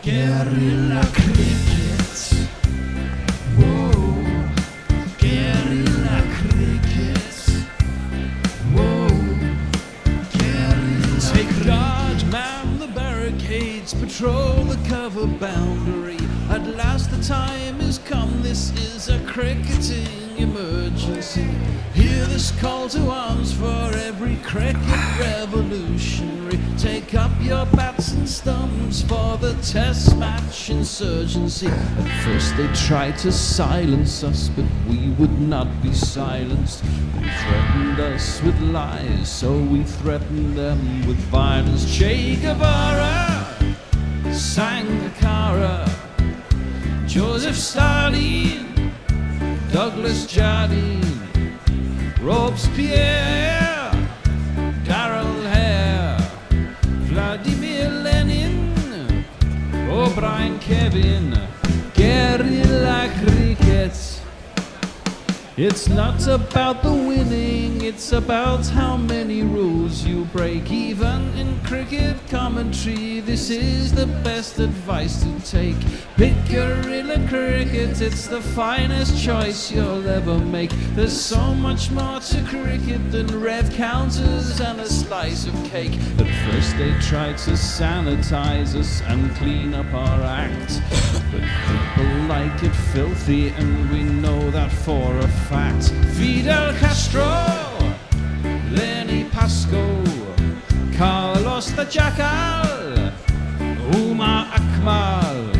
Guerrilla cricket. Whoa. Guerrilla cricket. Whoa. Guerrilla. Take guard, man the barricades, patrol the cover boundary. At last the time has come, this is a cricketing emergency. Hear this call to arms for every cricket revolutionary. Take up your bats and stumps for the test match insurgency. At first they tried to silence us, but we would not be silenced. They threatened us with lies, so we threatened them with violence. Che Guevara, Sangakkara, Joseph Stalin, Douglas Jardine, Robespierre, Darrell Hare, Vladimir Lenin, O'Brien Kevin, guerrilla cricket. It's not about the winning, it's about how many rules you break. Even in cricket commentary, this is the best advice to take. Pick guerrilla cricket, it's the finest choice you'll ever make. There's so much more to cricket than red counters and a slice of cake. At first they tried to sanitize us and clean up our act, but people like it filthy, and we know that for a fact. Fidel Castro, Lenny Pasco, Carlos the Jackal, Umar Akmal,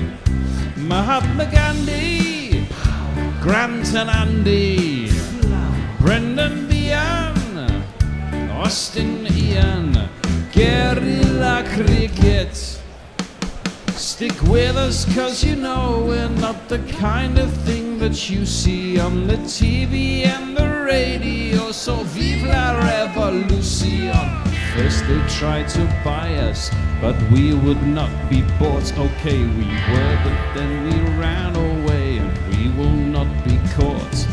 Mahatma Gandhi, Grant and Andy, Brendan Behan, Austin Ian, guerrilla cricket. Stick with us, cause you know we're not the kind of thing that you see on the TV and the radio. So vive la revolution. First they tried to buy us, but we would not be bought. Okay, we were, but then we ran away, and we will not be caught.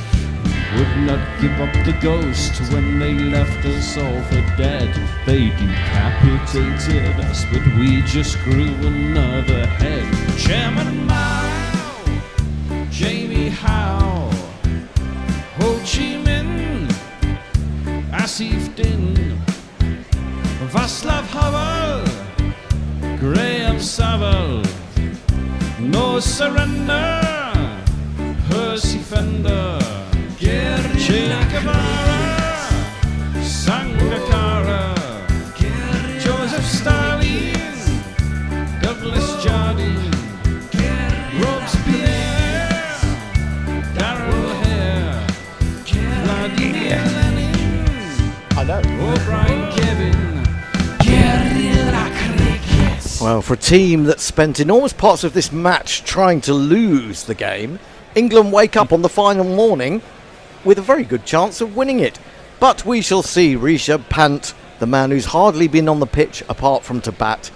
We would not give up the ghost when they left us all for dead. They decapitated us, but we just grew another head. Chairman Mao, Jamie Howe, Ho Chi Minh, Asif Din, Václav Havel, Graham Saville, No Surrender, Percy Fender, Che Guevara, Sangakkara, Joseph Stalin, Douglas Jardine, Robespierre, Darrell Hare, Vladimir Lenin, O'Brien Kevin, guerrilla cricket. Well, for a team that spent enormous parts of this match trying to lose the game, England wake up on the final morning with a very good chance of winning it. But we shall see. Rishabh Pant, the man who's hardly been on the pitch apart from to bat,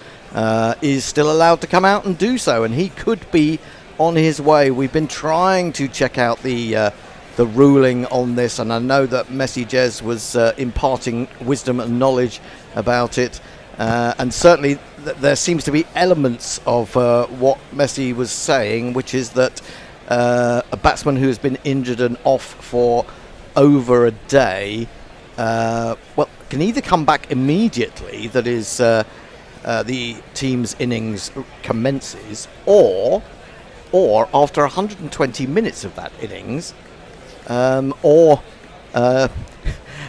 is still allowed to come out and do so, and he could be on his way. We've been trying to check out the ruling on this, and I know that Messi Jez was imparting wisdom and knowledge about it, and certainly there seems to be elements of what Messi was saying, which is that a batsman who has been injured and off for over a day can either come back immediately, that is the team's innings commences, or after 120 minutes of that innings, or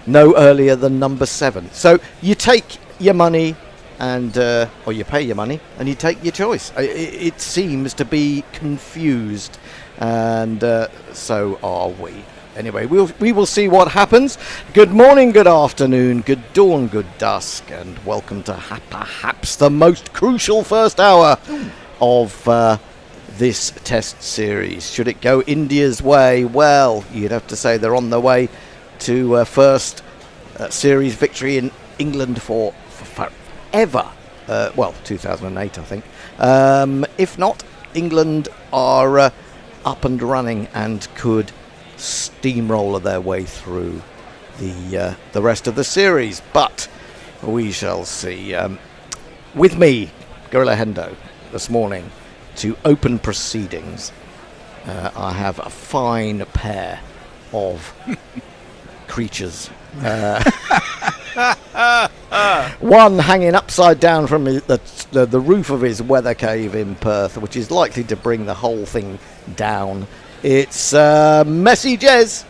no earlier than number 7. So you take your money and or you pay your money and you take your choice. It seems to be confused, and so are we. Anyway, we will see what happens. Good morning, good afternoon, good dawn, good dusk, and welcome to perhaps the most crucial first hour of this test series. Should it go India's way, well, you'd have to say they're on their way to first series victory in England for forever. 2008, I think. If not, England are up and running and could steamroller their way through the rest of the series, but we shall see. With me, Gorilla Hendo, this morning to open proceedings. I have a fine pair of creatures. One hanging upside down from the roof of his weather cave in Perth, which is likely to bring the whole thing down. It's Messy Jez.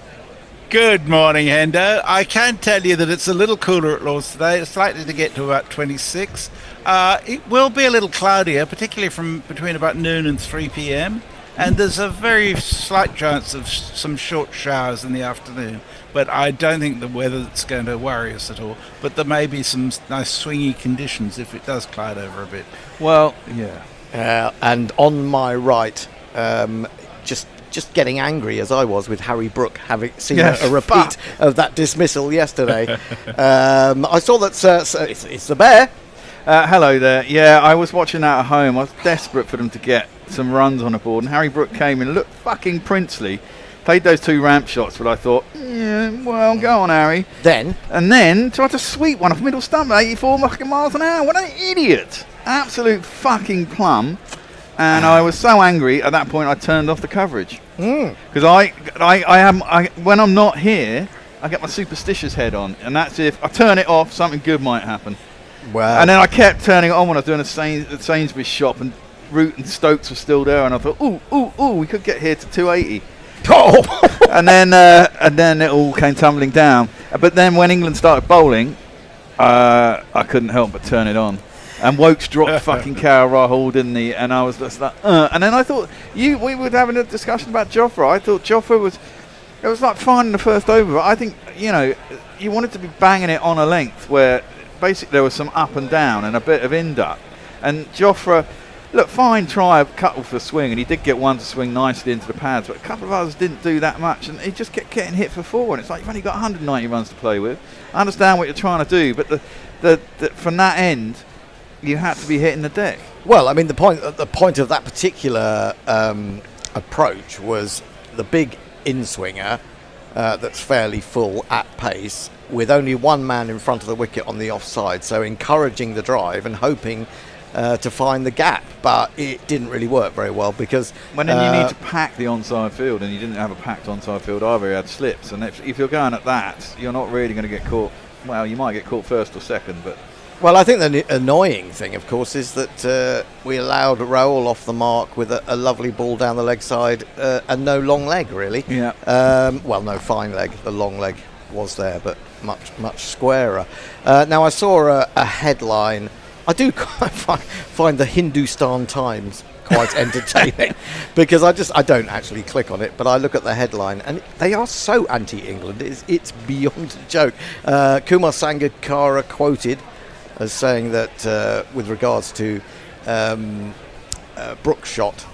Good morning, Hendo. I can tell you that it's a little cooler at Lord's today. It's likely to get to about 26. It will be a little cloudier, particularly from between about noon and 3 p.m. And there's a very slight chance of some short showers in the afternoon. But I don't think the weather's going to worry us at all. But there may be some nice swingy conditions if it does cloud over a bit. Well, yeah. And on my right, just getting angry as I was with Harry Brook, having seen a repeat of that dismissal yesterday. I saw that it's the Bear. Hello there. Yeah, I was watching that at home. I was desperate for them to get some runs on the board, and Harry Brook came in, looked fucking princely, played those 2 ramp shots, but I thought, yeah, well, go on, Harry. Then tried to sweep one off middle stump at 84 fucking miles an hour. What an idiot! Absolute fucking plum. And I was so angry at that point I turned off the coverage. Because I when I'm not here, I get my superstitious head on, and that's if I turn it off, something good might happen. Wow. And then I kept turning it on when I was doing a Sainsbury's shop, and Root and Stokes were still there, and I thought, ooh, we could get here to 280. Oh! and then it all came tumbling down. But then when England started bowling, I couldn't help but turn it on. And Wokes dropped fucking Carol Rahul, didn't he? And I was just like, And then I thought, we were having a discussion about Jofra. I thought Jofra it was like fine in the first over, but I think, you wanted to be banging it on a length where basically there was some up and down and a bit of induct. And Jofra, look, fine try a couple for swing, and he did get one to swing nicely into the pads, but a couple of others didn't do that much, and he just kept getting hit for 4, and it's like, you've only got 190 runs to play with. I understand what you're trying to do, but the from that end, you had to be hitting the deck. Well, I mean, the point of that particular approach was the big in-swinger that's fairly full at pace, with only one man in front of the wicket on the offside, so encouraging the drive and hoping to find the gap, but it didn't really work very well because when then you need to pack the onside field, and you didn't have a packed onside field either. You had slips, and if you're going at that, you're not really going to get caught. Well, you might get caught first or second, but well, I think the annoying thing, of course, is that we allowed Rahul off the mark with a lovely ball down the leg side and no long leg, really. Yeah. Well, no fine leg. The long leg was there, but much squarer. Now, I saw a headline. I do find the Hindustan Times quite entertaining because I don't actually click on it, but I look at the headline and they are so anti-England. It's beyond a joke. Kumar Sangakkara quoted as saying that with regards to Brook's shot,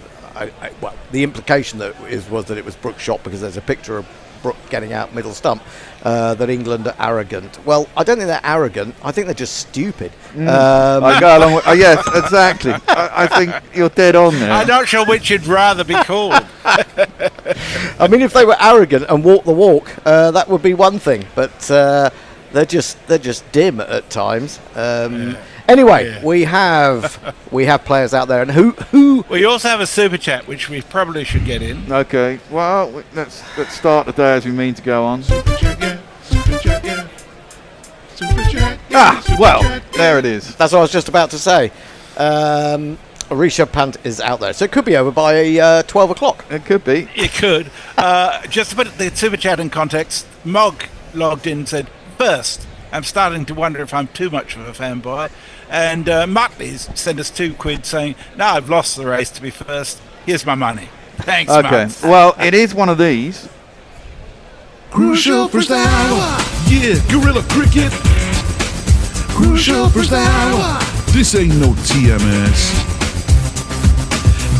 well, the implication was that it was Brook's shot because there's a picture of Brook getting out middle stump, that England are arrogant. Well, I don't think they're arrogant. I think they're just stupid. I go along with, yes, exactly. I think you're dead on there. I'm not sure which you'd rather be called. I mean, if they were arrogant and walk the walk, that would be one thing. But they're just dim at times. Anyway, we have players out there, and who? We also have a super chat, which we probably should get in. Okay, well, let's start the day as we mean to go on. Super chat, yeah. Super chat, yeah. Super chat, yeah. Super Well, chat, yeah. there it is. That's what I was just about to say. Rishabh Pant is out there, so it could be over by 12 o'clock. It could be. It could. Just to put the super chat in context, Mog logged in and said, "First, I'm starting to wonder if I'm too much of a fanboy." And Muttley's sent us £2 saying, "No, I've lost the race to be first. Here's my money." Thanks, Okay, Mutt. well, it is one of these. Crucial first hour. Yeah, Gorilla Cricket. Crucial first hour. This ain't no TMS.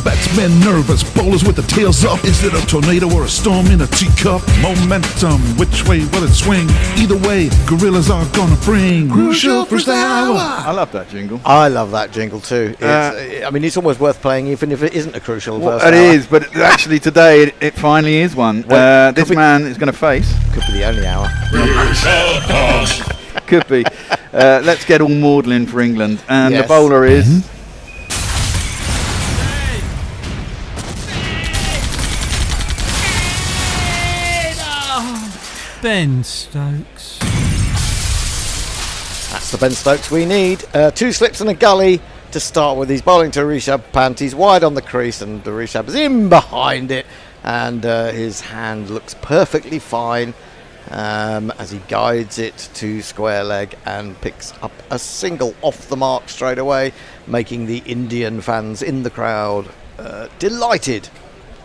Batsmen nervous, bowlers with the tails up. Is it a tornado or a storm in a teacup? Momentum, which way will it swing? Either way, gorillas are gonna bring Crucial first hour. I love that jingle. I love that jingle too. I mean, it's almost worth playing even if it isn't a crucial first It hour. is, but actually today it finally is one. Well, this man is going to face. Could be the only hour. Could be. Let's get all maudlin for England. And Yes. the bowler is... Ben Stokes. That's the Ben Stokes we need. 2 slips and a gully to start with. He's bowling to Rishabh Pant. He's wide on the crease and Rishabh is in behind it. And his hand looks perfectly fine as he guides it to square leg and picks up a single off the mark straight away, making the Indian fans in the crowd delighted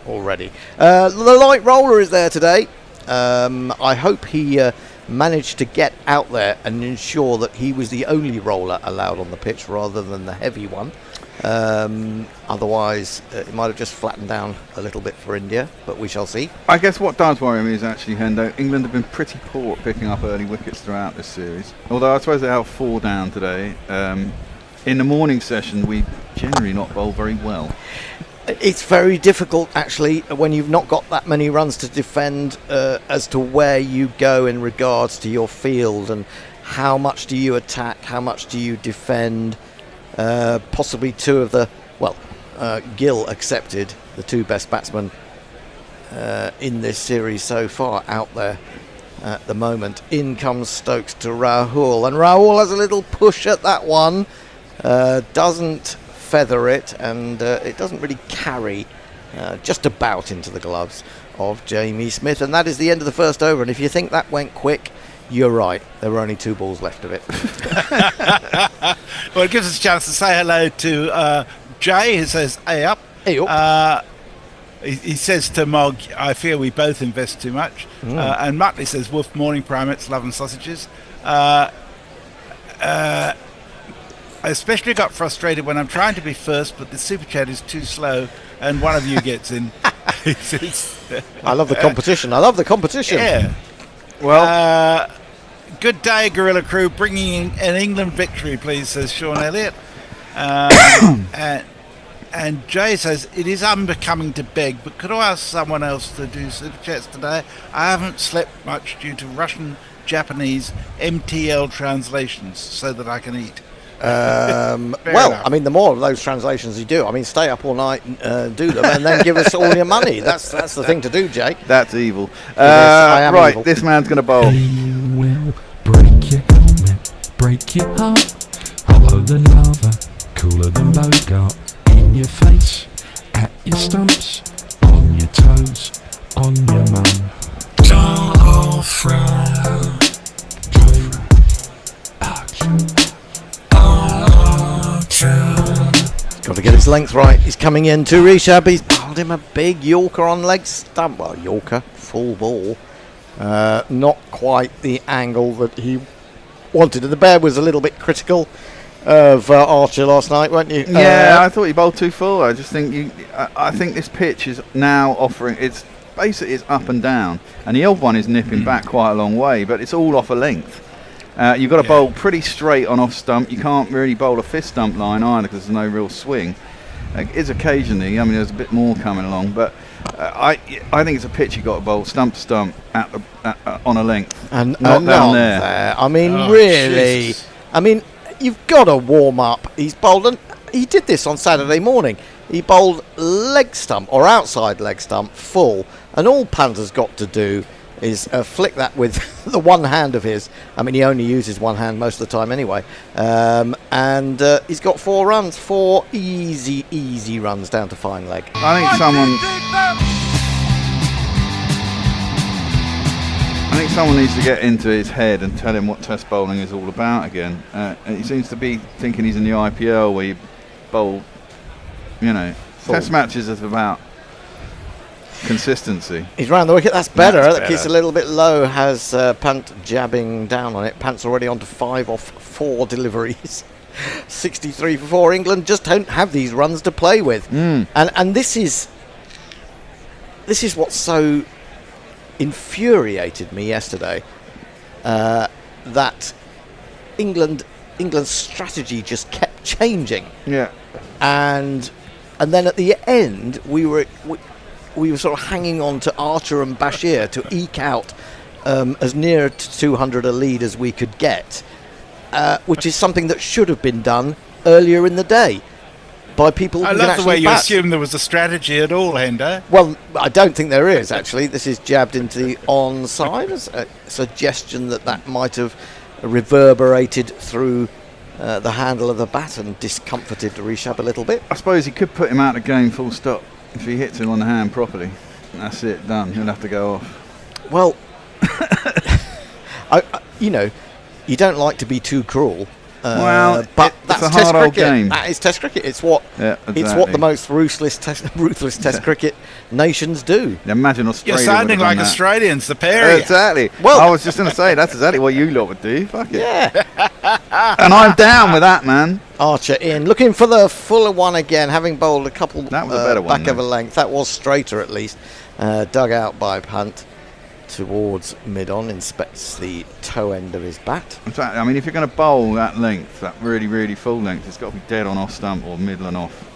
already. The light roller is there today. I hope he managed to get out there and ensure that he was the only roller allowed on the pitch rather than the heavy one. Otherwise, it might have just flattened down a little bit for India, but we shall see. I guess what does worry me is actually, Hendo, England have been pretty poor at picking up early wickets throughout this series. Although I suppose they have 4 down today. In the morning session, we generally not bowl very well. It's very difficult, actually, when you've not got that many runs to defend as to where you go in regards to your field and how much do you attack, how much do you defend. Possibly 2 of the, Gill accepted, the 2 best batsmen in this series so far out there at the moment. In comes Stokes to Rahul, and Rahul has a little push at that one, doesn't feather it, and it doesn't really carry just about into the gloves of Jamie Smith, and that is the end of the first over. And if you think that went quick, you're right, there were only 2 balls left of it. Well, it gives us a chance to say hello to Jay, who says, hey up. Hey up. He says to Mog, I fear we both invest too much. And Muttley says, woof, morning primates, love and sausages. I especially got frustrated when I'm trying to be first, but the super chat is too slow, and one of you gets in. I love the competition. Yeah. Well, good day, Gorilla Crew. Bringing in an England victory, please, says Sean Elliott. And Jay says, it is unbecoming to beg, but could I ask someone else to do super chats today? I haven't slept much due to Russian, Japanese, MTL translations so that I can eat. Well, I mean, the more of those translations you do, I mean, stay up all night and do them, and then give us all your money. That's the thing to do, Jay. That's evil. I am right, evil. this man's going to bowl. You will break your helmet, break your heart, hollow than lava, cooler than Bogart, in your face, at your stumps, on your toes, on your mum. Don't frown. Got to get his length right. He's coming in to Rishabh. He's bowled him a big Yorker on leg stump. Well, Yorker, full ball. Not quite the angle that he wanted. And the Bear was a little bit critical of Archer last night, weren't you? Yeah, I thought he bowled too full. I just think I think this pitch is now offering. It's basically it's up and down, and the old one is nipping back quite a long way, but it's all off a length. You've got to bowl pretty straight on off stump. You can't really bowl a fist stump line either because there's no real swing. It is occasionally. I mean, there's a bit more coming along, but I think it's a pitch you've got to bowl stump to stump on a length, and not down there. I mean, really. Jesus. I mean, you've got to warm up. He's bowled, and he did this on Saturday morning. He bowled leg stump or outside leg stump full, and all Panter's got to do is flick that with the one hand of his. I mean, he only uses one hand most of the time anyway. And he's got 4 runs, 4 easy runs down to fine leg. I think someone needs to get into his head and tell him what test bowling is all about again. He seems to be thinking he's in the IPL where you bowl, test matches is about consistency. He's round the wicket. That's better. That's That keeps a little bit low. Has Pant jabbing down on it. Pant's already on to 5 off 4 deliveries. 63 for 4. England just don't have these runs to play with. And this is what so infuriated me yesterday. That England's strategy just kept changing. Yeah. And then at the end we were sort of hanging on to Archer and Bashir to eke out as near to 200 a lead as we could get, which is something that should have been done earlier in the day. by people who I can love the actually way you bat. assume there was a strategy at all, Hendo. Well, I don't think there is, actually. This is jabbed into the onside as a suggestion that might have reverberated through the handle of the bat and discomforted Rishabh a little bit. I suppose he could put him out of game full stop if he hits him on the hand properly. That's it, done. He'll have to go off. Well, you don't like to be too cruel. But that's it's a Test hard old cricket. game. That is Test cricket. It's what Exactly. it's what the most ruthless Test cricket nations do. Imagine Australia. You're sounding would have like done that. Australians, the pair of you. Exactly. Well- I was just going to say that's exactly what you lot would do. Fuck it. Yeah. And I'm down with that, man. Archer in, looking for the fuller one again, having bowled a couple That was a better one, back of a though. length. That was straighter at least. Dug out by Pant towards mid-on, inspects the toe end of his bat. In fact, I mean, if you're going to bowl that length, that really, really full length, it's got to be dead on off stump or middle and off.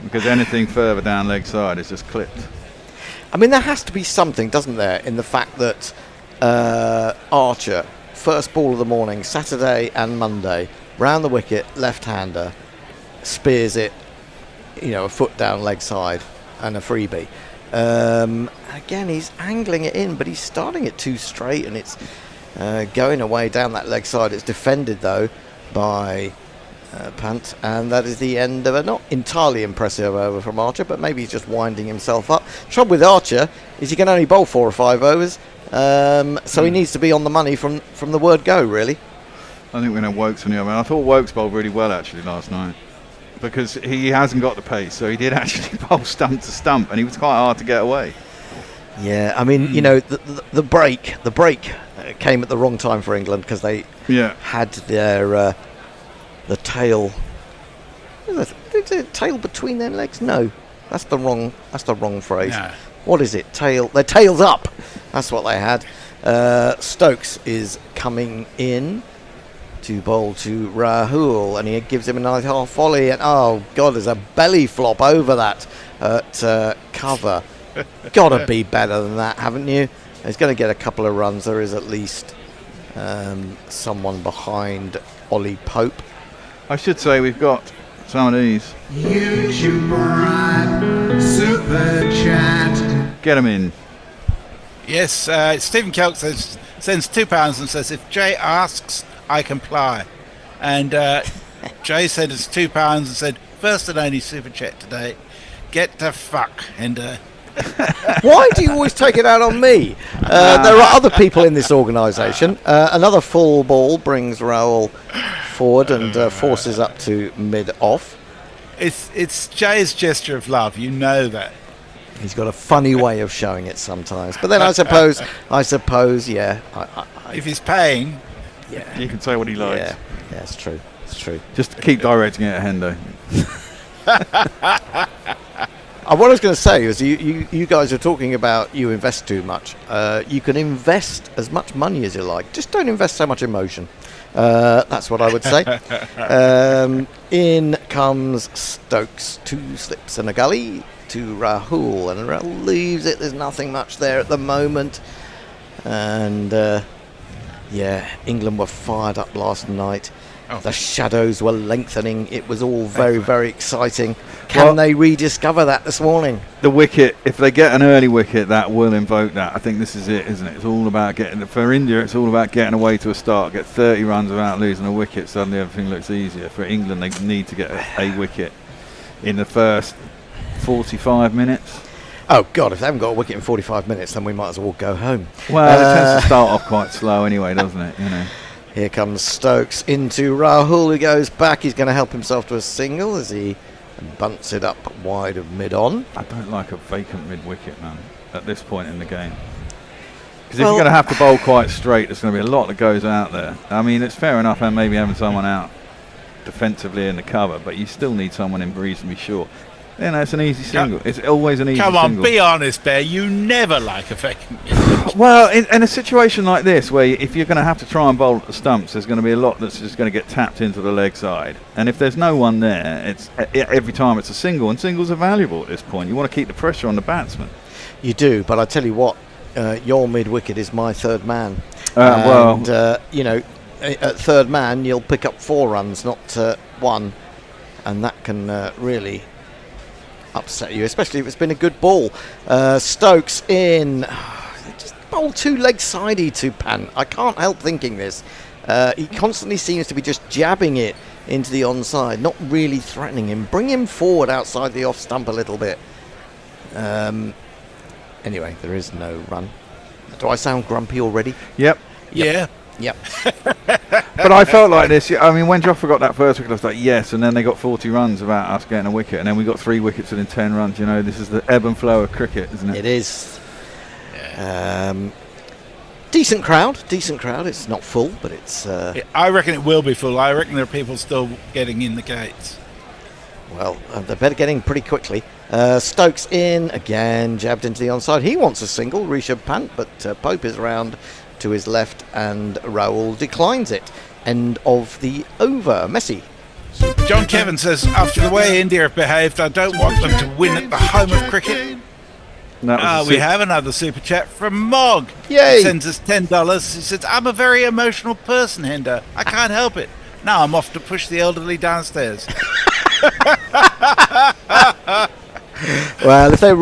Because anything further down leg side is just clipped. I mean, there has to be something, doesn't there, in the fact that Archer, first ball of the morning, Saturday and Monday, round the wicket, left-hander, spears it, a foot down leg side and a freebie. Again, he's angling it in, but he's starting it too straight, and it's going away down that leg side. It's defended, though, by Pant, and that is the end of a not entirely impressive over from Archer, but maybe he's just winding himself up. Trouble with Archer is he can only bowl 4 or 5 overs, so he needs to be on the money from the word go, really. I think we know Wokes on the other end. I thought Wokes bowled really well, actually, last night. Because he hasn't got the pace, so he did actually bowl stump to stump, and he was quite hard to get away. Yeah, I mean, the break came at the wrong time for England because they had their the tail. Is it tail between their legs? No, that's the wrong phrase. No. What is it? Tail. Their tails up. That's what they had. Stokes is coming in to bowl to Rahul, and he gives him a nice half volley, and oh god, there's a belly flop over that at cover. Gotta be better than that, haven't you? He's going to get a couple of runs. There is at least someone behind Ollie Pope. I should say we've got some of these. YouTube Prime Super Chat. Get them in. Yes, Stephen Kelk sends £2 and says, if Jay asks, I comply. And Jay sent us £2 and said, first and only super chat today. Get the fuck, Hendo. Why do you always take it out on me? There are other people in this organisation. Another full ball brings Rahul forward and forces up to mid-off. It's Jay's gesture of love, you know that. He's got a funny way of showing it sometimes. But then I suppose, yeah. If he's paying, Yeah, You can say what he likes. yeah, it's true. It's true. Just keep directing it at Hendo. What I was going to say is you guys are talking about you invest too much. You can invest as much money as you like. Just don't invest so much emotion. That's what I would say. In comes Stokes. 2 slips and a gully to Rahul. And Rahul leaves it. There's nothing much there at the moment. And England were fired up last night. Oh. The shadows were lengthening. It was all very, very exciting. Can they rediscover that this morning? The wicket, if they get an early wicket, that will invoke that. I think this is it, isn't it? It's all about for India, it's all about getting away to a start, get 30 runs without losing a wicket. Suddenly everything looks easier. For England, they need to get a wicket in the first 45 minutes. Oh, God, if they haven't got a wicket in 45 minutes, then we might as well go home. Well, it tends to start off quite slow anyway, doesn't it? Here comes Stokes into Rahul, who goes back. He's going to help himself to a single as he bunts it up wide of mid-on. I don't like a vacant mid-wicket, man, at this point in the game. Because if you're going to have to bowl quite straight, there's going to be a lot that goes out there. I mean, it's fair enough and maybe having someone out defensively in the cover, but you still need someone in reasonably short. It's an easy single. It's always an easy single. come on, be honest, Bear. You never like a vacant. Well, in a situation like this, where if you're going to have to try and bowl at the stumps, there's going to be a lot that's just going to get tapped into the leg side. And if there's no one there, it's every time it's a single, and singles are valuable at this point. You want to keep the pressure on the batsman. You do, but I tell you what, your mid-wicket is my third man. At third man, you'll pick up 4 runs, not 1. and that can really upset you, especially if it's been a good ball. Stokes in. They just bowl too leg-sidey to Pant. I can't help thinking this. He constantly seems to be just jabbing it into the onside, not really threatening him. Bring him forward outside the off stump a little bit. Anyway, there is no run. Do I sound grumpy already? Yep. Yeah. Yep. But I felt like this. I mean, when Jofra got that first wicket, I was like, yes. And then they got 40 runs without us getting a wicket. And then we got 3 wickets within 10 runs. You know, this is the ebb and flow of cricket, isn't it? It is. Decent crowd. It's not full, but it's... I reckon it will be full. I reckon there are people still getting in the gates. Well, they better get in pretty quickly. Stokes in, again, jabbed into the onside. He wants a single, Rishabh Pant, but Pope is around to his left and Rahul declines it. End of the over. Messi. John Kevin says, after the way India have behaved, I don't want them to win at the home of cricket. We have another super chat from Mog. Yay! He sends us $10. He says, I'm a very emotional person, Hendo. I can't help it. Now I'm off to push the elderly downstairs. Well, if they were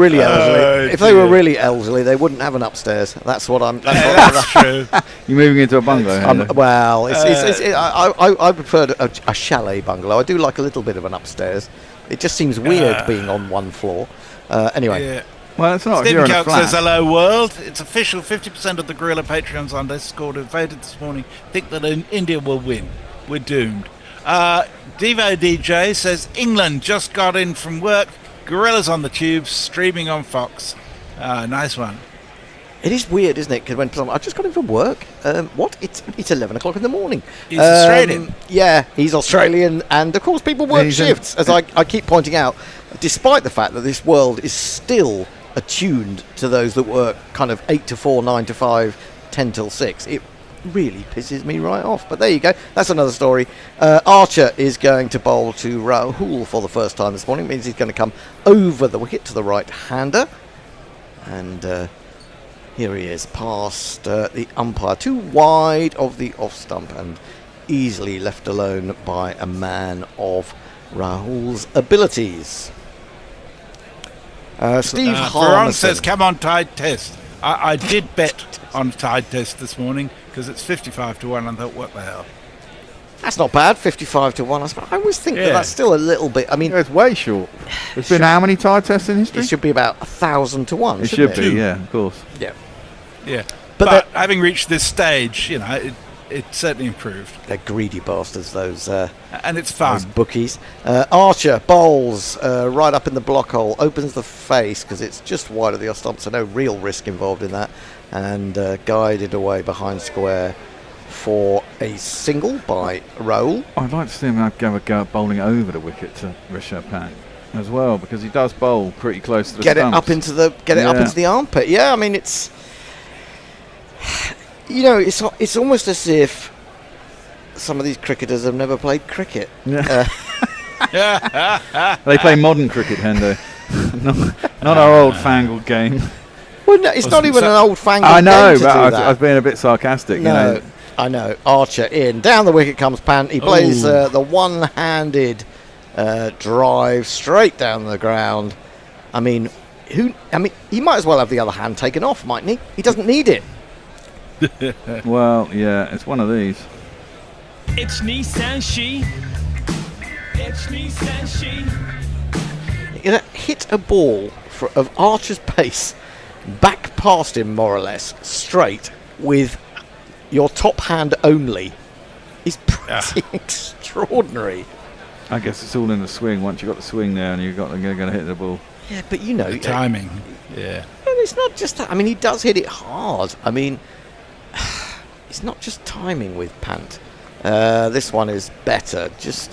really elderly, they wouldn't have an upstairs. That's what I'm. That's true. You're moving into a bungalow. Hendo? Well, I prefer a chalet bungalow. I do like a little bit of an upstairs. It just seems weird being on one floor. Anyway. Yeah. Well, it's not. Stephen Coke says, hello world. It's official. 50% of the Gorilla Patreons on Discord who voted this morning think that India will win. We're doomed. Devo DJ says, England just got in from work. Gorillas on the tubes, streaming on Fox. Nice one. It is weird, isn't it? Because when I just got in from work. What? It's 11 o'clock in the morning. He's Australian. Yeah, he's Australian, and of course people work shifts, as I keep pointing out. Despite the fact that this world is still attuned to those that work kind of 8 to 4, 9 to 5, 10 till 6. It really pisses me right off. But there you go. That's another story. Archer is going to bowl to Rahul for the first time this morning. It means he's going to come over the wicket to the right-hander. And here he is, past the umpire, too wide of the off-stump and easily left alone by a man of Rahul's abilities. Steve Harmison says, come on, Tide Test. I did bet on Tide Test this morning because it's 55 to 1. I thought, what the hell? That's not bad, 55 to 1. I always think that's still a little bit. I mean, it's way short. There's been how many Tide Tests in history? It should be about 1,000 to 1. It should be, yeah, of course. Yeah. Yeah. But having reached this stage, you know, it certainly improved. They're greedy bastards, those. And it's fun. Those bookies. Archer bowls right up in the block hole, opens the face because it's just wide of the off stump, so no real risk involved in that, and guided away behind square for a single by Rahul. I'd like to see him have a go at bowling over the wicket to Rishabh Pant as well, because he does bowl pretty close to the stumps. Up into the armpit. Yeah, I mean it's. You know, it's almost as if some of these cricketers have never played cricket. Yeah. They play modern cricket, Hendo. not our old-fangled game. Well, no, it's not even an old-fangled game. I know, but I was being a bit sarcastic. No, you know. I know. Archer in. Down the wicket comes Pant. He plays the one-handed drive straight down the ground. I mean, he might as well have the other hand taken off, mightn't he? He doesn't need it. Well, yeah, it's one of these. It's Nissan She. It's Nissan She. You know, hit a ball of Archer's pace back past him, more or less, straight with your top hand only. Is pretty extraordinary. I guess it's all in the swing. Once you've got the swing there and you're going to hit the ball. Yeah, but you know, the timing. Yeah. And it's not just that. I mean, he does hit it hard. I mean, it's not just timing with Pant. This one is better, just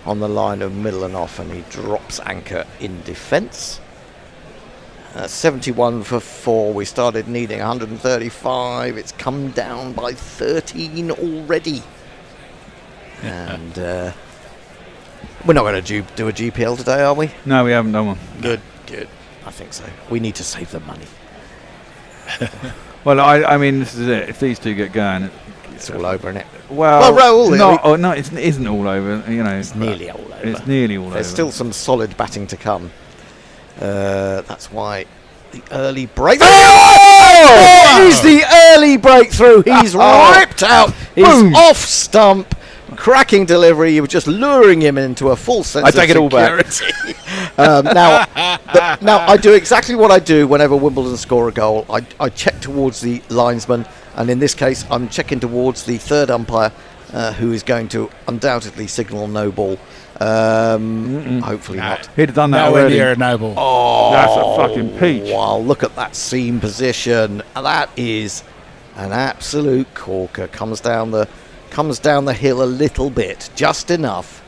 on the line of middle and off, and he drops anchor in defence. 71 for 4. We started needing 135. It's come down by 13 already. And we're not going to do a GPL today, are we? No, we haven't done one. Good. I think so. We need to save the money. Well, I mean, this is it. If these two get going, It's all over, isn't it? Well, Raoul, no, it isn't all over. You know, it's nearly all over. It's nearly all There's over. still some solid batting to come. That's why the early break. He's the early breakthrough. He's ripped out. He's off stump. Cracking delivery. You were just luring him into a full sense of take it all back. security. Now I do exactly what I do whenever Wimbledon score a goal. I check towards the linesman, and in this case, I'm checking towards the third umpire, who is going to undoubtedly signal no ball. Hopefully not. He'd have done that Nowhere already. near a no ball. Oh, That's a fucking peach. Wow, look at that seam position. That is an absolute corker. Comes down the hill a little bit, just enough,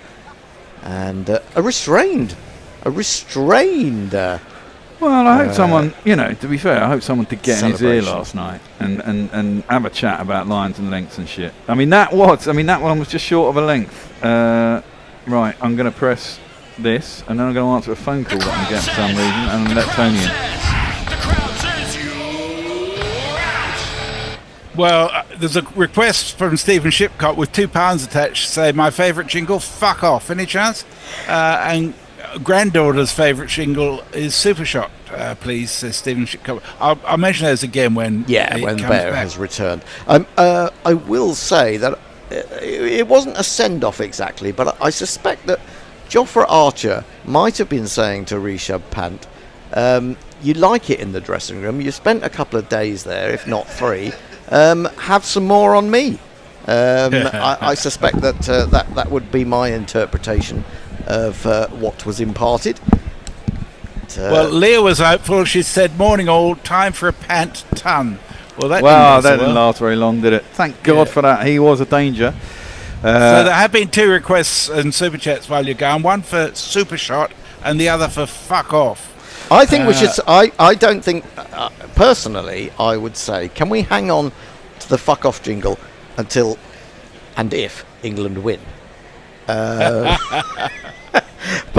and a restrained. Well, I hope someone, to be fair, I hope someone did get in his ear Celebration. last night and have a chat about lines and lengths and shit. I mean, that one was just short of a length. Right, I'm going to press this, and then I'm going to answer a phone call that I get for some reason, and let Tony in. Well, there's a request from Stephen Shipcott with £2 attached. Say my favourite jingle, fuck off. Any chance? And granddaughter's favourite jingle is Super Shot. Please, says Stephen Shipcott. I'll mention those again when it when comes Bear back. has returned. I will say that it wasn't a send-off exactly, but I suspect that Jofra Archer might have been saying to Rishabh Pant, you like it in the dressing room, you spent a couple of days there, if not 3, have some more on me. I suspect that that would be my interpretation of what was imparted. Well, Leah was hopeful. She said, morning all, time for a pant ton. Well, that didn't last very long, did it? Thank God for that. He was a danger. So there have been 2 requests and super chats while you're going. One for Super Shot and the other for fuck off. I think we should. I don't think, personally, I would say, can we hang on to the fuck off jingle until and if England win? But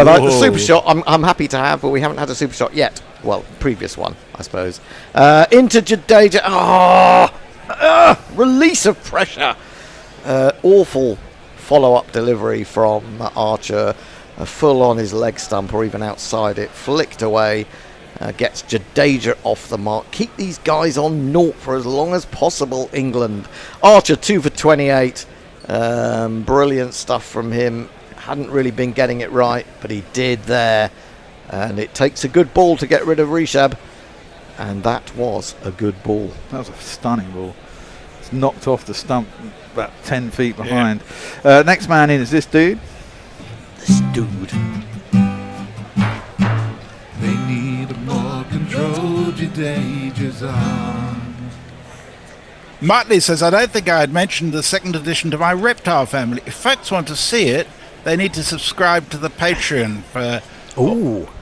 the super shot, I'm happy to have, but we haven't had a super shot yet. Well, previous one, I suppose. Into Jadeja. Release of pressure. Awful follow-up delivery from Archer. Full on his leg stump or even outside it. Flicked away. Gets Jadeja off the mark. Keep these guys on naught for as long as possible, England. Archer 2 for 28. Brilliant stuff from him. Hadn't really been getting it right, but he did there. And it takes a good ball to get rid of Rishabh. And that was a good ball. That was a stunning ball. It's knocked off the stump about 10 feet behind. Next man in is this dude. This dude. They need a more controlled Jadeja's on. Motley says, I don't think I had mentioned the 2nd edition to my reptile family. If folks want to see it, they need to subscribe to the Patreon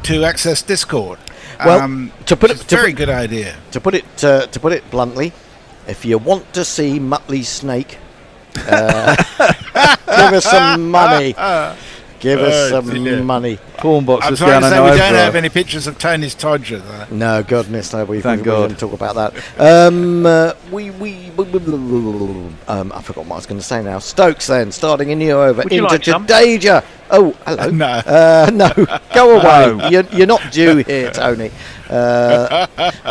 to access Discord. Well, Very good idea. To put it bluntly, if you want to see Muttley Snake, give us some money. Give us some money. Porn box I'm is sorry down to an say we don't eyebrow. have any pictures of Tony's Todger, though. No, goodness, no. We Thank God. didn't talk about that. I forgot what I was going to say now. Stokes then, starting a new over Would you into like some? Jadeja. Oh, hello. No. No, go away. You're not due here, Tony.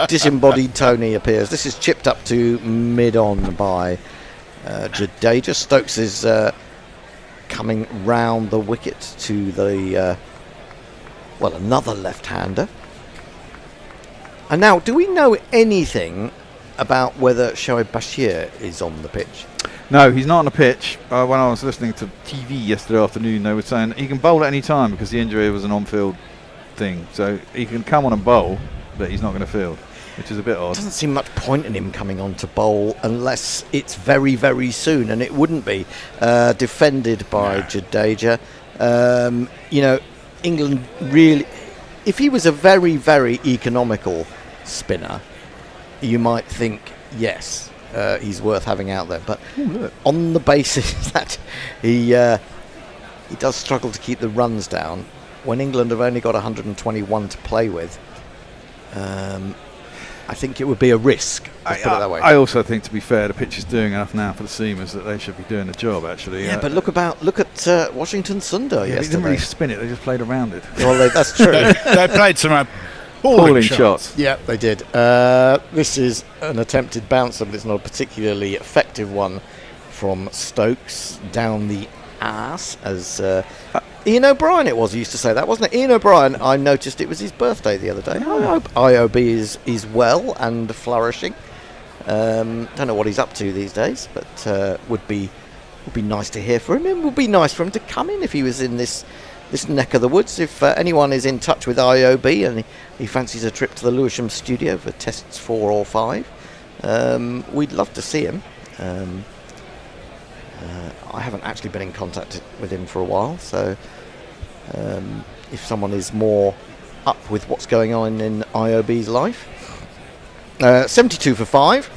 Disembodied Tony appears. This is chipped up to mid-on by Jadeja. Stokes is coming round the wicket to the another left-hander. And now, do we know anything about whether Shoaib Bashir is on the pitch? No, he's not on the pitch. When I was listening to TV yesterday afternoon, they were saying he can bowl at any time because the injury was an on-field thing. So he can come on and bowl, but he's not going to field, which is a bit odd. Doesn't seem much point in him coming on to bowl unless it's very, very soon, and it wouldn't be. Defended by Jadeja. England really... If he was a very, very economical spinner, you might think, yes, he's worth having out there. But on the basis that he does struggle to keep the runs down, when England have only got 121 to play with... I think it would be a risk. Let's put it that way. I also think, to be fair, the pitch is doing enough now for the seamers that they should be doing the job, actually. Yeah, but look at Washington Sundar They yesterday. didn't really spin it, they just played around it. Well, that's true. They played some Falling shots. Yeah, they did. This is an attempted bouncer, but it's not a particularly effective one from Stokes down the ass, as Ian O'Brien it was who used to say that, wasn't it? Ian O'Brien, I noticed it was his birthday the other day. I hope IOB is well and flourishing. Don't know what he's up to these days, but would be nice to hear from him. It would be nice for him to come in if he was in this neck of the woods. If anyone is in touch with IOB and he fancies a trip to the Lewisham studio for tests 4 or 5, we'd love to see him. I haven't actually been in contact with him for a while, so if someone is more up with what's going on in IOB's life. 72 for 5.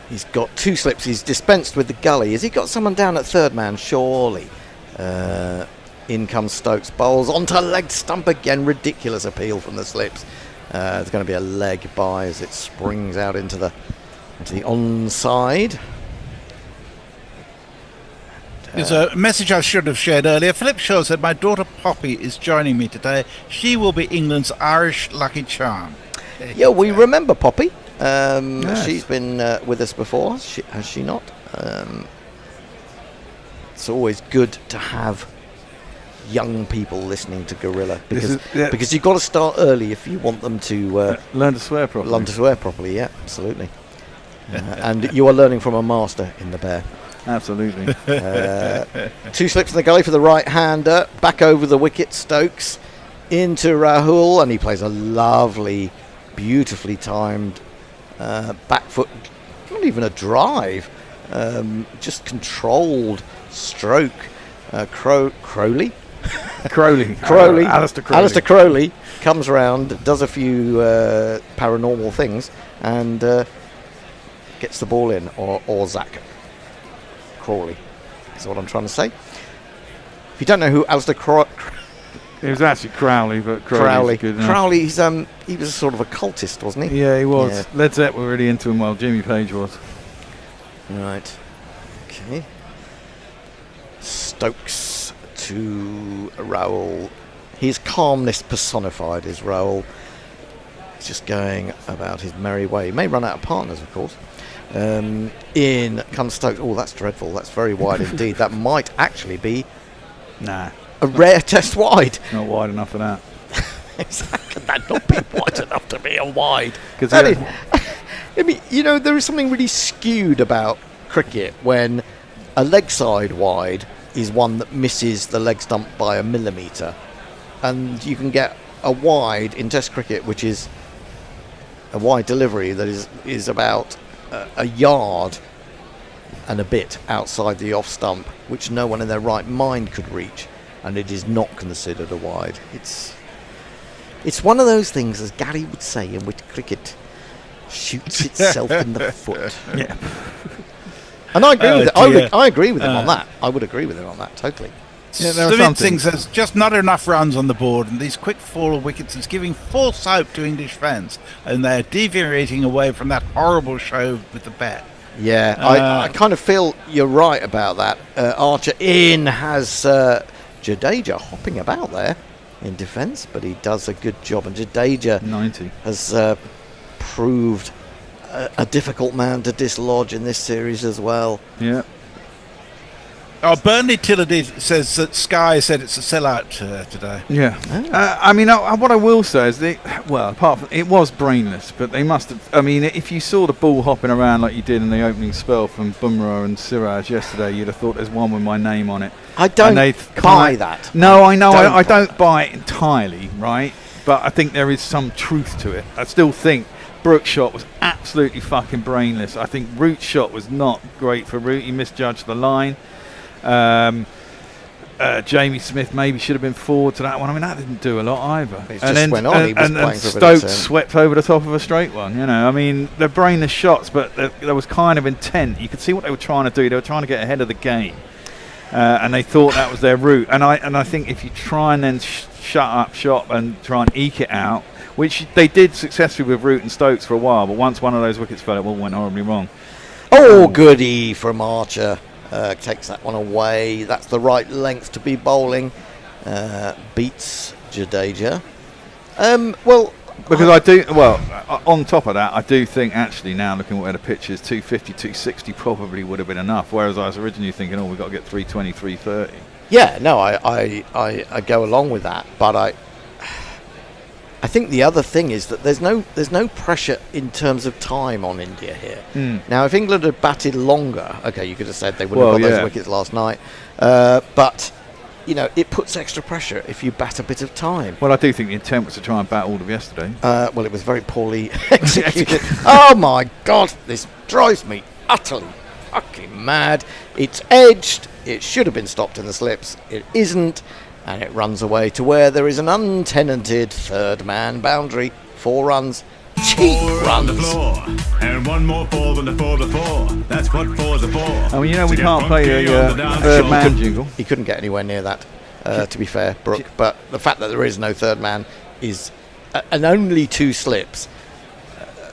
He's got 2 slips. He's dispensed with the gully. Has he got someone down at third man? Surely. In comes Stokes. Bowls onto leg stump again. Ridiculous appeal from the slips. There's going to be a leg by as it springs out into the onside. There's a message I should have shared earlier. Philip Shaw said, my daughter Poppy is joining me today. She will be England's Irish lucky charm. Yeah, we remember Poppy. Yes. She's been with us before, has she not? It's always good to have young people listening to Gorilla, because you've got to start early if you want them to learn to swear properly. Yeah, absolutely. And you are learning from a master in the Bear. Absolutely. 2 slips in the gully for the right-hander. Back over the wicket, Stokes into Rahul, and he plays a lovely, beautifully timed back foot, not even a drive, just controlled stroke. Crowley. Alistair Crowley comes round, does a few paranormal things, and gets the ball in, or Zach Crawley is what I'm trying to say. If you don't know who Alistair It was actually Crowley, but Crowley. Good enough. Crowley, he was a sort of a cultist, wasn't he? Yeah, he was. Yeah. Led Zeppelin were really into him, while Jimmy Page was. Right. Okay. Stokes to Rahul. His calmness personified is Rahul. He's just going about his merry way. He may run out of partners, of course. In comes Stokes. Oh, that's dreadful. That's very wide indeed. That might actually be Nah. a rare test wide. Not wide enough for that. Could that not be wide enough to be a wide? Because I mean, there is something really skewed about cricket when a leg side wide is one that misses the leg stump by a millimetre, and you can get a wide in Test cricket, which is a wide delivery that is about a yard and a bit outside the off stump, which no one in their right mind could reach, and it is not considered a wide. It's one of those things, as Gary would say, in which cricket shoots itself in the foot. Yeah. And I agree with it. I agree with him on that. I would agree with him on that totally. Yeah, there are Sumit some Singh things. says just not enough runs on the board, and these quick fall of wickets is giving false hope to English fans, and they're deviating away from that horrible show with the bat. Yeah, I kind of feel you're right about that. Archer in has Jadeja hopping about there in defence, but he does a good job, and Jadeja 90 has proved a difficult man to dislodge in this series as well. Yeah. Oh, Burnley Tillady says that Sky said it's a sellout today. Yeah. I mean, what I will say is apart from it was brainless, but they must have. I mean, if you saw the ball hopping around like you did in the opening spell from Bumrah and Siraj yesterday, you'd have thought there's one with my name on it. I don't buy that. No, I know. I don't buy it entirely, right? But I think there is some truth to it. I still think Brooks' shot was absolutely fucking brainless. I think Root's shot was not great for Root. He misjudged the line. Jamie Smith maybe should have been forward to that one. I mean, that didn't do a lot either. It just went on. He was playing for a bit of Stokes swept over the top of a straight one. I mean, they're brainless shots, but there was kind of intent. You could see what they were trying to do. They were trying to get ahead of the game, and they thought that was their route. And I think if you try and then shut up shop and try and eke it out, which they did successfully with Root and Stokes for a while, but once one of those wickets fell, it all went horribly wrong. Oh, goody from Archer. Takes that one away. That's the right length to be bowling. Beats Jadeja. Because on top of that, I do think actually now looking at where the pitch is, 250, 260 probably would have been enough, whereas I was originally thinking, we've got to get 320, 330. Yeah, no, I go along with that, but I think the other thing is that there's no pressure in terms of time on India here. Now, if England had batted longer, okay, you could have said they wouldn't have got those wickets last night, but it puts extra pressure if you bat a bit of time. Well, I do think the intent was to try and bat all of yesterday. Well, it was very poorly executed. Oh my God, this drives me utterly fucking mad. It's edged. It should have been stopped in the slips. It isn't. And it runs away to where there is an untenanted third man boundary. 4 runs. Cheap runs. On the floor. And one more 4 than the 4 before. That's what 4's are for. Oh, we can't play the third man jingle. He couldn't get anywhere near that, to be fair, Brooke. But the fact that there is no third man is... and only 2 slips.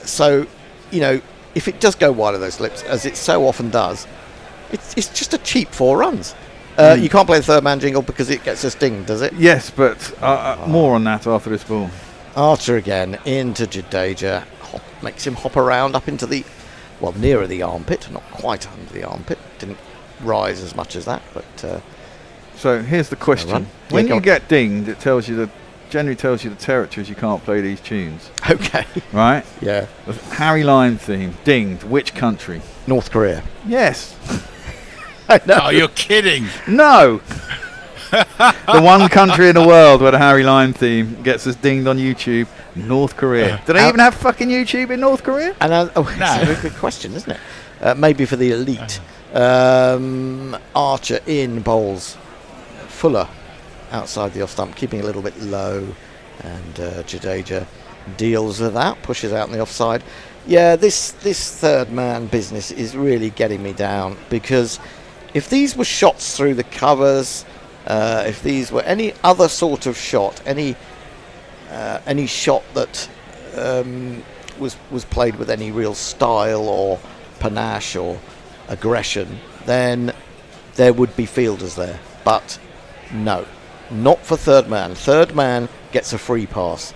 So, if it does go wide of those slips, as it so often does, it's just a cheap 4 runs. You can't play the third man jingle because it gets us dinged, does it? Yes, but more on that after this ball. Archer again into Jadeja, makes him hop around up into nearer the armpit, not quite under the armpit. Didn't rise as much as that, but. So here's the question: when you get dinged, it generally tells you the territories you can't play these tunes. Okay. Right. Yeah. The Harry Lime theme, dinged. Which country? North Korea. Yes. No, you're kidding. No. The one country in the world where the Harry Lime theme gets us dinged on YouTube, North Korea. Do they even have fucking YouTube in North Korea? And it's a very good question, isn't it? Maybe for the elite. Archer in bowls. Fuller outside the off stump, keeping a little bit low, and Jadeja deals with that, pushes out on the offside. Yeah, this third man business is really getting me down, because if these were shots through the covers, if these were any other sort of shot, any shot that was played with any real style or panache or aggression, then there would be fielders there. But no, not for third man. Third man gets a free pass.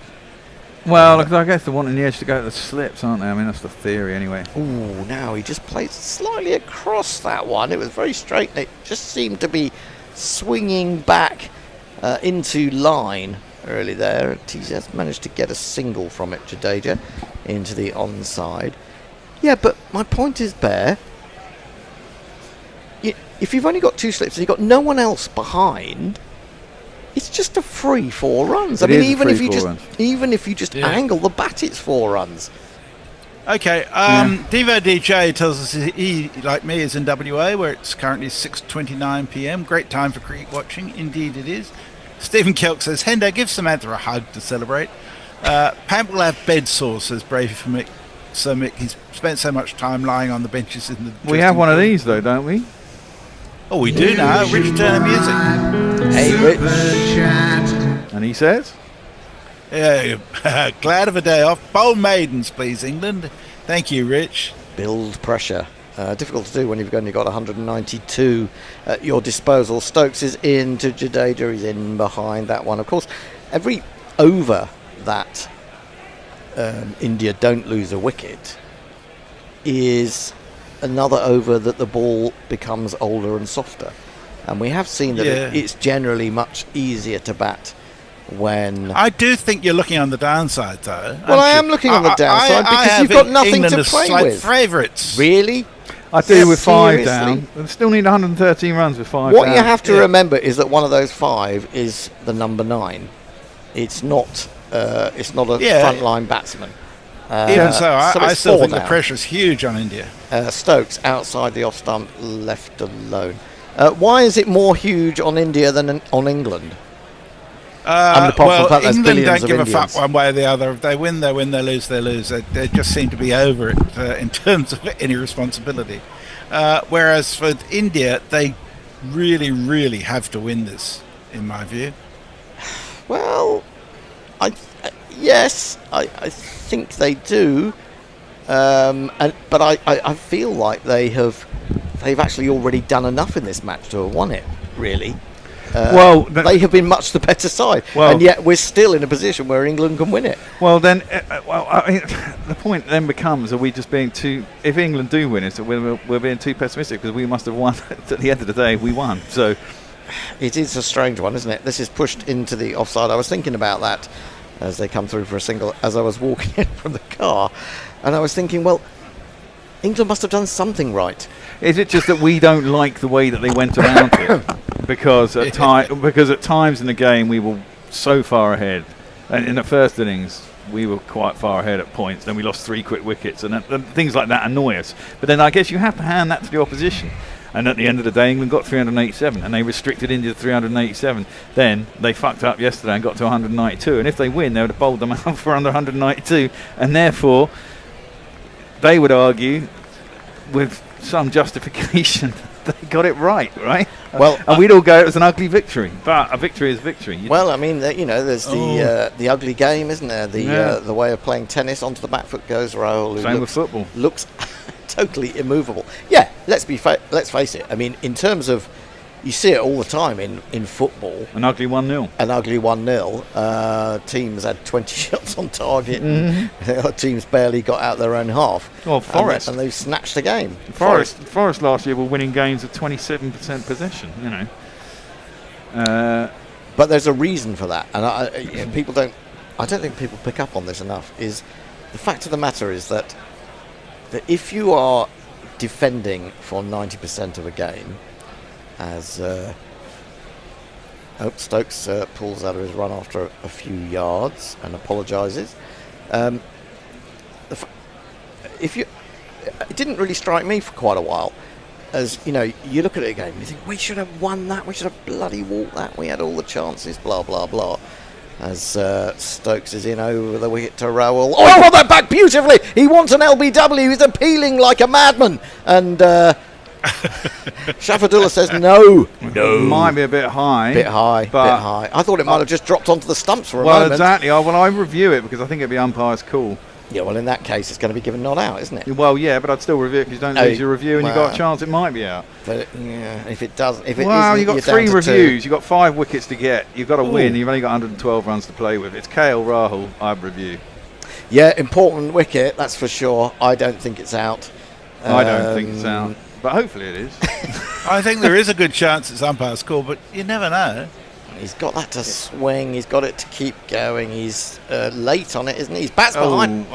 Well, I guess they're wanting the edge to go to the slips, aren't they? I mean, that's the theory anyway. Ooh, now he just played slightly across that one. It was very straight, and it just seemed to be swinging back into line early there. TZ managed to get a single from it, Jadeja, into the onside. Yeah, but my point is, Bear, if you've only got 2 slips and you've got no one else behind, it's just a free 4 runs. Even if you just angle the bat, it's 4 runs. Okay, Devo DJ tells us he, like me, is in WA, where it's currently 6:29 p.m. Great time for cricket watching. Indeed it is. Stephen Kelk says, Hendo, give Samantha a hug to celebrate. Pamp will have bed sore, says Bravey for Mick. So Mick, he's spent so much time lying on the benches in the... We have one of these, though, don't we? Oh, we do now. Rich Turner Music. Hey, Rich. And he says... glad of a day off. Bowl maidens, please, England. Thank you, Rich. Build pressure. Difficult to do when you've only got 192 at your disposal. Stokes is in to Jadeja. He's in behind that one. Of course, every over that India don't lose a wicket is another over that the ball becomes older and softer. And we have seen that it's generally much easier to bat when... I do think you're looking on the downside, though. Well, I am looking on the downside because you've got nothing to play with. Favourites. Really? I do with 5 down. They still need 113 runs with 5 What down. you have to remember is that one of those 5 is the number 9. It's not a frontline batsman. Even so, I still think now. the pressure's huge on India. Stokes outside the off stump, left alone. Why is it more huge on India than on England? England don't give a fuck one way or the other. If they win, they win. They lose, they lose. They just seem to be over it in terms of any responsibility. Whereas for India, they really, really have to win this, in my view. Well, Yes, I think they do. But I feel like they've actually already done enough in this match to have won it, really. They have been much the better side, and yet we're still in a position where England can win it. Well, then, the point then becomes: are we just being too? If England do win it, so we're being too pessimistic because we must have won. At the end of the day, we won. So it is a strange one, isn't it? This is pushed into the offside. I was thinking about that as they come through for a single, as I was walking in from the car, and I was thinking, well, England must have done something right. Is it just that we don't like the way that they went around it? Because at times in the game we were so far ahead, and in the first innings we were quite far ahead at points. Then we lost 3 quick wickets, and things like that annoy us. But then I guess you have to hand that to the opposition. And at the end of the day, England got 387, and they restricted India to 387. Then they fucked up yesterday and got to 192. And if they win, they would have bowled them out for under 192, and therefore they would argue with some justification they got it right? Well, and we'd all go, it was an ugly victory, but a victory is victory. Well, I mean, there's the ugly game, isn't there? The way of playing tennis, onto the back foot goes Rahul. Same with football. Looks totally immovable. Yeah, let's face it. I mean, in terms of, you see it all the time in football. An ugly 1-0. An ugly 1-0. Teams had 20 shots on target. And teams barely got out their own half. Well, Forest. And they've snatched the game. Forest last year were winning games of 27% possession, But there's a reason for that. And I don't think people pick up on this enough, is the fact of the matter is that if you are defending for 90% of a game, as Stokes pulls out of his run after a few yards and apologises. It didn't really strike me for quite a while. As you look at it again, you think we should have won that, we should have bloody walked that, we had all the chances, blah blah blah. As Stokes is in over the wicket to Rahul. Oh, he brought that back beautifully. He wants an LBW. He's appealing like a madman. And Shafadullah says no. It might be a bit high. Bit high. I thought it might have just dropped onto the stumps for a moment. Well, exactly. I review it because I think it'd be umpire's call. Yeah, well, in that case, it's going to be given not out, isn't it? Well, yeah, but I'd still review it because you don't lose your review and you've got a chance it might be out. But yeah, if it doesn't, you've got 3 reviews, you've got 5 wickets to get, you've got to win, you've only got 112 runs to play with. It's KL Rahul, I'd review. Yeah, important wicket, that's for sure. I don't think it's out. I don't think it's out, but hopefully it is. I think there is a good chance it's umpire's call, but you never know. He's got that to swing. He's got it to keep going. He's late on it, isn't he? He's bats behind.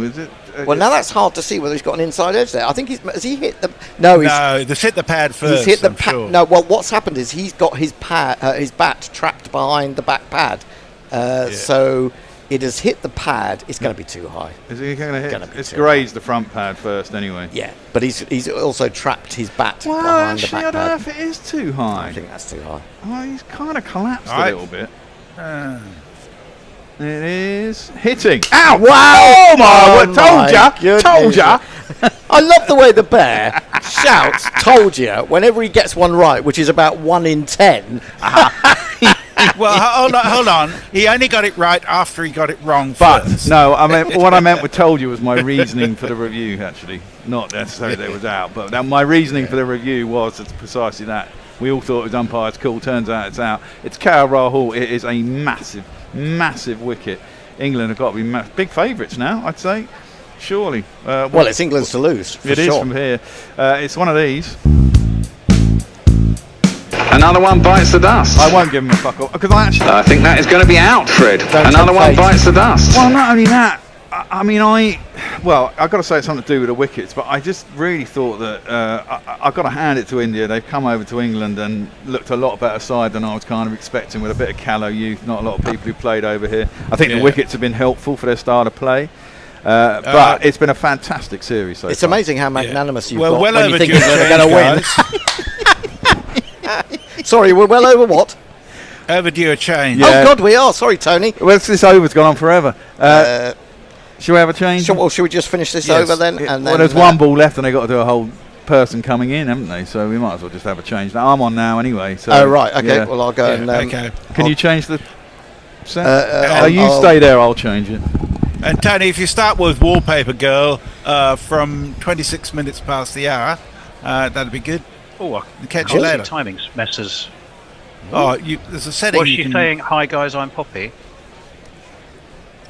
Is it? Well, now that's hard to see whether he's got an inside edge there. I think has he hit the? No, they've hit the pad first. He's hit the pad. Sure. No, well, what's happened is he's got his bat trapped behind the back pad. So it has hit the pad. It's going to be too high. Is he going to hit? It's grazed the front pad first, anyway. Yeah, but he's also trapped his bat behind actually, the back pad. I don't know if it is too high. I think that's too high. Oh, he's kind of collapsed a little bit. It is hitting. Ow! Wow! Oh my word! Told ya! I love the way the bear shouts "told ya" whenever he gets one right, which is about 1 in 10. Well, hold on. He only got it right after he got it wrong But first. no, what I meant with "told you" was my reasoning for the review. Actually, not necessarily that it was out, but my reasoning for the review was precisely that. We all thought it was umpire's call. Turns out it's out. It's KL Rahul. It is a massive wicket. England have got to be big favourites now, I'd say. Surely. Well, it's England's to lose. For it sure. is from here. It's one of these. Another one bites the dust. I won't give him a fuck off because I think that is going to be out, Fred. Another one bites the dust. Well, not only that. I've got to say it's something to do with the wickets, but I just really thought that I've got to hand it to India. They've come over to England and looked a lot better side than I was kind of expecting, with a bit of callow youth, not a lot of people who played over here. I think the wickets have been helpful for their style of play. But it's been a fantastic series so It's far. amazing how magnanimous you've got well when you think overdue they're going to win. Sorry, we're well over what? Overdue a change. Yeah. Oh, God, we are. Sorry, Tony. Well, this over's gone on forever. Should we have a change? Should we just finish this over then? There's one ball left and they've got to do a whole person coming in, haven't they? So we might as well just have a change. Now, I'm on now anyway. So, right. Okay. Yeah. Well, I'll go and... okay. Can you change the... You stay there, I'll change it. And Tony, if you start with Wallpaper Girl from 26 minutes past the hour, that'd be good. Oh, I catch you later. Timing messes. Oh, there's a setting. Was she saying, "Hi guys, I'm Poppy"?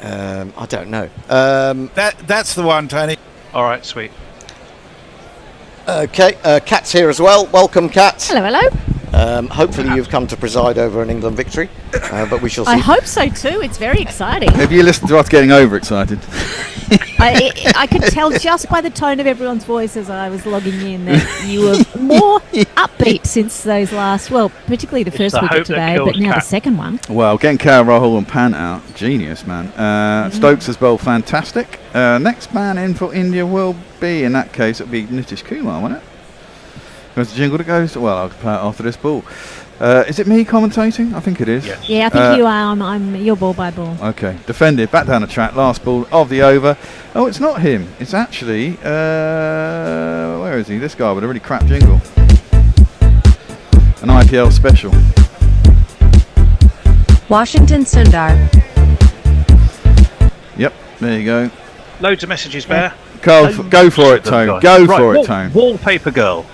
I don't know. That's the one, Tony. All right, sweet. Okay, Kat's here as well. Welcome, Kat. Hello, hello. Hopefully you've come to preside over an England victory, but we shall see. I hope so too. It's very exciting. Have you listened to us getting overexcited? I could tell just by the tone of everyone's voice as I was logging in that you were more upbeat since those last, well, particularly the first wicket today, but now the second one. Well, getting Rahul and Pant out, genius, man. Stokes as well, fantastic. Next man in for India will be, in that case, it'll be Nitish Kumar, won't it? There's a jingle that goes, well, I'll play it after this ball. Is it me commentating? I think it is. Yes. Yeah, I think you are. I'm your ball by ball. Okay. Defended, back down the track, last ball of the over. Oh, it's not him. It's actually, where is he? This guy with a really crap jingle. An IPL special. Washington Sundar. Yep, there you go. Loads of messages, Bear. Go for it, Tone. Go for it, Tone. Wallpaper Girl.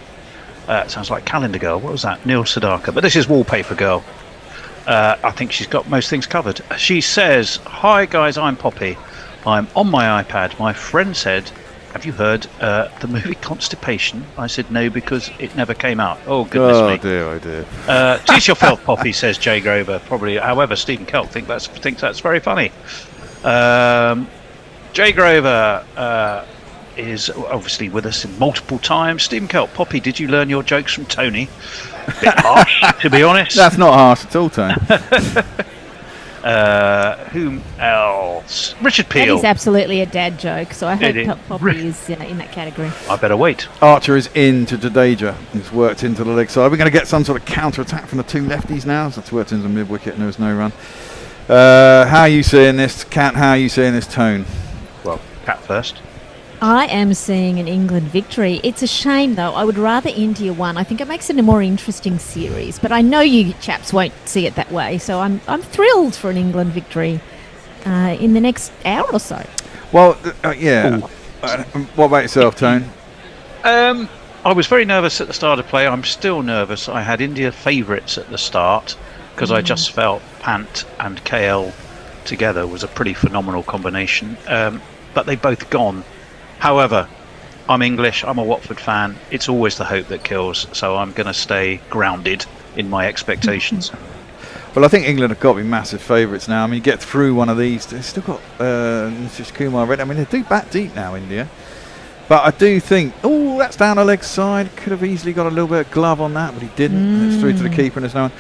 Sounds like Calendar Girl. What was that? Neil Sedaka. But this is Wallpaper Girl. I think she's got most things covered. She says, "Hi guys, I'm Poppy. I'm on my iPad. My friend said, have you heard the movie Constipation?" I said no because it never came out. Oh goodness me. Oh dear. Teach yourself, Poppy, says Jay Grover. Probably. However, Stephen Kelk thinks that's very funny. Jay Grover is obviously with us in multiple times. Stephen Kelp, Poppy, did you learn your jokes from Tony? A bit harsh, to be honest. That's not harsh at all, Tony. Whom else? Richard Peel. That is absolutely a dad joke, so I hope Poppy is in that category. I better wait. Archer is into Jadeja. He's worked into the leg side. We're going to get some sort of counter-attack from the two lefties now. So it's worked into mid-wicket and there was no run. How are you seeing this, Cat? How are you seeing this, Tone? Well, Cat first. I am seeing an England victory. It's a shame, though. I would rather India won. I think it makes it a more interesting series. But I know you chaps won't see it that way. So I'm thrilled for an England victory in the next hour or so. Well, yeah. What about yourself, Tone? I was very nervous at the start of play. I'm still nervous. I had India favourites at the start because I just felt Pant and KL together was a pretty phenomenal combination. But they've both gone. However, I'm English, I'm a Watford fan. It's always the hope that kills, so I'm going to stay grounded in my expectations. Well, I think England have got to be massive favourites now. I mean, you get through one of these, they've still got Nitish Kumar ready. I mean, they do bat deep now, India. But I do think, that's down the leg side. Could have easily got a little bit of glove on that, but he didn't. It's through to the keeper and there's no one.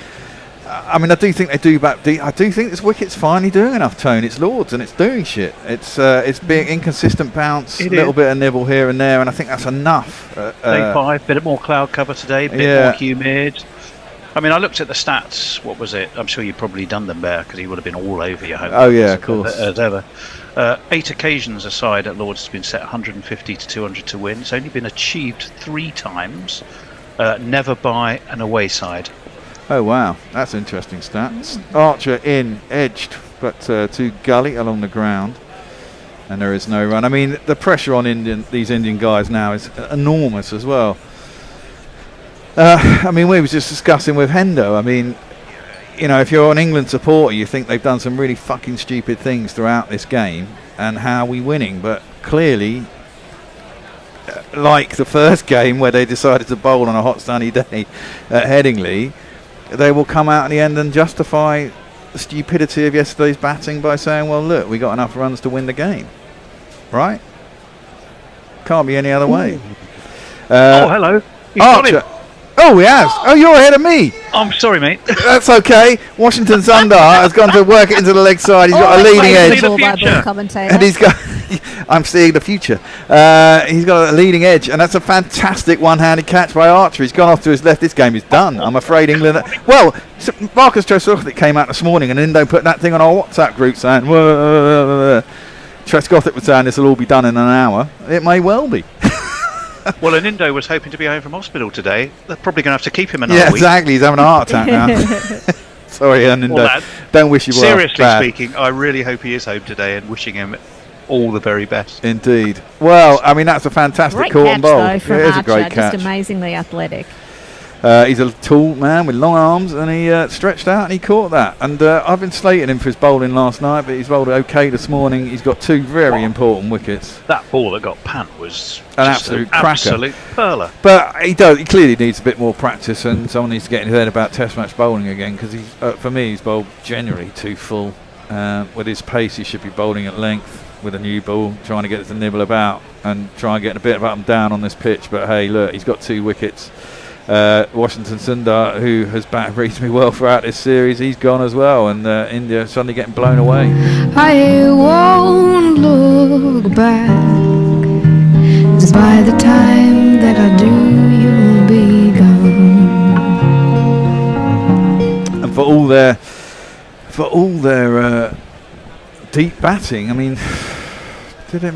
I mean, I do think they do back deep. I do think this wicket's finally doing enough, Tone. It's Lords and it's doing shit. It's being inconsistent bounce, a little bit of nibble here and there, and I think that's enough. Day 5, bit more cloud cover today, bit more humid. I mean, I looked at the stats. What was it? I'm sure you've probably done them, Bear, because he would have been all over your home. Oh yeah, of course. As ever. 8 occasions aside at Lords has been set 150 to 200 to win. It's only been achieved 3 times, never by an away side. Oh wow, that's interesting stats. Archer in, edged, but to Gully along the ground, and there is no run. I mean, the pressure on these Indian guys now is enormous as well. I mean, we were just discussing with Hendo. I mean, you know, if you're an England supporter, you think they've done some really fucking stupid things throughout this game, and how are we winning? But clearly, like the first game where they decided to bowl on a hot sunny day at Headingley, they will come out in the end and justify the stupidity of yesterday's batting by saying, well, look, we got enough runs to win the game. Right? Can't be any other way. Hello. He's got him. Oh, he has. Oh, you're ahead of me. I'm sorry, mate. That's okay. Washington Sundar has gone to work it into the leg side. He's got a leading edge. And he's got... I'm seeing the future. He's got a leading edge, and that's a fantastic one-handed catch by Archer. He's gone off to his left. This game is done. I'm afraid England... Well, Marcus Trescothick came out this morning, and Indo put that thing on our WhatsApp group saying, Trescothick was saying this will all be done in an hour. It may well be. Well, and Indo was hoping to be home from hospital today. They're probably going to have to keep him another week. Yeah, exactly. He's having a heart attack now. Sorry, Hernando. Well, Don't wish you were seriously bad. speaking, I really hope he is home today, and wishing him all the very best. Indeed. Well, I mean, that's a fantastic Great caught catch, and bowl. though, from It is a Archer. great catch. Just amazingly athletic. He's a tall man with long arms, and he stretched out and he caught that. And I've been slating him for his bowling last night, but he's bowled okay this morning. He's got 2 very important wickets. That ball that got pant was An just absolute an cracker. absolute perler. But he clearly needs a bit more practice, and someone needs to get in his head about Test match bowling again, because for me he's bowled generally too full. With his pace, he should be bowling at length with a new ball, trying to get it to nibble about and try and get a bit of up and down on this pitch. But hey, look, he's got 2 wickets. Washington Sundar, who has batted reasonably well throughout this series, he's gone as well, and India suddenly getting blown away. I won't look back, 'cause by the time that I do, you'll be gone. And for all their deep batting, I mean, did it?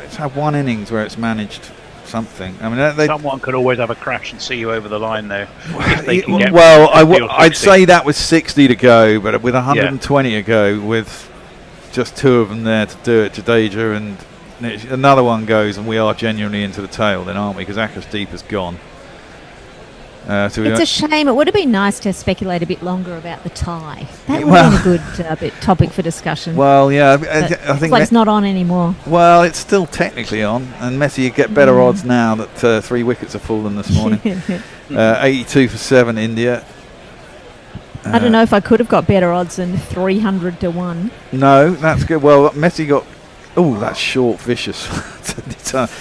It's had 1 innings where it's managed something. I mean, Someone could always have a crash and see you over the line there. I'd say that was 60 to go, but with 120 to go, with just 2 of them there to do it, Jadeja, and another one goes, and we are genuinely into the tail then, aren't we? Because Akashdeep has gone. It's a shame. It would have been nice to speculate a bit longer about the tie. That would have been a good topic for discussion. Well, yeah, I think it's not on anymore. Well, it's still technically on, and Messi, you get better odds now that 3 wickets have fallen this morning. 82 for 7, India. I don't know if I could have got better odds than 300 to 1. No, that's good. Well, Messi got. Oh, that's short, vicious.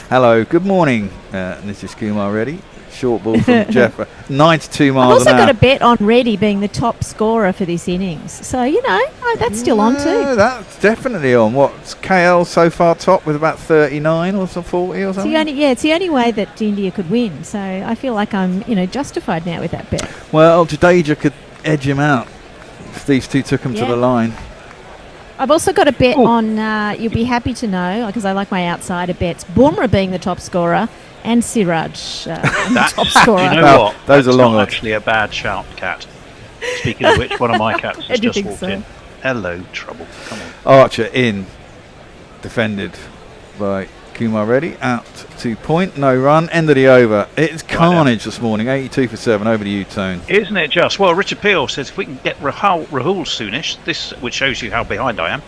Hello, good morning. This is Kumar Reddy. Short ball from Jeff. 92 miles I've also an hour. got a bet on Reddy being the top scorer for this innings. So, that's still on too. That's definitely on. What's KL so far top with about 39 or so 40 or something? It's the only way that India could win. So I feel like I'm, justified now with that bet. Well, Jadeja could edge him out if these 2 took him to the line. I've also got a bet on, you'll be happy to know, because I like my outsider bets, Bumrah being the top scorer and Siraj the top scorer. You know what? Those That's are long not odds. actually a bad shout, Cat. Speaking of which, one of my cats has just walked in. Hello, Trouble. Come on. Archer in, defended by Kumar Reddy, out to point, no run, end of the over. It's carnage this morning, 82 for 7, over to you, Tone. Isn't it just? Well, Richard Peel says if we can get Rahul soonish, this, which shows you how behind I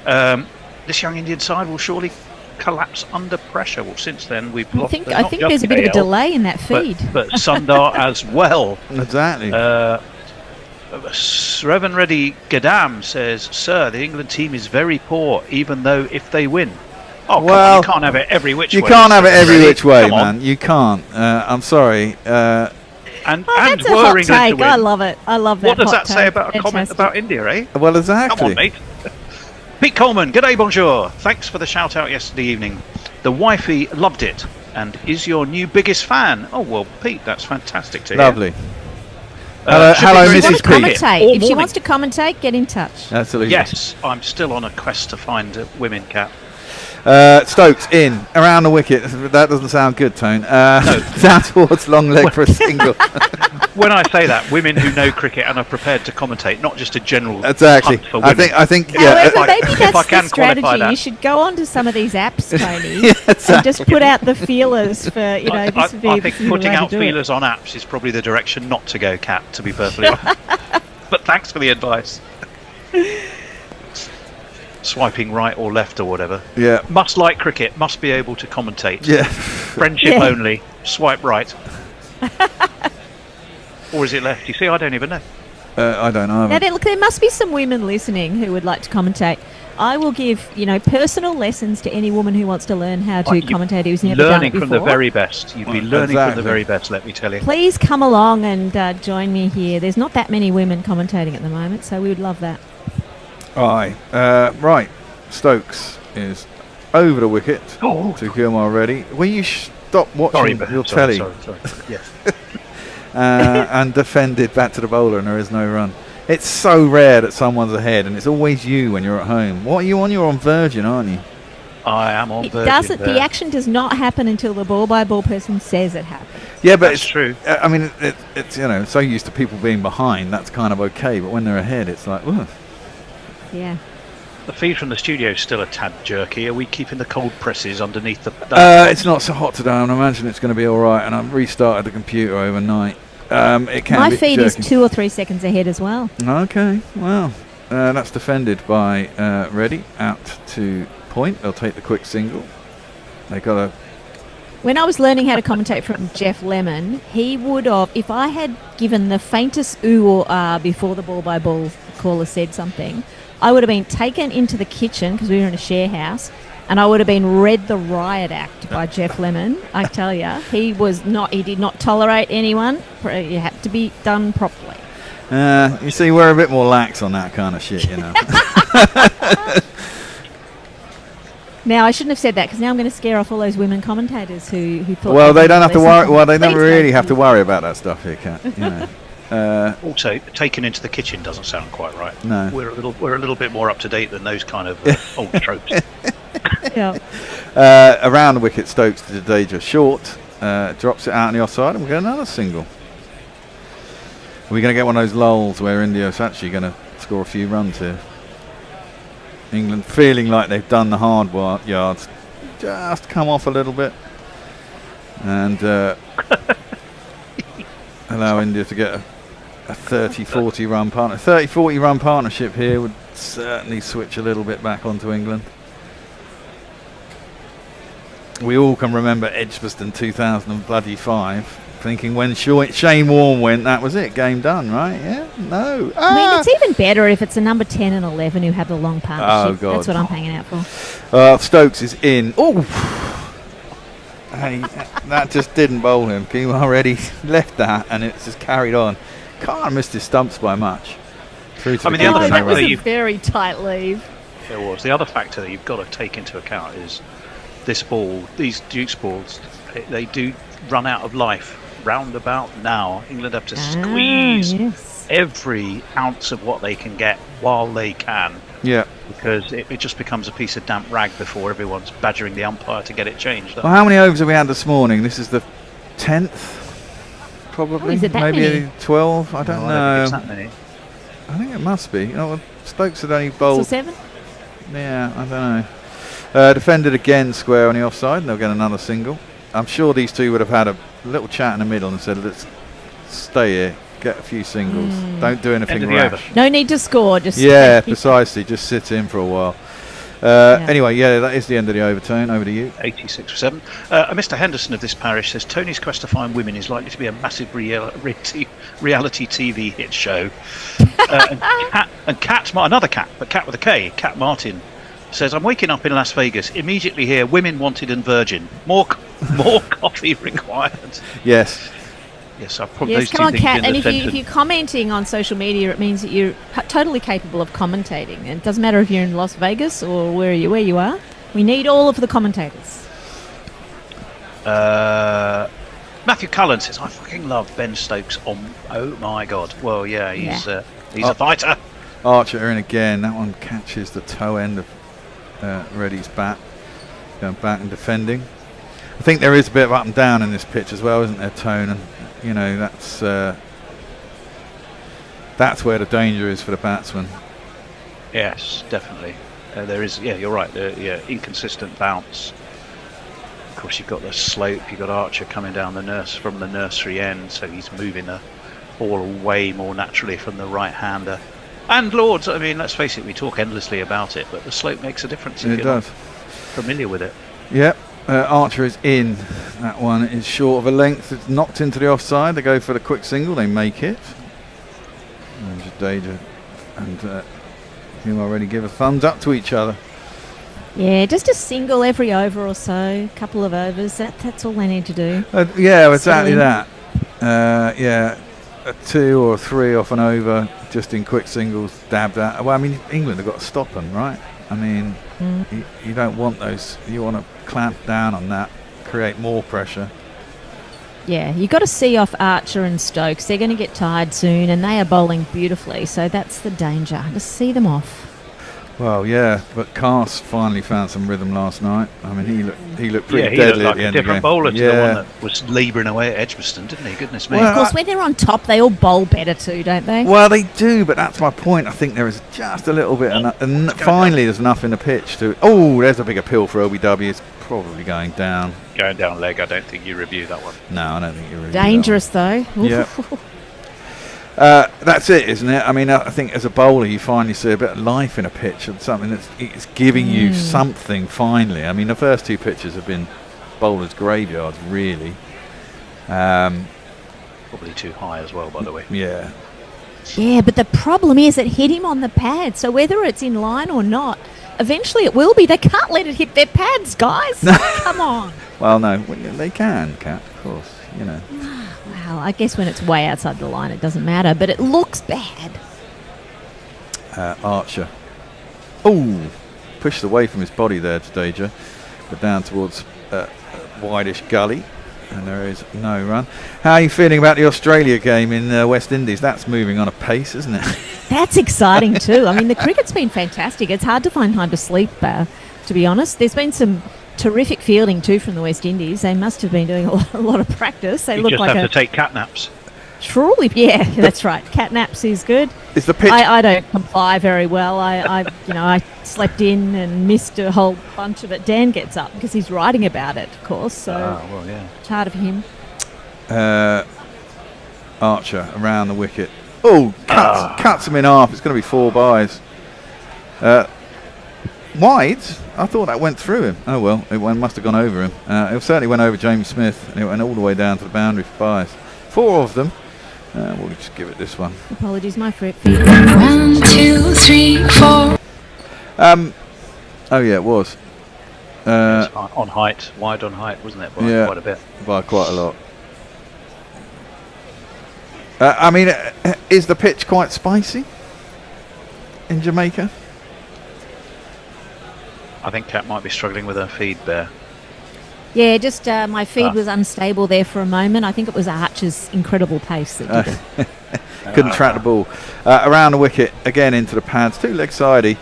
am, this young Indian side will surely collapse under pressure. Well, since then we've lost. I think there's a bit of a delay in that feed. But Sundar as well. Exactly. Reverend Reddy Gadam says, "Sir, the England team is very poor, even though if they win." Oh, well, you can't have it every which way. You can't have it every which way, man. You can't. I'm sorry. And that's a were hot England take. to win. I love it. I love that. What does hot that say take. about a comment about India, eh? Well, exactly. Come on, mate. Pete Coleman, g'day, bonjour. Thanks for the shout out yesterday evening. The wifey loved it and is your new biggest fan. Oh, well, Pete, that's fantastic to hear. Lovely. Hello, Mrs. Pete. If she wants to commentate, get in touch. Absolutely. Yes, I'm still on a quest to find a women cat. Stokes in, around the wicket. That doesn't sound good, Tone. No. Down towards long leg for a single. When I say that, women who know cricket and are prepared to commentate, not just a general exactly. hunt for women. I think. However, maybe that's the strategy. That. You should go on to some of these apps, Tony, exactly. and just put out the feelers for I think putting out feelers on apps is probably the direction not to go, Kat. To be perfectly honest. But thanks for the advice. Swiping right or left or whatever. Yeah. Must like cricket. Must be able to commentate. Yeah. Friendship only. Swipe right. Or is it left? You see, I don't even know. I don't know. Now, there must be some women listening who would like to commentate. I will give, personal lessons to any woman who wants to learn how to commentate who's never done it before. Learning from the very best. You'd be learning from the very best, let me tell you. Please come along and join me here. There's not that many women commentating at the moment, so we would love that. Aye. Right. Stokes is over the wicket to Gilmore Reddy. Will you stop watching your telly? Sorry. Yes. And defended back to the bowler, and there is no run. It's so rare that someone's ahead, and it's always you when you're at home. What are you on? You're on Virgin, aren't you? I am on Virgin. The action does not happen until the ball-by-ball person says it happens. Yeah, but That's true. I mean, it's so used to people being behind, that's kind of okay. But when they're ahead, it's like, ugh. Yeah. The feed from the studio is still a tad jerky. Are we keeping the cold presses underneath the... It's not so hot today, and I imagine it's going to be all right. And I've restarted the computer overnight. It can My be feed jerky. is 2 or 3 seconds ahead as well. Okay, well, that's defended by Reddy out to point. They'll take the quick single. They got a... When I was learning how to commentate from Jeff Lemon, he would have, if I had given the faintest ooh or ah before the ball-by-ball caller said something, I would have been taken into the kitchen, because we were in a share house, and I would have been read the riot act by Jeff Lemon. I tell you, he did not tolerate anyone. It had to be done properly. You see, we're a bit more lax on that kind of shit, Now, I shouldn't have said that, because now I'm going to scare off all those women commentators who thought... Well, they don't have to worry. Well, they don't Please really don't. have to worry about that stuff here, Kat. Also, taken into the kitchen doesn't sound quite right. No. We're a little bit more up to date than those kind of old tropes. Yeah. Around the wicket, Stokes to Danger short, drops it out on the offside, and we get another single. We're going to get one of those lulls where India's actually going to score a few runs here. England feeling like they've done the hard yards, just come off a little bit, and allow India to get a 30-40 run partner. 30-40 run partnership here would certainly switch a little bit back onto England. We all can remember Edgbaston 2005. Thinking when Shane Warne went, that was it, game done, right? Yeah? No. I mean, it's even better if it's a number 10 and 11 who have the long partnership. Oh, God. That's what I'm hanging out for. Stokes is in. Oh! Hey, that just didn't bowl him. He already left that, and it's just carried on. Can't have missed his stumps by much. Through to the other that factor was a you've... very tight leave. It was. The other factor that you've got to take into account is this ball, these Dukes balls, they do run out of life. Roundabout now, England have to squeeze every ounce of what they can get while they can. Yeah. Because it just becomes a piece of damp rag before everyone's badgering the umpire to get it changed. Well, how many overs have we had this morning? This is the 10th, probably. Oh, is it that maybe many? 12. I don't know. It's that many. I think it must be. Stokes had only bowled. 6 or 7? Yeah, I don't know. Defended again square on the offside, and they'll get another single. I'm sure these two would have had a little chat in the middle and said, let's stay here, get a few singles, don't do anything rash. No need to score, just yeah, stay. precisely, just sit in for a while. Anyway, that is the end of the overturn. Over to you. 86 for 7. Mr. Henderson of this parish says Tony's quest to find women is likely to be a massive reality TV hit show. Another cat, but cat with a K, Cat Martin, says, I'm waking up in Las Vegas, immediately hear women wanted and virgin. More coffee required. Yes. Yes, I've probably Yes, come on, Kat. And if you're commenting on social media, it means that you're totally capable of commentating. And it doesn't matter if you're in Las Vegas or where you are. We need all of the commentators. Matthew Cullen says, I fucking love Ben Stokes on... Oh, my God. Well, yeah, he's a fighter. Archer in again. That one catches the toe end of Reddy's bat. Going back and defending. I think there is a bit of up and down in this pitch as well, isn't there, Tone? And that's where the danger is for the batsman. Yes, definitely. There is. Yeah, you're right. Inconsistent bounce. Of course, you've got the slope. You've got Archer coming down from the nursery end, so he's moving the ball away more naturally from the right-hander. And Lords, I mean, let's face it, we talk endlessly about it, but the slope makes a difference if you're not familiar with it. Yep. Archer is in. That one is short of a length. It's knocked into the offside. They go for the quick single. They make it. And Jadeja and him already give a thumbs up to each other. Yeah, just a single every over or so. A couple of overs. That's all they need to do. Exactly that. A 2 or 3 off an over, just in quick singles, dabbed out. Well, I mean, England have got to stop them, right? I mean, you don't want those. You want to clamp down on that, create more pressure. Yeah, you've got to see off Archer and Stokes. They're going to get tired soon, and they are bowling beautifully, so that's the danger. Just see them off. Well, yeah, but Cast finally found some rhythm last night. I mean, he looked pretty He deadly looked like at the a end of the different game. bowler to the one that was labouring away at Edgbaston, didn't he? Goodness me. Well, Of course, when they're on top, they all bowl better too, don't they? Well, they do, but that's my point. I think there is just a little bit, and finally there's enough in the pitch to. Oh, there's a big appeal for LBW. It's probably going down. Going down leg, I don't think you review that one. No, I don't think you review Dangerous though. Yeah. That's it, isn't it? I mean, I think as a bowler, you finally see a bit of life in a pitch and something it's giving you something finally. I mean, the first two pitches have been bowlers' graveyards, really. Probably too high as well, by the way. Yeah. Yeah, but the problem is it hit him on the pad, so whether it's in line or not, eventually it will be. They can't let it hit their pads, guys. Come on. Well, no, they can, Kat, of course, you know. Well, I guess when it's way outside the line, it doesn't matter, but it looks bad. Archer. Oh, pushed away from his body there, Jadeja, but down towards wideish gully, and there is no run. How are you feeling about the Australia game in West Indies? That's moving on a pace, isn't it? That's exciting too. I mean, the cricket's been fantastic. It's hard to find time to sleep, to be honest. There's been some terrific fielding too from the West Indies. They must have been doing a lot of practice. They You look just like have to take cat naps. Truly, yeah, that's right. Cat naps is good. Is the pitch? I don't comply very well. I slept in and missed a whole bunch of it. Dan gets up because he's writing about it, of course. So well, yeah. it's harder for him. Archer around the wicket. Oh, cuts him in half. It's going to be 4 byes. Wide? I thought that went through him. Oh well, it must have gone over him. It certainly went over James Smith, and it went all the way down to the boundary for byes. 4 of them. We'll just give it this one. Apologies, my friend. 1, 2, 3, 4. Oh yeah, it was. On height, wide on height, wasn't it? By quite a bit. By quite a lot. I mean, is the pitch quite spicy in Jamaica? I think Kat might be struggling with her feed there. Yeah, just my feed was unstable there for a moment. I think it was Archer's incredible pace that did it. Couldn't track the ball. Around the wicket, again into the pads, 2 leg sidey.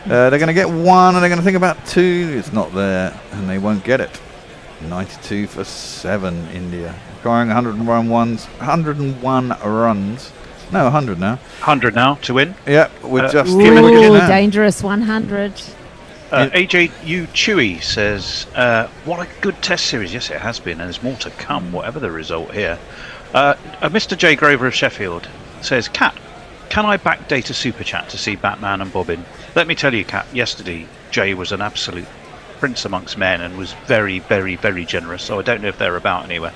They're going to get 1 and they're going to think about 2. It's not there and they won't get it. 92 for 7, India. Scoring 101 runs. No, 100 now. 100 now to win. Yep, with just Ooh, dangerous 100. AJU Chewy says, what a good test series. Yes, it has been, and there's more to come, whatever the result here. Mr. J. Grover of Sheffield says, Kat, can I backdate a super chat to see Batman and Bobbin? Let me tell you, Kat, yesterday Jay was an absolute prince amongst men and was very, very, very generous, so I don't know if they're about anywhere.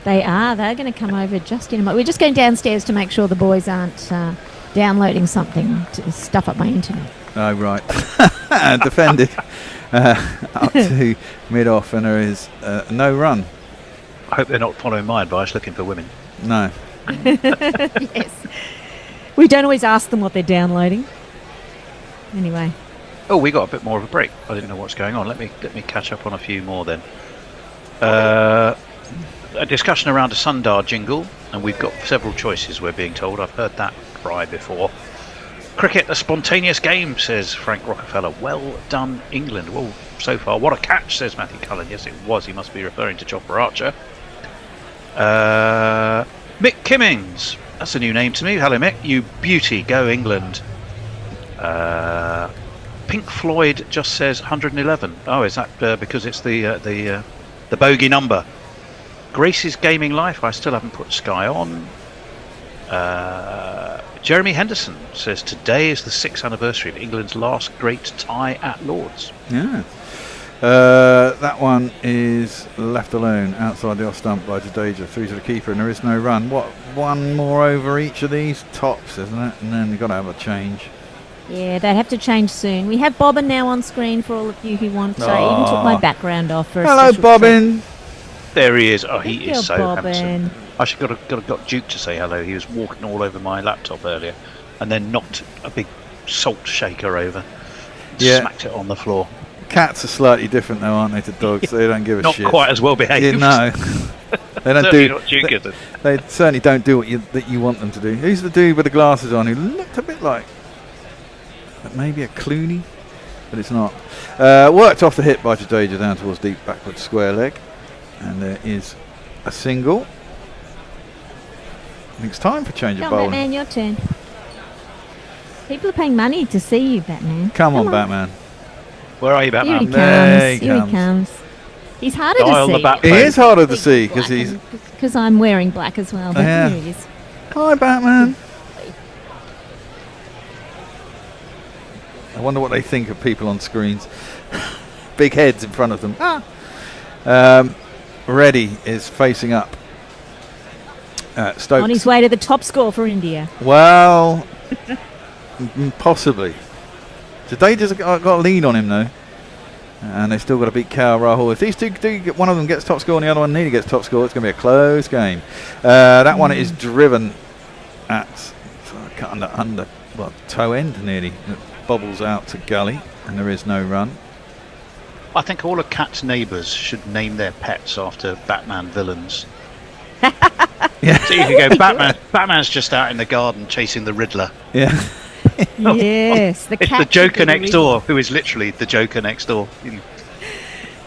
They are. They're going to come over just in a moment. We're just going downstairs to make sure the boys aren't downloading something to stuff up my internet. Oh, right. Defended up to mid-off, and there is no run. I hope they're not following my advice, looking for women. No. Yes. We don't always ask them what they're downloading. Anyway. Oh, we got a bit more of a break. I didn't know what's going on. Let me catch up on a few more then. A discussion around a Sundar jingle, and we've got several choices, we're being told. I've heard that cry before. Cricket, a spontaneous game, says Frank Rockefeller. Well done, England. Well, so far, what a catch, says Matthew Cullen. Yes, it was. He must be referring to Chopper Archer. Mick Kimmings. That's a new name to me. Hello, Mick. You beauty. Go, England. Pink Floyd just says 111. Oh, is that because it's the bogey number? Grace's Gaming Life. I still haven't put Sky on. Jeremy Henderson says today is the 6th anniversary of England's last great tie at Lord's. Yeah. That one is left alone outside the off stump by Jadeja, through to the keeper, and there is no run. What, 1 more over each of these tops, isn't it? And then you've got to have a change. Yeah, they'd have to change soon. We have Bobbin now on screen for all of you who want. I even took my background off for a Hello, special Bobbin. treat. There he is. Oh, he is so Bobbin. handsome. I should got Duke to say hello. He was walking all over my laptop earlier, and then knocked a big salt shaker over. Yeah. Smacked it on the floor. Cats are slightly different, though, aren't they, to dogs? They don't give a Not shit. Not quite as well behaved. Yeah, no. They don't Certainly do. not Duke, is it? They certainly don't do what you want them to do. Who's the dude with the glasses on who looked a bit like maybe a Clooney, but it's not. Worked off the hip by Jadeja down towards deep backward square leg, and there is a single. I think it's time for change of Come bowling. Batman, your turn. People are paying money to see you, Batman. Come on, Batman. Where are you, Here Batman? he There he comes. Here comes. he comes. He's harder Dial to the see. bat It phone. is harder to see because he's. Because I'm wearing black as well. But Yeah. here he is. Hi, Batman. I wonder what they think of people on screens. Big heads in front of them. Reddy is facing up. Stokes. On his way to the top score for India. Well, possibly. Today just got a lead on him though, and they've still got to beat KL Rahul. If these two do get, one of them gets top score and the other one nearly gets top score, it's going to be a close game. That one is driven at cut under well, toe end nearly. It bobbles out to gully, and there is no run. I think all of Cat's neighbours should name their pets after Batman villains. Yeah. So you could go, Batman's just out in the garden chasing the Riddler. Yeah. Yes, It's the Joker next door, who is literally the Joker next door.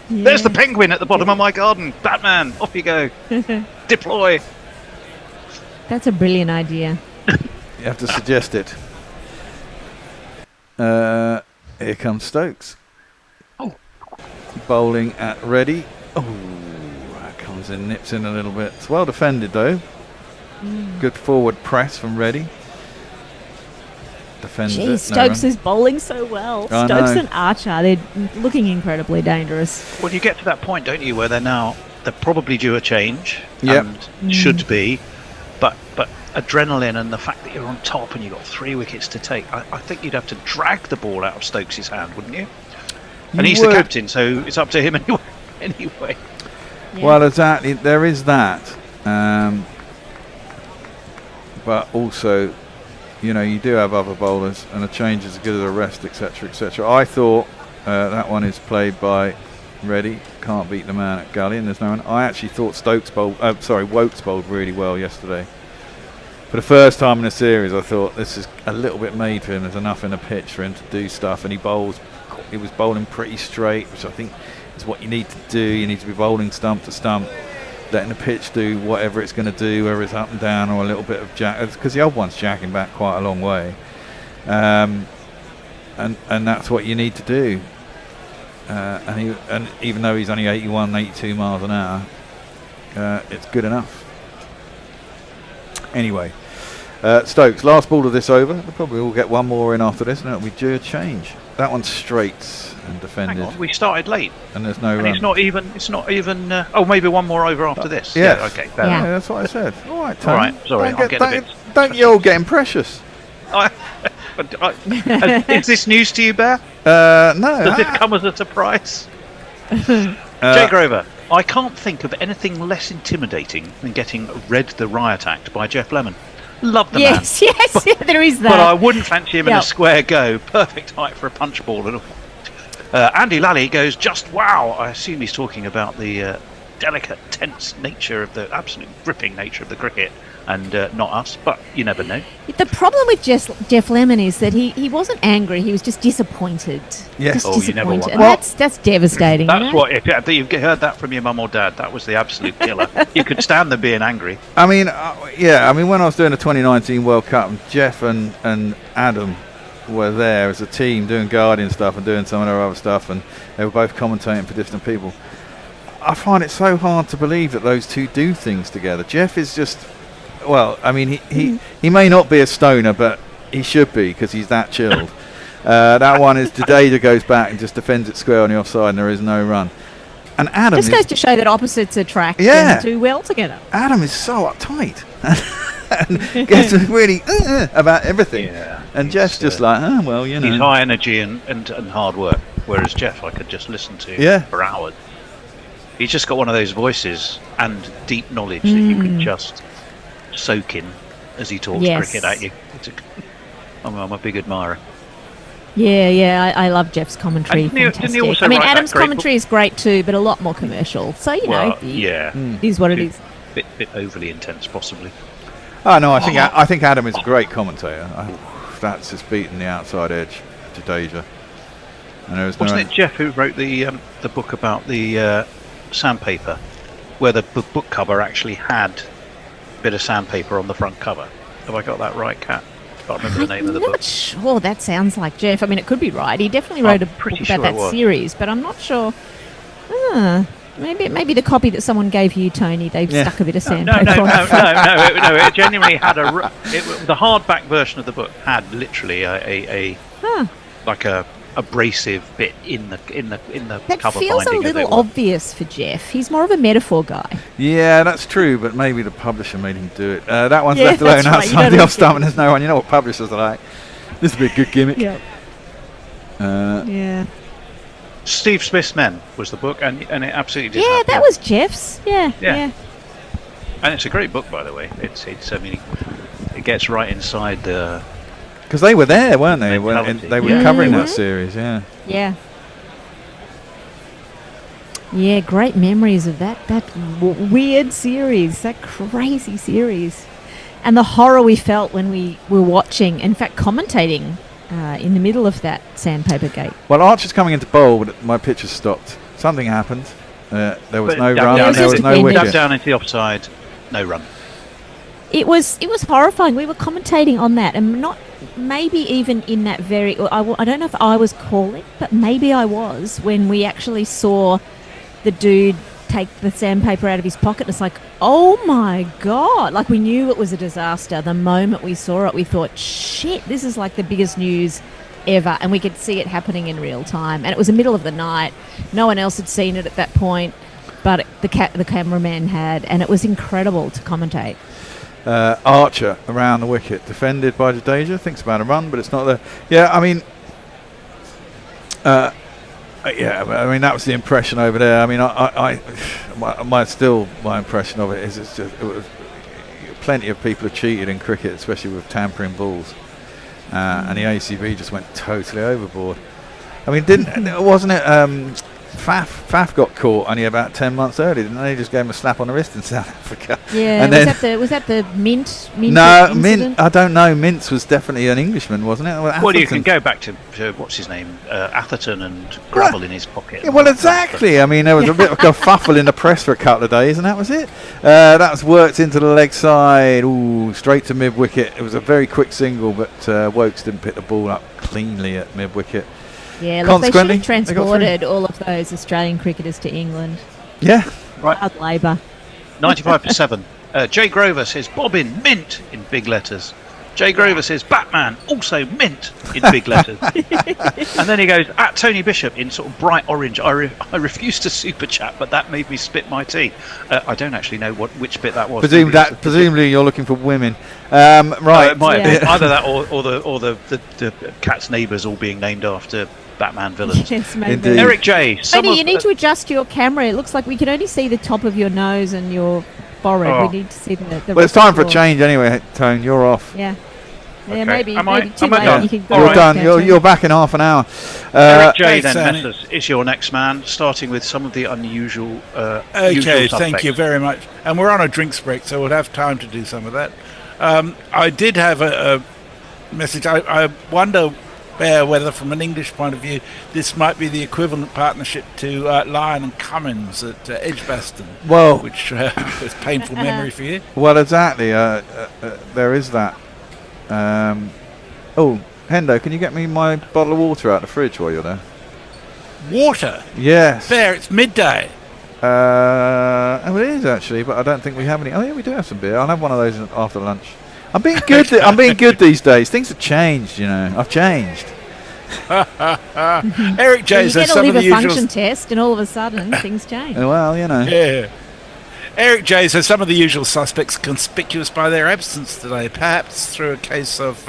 There's the penguin at the bottom of my garden. Batman, off you go. Deploy. That's a brilliant idea. You have to suggest it. Here comes Stokes. Oh. Bowling at Reddy. Oh, that comes in, nips in a little bit. It's well defended though. Good forward press from Reddy. Defends Jeez, it. Stokes is bowling so well. I Stokes know. and Archer, they're looking incredibly dangerous. Well, you get to that point, don't you, where they're probably due a change. Yep. And should be. But adrenaline and the fact that you're on top and you've got 3 wickets to take, I think you'd have to drag the ball out of Stokes' hand, wouldn't you? And he's the would. captain, so it's up to him anyway. Yeah. Well, exactly. There is that. But also, you know, you do have other bowlers, and a change is as good as a rest, etc., etc. I thought that one is played by Reddy. Can't beat the man at gully, and there's no one. I actually thought Wokes bowled really well yesterday. For the first time in the series, I thought this is a little bit made for him. There's enough in the pitch for him to do stuff, and he was bowling pretty straight, which I think is what you need to do. You need to be bowling stump to stump, letting the pitch do whatever it's going to do, whether it's up and down or a little bit of jack, because the old one's jacking back quite a long way, and that's what you need to do. And even though he's only 81, 82 miles an hour, it's good enough. Anyway, Stokes, last ball of this over. They'll probably will get one more in after this, and it'll be due a change. That one's straight and defended. Hang on, we started late. And there's no And run. it's not even. Oh, maybe one more over after this. Yes. Yeah. Okay. Fair Yeah. enough. Yeah, that's what I said. All right, All Tony. right. Sorry, Don't I'm getting a bit. don't you all getting precious? Is this news to you, Bear? No. Does it come as a surprise? Jay Grover, I can't think of anything less intimidating than getting Red the Riot Act by Jeff Lemon. Love the Yes, man. yes, yeah, there is that. But I wouldn't fancy him in Yep. a square go. Perfect height for a punch ball. And Andy Lally goes, just wow. I assume he's talking about the delicate, tense nature of the absolute gripping nature of the cricket, and not us. But you never know. The problem with Jeff Lemon is that he wasn't angry; he was just disappointed. Yes. Just Oh, you never disappointed, want and that. that's devastating. That's you know? what. If you've heard that from your mum or dad, that was the absolute killer. You could stand them being angry. I mean, I mean, when I was doing the 2019 World Cup, Jeff and Adam were there as a team doing Guardian stuff and doing some of their other stuff, and they were both commentating for different people. I find it so hard to believe that those two do things together. Jeff is just, well, I mean, he may not be a stoner, but he should be, because he's that chilled. That one is Jadeja goes back and just defends it square on the offside, and there is no run. And Adam Just goes to show that opposites attract Yeah. and do well together. Adam is so uptight and gets really about everything. Yeah, and Jeff's just like, oh, well, you know. He's high energy and hard work, whereas Jeff I could just listen to for hours. He's just got one of those voices and deep knowledge that you can just soak in as he talks cricket at you. I'm a big admirer. Yeah, I love Jeff's commentary. And didn't he Fantastic. also I mean, write that Adam's great commentary is great too, but a lot more commercial. So you know, yeah, it is what it is. Bit overly intense, possibly. Oh no, I think Adam is a great commentator. That's just beating the outside edge Jadeja. And there was Wasn't it Jeff who wrote the book about the sandpaper, where the book cover actually had a bit of sandpaper on the front cover? Have I got that right, Kat? I can't remember the name of the book. I'm not sure. That sounds like Jeff. I mean, it could be right. He definitely wrote a book about that series, but I'm not sure. Maybe the copy that someone gave you, Tony, they've stuck a bit of sandpaper on it. No. It genuinely had the hardback version of the book had literally a abrasive bit in the that cover feels binding. a little obvious for Jeff. He's more of a metaphor guy. Yeah, that's true, but maybe the publisher made him do it. That one's left that's alone right. outside the off stump, and there's no one. You know what publishers are like. This would be a good gimmick. Yep. Yeah. Steve Smith's Men was the book, and it absolutely did. Yeah, that was Jeff's. Yeah. And it's a great book, by the way. It's I mean, it gets right inside the. Because they were there, weren't they? They were covering that Mm-hmm. series, yeah. Yeah. Yeah, great memories of that weird series, that crazy series. And the horror we felt when we were watching, in fact, commentating in the middle of that sandpaper gate. Well, Archer's coming into bowl, but my picture stopped. Something happened. There was no run, and there was no wicket. Down into the offside, no run. It was horrifying. We were commentating on that, and not maybe even in that very. I don't know if I was calling, but maybe I was when we actually saw the dude take the sandpaper out of his pocket. It's like, oh my god! Like, we knew it was a disaster. The moment we saw it, we thought, shit, this is like the biggest news ever, and we could see it happening in real time. And it was the middle of the night. No one else had seen it at that point, but the cameraman had, and it was incredible to commentate. Archer around the wicket, defended by Jadeja, thinks about a run, but it's not there. Yeah, I mean, that was the impression over there. I mean, my impression of it is it was plenty of people have cheated in cricket, especially with tampering balls, and the ACB just went totally overboard. I mean, wasn't it? Faf got caught only about 10 months earlier, didn't they? Just gave him a slap on the wrist in South Africa. Yeah, and was that the Mint? No, incident? Mint. I don't know. Mintz was definitely an Englishman, wasn't it? Well, you can go back to what's his name, Atherton, and gravel in his pocket. Yeah, well, exactly. I mean, there was a bit of a kerfuffle in the press for a couple of days, and that was it. That was worked into the leg side, straight to mid wicket. It was a very quick single, but Wokes didn't pick the ball up cleanly at mid wicket. Yeah, look, they should have transported all of those Australian cricketers to England. Yeah. Right. Hard labour. 95 for 7. Jay Grover says Bobbin, mint, in big letters. Jay Grover says Batman, also mint, in big letters. And then he goes, at Tony Bishop, in sort of bright orange. I refused to super chat, but that made me spit my tea. I don't actually know which bit that was. Presumably you're looking for women. Right. It might have been either that or the cat's neighbours all being named after Batman villains. Yes, maybe. Indeed. Eric J. Tony, you need to adjust your camera. It looks like we can only see the top of your nose and your forehead. Oh. We need to see the Well, it's time for a change anyway, Tone. You're off. Yeah. Yeah, Okay. maybe Am I too late. done? You can go You're right done. there, You're back in half an hour. Eric J. then, thanks, Messers, is your next man, starting with some of the unusual. Okay, usual thank suspects. you very much. And we're on a drinks break, so we'll have time to do some of that. I did have a message. I wonder whether, from an English point of view, this might be the equivalent partnership to Lyon and Cummins at Edgbaston, which was painful memory for you. Well, exactly. There is that. Hendo, can you get me my bottle of water out of the fridge while you're there? Water? Yes. There, it's midday. It is actually, but I don't think we have any. Oh yeah, we do have some beer. I'll have one of those after lunch. I'm being good. I'm being good these days. Things have changed, you know. I've changed. Eric J. You says get a some of the liver function usual. test, and all of a sudden things change. Well, you know. Yeah. Eric J. says some of the usual suspects conspicuous by their absence today, perhaps through a case of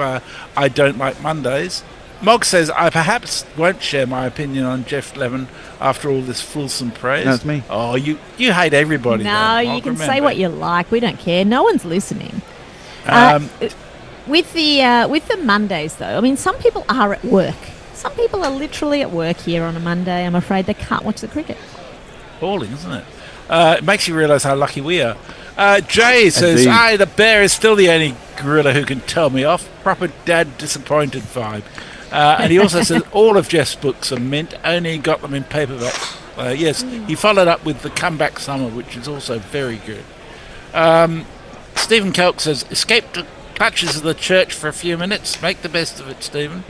I don't like Mondays. Mog says, I perhaps won't share my opinion on Jeff Levin after all this fulsome praise. No, it's me. Oh, you hate everybody. No, though, you Mog, can say remember. what you like. We don't care. No one's listening. With the Mondays, though, I mean, some people are at work. Some people are literally at work here on a Monday. I'm afraid they can't watch the cricket. Appalling, isn't it? It makes you realise how lucky we are. Jay says, Indeed. the bear is still the only gorilla who can tell me off. Proper dad disappointed vibe. And he also says all of Jeff's books are mint, only got them in paperback. Yes, he followed up with The Comeback Summer, which is also very good. Stephen Kelk says, escape the clutches of the church for a few minutes. Make the best of it, Stephen.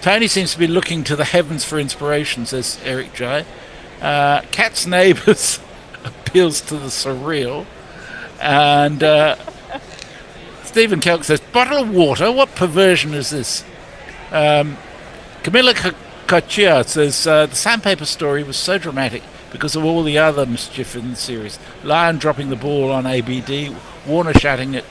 Tony seems to be looking to the heavens for inspiration, says Eric J. Cat's Neighbours appeals to the surreal. And Stephen Kelk says, bottle of water? What perversion is this? Camilla Cochia says, the sandpaper story was so dramatic because of all the other mischief in the series. Lyon dropping the ball on ABD, Warner shouting at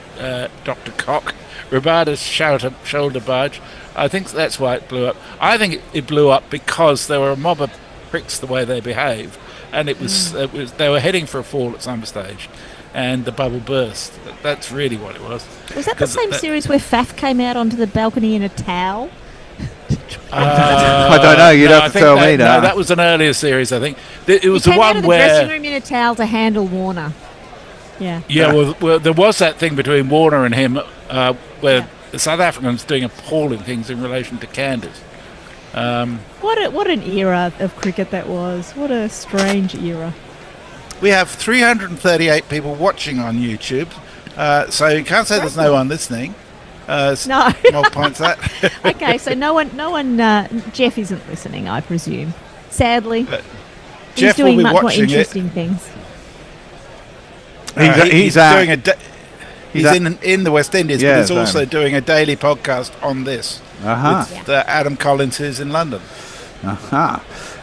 Dr. Cock, Rabada's shoulder barge. I think that's why it blew up. I think it blew up because there were a mob of pricks the way they behaved, and it was they were heading for a fall at some stage, and the bubble burst. That's really what it was. Was that the same series where Faf came out onto the balcony in a towel? I don't know. You'd have to tell me that. No, that was an earlier series, I think. It was he the came one out of the where dressing room in a towel to handle Warner. Yeah. Yeah, well, there was that thing between Warner and him where the South Africans doing appalling things in relation to Candace. What an era of cricket that was. What a strange era. We have 338 people watching on YouTube, so you can't say there's no one listening. No. More points that. Okay, so no one. Jeff isn't listening, I presume. Sadly, he's Jeff doing will be much more watching interesting things. He's doing he's in the West Indies, but he's also doing a daily podcast on this with Adam Collins, who's in London.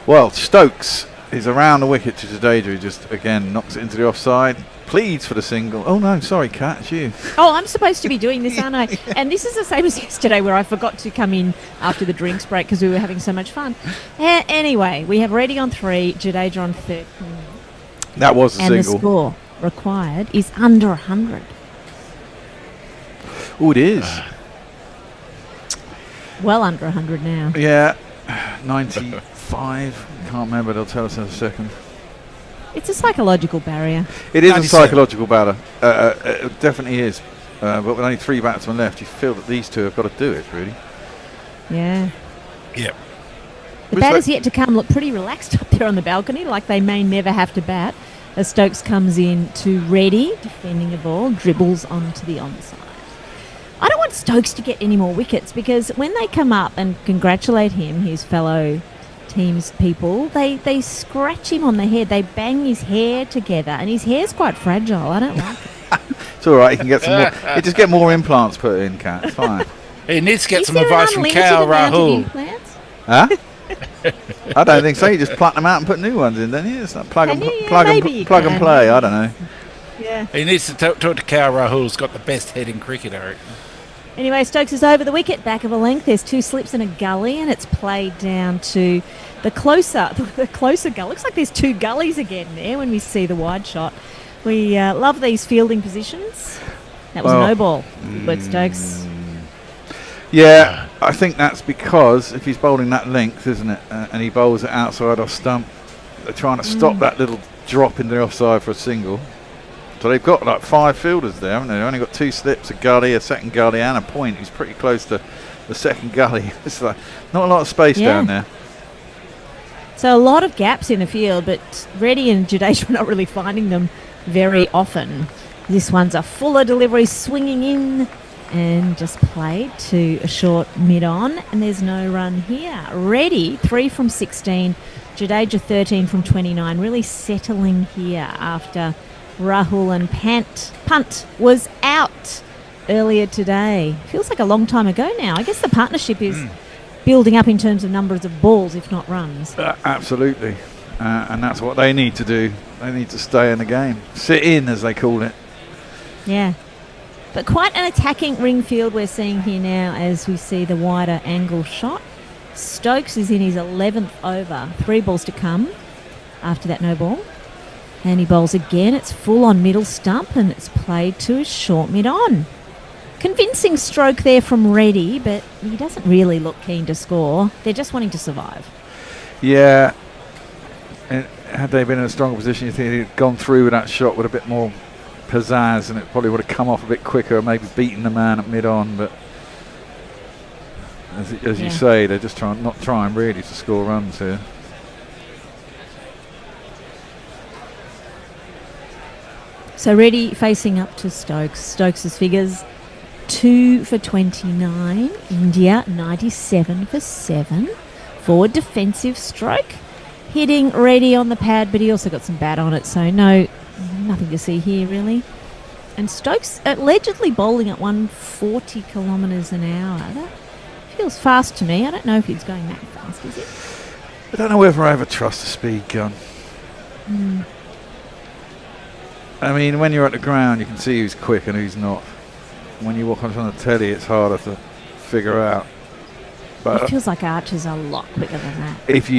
Well, Stokes is around the wicket to Jadeja, who just again knocks it into the offside. Pleads for the single. Oh no, sorry, Kat, it's you. Oh, I'm supposed to be doing this, aren't I? And this is the same as yesterday, where I forgot to come in after the drinks break because we were having so much fun. Anyway, we have Reddy on 3, Jadeja on 13. That was a single. And the score required is under 100. Oh, it is. Well under 100 now. Yeah, 95. Can't remember. They'll tell us in a second. It's a psychological barrier. It is a psychological barrier. It definitely is. But with only 3 batsmen left, you feel that these two have got to do it, really. Yeah. Yep. The batters yet to come look pretty relaxed up there on the balcony, like they may never have to bat. As Stokes comes in to Reddy, defending the ball, dribbles onto the onside. I don't want Stokes to get any more wickets because when they come up and congratulate him, his fellow team's people, they scratch him on the head, they bang his hair together, and his hair's quite fragile. I don't like it. It's all right. You can get some more. You just get more implants put in, Kat. It's fine. He needs to get some advice from Cal Rahul. Huh? I don't think so. You just pluck them out and put new ones in, don't you? It's like plug and play. I don't know. Yeah. He needs to talk to Cal Rahul, who's got the best head in cricket, I reckon. Anyway, Stokes is over the wicket, back of a length. There's 2 slips and a gully, and it's played down to the closer gully. Looks like there's 2 gullies again there when we see the wide shot. We love these fielding positions. That was no ball. But Stokes. Yeah, I think that's because if he's bowling that length, isn't it, and he bowls it outside off stump, they're trying to stop that little drop in the offside for a single. So they've got like 5 fielders there, haven't they? They've only got 2 slips, a gully, a second gully, and a point. He's pretty close to the second gully. It's like not a lot of space down there. So a lot of gaps in the field, but Reddy and Jadeja are not really finding them very often. This one's a fuller delivery, swinging in and just played to a short mid-on, and there's no run here. Reddy, 3 from 16, Jadeja 13 from 29, really settling here after Rahul and Punt was out earlier today. Feels like a long time ago now. I guess the partnership is building up in terms of numbers of balls, if not runs. Absolutely. And that's what they need to do. They need to stay in the game. Sit in, as they call it. Yeah. But quite an attacking ring field we're seeing here now as we see the wider angle shot. Stokes is in his 11th over. 3 balls to come after that no ball. And he bowls again. It's full on middle stump and it's played to a short mid-on. Convincing stroke there from Reddy, but he doesn't really look keen to score. They're just wanting to survive. Yeah. And had they been in a stronger position, you think he'd gone through with that shot with a bit more pizzazz, and it probably would have come off a bit quicker, maybe beaten the man at mid-on. But as you say, they're just not trying really to score runs here. So Reddy facing up to Stokes. Stokes' figures 2 for 29. India 97 for 7. Forward defensive stroke. Hitting Reddy on the pad, but he also got some bat on it, so nothing to see here really. And Stokes allegedly bowling at 140 kilometres an hour. That feels fast to me. I don't know if he's going that fast, is it? I don't know whether I ever trust a speed gun. I mean, when you're at the ground, you can see who's quick and who's not. When you walk on the telly, it's harder to figure out. But it feels like Archer's a lot quicker than that. If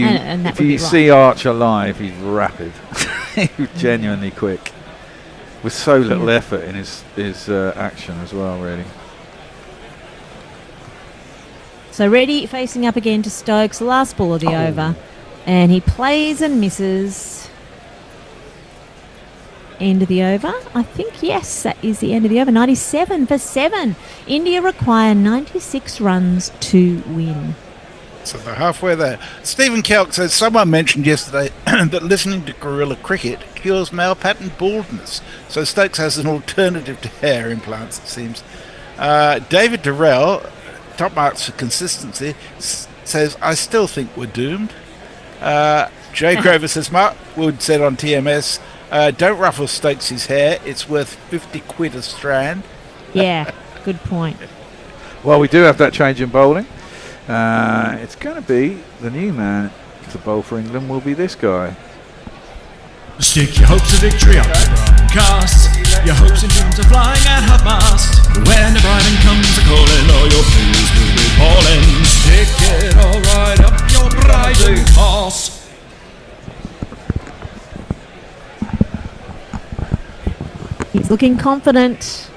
you see Archer live, he's rapid. He's genuinely quick, with so little effort in his action as well, really. So Reddy facing up again to Stokes, last ball of the over, and he plays and misses. End of the over. I think, yes, that is the end of the over. 97 for 7. India require 96 runs to win. So they're halfway there. Stephen Kelk says, someone mentioned yesterday that listening to guerrilla cricket cures male pattern baldness. So Stokes has an alternative to hair implants, it seems. David Durrell, top marks for consistency, says, I still think we're doomed. Jay Grover says, Mark Wood said on TMS, don't ruffle Stokes' hair. It's worth 50 quid a strand. Yeah, good point. Well, we do have that change in bowling. It's going to be the new man to bowl for England will be this guy. Stick your hopes of victory up to broadcast. Your hopes and dreams are flying at half-mast. When the bribing comes a-calling, all your players will be falling. Stick it all right up your bribing horse. He's looking confident.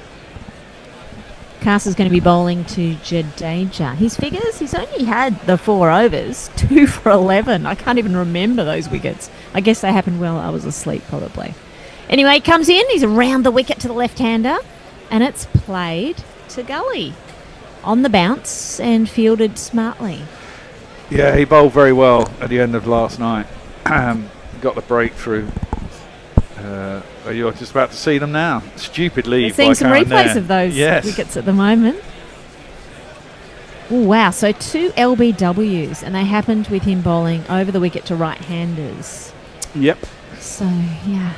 Carter's going to be bowling to Jadeja. His figures, he's only had the 4 overs, 2 for 11. I can't even remember those wickets. I guess they happened while I was asleep, probably. Anyway, he comes in. He's around the wicket to the left-hander, and it's played to Gully on the bounce and fielded smartly. Yeah, he bowled very well at the end of last night. Got the breakthrough. You're just about to see them now. Stupid lead. We're seeing some replays of those wickets at the moment. Ooh, wow, so 2 LBWs, and they happened with him bowling over the wicket to right-handers. Yep. So, yeah.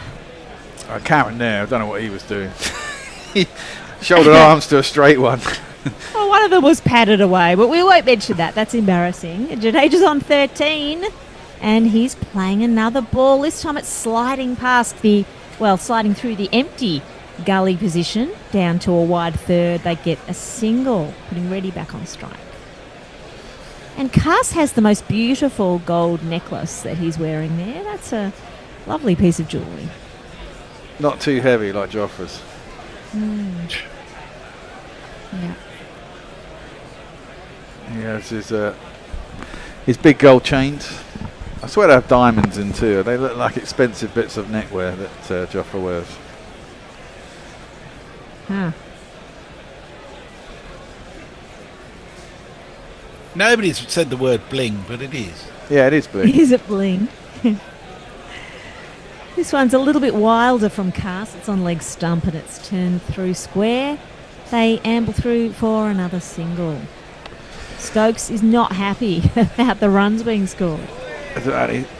Cameron there, I don't know what he was doing. He shouldered arms to a straight one. Well, one of them was padded away, but we won't mention that. That's embarrassing. Jadeja's on 13. And he's playing another ball. This time it's sliding sliding through the empty Gully position down to a wide third. They get a single, putting Reddy back on strike. And Cass has the most beautiful gold necklace that he's wearing there. That's a lovely piece of jewellery. Not too heavy like Joffre's. Yeah. He has his big gold chains. I swear they have diamonds in too. They look like expensive bits of neckwear that Joffre wears. Huh. Nobody's said the word bling, but it is. Yeah, it is bling. Is it bling? This one's a little bit wilder from Cast. It's on leg stump and it's turned through square. They amble through for another single. Stokes is not happy about the runs being scored.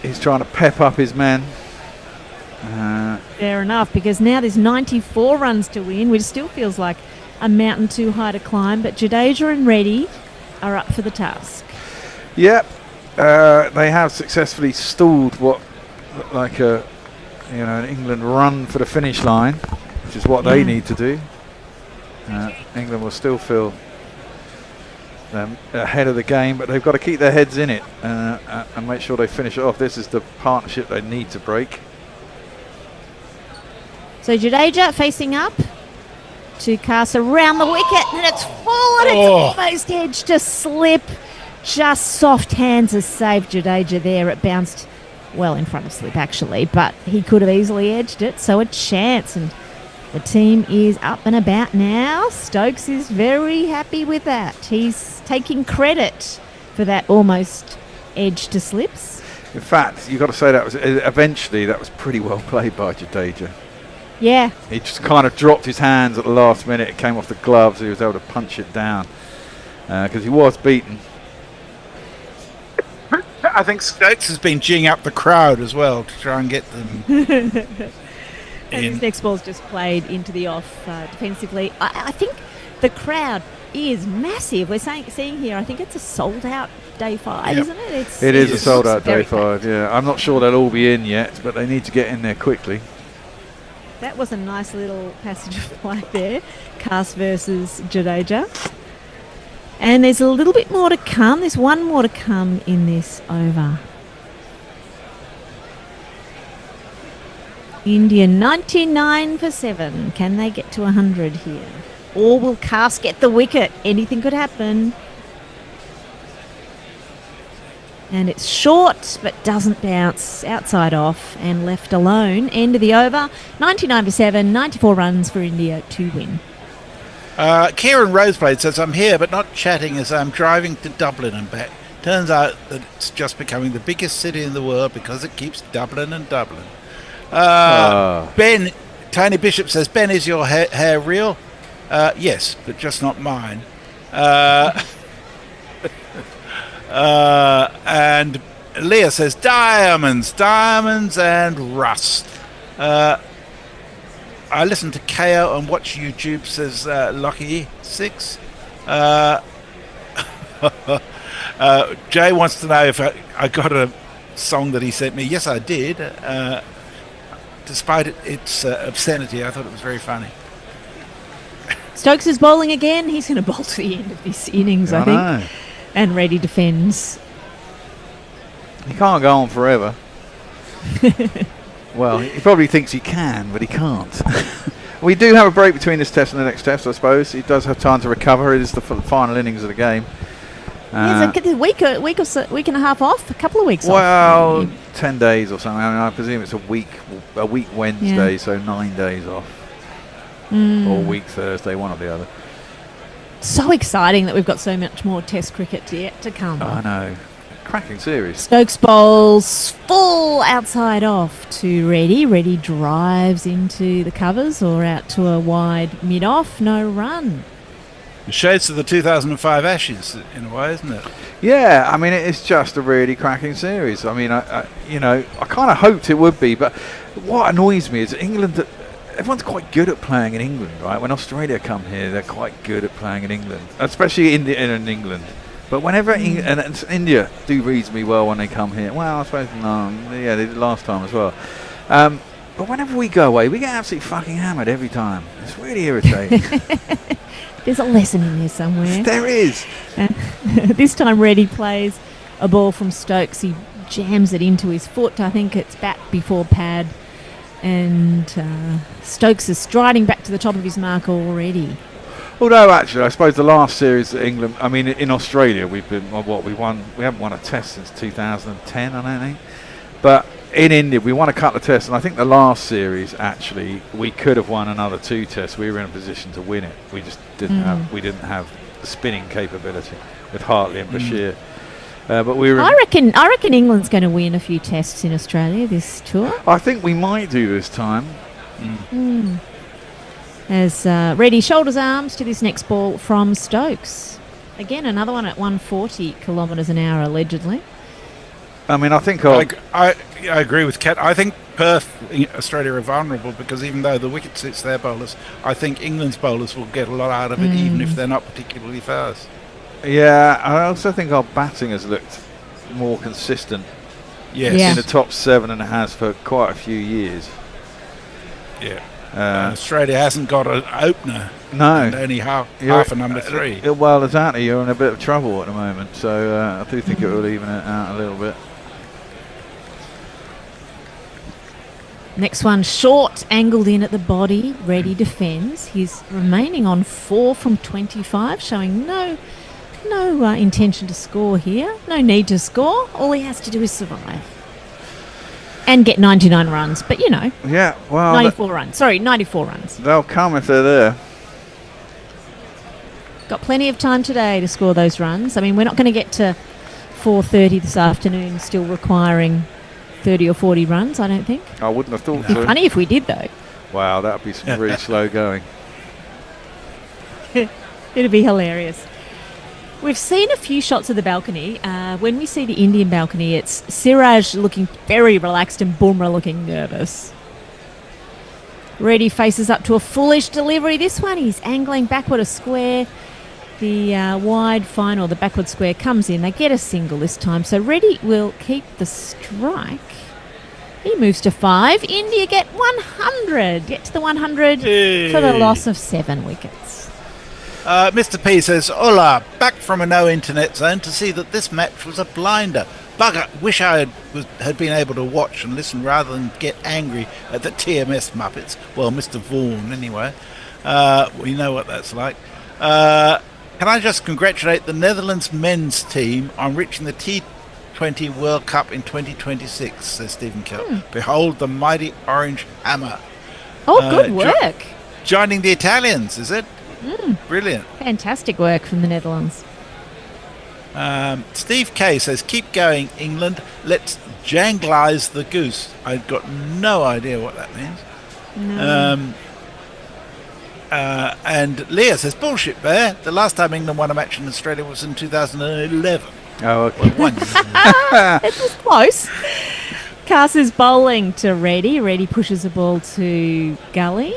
He's trying to pep up his men. Fair enough, because now there's 94 runs to win, which still feels like a mountain too high to climb, but Jadeja and Reddy are up for the task. Yep, they have successfully stalled what looked like an England run for the finish line, which is what they need to do. England will still feel ahead of the game, but they've got to keep their heads in it and make sure they finish it off. This is the partnership they need to break. So Jadeja facing up to cast around the wicket, and it's fallen. It's almost edged to slip. Just soft hands has saved Jadeja there. It bounced well in front of slip actually, but he could have easily edged it. So a chance, and The team is up and about now. Stokes is very happy with that. He's taking credit for that almost edge to slips. In fact, you've got to say that was pretty well played by Jadeja. Yeah. He just kind of dropped his hands at the last minute. It came off the gloves. He was able to punch it down because he was beaten. I think Stokes has been geeing up the crowd as well to try and get them And his next ball's just played into the off defensively. I think the crowd is massive. We're seeing here, I think it's a sold-out day 5, isn't it? It is a sold-out day 5, yeah. I'm not sure they'll all be in yet, but they need to get in there quickly. That was a nice little passage of play there. Cast versus Jadeja. And there's a little bit more to come. There's one more to come in this over. India 99 for 7. Can they get to 100 here? Or will Cast get the wicket? Anything could happen. And it's short, but doesn't bounce. Outside off and left alone. End of the over. 99 for 7. 94 runs for India to win. Kieran Roseblade says, I'm here but not chatting as I'm driving to Dublin and back. Turns out that it's just becoming the biggest city in the world because it keeps Dublin and Dublin. Ben, Tony Bishop says, Ben, is your hair real? Yes, but just not mine. And Leah says, diamonds and rust. I listen to KO and watch YouTube, says Lucky 6. Jay wants to know if I got a song that he sent me. Yes, I did. Despite its obscenity, I thought it was very funny. Stokes is bowling again. He's going to bowl to the end of this innings, I think. And Reddy defends. He can't go on forever. Well, he probably thinks he can, but he can't. We do have a break between this test and the next test, I suppose. He does have time to recover. It is the final innings of the game. It's a week and a half off, a couple of weeks off. Well, 10 days or something. I presume it's a week Wednesday, so 9 days off. Or a week Thursday, one or the other. So exciting that we've got so much more test cricket yet to come. I know. Cracking series. Stokes bowls full outside off to Reddy. Reddy drives into the covers or out to a wide mid-off. No run. The shades of the 2005 Ashes, in a way, isn't it? Yeah, I mean, it's just a really cracking series. I mean, I kind of hoped it would be, but what annoys me is England. Everyone's quite good at playing in England, right? When Australia come here, they're quite good at playing in England, especially in England. But whenever and India do reasonably well when they come here. Well, I suppose they did last time as well. But whenever we go away, we get absolutely fucking hammered every time. It's really irritating. There's a lesson in there somewhere. There is. This time Reddy plays a ball from Stokes. He jams it into his foot. I think it's back before pad. And Stokes is striding back to the top of his mark already. Although, actually, I suppose the last series that England, I mean, in Australia, we haven't won a test since 2010, I don't think. But in India, we won a couple of tests, and I think the last series, actually, we could have won another 2 tests. We were in a position to win it. We just didn't have the spinning capability with Hartley and Bashir. But we were. I reckon England's going to win a few tests in Australia this tour. I think we might do this time. As Reddy shoulders arms to this next ball from Stokes. Again, another one at 140 kilometres an hour, allegedly. I mean, I think I agree with Kat. I think Perth, Australia are vulnerable because even though the wicket suits their bowlers, I think England's bowlers will get a lot out of it, even if they're not particularly fast. Yeah, I also think our batting has looked more consistent in the top 7 than it has for quite a few years. Yeah. Australia hasn't got an opener. No. And only half a number 3. Well, exactly. You're in a bit of trouble at the moment. So I do think it will even it out a little bit. Next one, short, angled in at the body. Reddy defends. He's remaining on 4 from 25, showing no intention to score here. No need to score. All he has to do is survive. And get 99 runs, but Yeah, well, 94 runs. Sorry, 94 runs. they'll come if they're there. Got plenty of time today to score those runs. I mean, we're not going to get to 4:30 this afternoon still requiring 30 or 40 runs, I don't think. I wouldn't have thought It'd be so. funny if we did, though. Wow, that would be some really slow going. It'd be hilarious. We've seen a few shots of the balcony. When we see the Indian balcony, it's Siraj looking very relaxed and Bumrah looking nervous. Reddy faces up to a foolish delivery. This one, he's angling backward a square. The wide final, the backward square, comes in. They get a single this time. So Reddy will keep the strike. He moves to 5. India get 100. Get to the 100 for the loss of 7 wickets. Mr. P says, "Hola, back from a no internet zone to see that this match was a blinder. Bugger, wish I had been able to watch and listen rather than get angry at the TMS Muppets." Well, Mr. Vaughan, anyway. We know what that's like. Can I just congratulate the Netherlands men's team on reaching the T20 World Cup in 2026, says Stephen Kell. Behold the mighty orange hammer. Oh, good work. Joining the Italians, is it? Brilliant. Fantastic work from the Netherlands. Steve K says, "Keep going, England. Let's janglize the goose." I've got no idea what that means. No. And Leah says, "Bullshit, Bear. The last time England won a match in Australia was in 2011. Oh, okay. It was close. Cass is bowling to Reddy. Reddy pushes the ball to Gully.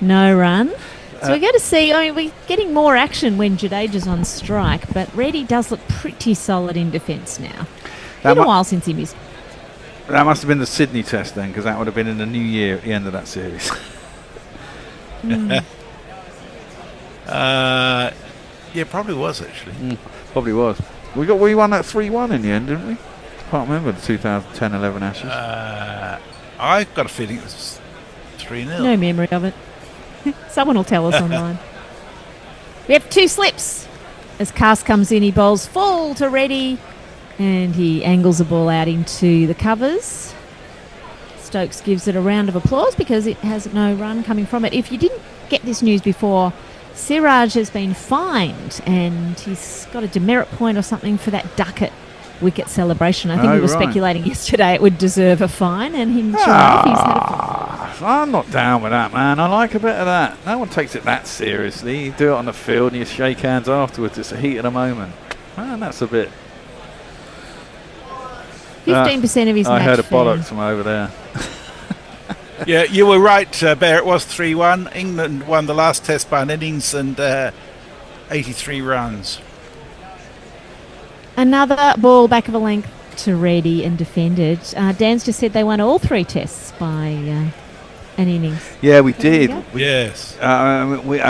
No run. So we're going to see, we're getting more action when Jadeja's on strike, but Reddy does look pretty solid in defence now. Been a while since he missed. That must have been the Sydney test then, because that would have been in the new year at the end of that series. Yeah, probably was actually. Probably was. We won that 3-1 in the end, didn't we? Can't remember the 2010-11 Ashes. I've got a feeling it was 3-0. No memory of it. Someone will tell us online. We have 2 slips. As Cass comes in, he bowls full to Reddy and he angles the ball out into the covers. Stokes gives it a round of applause because it has no run coming from it. If you didn't get this news before, Siraj has been fined and he's got a demerit point or something for that ducket wicket celebration. I think we were speculating yesterday it would deserve a fine, and he's had a fine. I'm not down with that, man. I like a bit of that. No one takes it that seriously. You do it on the field and you shake hands afterwards. It's a heat of the moment. Man, that's a bit... 15% of his match I heard a fee. bollocks from over there. Yeah, you were right, Bear. It was 3-1. England won the last test by an innings and 83 runs. Another ball back of a length to Reddy and defended. Dan's just said they won all 3 tests by an innings. Yeah, we did. Yes.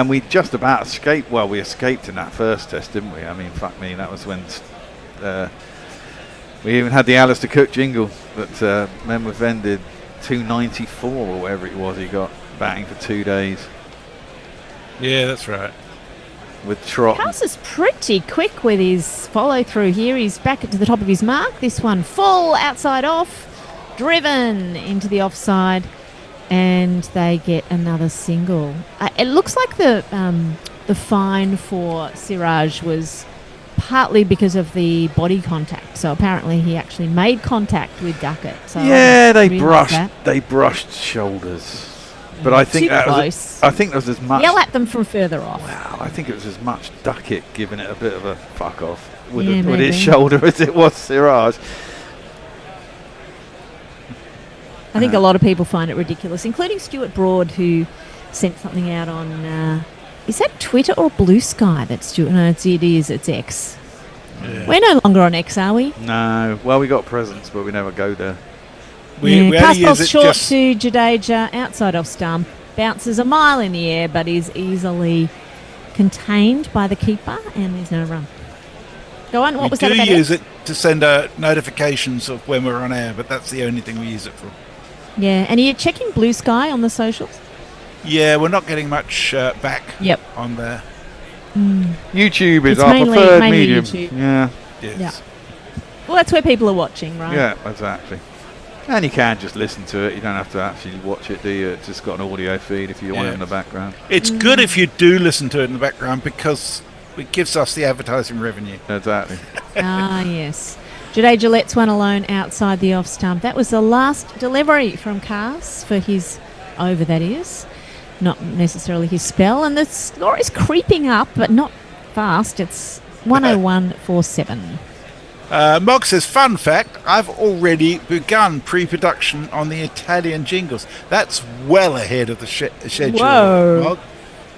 We just about escaped. Well, we escaped in that first test, didn't we? I mean, fuck me, that was when we even had the Alistair Cook jingle that Member Venn did 294 or whatever it was he got batting for 2 days. Yeah, that's right. With Trot. House is pretty quick with his follow through here. He's back to the top of his mark. This one full outside off, driven into the offside, and they get another single. It looks like the fine for Siraj was partly because of the body contact. So apparently he actually made contact with Duckett. So yeah, they brushed shoulders. But I think that was as much. Yell at them from further off. Wow, I think it was as much Duckett giving it a bit of a fuck off with Yeah, his shoulder as it was Siraj. I think a lot of people find it ridiculous, including Stuart Broad, who sent something out on. Is that Twitter or Blue Sky? That Stuart? No, it is. It's X. Yeah. We're no longer on X, are we? No. Well, we got presents, but we never go there. We pass ball short to Jadeja, outside off stump, bounces a mile in the air, but is easily contained by the keeper, and there's no run. Go on. What was that about? We do use it to send notifications of when we're on air, but that's the only thing we use it for. Yeah, and are you checking Blue Sky on the socials? Yeah, we're not getting much back on there. YouTube is it's our preferred mainly medium. YouTube. Yeah. Yes. Yeah. Well, that's where people are watching, right? Yeah, exactly. And you can just listen to it. You don't have to actually watch it, do you? It's just got an audio feed if you want it in the background. It's good if you do listen to it in the background because it gives us the advertising revenue. Exactly. Yes. Jade Gillette's one alone outside the off stump. That was the last delivery from Cars for his over, that is. Not necessarily his spell. And the score is creeping up, but not fast. It's 101.47. Mog says, fun fact, I've already begun pre-production on the Italian jingles. That's well ahead of the schedule. Whoa.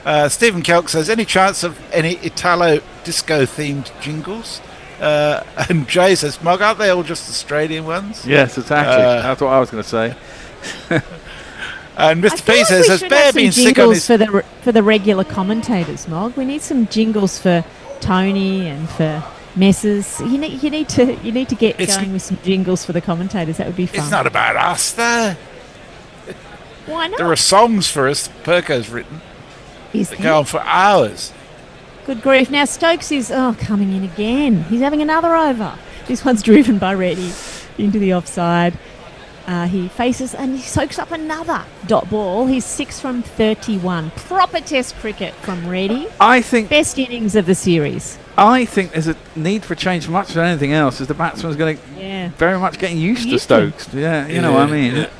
Mog. Stephen Kelk says, any chance of any Italo disco themed jingles? And Jay says, Mog, aren't they all just Australian ones? Yes, exactly. That's what I was going to say. And Mr. P says, has Bear been sick on his... for the regular commentators, Mog? We need some jingles for Tony and for Messrs. You need to get going with some jingles for the commentators. That would be fun. It's not about us, though. Why not? There are songs for us that Perko's written. Is that go on for hours. Good grief. Now Stokes is coming in again. He's having another over. This one's driven by Reddy into the offside. He faces and he soaks up another dot ball. He's 6 from 31. Proper test cricket from Reddy. I think best innings of the series. I think there's a need for change much than anything else. As the batsman's going to very much getting used to Stokes. Yeah, you know what I mean. Yeah.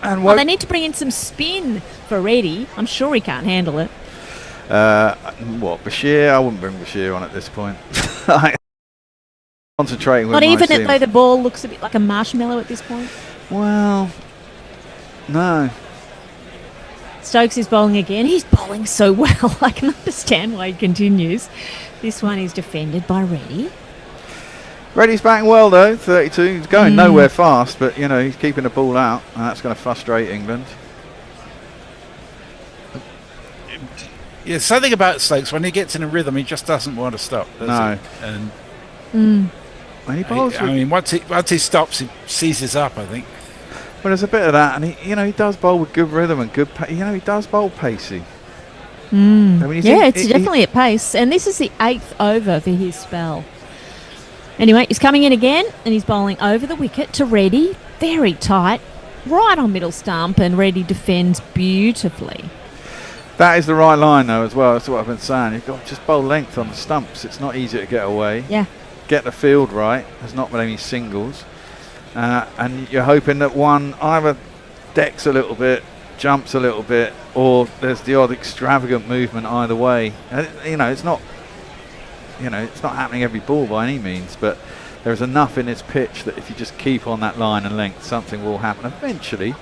And they need to bring in some spin for Reddy. I'm sure he can't handle it. Bashir? I wouldn't bring Bashir on at this point. Concentrating with not my even team. though the ball looks a bit like a marshmallow at this point. Well, no. Stokes is bowling again. He's bowling so well. I can understand why he continues. This one is defended by Reddy. Reddy's batting well though. 32. He's going nowhere fast, but he's keeping the ball out, and that's going to frustrate England. Yeah, something about Stokes, when he gets in a rhythm, he just doesn't want to stop, does he? And when he bowls, once he stops, he seizes up, I think. Well, there's a bit of that, and he does bowl with good rhythm and good. He does bowl pacey. I mean, it's definitely at pace, and this is the 8th over for his spell. Anyway, he's coming in again, and he's bowling over the wicket to Reddy, very tight, right on middle stump, and Reddy defends beautifully. That is the right line, though, as well. That's what I've been saying. You've got to just bowl length on the stumps. It's not easy to get away. Yeah. Get the field right. There's not many singles. And you're hoping that one either decks a little bit, jumps a little bit, or there's the odd extravagant movement either way. And it's not happening every ball by any means, but there's enough in this pitch that if you just keep on that line and length, something will happen eventually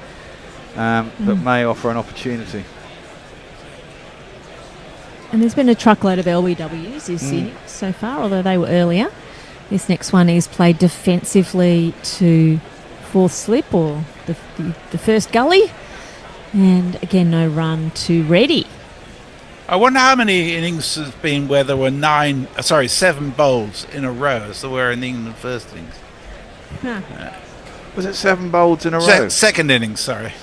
that may offer an opportunity. And there's been a truckload of LBWs this innings so far, although they were earlier. This next one is played defensively to fourth slip or the first gully. And again, no run to Reddy. I wonder how many innings has been where there were 7 bowls in a row as there were in the England first innings. Was it 7 bowls in a row? Second innings, sorry.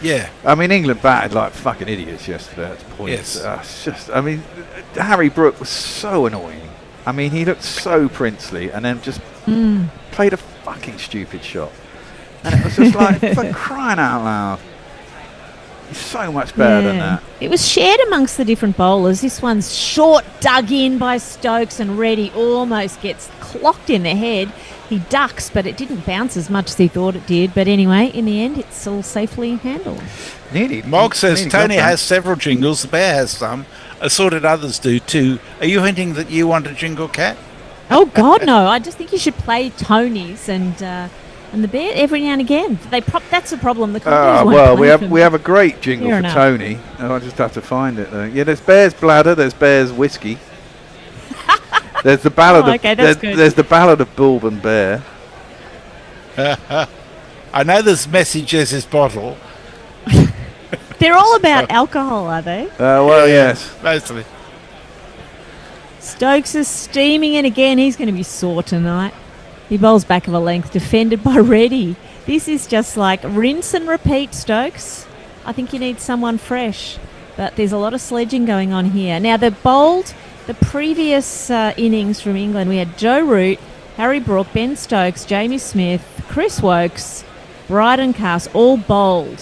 Yeah. I mean, England batted like fucking idiots yesterday at points. Yes. Harry Brook was so annoying. I mean, he looked so princely and then just played a fucking stupid shot. And it was just like, for crying out loud. He's so much better than that. It was shared amongst the different bowlers. This one's short, dug in by Stokes, and Reddy almost gets clocked in the head. He ducks, but it didn't bounce as much as he thought it did. But anyway, in the end, it's all safely handled. Mog says Tony has several jingles. The Bear has some. Assorted others do too. Are you hinting that you want a jingle, Cat? Oh, God, no. I just think you should play Tony's and the Bear every now and again. That's the problem. The we have a great jingle for Tony. I just have to find it, though. Yeah, there's Bear's Bladder. There's Bear's Whiskey. There's the ballad there's the ballad of Bourbon Bear. I know there's Messages' Bottle. They're all about alcohol, are they? Yes. Mostly. Stokes is steaming in again. He's going to be sore tonight. He bowls back of a length, defended by Reddy. This is just like rinse and repeat, Stokes. I think you need someone fresh. But there's a lot of sledging going on here. Now, the previous innings from England, we had Joe Root, Harry Brook, Ben Stokes, Jamie Smith, Chris Wokes, Bryden Cass, all bowled,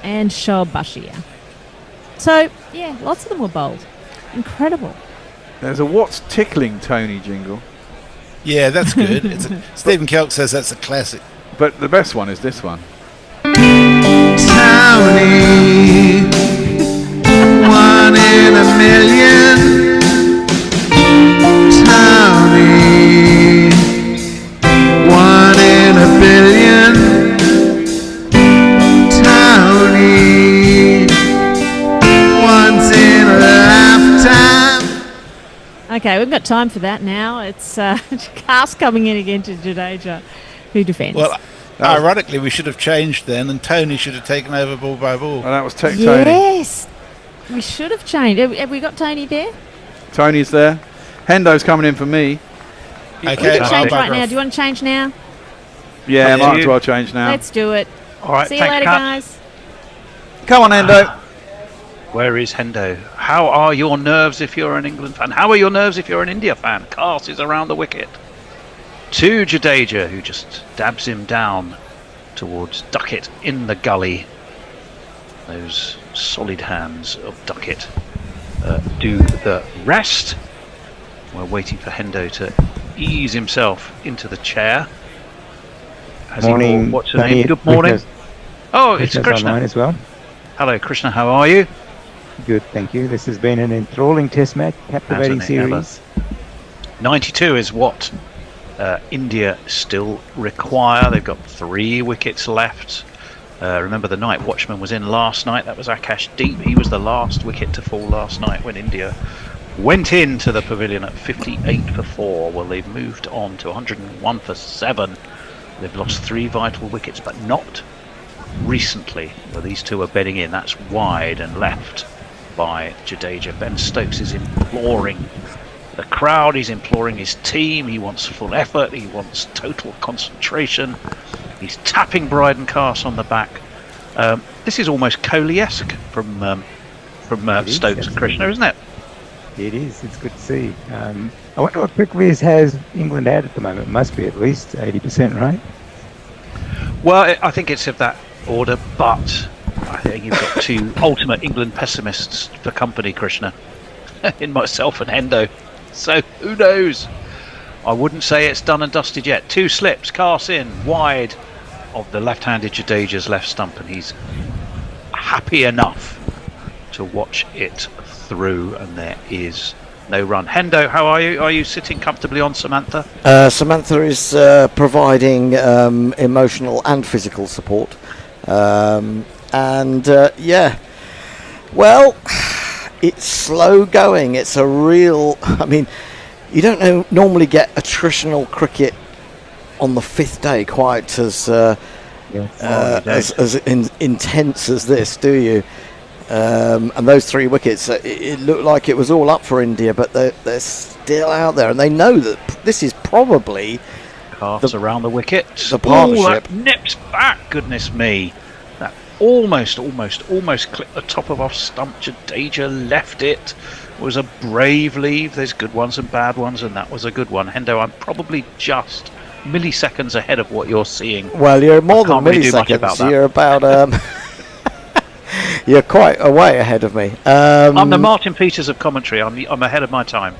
and Shoaib Bashir. So, yeah, lots of them were bowled. Incredible. There's a What's Tickling Tony jingle. Yeah, that's good. Stephen Kelk says that's a classic. But the best one is this one. Tony, 1 in a million. Tony, 1 in a billion. Tony, once in a lifetime. Okay, we've got time for that now. It's Cass coming in again to Jadeja, who defends. Well, ironically, we should have changed then, and Tony should have taken over ball by ball. And that was Tony. Yes, we should have changed. Have we got Tony there? Tony's there. Hendo's coming in for me. Okay, We can change right now. Do you want to change now? Yeah, might as well change now. Let's do it. All right, See you thanks, later, Kat. guys. Come on, Hendo. Where is Hendo? How are your nerves if you're an England fan? How are your nerves if you're an India fan? Cass is around the wicket. To Jadeja, who just dabs him down towards Duckett in the gully. Those solid hands of Duckett do the rest. We're waiting for Hendo to ease himself into the chair. Has Morning, he what's her Tony. name? Good morning. Krishna's- Oh, it's Krishna's online Krishna. as well. Hello, Krishna. How are you? Good, thank you. This has been an enthralling test match, captivating Hasn't it ever? series. 92 is what India still require. They've got 3 wickets left. Remember, the night watchman was in last night. That was Akash Deep. He was the last wicket to fall last night when India went into the pavilion at 58 for 4. Well, they've moved on to 101 for 7. They've lost 3 vital wickets, but not recently, where these two are bedding in. That's wide and left by Jadeja. Ben Stokes is imploring the crowd, he's imploring his team, he wants full effort, he wants total concentration. He's tapping Bryden Cass on the back. This is almost Kohli-esque from Stokes and Krishna, isn't it? It is. It's good to see. I wonder what Pickwiz has England at the moment. It must be at least 80%, right? Well, I think it's of that order, but I think you've got 2 ultimate England pessimists for company, Krishna, in myself and Hendo. So who knows? I wouldn't say it's done and dusted yet. 2 slips, Cass in, wide of the left-handed Jadeja's left stump, and he's happy enough to watch it through, and there is no run. Hendo, how are you? Are you sitting comfortably on Samantha? Samantha is providing emotional and physical support. Yeah, well, it's slow going. It's a real, I mean, you don't normally get attritional cricket on the 5th day quite as intense as this, do you? And those 3 wickets, it looked like it was all up for India, but they're still out there, and they know that this is probably Cass around the wicket. The partnership. Ooh, that nips back, goodness me. That almost clipped the top of off stump. Jadeja left it. It was a brave leave. There's good ones and bad ones, and that was a good one. Hendo, I'm probably just milliseconds ahead of what you're seeing. Well, you're more than really do much about milliseconds. that. You're about you're quite a way ahead of me. I'm the Martin Peters of commentary. I'm ahead of my time.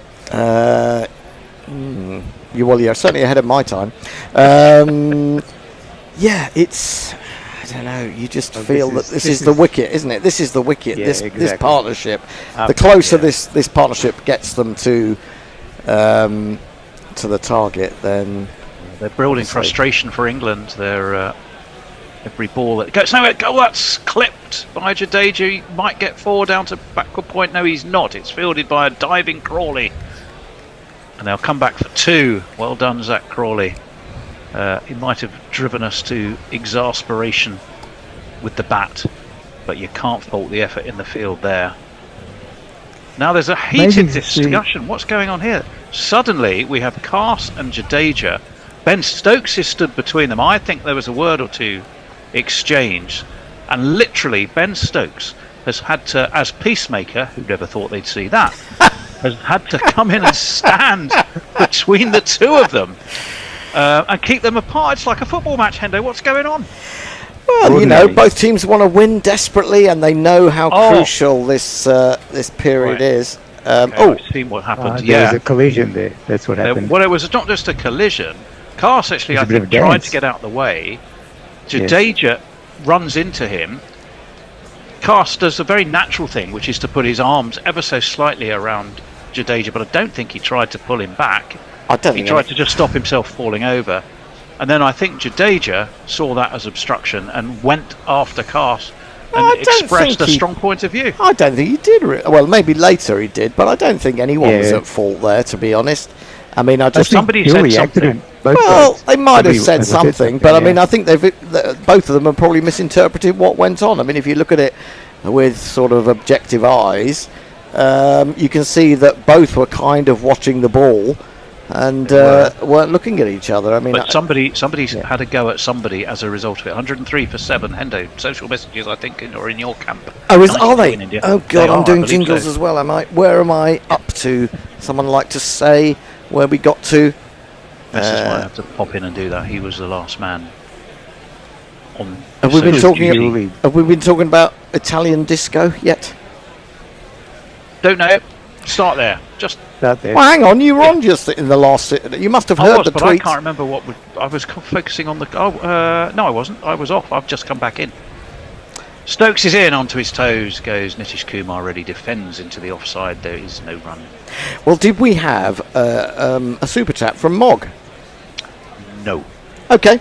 You're certainly ahead of my time. Yeah, it's, I don't know, you just feel that this is the wicket, isn't it? This is the wicket, Yeah, this exactly. partnership. The closer this partnership gets them to the target, then They're building frustration for England. They're every ball that goes nowhere. That's clipped by Jadeja. He might get 4 down to backward point. No, he's not. It's fielded by a diving Crawley, and they'll come back for 2. Well done, Zach Crawley. He might have driven us to exasperation with the bat, but you can't fault the effort in the field there. Now there's a heated discussion. What's going on here? Suddenly we have Cass and Jadeja. Ben Stokes is stood between them. I think there was a word or two exchanged, and literally Ben Stokes has had to, as peacemaker, who never thought they'd see that, has had to come in and stand between the two of them and keep them apart. It's like a football match, Hendo. What's going on? Well, you know, both teams want to win desperately, and they know how crucial this period is. I've seen what happened. There was a collision there. That's what happened. Well, it was not just a collision. Cast actually, I think, tried to get out of the way. Jadeja runs into him. Cast does a very natural thing, which is to put his arms ever so slightly around Jadeja, but I don't think he tried to pull him back. He tried to just stop himself falling over. And then I think Jadeja saw that as obstruction and went after Cast and expressed a strong point of view. I don't think he did. Well, maybe later he did, but I don't think anyone was at fault there, to be honest. I mean, I just somebody said something. Well, they might have said something, but I mean, I think both of them have probably misinterpreted what went on. I mean, if you look at it with sort of objective eyes, you can see that both were kind of watching the ball and weren't looking at each other. I mean, but somebody's had a go at somebody as a result of it. 103 for 7. Hendo, social messages, I think, are in your camp. Are they? In India. Oh God, I'm doing jingles as well. Am I? Where am I up to? Someone like to say where we got to? This is why I have to pop in and do that. He was the last man. Have we been talking about Italian disco yet? Don't know. Start there. Just start there. Well, hang on. You were on just in the last. You must have heard the tweet. I can't remember what. I was focusing on the. No, I wasn't. I was off. I've just come back in. Stokes is in onto his toes. Goes Nitish Kumar. Ready defends into the offside. There is no run. Well, did we have a super chat from Mog? No. Okay.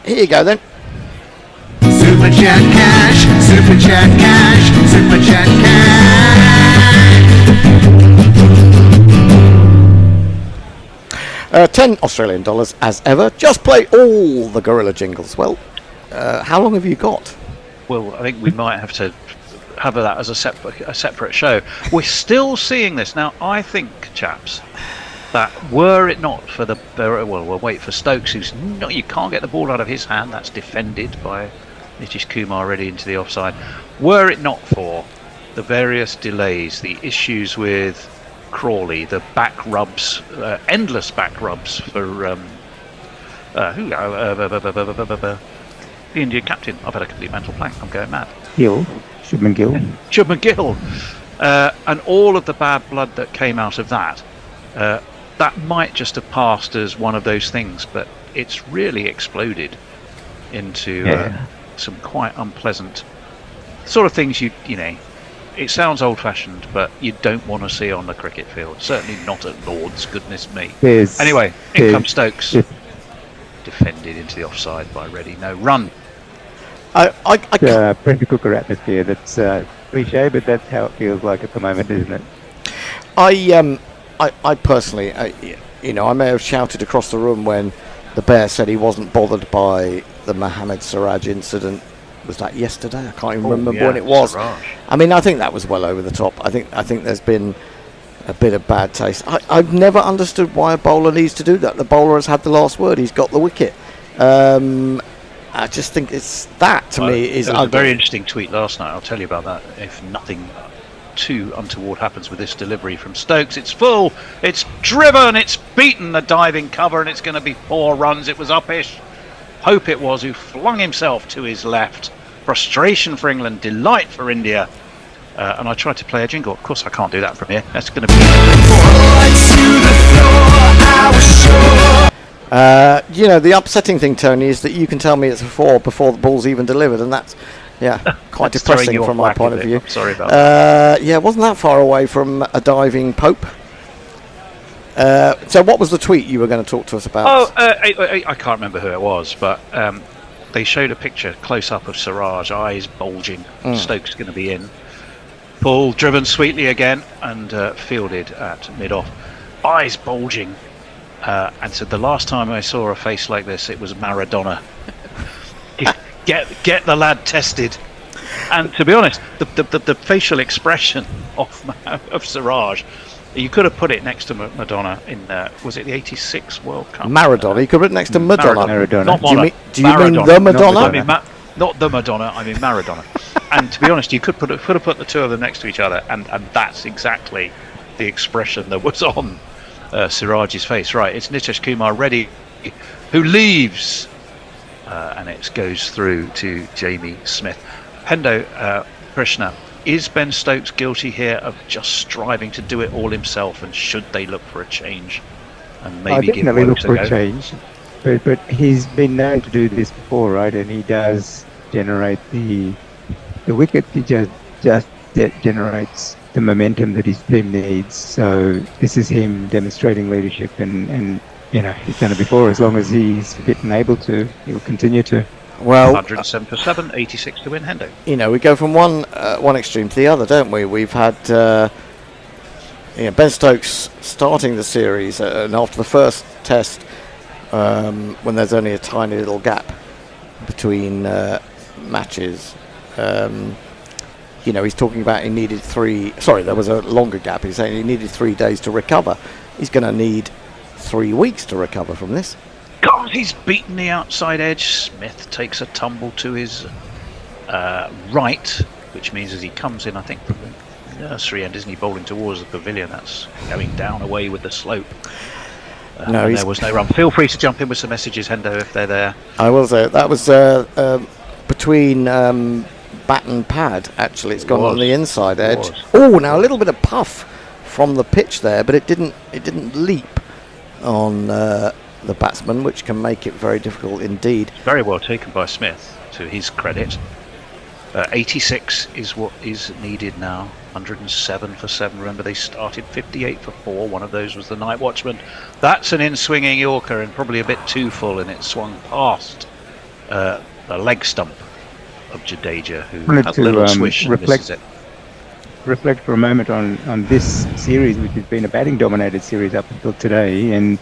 Here you go then. Super chat cash. Super chat cash. Super chat cash. 10 Australian dollars as ever. Just play all the Gorilla jingles. Well, how long have you got? Well, I think we might have to have that as a separate show. We're still seeing this now. I think, chaps, that were it not for we'll wait for Stokes, you can't get the ball out of his hand. That's defended by Nitish Kumar ready into the offside. Were it not for the various delays, the issues with Crawley, the back rubs, endless back rubs for the Indian captain. I've had a complete mental blank. I'm going mad. Shubman Gill. And all of the bad blood that came out of that, that might just have passed as one of those things, but it's really exploded into some quite unpleasant sort of things. You know, it sounds old-fashioned, but you don't want to see on the cricket field. Certainly not at Lord's. Goodness me. Anyway, in comes Stokes. Defended into the offside by Reddy. No run. Pressure cooker atmosphere. That's cliche, but that's how it feels like at the moment, isn't it? I personally, I may have shouted across the room when the Bear said he wasn't bothered by the Mohammad Siraj incident. Was that yesterday? I can't even remember when it was. Siraj. I mean, I think that was well over the top. I think there's been a bit of bad taste. I've never understood why a bowler needs to do that. The bowler has had the last word. He's got the wicket. I just think it's that to me is a very interesting tweet last night. I'll tell you about that if nothing too untoward happens with this delivery from Stokes. It's full, it's driven, it's beaten the diving cover, and it's going to be 4 runs. It was Uppish, Hope it was, who flung himself to his left. Frustration for England, delight for India. And I tried to play a jingle. Of course I can't do that from here. That's going to be the upsetting thing, Tony, is that you can tell me it's a 4 before the ball's even delivered, and that's quite depressing from my point of view. I'm sorry about that. It wasn't that far away from a diving Pope. So what was the tweet you were going to talk to us about? I can't remember who it was, but they showed a picture close up of Siraj, eyes bulging. Stokes going to be in. Pull, driven sweetly again, and fielded at mid-off. Eyes bulging. And said, the last time I saw a face like this, it was Maradona. Get the lad tested. And to be honest, the facial expression of Siraj, you could have put it next to Madonna in, was it the 86 World Cup? Maradona. You could put it next to Madonna. Maradona. Not Madonna. Do you mean the Madonna? Not the Madonna, I mean Maradona. And to be honest, you could have put the two of them next to each other, and that's exactly the expression that was on Siraj's face. Right, it's Nitish Kumar Reddy who leaves, and it goes through to Jamie Smith. Hendo, Krishna, is Ben Stokes guilty here of just striving to do it all himself, and should they look for a change and maybe give definitely look Wokes for a a go? change, but he's been known to do this before, right? And he does generate the wicket. He just generates the momentum that his team needs. So this is him demonstrating leadership, and he's done it before. As long as he's fit and able to, he'll continue to. Well, 107 for 7, 86 to win, Hendo. We go from one extreme to the other, don't we? We've had Ben Stokes starting the series, and after the first test, when there's only a tiny little gap between matches, he's talking about he needed there was a longer gap. He's saying he needed 3 days to recover. He's going to need 3 weeks to recover from this. God, he's beaten the outside edge. Smith takes a tumble to his right, which means as he comes in, I think from the nursery end, isn't he, bowling towards the pavilion? That's going down away with the slope. No, there was no run. Feel free to jump in with some messages, Hendo, if they're there. I will say that was between bat and pad. Actually, it's gone on the inside edge. Oh, now a little bit of puff from the pitch there, but it didn't leap on the batsman, which can make it very difficult indeed. Very well taken by Smith, to his credit. 86 is what is needed now. 107 for 7. Remember, they started 58 for 4. One of those was the night watchman. That's an in-swinging Yorker, and probably a bit too full, and it swung past the leg stump of Jadeja, who had a little swish and misses it. Reflect for a moment on this series, which has been a batting-dominated series up until today, and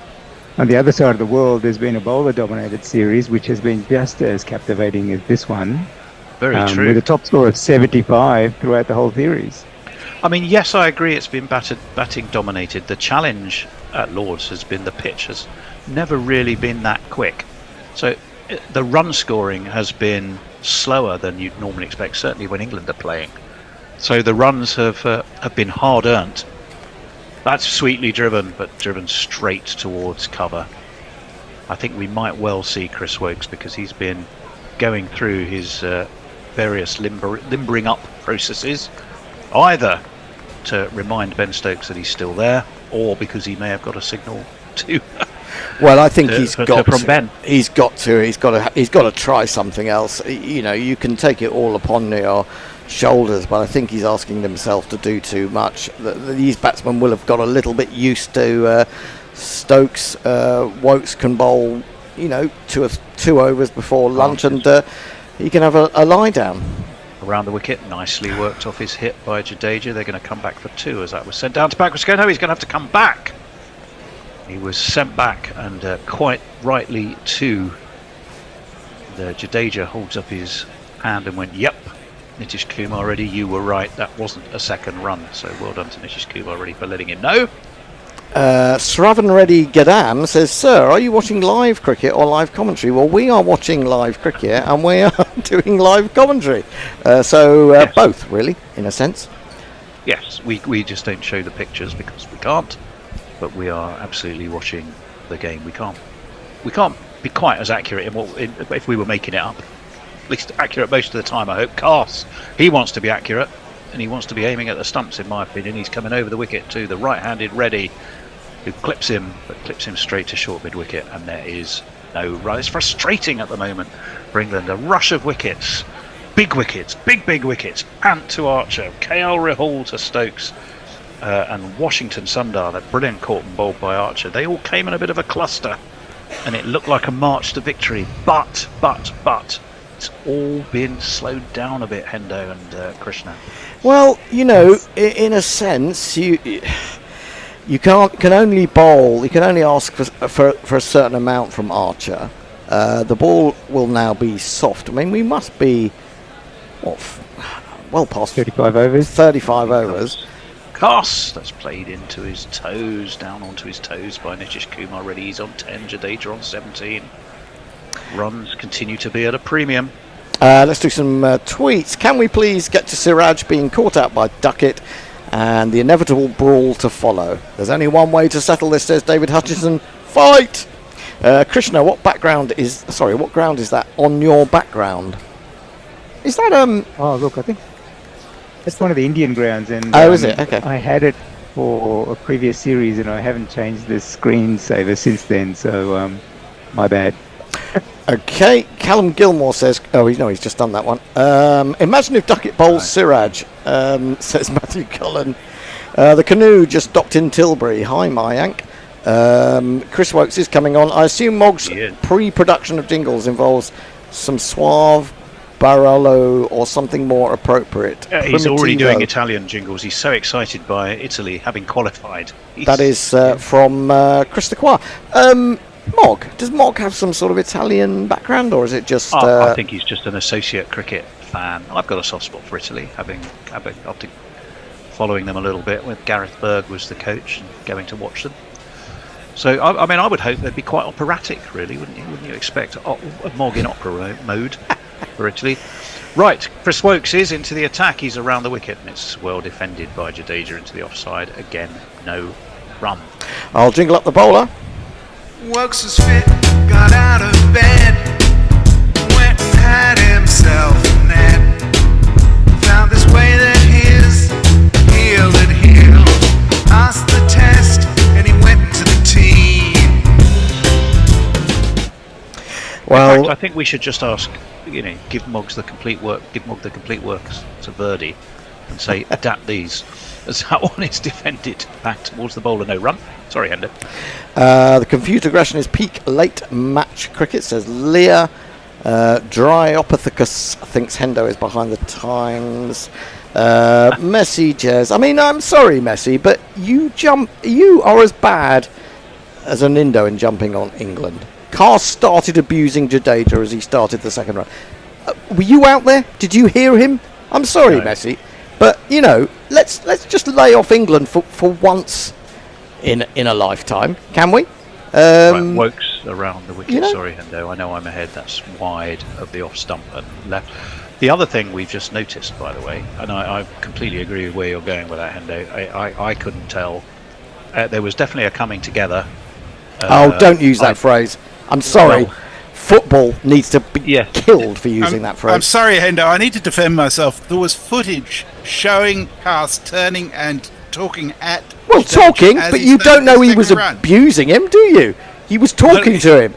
on the other side of the world, there's been a bowler-dominated series, which has been just as captivating as this one. Very true. With a top score of 75 throughout the whole series. I mean, yes, I agree it's been batting-dominated. The challenge at Lord's has been the pitch has never really been that quick. So the run scoring has been slower than you'd normally expect, certainly when England are playing. So the runs have been hard-earned. That's sweetly driven, but driven straight towards cover. I think we might well see Chris Wokes, because he's been going through his various limbering up processes, either to remind Ben Stokes that he's still there, or because he may have got a signal to. Well, I think he's got from Ben. He's got to try something else. You can take it all upon your shoulders, but I think he's asking himself to do too much. These batsmen will have got a little bit used to Stokes. Wokes can bowl, 2 overs before lunch, and he can have a lie down. Around the wicket, nicely worked off his hip by Jadeja. They're going to come back for 2 as that was sent down to backwards go. No, he's going to have to come back. He was sent back, and quite rightly too. The Jadeja holds up his hand and went, "Yep, Nitish Kumar Reddy, you were right. That wasn't a second run." So well done to Nitish Kumar Reddy for letting him know. Sravan Reddy Gadam says, "Sir, are you watching live cricket or live commentary?" Well, we are watching live cricket and we are doing live commentary. Yes. Both, really, in a sense. Yes, we just don't show the pictures because we can't, but we are absolutely watching the game. We can't be quite as accurate if we were making it up. At least accurate most of the time, I hope. Cars, he wants to be accurate, and he wants to be aiming at the stumps, in my opinion. He's coming over the wicket to the right-handed Reddy, who clips him straight to short mid-wicket, and there is no run. It's frustrating at the moment for England. A rush of wickets, big wickets, big wickets. Pant to Archer, KL Rahul to Stokes, and Washington Sundar, that brilliant caught and bowled by Archer. They all came in a bit of a cluster, and it looked like a march to victory. But it's all been slowed down a bit, Hendo and Krishna. Well, in a sense, you can only bowl. You can only ask for a certain amount from Archer. The ball will now be soft. I mean, we must be well past 35 overs. 35 overs. Coss, that's played into his toes, down onto his toes by Nitish Kumar Reddy. He's on 10, Jadeja on 17. Runs continue to be at a premium. Let's do some tweets. Can we please get to Siraj being caught out by Duckett and the inevitable brawl to follow. There's only one way to settle this, says David Hutchinson. Fight! Krishna, what ground is that on your background? Is that Oh, look, I think that's one of the Indian grounds, and is it? Okay. I had it for a previous series, and I haven't changed the screensaver since then. So, my bad. Okay, Callum Gilmore says, he's just done that one. Imagine if Duckett bowls Siraj, says Matthew Cullen. The canoe just docked in Tilbury. Hi, Mayank. Chris Wokes is coming on. I assume Mog's pre-production of jingles involves some suave Barolo or something more appropriort. He's already doing Italian jingles. He's so excited by Italy having qualified. That is from Chris Qua. Mog, does Mog have some sort of Italian background, or is it just... I think he's just an associate cricket fan. I've got a soft spot for Italy, having after following them a little bit when Gareth Berg was the coach and going to watch them. So, I would hope they'd be quite operatic, really, wouldn't you? Wouldn't you expect a Mog in opera mode for Italy? Right, Chris Wokes is into the attack. He's around the wicket, and it's well defended by Jadeja into the offside. Again, no run. I'll jingle up the bowler. Wokes was fit, got out of bed, went and had himself a net, found this way that his heel had healed, passed the test, and he went into the team. Well, in fact, I think we should just ask, give Mog the complete work to Verdi, and say adapt these. As that one is defended back towards the bowler, no run. Sorry, Hendo. The confused aggression is peak late match cricket, says Leah. Dryopithecus thinks Hendo is behind the times. Messi, Jez. I mean, I'm sorry, Messi, but you are as bad as an Indo in jumping on England. Carr started abusing Jadeja as he started the second run. Were you out there? Did you hear him? I'm sorry, no. Messi. But, let's just lay off England for once in a lifetime, can we? Right, Wokes around the wicket. Sorry, Hendo. I know I'm ahead. That's wide of the off stump and left. The other thing we've just noticed, by the way, and I completely agree with where you're going with that, Hendo. I couldn't tell. There was definitely a coming together. Don't use that phrase. I'm sorry. Well, football needs to be killed for using that phrase. I'm sorry, Hendo. I need to defend myself. There was footage showing Cars turning and talking at... Well, talking, but you don't know he was abusing him, do you? He was talking to him.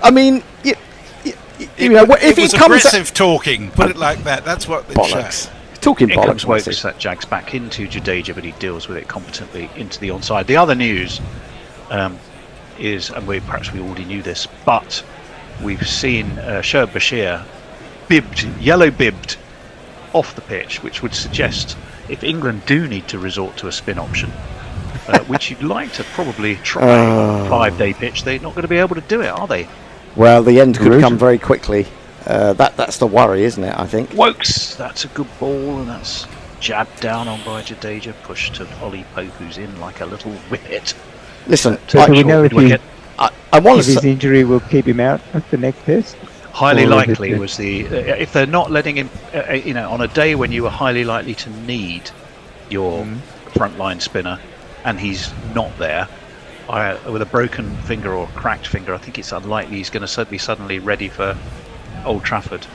I mean... If it was aggressive talking, put it like that. That's what it shows. Talking bollocks. Wokes that jags back into Jadeja, but he deals with it competently into the onside. The other news is, and perhaps we already knew this, but we've seen Shoaib Bashir yellow bibbed off the pitch, which would suggest if England do need to resort to a spin option, which you'd like to probably try on a 5-day pitch, they're not going to be able to do it, are they? Well, the end could come very quickly. That's the worry, isn't it, I think? Wokes, that's a good ball, and that's jabbed down on by Jadeja, pushed to Ollie Pope, who's in like a little whippet. Listen, so do we know if his say injury will keep him out at the next test? Highly likely was if they're not letting him, on a day when you were highly likely to need your frontline spinner, and he's not there, with a broken finger or cracked finger, I think it's unlikely he's going to be suddenly ready for Old Trafford.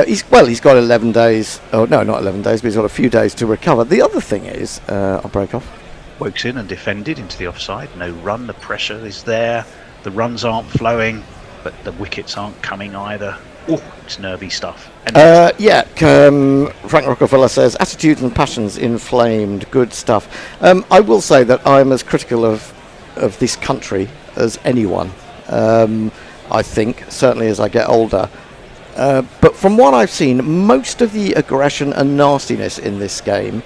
He's got 11 days. Oh no, not 11 days, but he's got a few days to recover. The other thing is, I'll break off. Wokes in and defended into the offside. No run. The pressure is there. The runs aren't flowing, but the wickets aren't coming either. Ooh, it's nervy stuff. Frank Rockefeller says attitudes and passions inflamed. Good stuff. I will say that I'm as critical of this country as anyone. I think certainly as I get older. But from what I've seen, most of the aggression and nastiness in this game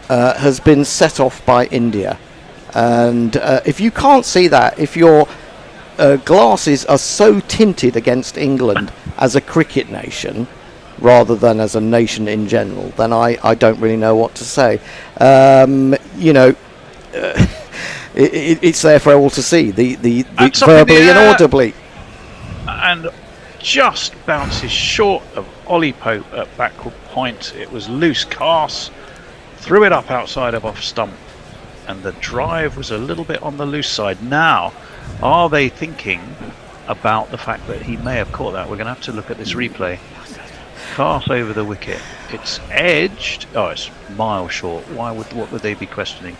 has been set off by India. And if you can't see that, if your glasses are so tinted against England as a cricket nation rather than as a nation in general, then I don't really know what to say. It's there for all to see, the verbally and audibly. And just bounces short of Ollie Pope at backward point. It was loose cast threw it up outside of off stump, and the drive was a little bit on the loose side. Now, are they thinking about the fact that he may have caught that? We're going to have to look at this replay. Pass over the wicket. It's edged. Oh, it's miles short. What would they be questioning?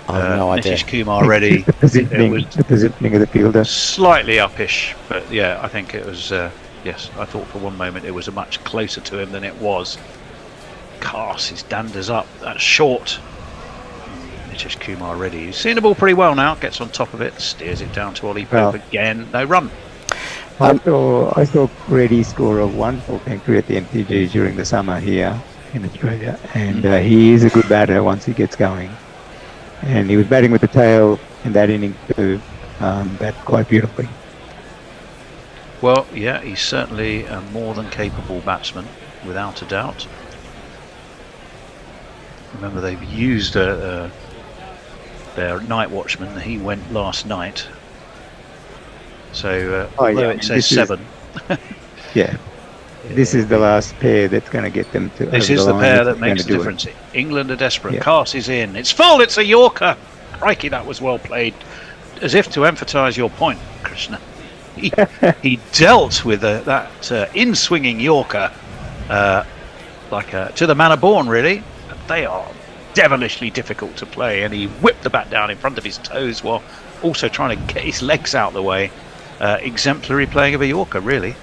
I have no idea. Nitish Kumar ready. the positioning of the fielder. Slightly upish, but yeah, I think it was. Yes, I thought for one moment it was a much closer to him than it was. Casts his danders up. That's short. Nitish Kumar ready. He's seen the ball pretty well now. Gets on top of it. Steers it down to Ollie Pope again. No run. I saw Reddy score a wonderful century at the MCG during the summer here in Australia, and he is a good batter once he gets going. And he was batting with the tail in that inning to bat quite beautifully. Well, yeah, he's certainly a more than capable batsman, without a doubt. Remember, they've used their night watchman. He went last night. So, although it says 7. Yeah. This is the last pair that's going to get them to. This is the pair that makes the difference. England are desperate. Yeah. Cass is in. It's full. It's a Yorker. Crikey, that was well played. As if to emphasise your point, Krishna. He dealt with that in-swinging Yorker to the manner born, really. They are devilishly difficult to play, and he whipped the bat down in front of his toes while also trying to get his legs out of the way. Exemplary playing of a Yorker, really.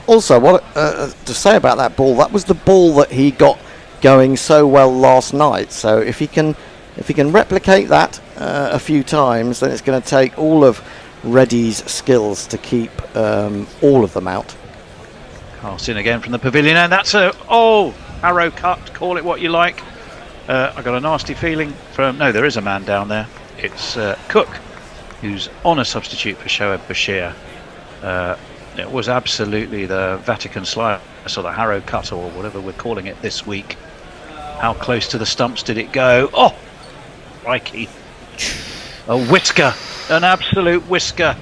Also, what to say about that ball? That was the ball that he got going so well last night. So if he can replicate that a few times, then it's going to take all of Reddy's skills to keep all of them out. Pass in again from the pavilion, and that's arrow cut. Call it what you like. I got a nasty feeling from. No, there is a man down there. It's Cook, who's on a substitute for Shoaib Bashir. It was absolutely the Vatican slice or the Harrow cut or whatever we're calling it this week. How close to the stumps did it go? Oh, crikey. A whisker, an absolute whisker.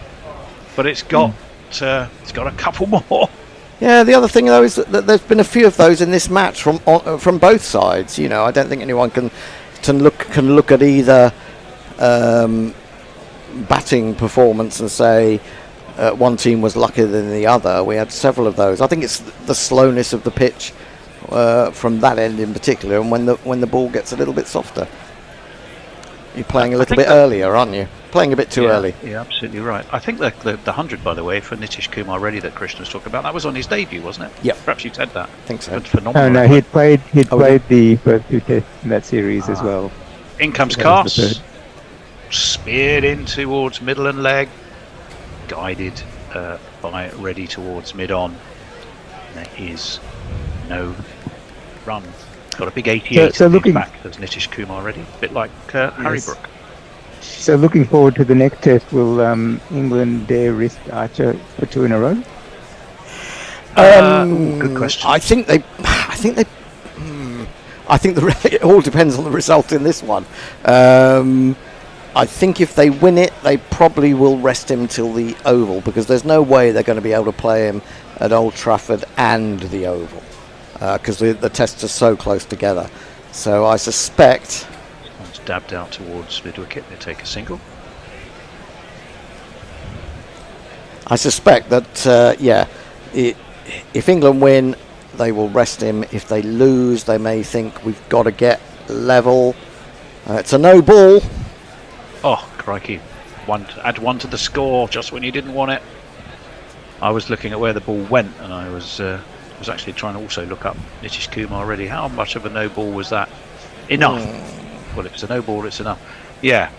But it's got a couple more. Yeah, the other thing though is that there's been a few of those in this match from both sides. You know, I don't think anyone can look at either batting performance and say one team was luckier than the other. We had several of those. I think it's the slowness of the pitch from that end in particular, and when the ball gets a little bit softer. You're playing a little bit earlier, aren't you? Playing a bit too early. Yeah, absolutely right. I think the 100, by the way, for Nitish Kumar Reddy that Krishna was talking about, that was on his debut, wasn't it? Yeah. Perhaps you said that. I think so. Phenomenal. No, he'd played the first 2 tests in that series as well. In comes Cass. Speared in towards middle and leg. Guided by Reddy towards mid-on. There is no run. Got a big 88 so looking back as Nitish Kumar Reddy, a bit like Harry Brook. So looking forward to the next test, will England dare risk Archer for 2 in a row? Good question. I think it all depends on the result in this one. I think if they win it, they probably will rest him till the Oval, because there's no way they're going to be able to play him at Old Trafford and the Oval, because the tests are so close together. So I suspect. One's dabbed out towards mid wicket. They take a single. I suspect that if England win, they will rest him. If they lose, they may think we've got to get level. It's a no ball. Oh, crikey. Add 1 to the score just when you didn't want it. I was looking at where the ball went, and I was actually trying to also look up Nitish Kumar already. How much of a no ball was that? Enough. Well, if it's a no ball, it's enough. Yeah.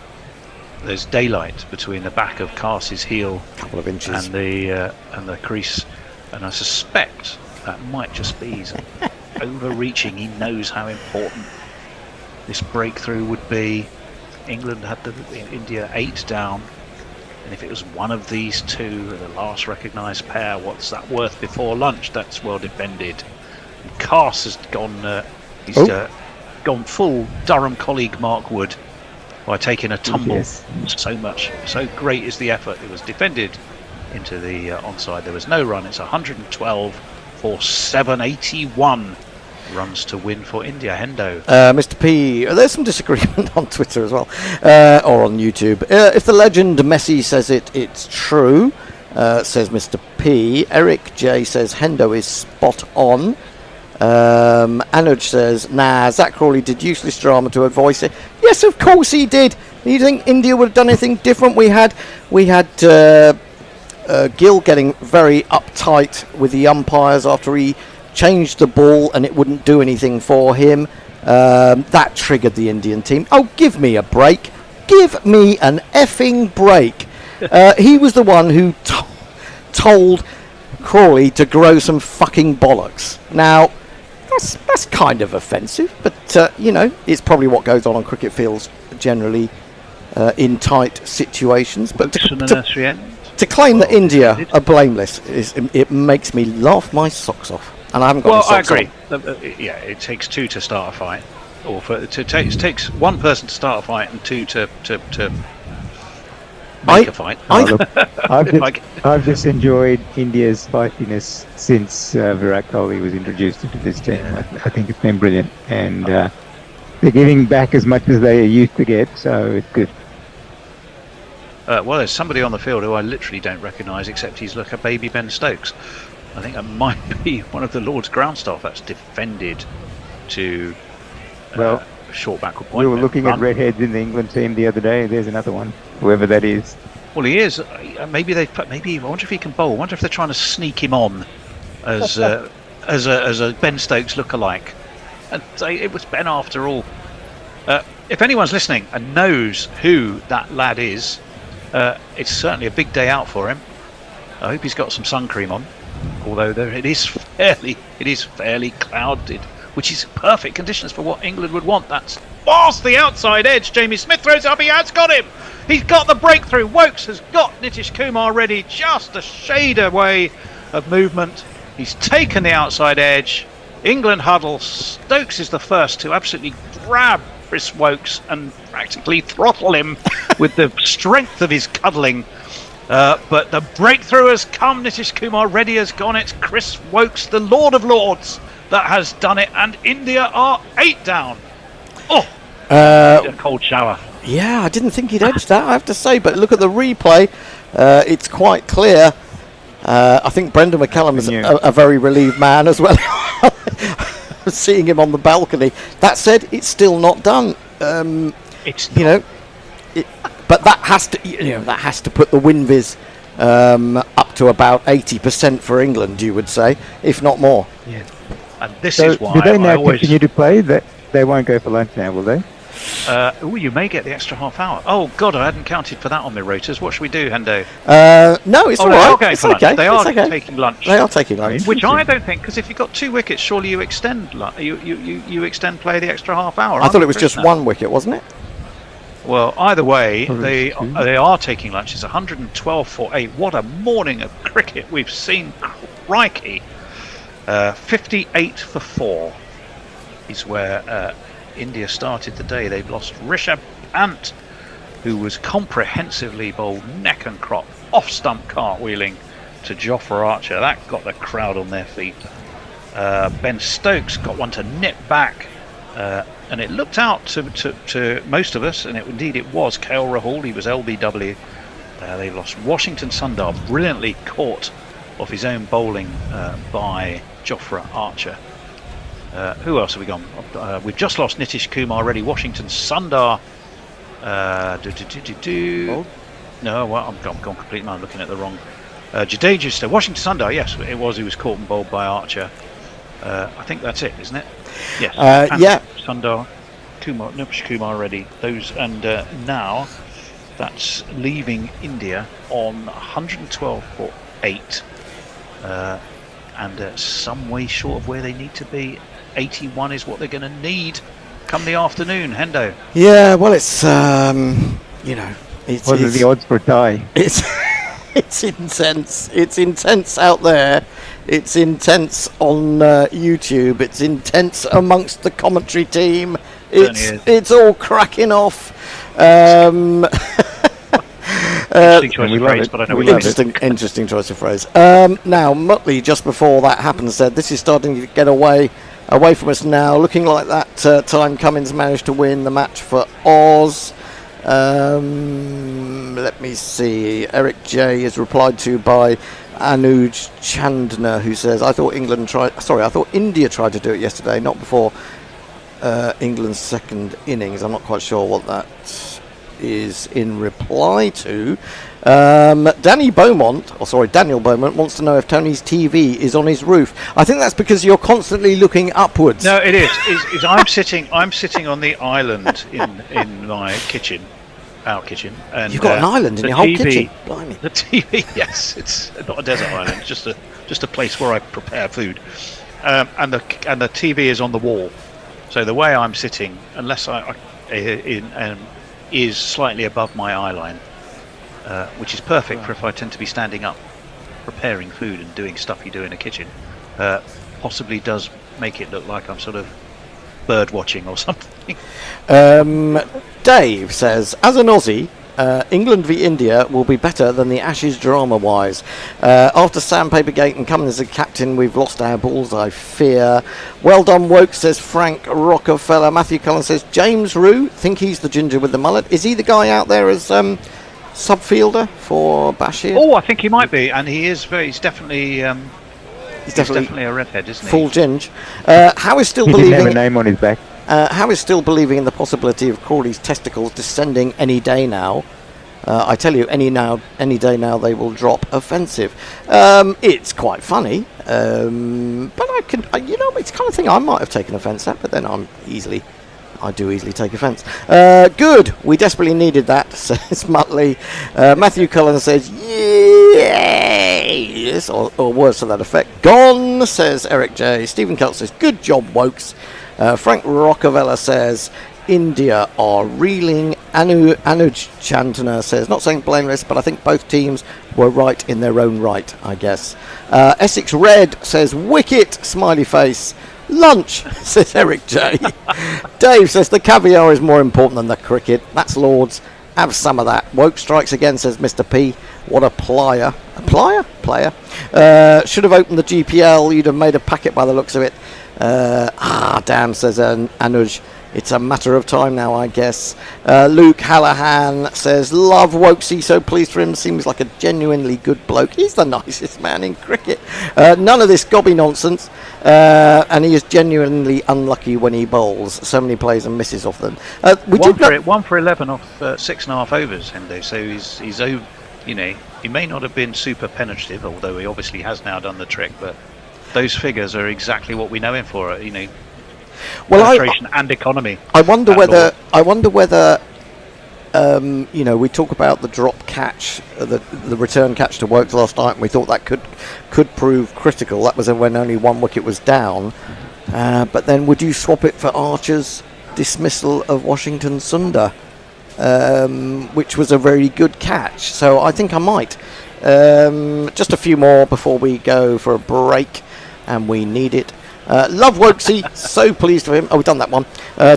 There's daylight between the back of Cass's heel, a couple of inches, and the crease, and I suspect that might just be overreaching. He knows how important this breakthrough would be. England had India 8 down, and if it was one of these two, the last recognised pair, what's that worth before lunch? That's well defended. And Cass has gone. Gone full Durham colleague Mark Wood by taking a tumble. Yes. So great is the effort. It was defended into the onside. There was no run. It's 112 for 781. runs to win for India. Hendo. Mr. P, there's some disagreement on Twitter as well, or on YouTube. If the legend Messi says it, it's true, says Mr. P. Eric J says Hendo is spot on. Anuj says, nah, Zach Crawley did useless drama to voice it. Yes, of course he did. You think India would have done anything different? We had Gill getting very uptight with the umpires after he changed the ball and it wouldn't do anything for him. That triggered the Indian team. Oh, give me a break. Give me an effing break. He was the one who told Crawley to grow some fucking bollocks. Now, that's kind of offensive, but it's probably what goes on cricket fields generally in tight situations. But to claim that India are blameless, it makes me laugh my socks off. And I haven't got any socks on. Yeah, it takes two to start a fight, or it takes one person to start a fight and two to make a fight. I've just enjoyed India's fightiness since Virat Kohli was introduced into this team. I think it's been brilliant, and they're giving back as much as they used to get, so it's good. Well, there's somebody on the field who I literally don't recognise, except he's like a baby Ben Stokes. I think that might be one of the Lord's ground staff that's defended to short backward point. We were looking at redheads in the England team the other day. There's another one, whoever that is. Well, he is. Maybe I wonder if he can bowl. I wonder if they're trying to sneak him on as a Ben Stokes lookalike. And say it was Ben after all. If anyone's listening and knows who that lad is, it's certainly a big day out for him. I hope he's got some sun cream on, although it is fairly clouded, which is perfect conditions for what England would want. That's past the outside edge. Jamie Smith throws up. He has got him. He's got the breakthrough. Wokes has got Nitish Kumar ready, just a shade away of movement. He's taken the outside edge. England huddle. Stokes is the first to absolutely grab Chris Wokes and practically throttle him with the strength of his cuddling. But the breakthrough has come. Nitish Kumar ready has gone. It's Chris Wokes, the Lord of Lords, that has done it. And India are 8 down. A cold shower. Yeah, I didn't think he'd edged that, I have to say. But look at the replay. It's quite clear. I think Brendan McCallum is a very relieved man as well. Seeing him on the balcony. That said, it's still not done. But that has to put the WinViz up to about 80% for England, you would say, if not more. Yeah. And this is why do they now continue to play? That they won't go for lunch now, will they? You may get the extra half hour. Oh God, I hadn't counted for that on my rotors. What should we do, Hendo? No, it's all right. It's okay. They are taking lunch. They are taking lunch. Which I don't think, because if you've got 2 wickets, surely you extend you extend play the extra half hour. I thought it was just 1 wicket, wasn't it? Well, either way, they are taking lunch. It's 112 for 8. What a morning of cricket we've seen. Crikey. 58 for 4 is where India started the day. They've lost Rishabh Pant, who was comprehensively bowled neck and crop, off stump cartwheeling to Jofra Archer. That got the crowd on their feet. Ben Stokes got one to nip back, and it looked out to most of us, and indeed it was KL Rahul. He was LBW. They've lost Washington Sundar, brilliantly caught off his own bowling by Jofra Archer. Who else have we gone? We've just lost Nitish Kumar already. Washington Sundar. No, well, I'm gone completely mad. I'm looking at the wrong. Jadeja still. Washington Sundar, yes, it was. He was caught and bowled by Archer. I think that's it, isn't it? Yes. Yeah. Sundar, Nitish Kumar already. Those, and now that's leaving India on 112 for 8. And some way short of where they need to be. 81 is what they're going to need come the afternoon. Hendo. Yeah, well, it's What are the odds for a tie? It's intense. It's intense out there. It's intense on YouTube. It's intense amongst the commentary team. It's all cracking off. Interesting choice of phrase, but I know we love it. Interesting choice of phrase. Now, Muttley, just before that happened, said this is starting to get away away from us now. Looking like that time Cummins managed to win the match for Oz. Let me see. Eric J is replied to by Anuj Chandna, who says, I thought India tried to do it yesterday, not before England's second innings. I'm not quite sure what that is in reply to. Daniel Beaumont wants to know if Tony's TV is on his roof. I think that's because you're constantly looking upwards. No, it is. I'm sitting on the island in my kitchen, our kitchen. And you've got an island in your whole kitchen. Blimey. The TV, yes, it's not a desert island, just a place where I prepare food. And the TV is on the wall. So the way I'm sitting, unless is slightly above my eye line, which is perfect for if I tend to be standing up, preparing food and doing stuff you do in a kitchen. Possibly does make it look like I'm sort of bird watching or something. Dave says, as an Aussie, England v India will be better than the Ashes drama-wise. After Sandpapergate and Cummins as captain, we've lost our balls, I fear. Well done, Woke, says Frank Rockefeller. Matthew Cullen says, James Rue, think he's the ginger with the mullet. Is he the guy out there as subfielder for Bashir? Oh, I think he might be, and he is he's definitely a redhead, isn't he? Full ginge. How is still He believing... didn't have a name on his back. How is still believing in the possibility of Crawley's testicles descending any day now? I tell you, any day now they will drop offensive. It's quite funny, but it's the kind of thing I might have taken offence at, but then I do easily take offence. Good, we desperately needed that, says Muttley. Matthew Cullen says, yes, or words to that effect. Gone, says Eric J. Stephen Celt says, good job, Wokes. Frank Roccavella says, India are reeling. Anuj Chantana says, not saying blameless, but I think both teams were right in their own right, I guess. Essex Red says, wicket, smiley face. Lunch, says Eric J. Dave says, the caviar is more important than the cricket. That's Lords. Have some of that. Woke strikes again, says Mr. P. What a plier. A plier? Player. Should have opened the GPL. You'd have made a packet by the looks of it. Damn, says Anuj. It's a matter of time now, I guess. Luke Hallahan says, love Wokesy, so pleased for him. Seems like a genuinely good bloke. He's the nicest man in cricket. None of this gobby nonsense. And he is genuinely unlucky when he bowls. So many plays and misses off them. 1 for 11 off 6.5 overs, Hendo. So he's he may not have been super penetrative, although he obviously has now done the trick. But those figures are exactly what we know him for. Penetration and economy. I wonder whether we talk about the drop catch, the return catch to Wokes last night, and we thought that could prove critical. That was when only one wicket was down. But then would you swap it for Archer's dismissal of Washington Sundar, which was a very good catch? So I think I might. Just a few more before we go for a break, and we need it. Love Wokesy, so pleased with him. Oh, we've done that one.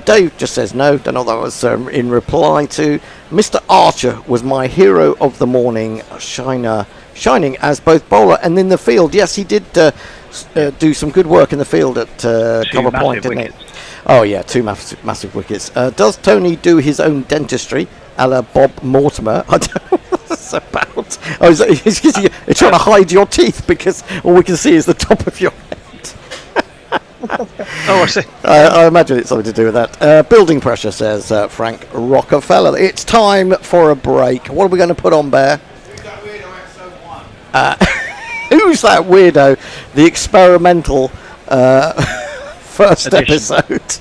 Dave just says no. Don't know what that was in reply to. Mr. Archer was my hero of the morning, shining as both bowler and in the field. Yes, he did do some good work in the field at cover point, didn't he? Oh yeah, 2 massive wickets. Does Tony do his own dentistry, a la Bob Mortimer? I don't know what that's about. Oh, he's trying to hide your teeth because all we can see is the top of your head. I see. I imagine it's something to do with that. Building pressure, says Frank Rockefeller. It's time for a break. What are we going to put on, Bear? Who's that weirdo? The experimental first episode.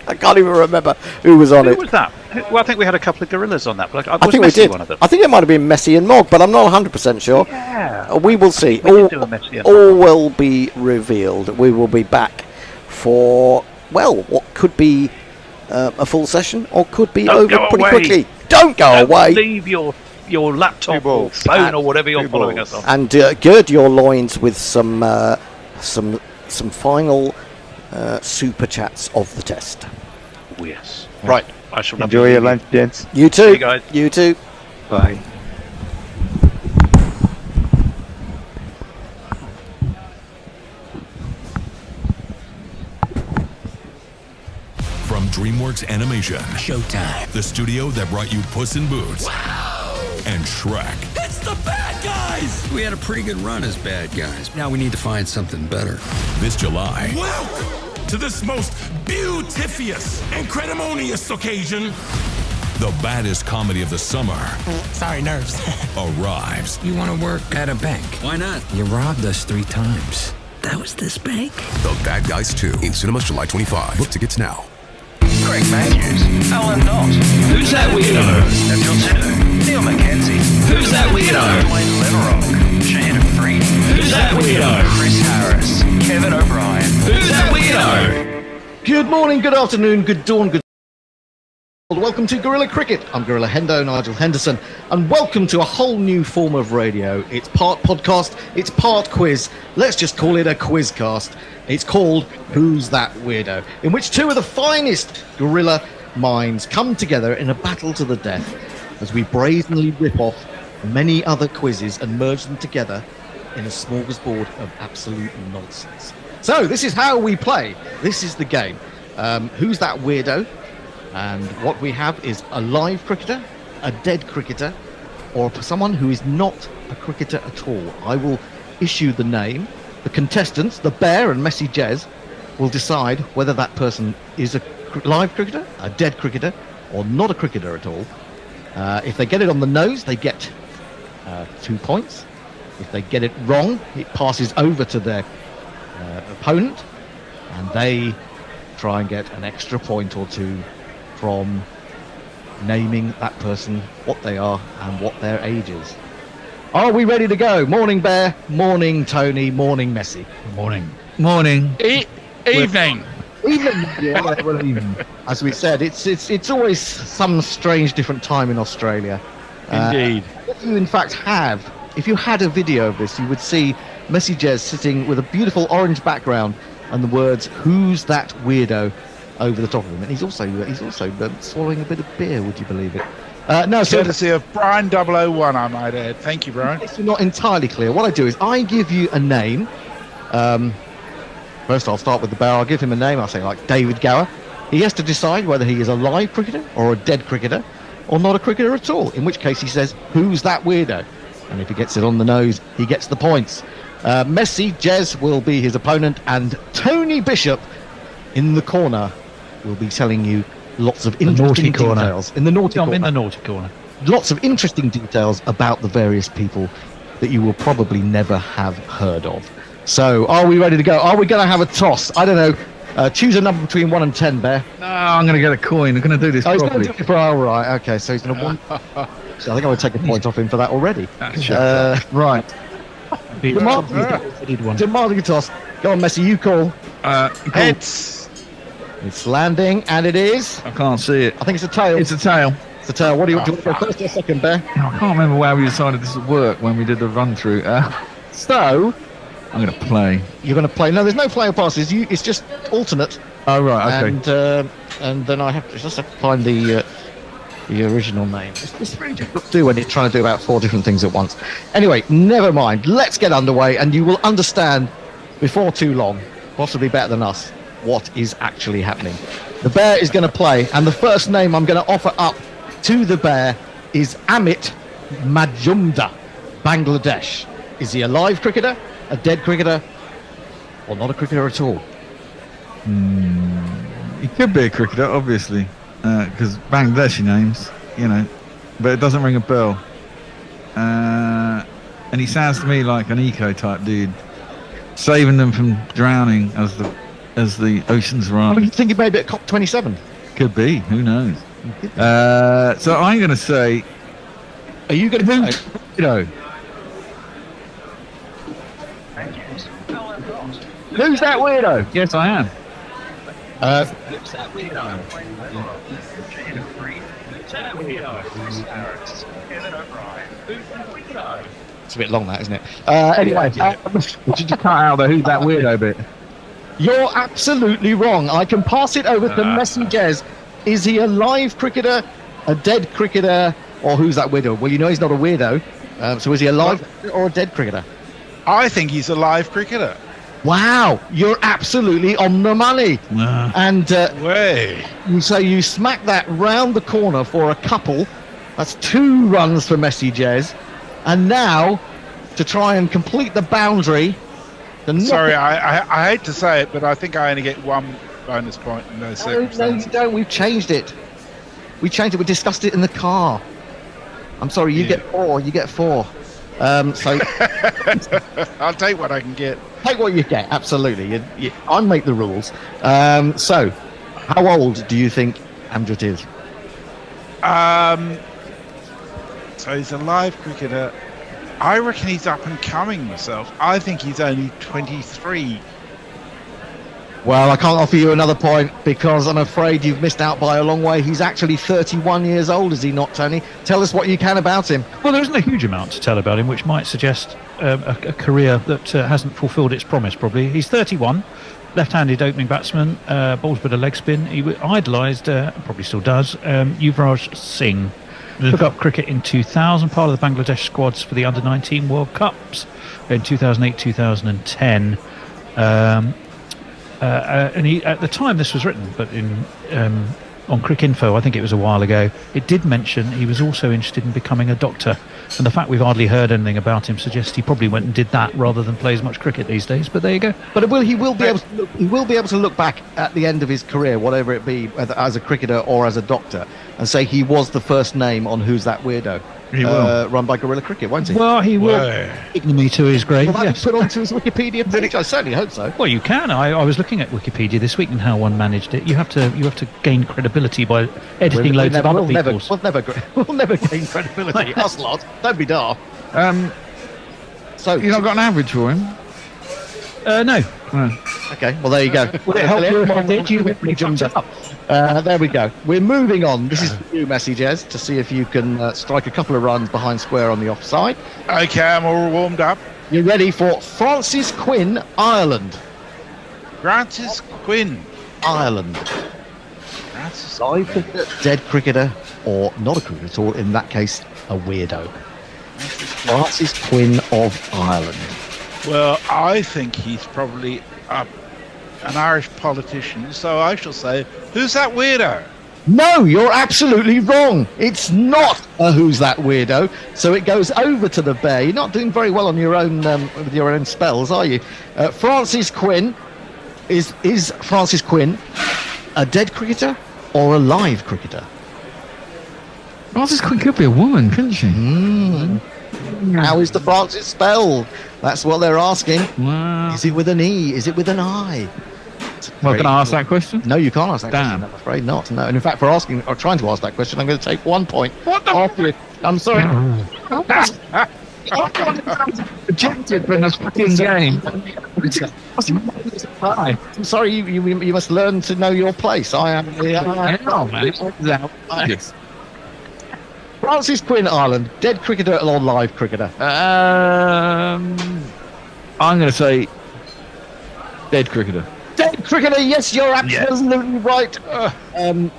I can't even remember who was on it. Who was that? Well, I think we had a couple of gorillas on that. But I think we did. One of them? I think it might have been Messi and Mogg, but I'm not 100% sure. Yeah. We will see. All will be revealed. We will be back for, what could be a full session or could be over pretty quickly. Don't go away. Leave your laptop or phone or whatever you're following us on. And gird your loins with some final super chats of the test. Oh, yes. Right. I shall enjoy your lunch, gents. You too. See you guys. You too. Bye. DreamWorks Animation. Showtime. The studio that brought you Puss in Boots. Wow! And Shrek. It's the bad guys! We had a pretty good run as bad guys. Now we need to find something better. This July. Welcome to this most beautifulous and credimonious occasion. The baddest comedy of the summer. Sorry, nerves. Arrives. You want to work at a bank? Why not? You robbed us 3 times. That was this bank? The Bad Guys 2 in cinemas July 25. Book tickets now. Greg Matthews, Alan Knott. Who's that weirdo? Daniel Neil Mackenzie. Who's that weirdo? Dwayne Letterock. Shannon Freed. Who's that weirdo? Chris Harris. Kevin O'Brien. Who's that weirdo? Good morning, good afternoon, good dawn, good... Welcome to Gorilla Cricket. I'm Gorilla Hendo, Nigel Henderson, and welcome to a whole new form of radio. It's part podcast, it's part quiz. Let's just call it a quizcast. It's called Who's That Weirdo?, in which 2 of the finest gorilla minds come together in a battle to the death as we brazenly rip off many other quizzes and merge them together in a smorgasbord of absolute nonsense. So this is how we play. This is the game. Who's That Weirdo? And what we have is a live cricketer, a dead cricketer, or someone who is not a cricketer at all. I will issue the name. The contestants, the Bear and Messy Jez, will decide whether that person is a live cricketer, a dead cricketer, or not a cricketer at all. If they get it on the nose, they get 2 points. If they get it wrong, it passes over to their opponent, and they try and get an extra point or 2 from naming that person, what they are and what their age is. Are we ready to go? Morning, Bear. Morning, Tony. Morning, Messi. Morning. Evening. Yeah, well, evening. As we said, it's always some strange different time in Australia. Indeed. If you had a video of this, you would see Messy Jez sitting with a beautiful orange background and the words "Who's that weirdo?" over the top of him, and he's also swallowing a bit of beer. Would you believe it? No, so Courtesy of Brian 001, I might add. Thank you, Brian. If you're not entirely clear, what I do is I give you a name. First, I'll start with the Bear. I'll give him a name. I'll say like David Gower. He has to decide whether he is a live cricketer or a dead cricketer, or not a cricketer at all. In which case, he says, "Who's that weirdo?" And if he gets it on the nose, he gets the points. Messy Jez will be his opponent, and Tony Bishop in the corner will be telling you lots of interesting details. In the naughty corner. I'm in the naughty corner. Lots of interesting details about the various people that you will probably never have heard of. So, are we ready to go? Are we going to have a toss? I don't know. Choose a number between 1 and 10, Bear. No, I'm going to get a coin. I'm going to do this He's properly. going to do it all right. Okay, so he's going to want... So I think I would take a point off him for that already. Right. Demanding a toss. Go on, Messi, you call. It's landing, and it is... I can't see it. I think it's a tail. It's a tail. It's a tail. What do you want to go first or second, Bear? No, I can't remember where we decided this would work when we did the run-through. So... I'm going to play. You're going to play? No, there's no play or passes. It's just alternate. Oh, right, okay. And then I have to find the original name. It's really difficult to do when you're trying to do about 4 different things at once. Anyway, never mind. Let's get underway, and you will understand before too long, possibly better than us, what is actually happening. The Bear is going to play, and the first name I'm going to offer up to the Bear is Amit Majumdar, Bangladesh. Is he a live cricketer, a dead cricketer, or not a cricketer at all? He could be a cricketer, obviously, because Bangladeshi names, but it doesn't ring a bell. And he sounds to me like an eco-type dude, saving them from drowning as the oceans run. I mean, think he may be at COP27. Could be, who knows? So I'm going to say... Are you going to say... Who's that weirdo? Yes, I am. Who's that weirdo? It's a bit long, that, isn't it? Anyway, would you just cut out the "who's that weirdo" bit? You're absolutely wrong. I can pass it over to Messy Jez. Is he a live cricketer, a dead cricketer, or who's that weirdo? Well, he's not a weirdo. So is he a live or a dead cricketer? I think he's a live cricketer. Wow, you're absolutely on the money. And Way. you say you smack that round the corner for a couple. That's 2 runs for Messi Jez. And now, to try and complete the boundary. Sorry, I hate to say it, but I think I only get 1 bonus point in those circumstances. No, you don't. We've changed it. We discussed it in the car. I'm sorry, you get 4. You get 4. So I'll take what I can get. Take what you get, absolutely. I make the rules. So, how old do you think Amjad is? So he's a live cricketer. I reckon he's up and coming myself. I think he's only 23. Well, I can't offer you another point because I'm afraid you've missed out by a long way. He's actually 31 years old, is he not, Tony? Tell us what you can about him. Well, there isn't a huge amount to tell about him, which might suggest a career that hasn't fulfilled its promise, probably. He's 31, left-handed opening batsman, bowls a bit of leg spin. He idolised, probably still does, Yuvraj Singh. Took up cricket in 2000, part of the Bangladesh squads for the Under-19 World Cups in 2008, 2010. And he, at the time this was written, but on Cricinfo, I think it was a while ago, it did mention he was also interested in becoming a doctor. And the fact we've hardly heard anything about him suggests he probably went and did that rather than play as much cricket these days. But there you go. But he will be able to look back at the end of his career, whatever it be, whether as a cricketer or as a doctor, and say he was the first name on Who's That Weirdo? He will. Run by Guerrilla Cricket, won't he? Well, he will. Ignominy to his grave. Will that be put onto his Wikipedia page? I certainly hope so. Well, you can. I was looking at Wikipedia this week and how one managed it. You have to gain credibility by editing loads of other people's. We'll never gain credibility. Us lot. Don't be daft. So you've not got an average for him? No. Okay, well there you go. Would it help you if I did? You really jumped up. There we go. We're moving on. This is for you, Messi Jez, to see if you can strike a couple of runs behind square on the offside. Okay, I'm all warmed up. You're ready for Francis Quinn, Ireland. Francis Quinn, Ireland. Francis Live cricketer, dead cricketer, or not a cricketer at all, in that case, a weirdo. Francis Quinn of Ireland. Well, I think he's probably an Irish politician, so I shall say, who's that weirdo? No, you're absolutely wrong. It's not a Who's That Weirdo. So it goes over to the bear. You're not doing very well on your own with your own spells, are you? Francis Quinn is Francis Quinn a dead cricketer or a live cricketer? Francis Quinn could be a woman, couldn't she? How is the Francis spelled? That's what they're asking. Wow. Is it with an E? Is it with an I? Well, can I ask that question? No, you can't ask that question. I'm afraid not. No. And in fact, for asking or trying to ask that question, I'm going to take 1 point. What the? I'm sorry. Rejected from this fucking game. I'm sorry. You must learn to know your place. I am. Yes. Francis Quinn, Ireland, dead cricketer or live cricketer? I'm going to say dead cricketer. Dead cricketer, yes, you're absolutely right.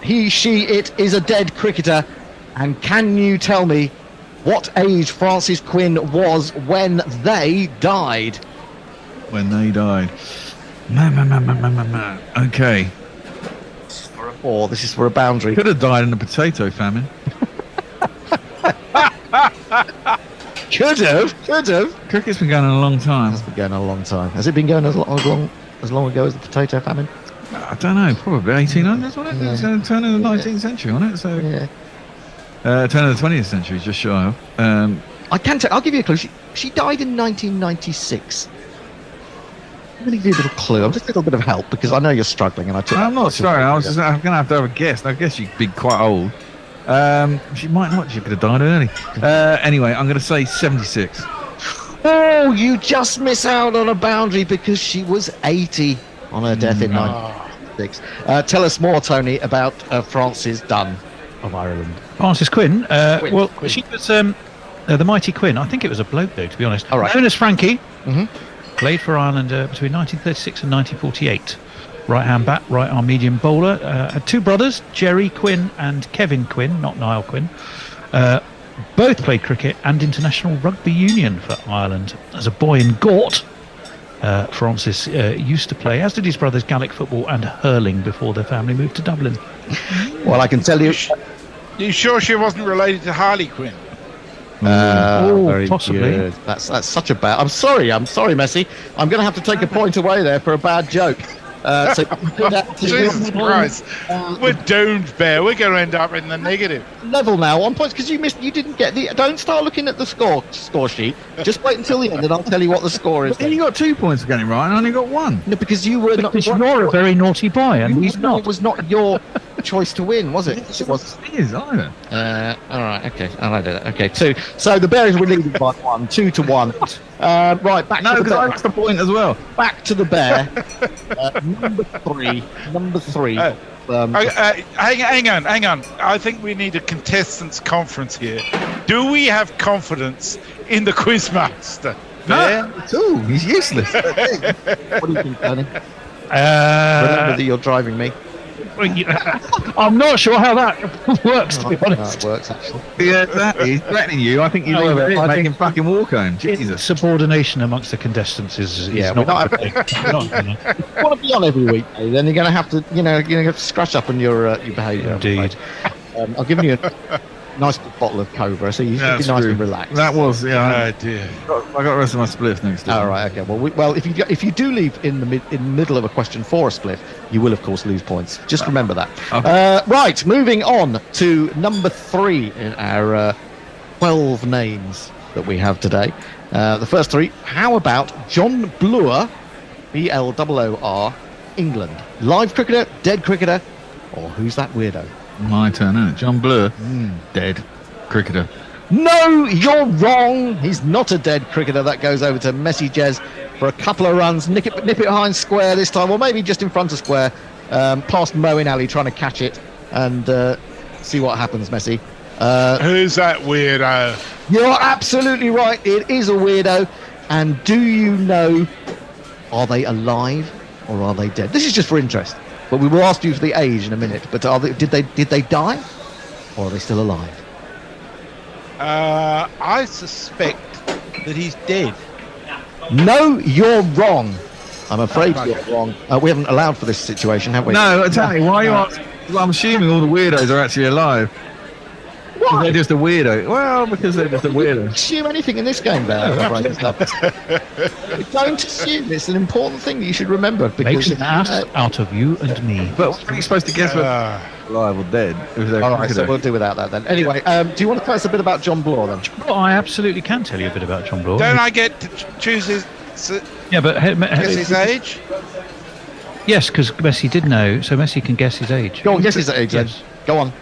He, she, it is a dead cricketer. And can you tell me what age Francis Quinn was when they died? When they died. Okay. This is for a boundary. Could have died in a potato famine. Could have. Cricket's been going on a long time. It's been going on a long time. Has it been going as long ago as the potato famine? I don't know. Probably 1800s, wasn't it? Yeah. It's going to turn of the 19th century, wasn't it? So, turn of the 20th century, just shy of. I can tell. I'll give you a clue. She died in 1996. I'm going to give you a little clue. I'm just a little bit of help because I know you're struggling, and I'm not struggling. I'm going to have a guess. I guess she'd be quite old. She might not. She could have died early. Anyway, I'm going to say 76. Oh, you just miss out on a boundary because she was 80 on her death in 1996. Tell us more, Tony, about Frances Dunn of Ireland. Francis Quinn. Quinn. She was the mighty Quinn. I think it was a bloke, though, to be honest. All right. Known as Frankie. Played for Ireland between 1936 and 1948. Right-hand bat, right-arm medium bowler. Had 2 brothers, Jerry Quinn and Kevin Quinn, not Niall Quinn. Both played cricket and international rugby union for Ireland. As a boy in Gort, Francis used to play, as did his brothers, Gaelic football and hurling before their family moved to Dublin. Well, I can tell you. You sure she wasn't related to Harley Quinn? Very possibly. good. That's such a bad. I'm sorry, Messi. I'm going to have to take a point away there for a bad joke. So Jesus Christ, we're doomed, Bear. We're going to end up in the negative. Level now on points because you missed. You didn't get the. Don't start looking at the score sheet. Just wait until the end, and I'll tell you what the score is. But then you got 2 points for getting it right, and I only got 1. No, because you were not. You're a very naughty boy, and he's not. It was not your choice to win, was it? It was. It is either. All right. Okay. I did it. Okay. 2. So the Bears were leading by 1, 2-1. Right. Back. No, to the because I lost a point as well. Back to the Bear. Number 3. Hang on. I think we need a contestants conference here. Do we have confidence in the Quizmaster? No, at all. He's useless. What do you think, Tony? Remember that you're driving me. I'm not sure how that works, to be honest. It works, actually. Yeah, exactly. He's threatening you. I think you leave it. Make him fucking walk home. Jesus. Subordination amongst the contestants is not a good thing. You want to be on every week, then you're going to have to, you're going to have to scratch up on your behaviour. Indeed. I'll give you a nice bottle of Cobra, so you should be nice and relaxed. That was, Oh dear. I got the rest of my spliff next time. All right, okay. Well, if you do leave in the middle of a question for a split, you will of course lose points. Just remember that. Okay. Right, moving on to number 3 in our 12 names that we have today. The first 3. How about John Bloor, Bloor, England? Live cricketer, dead cricketer, or who's that weirdo? My turn, isn't it? John Bloor, dead cricketer. No, you're wrong. He's not a dead cricketer. That goes over to Messi Jez for a couple of runs. Nip it behind square this time, or maybe just in front of square. Past Moeen Ali trying to catch it and see what happens, Messi. Who's that weirdo? You're absolutely right. It is a weirdo. And do you know, are they alive or are they dead? This is just for interest. But we will ask you for the age in a minute. But did they die, or are they still alive? I suspect that he's dead. No, you're wrong. I'm afraid you're wrong. We haven't allowed for this situation, have we? No, tell me, why are you asking? Well, I'm assuming all the weirdos are actually alive. Why? They're just a weirdo. Well, because they're just a weirdo. Assume anything in this game, there. Don't assume. It's an important thing that you should remember. Because makes an ass out of you and me. But what are you supposed to guess whether alive or dead? All right, so we'll do without that then. Anyway, do you want to tell us a bit about John Bloor then? Well, I absolutely can tell you a bit about John Bloor. Don't I get to choose his? Yeah, but guess his age? Yes, because Messi did know, so Messi can guess his age. Go on, guess his age. Yes. Go on.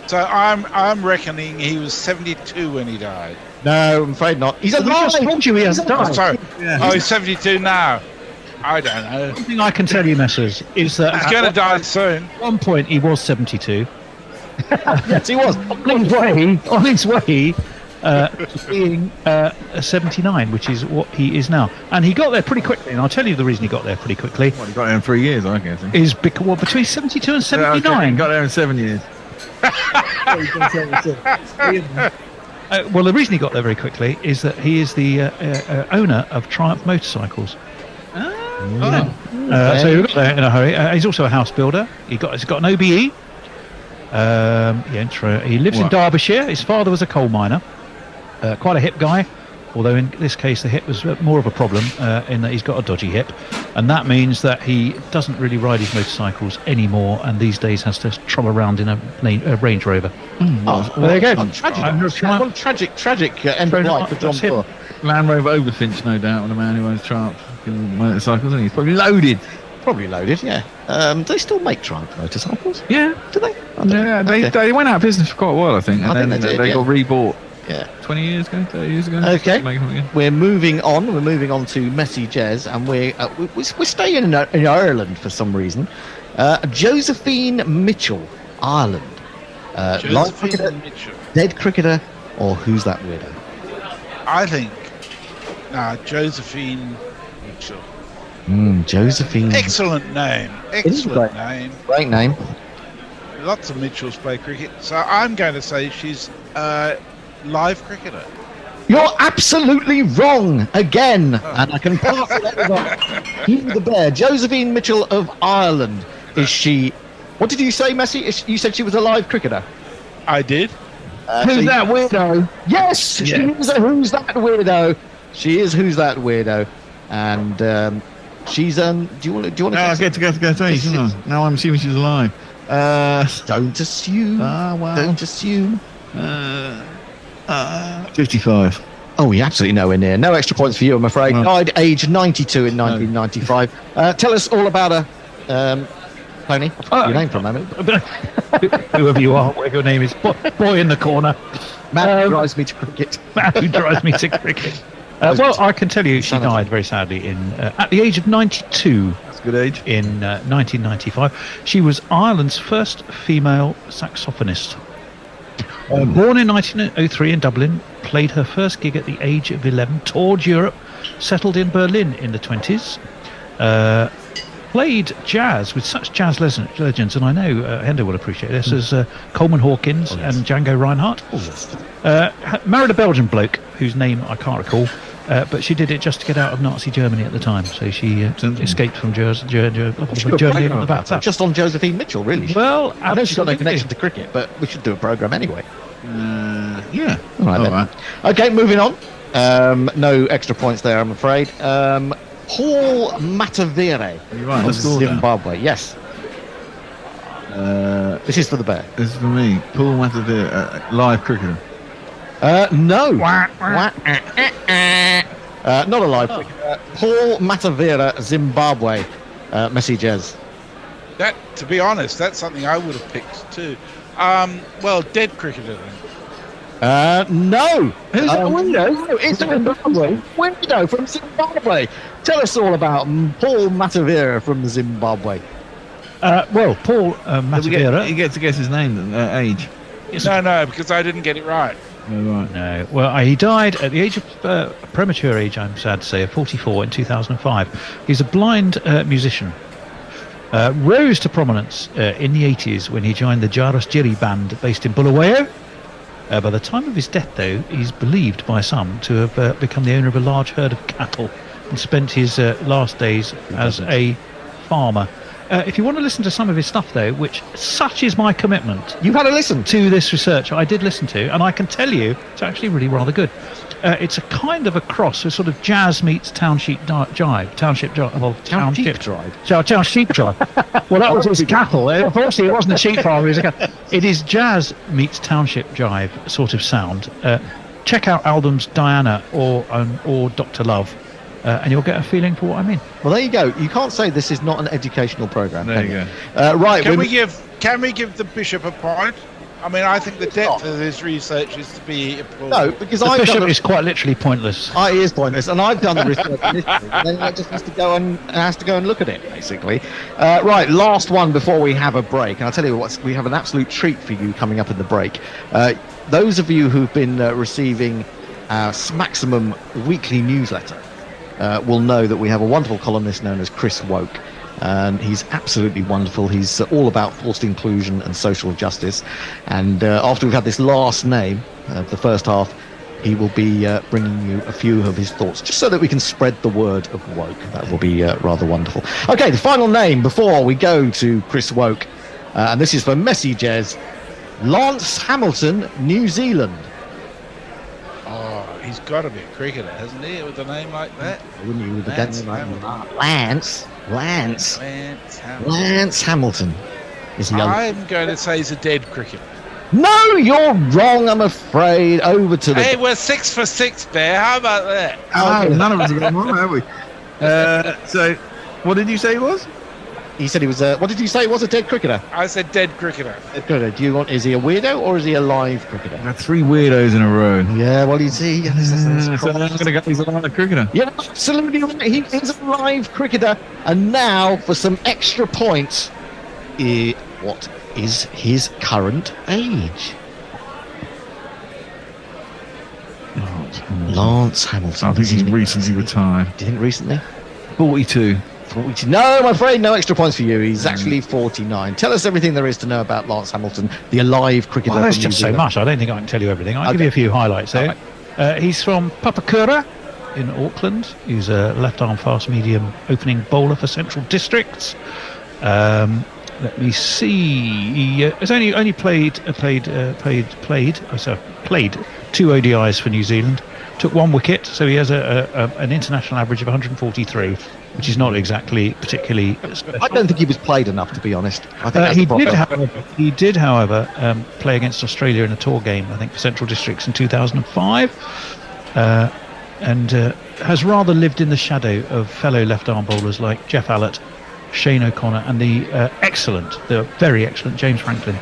So I'm reckoning he was 72 when he died. No, I'm afraid not. He's alive. I just told you he hasn't died. Sorry. Yeah. Oh, he's 72 now. I don't know. One thing I can tell you, Messers, is that he's going to die soon. At one point, he was 72. Yes, he was. On his way to being 79, which is what he is now. And he got there pretty quickly, and I'll tell you the reason he got there pretty quickly. Well, he got there in 3 years, I guess. Is because, between 72 and 79. Yeah, okay. He got there in 7 years. Well, the reason he got there very quickly is that he is the owner of Triumph motorcycles. So he got there in a hurry. He's also a house builder. He's got an OBE. He lives in Derbyshire. His father was a coal miner. Quite a hip guy, although in this case the hip was more of a problem in that he's got a dodgy hip, and that means that he doesn't really ride his motorcycles anymore, and these days has to troll around in a Range Rover. There you go. Tragic end of life for John Bloor. Land Rover Overfinch, no doubt, with a man who owns Triumph motorcycles, and he's probably loaded. Yeah. Do they still make Triumph motorcycles? Yeah. Do they? Yeah, they went out of business for quite a while, I think. And then they got rebought. Yeah. 20 years ago, 30 years ago. Okay. We're moving on. We're moving on to Messi Jez, and we're staying in Ireland for some reason. Josephine Mitchell, Ireland. Live cricketer, Mitchell. dead cricketer, or who's that weirdo? I think Josephine Mitchell. Josephine. Excellent name. Excellent name. Great name. Lots of Mitchells play cricket, so I'm going to say she's live cricketer. You're absolutely wrong again, and I can pass it over to the bear. Josephine Mitchell of Ireland. Is she? What did you say, Messi? You said she was a live cricketer. I did. Who's that weirdo? Yes, she is a Who's That Weirdo. She is Who's That Weirdo, and she's Do you want to? No, I get to go to now I'm assuming she's alive. Don't assume. Well. Don't assume. 55. Oh, you're absolutely nowhere near. No extra points for you, I'm afraid. Died aged 92 in 1995. Tell us all about her, Tony. Your name for a moment. Whoever you are, whatever your name is, boy in the corner. Man who drives me to cricket. Man who drives me to cricket. Well, I can tell you, she died very sadly at the age of 92. That's a good age. In 1995, she was Ireland's first female saxophonist. Born in 1903 in Dublin, played her first gig at the age of 11, toured Europe, settled in Berlin in the 20s, played jazz with such jazz legends, and I know Hendo will appreciate this, as Coleman Hawkins and Django Reinhardt. Married a Belgian bloke whose name I can't recall, but she did it just to get out of Nazi Germany at the time, so she escaped from Germany on the back. Just on Josephine Mitchell, really. Well, I know she's got no connection to cricket, but we should do a programme anyway. Yeah. All right. Okay, moving on. No extra points there, I'm afraid. Paul Matavere of Zimbabwe. Yes. This is for the bear. This is for me. Paul Matavere, live cricketer. No. Not a live cricketer. Paul Matavere, Zimbabwe. Messi Jez. That, to be honest, that's something I would have picked too. Well, dead cricketer then. No. Who's a window? It's Zimbabwe. Window from Zimbabwe. Tell us all about Paul Matavere from Zimbabwe. Well, Paul Matavere. You get to guess his name, age. No, because I didn't get it right. Oh, right. No. Well, he died at the age of premature age, I'm sad to say, of 44 in 2005. He's a blind musician. Rose to prominence in the 80s when he joined the Jaros Jiri band based in Bulawayo. By the time of his death, though, he's believed by some to have become the owner of a large herd of cattle and spent his last days as a farmer. If you want to listen to some of his stuff, though, which such is my commitment, you've had a listen to this research. I did listen to, and I can tell you, it's actually really rather good. It's a kind of a cross, so sort of jazz meets township jive. Township jive. Well, that was his cattle. Unfortunately, it wasn't a sheep farm. It is jazz meets township jive sort of sound. Check out albums Diana or Dr. Love. And you'll get a feeling for what I mean. Well, there you go. You can't say this is not an educational programme. There you go. Right. Can we give the bishop a point? I mean, I think the depth of this research is to be applauded. No, because the bishop is quite literally pointless. He is pointless, and I've done the research initially, and then I just has to go and look at it, basically. Right, last one before we have a break, and I'll tell you what, we have an absolute treat for you coming up in the break. Those of you who've been receiving our Maximum weekly newsletter will know that we have a wonderful columnist known as Chris Woke. And he's absolutely wonderful. He's all about forced inclusion and social justice. And after we've had this last name, the first half, he will be bringing you a few of his thoughts, just so that we can spread the word of woke. That will be rather wonderful. Okay, the final name before we go to Chris Woke, and this is for Messi Jez, Lance Hamilton, New Zealand. Oh, he's got to be a cricketer, hasn't he, with a name like that? Wouldn't you with a name like that? Lance Hamilton. I'm going to say he's a dead cricketer. No, you're wrong, I'm afraid. Over to the... Hey, we're 6 for 6 there. How about that? Oh, none of us have got one, have we? So, what did you say he was? He said he was what did you say he was, a dead cricketer? I said dead cricketer. Dead cricketer. Do you want, is he a weirdo or is he a live cricketer? I've had 3 weirdos in a row. Yeah, well, you see... so I'm going to go, he's a live cricketer. Yeah, absolutely right. He is a live cricketer. And now, for some extra points, what is his current age? Lance Hamilton. I think he's recently retired. Do you think recently? 42. No, I'm afraid no extra points for you. He's actually 49. Tell us everything there is to know about Lance Hamilton, the alive cricketer. Well, there's just so much. I don't think I can tell you everything. I'll give you a few highlights. So, He's from Papakura in Auckland. He's a left-arm fast-medium opening bowler for Central Districts. Let me see. He has only played 2 ODIs for New Zealand. Took 1 wicket, so he has an international average of 143, which is not exactly particularly special. I don't think he was played enough, to be honest. I think that's he the problem. did, however, play against Australia in a tour game, I think, for Central Districts in 2005, and has rather lived in the shadow of fellow left-arm bowlers like Jeff Allott, Shane O'Connor, and the very excellent James Franklin.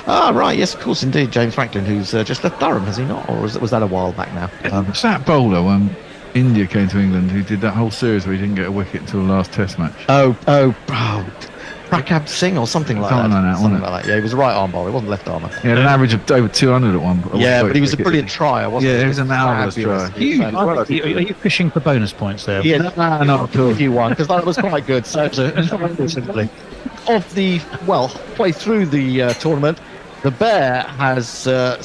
Right, yes, of course, indeed. James Franklin, who's just left Durham, has he not? Or was that a while back now? It's that bowler when India came to England who did that whole series where he didn't get a wicket until the last Test match. Prakab Singh or something like that. Yeah, he was a right arm bowler. He wasn't left armer. He had an average of over 200 at one. Yeah, but he was a brilliant trier, wasn't he? Yeah, he was a marvellous trier. Are you fishing for bonus points there? Yeah, not at all. You won because that was quite good. So, halfway through the tournament, the Bear has 5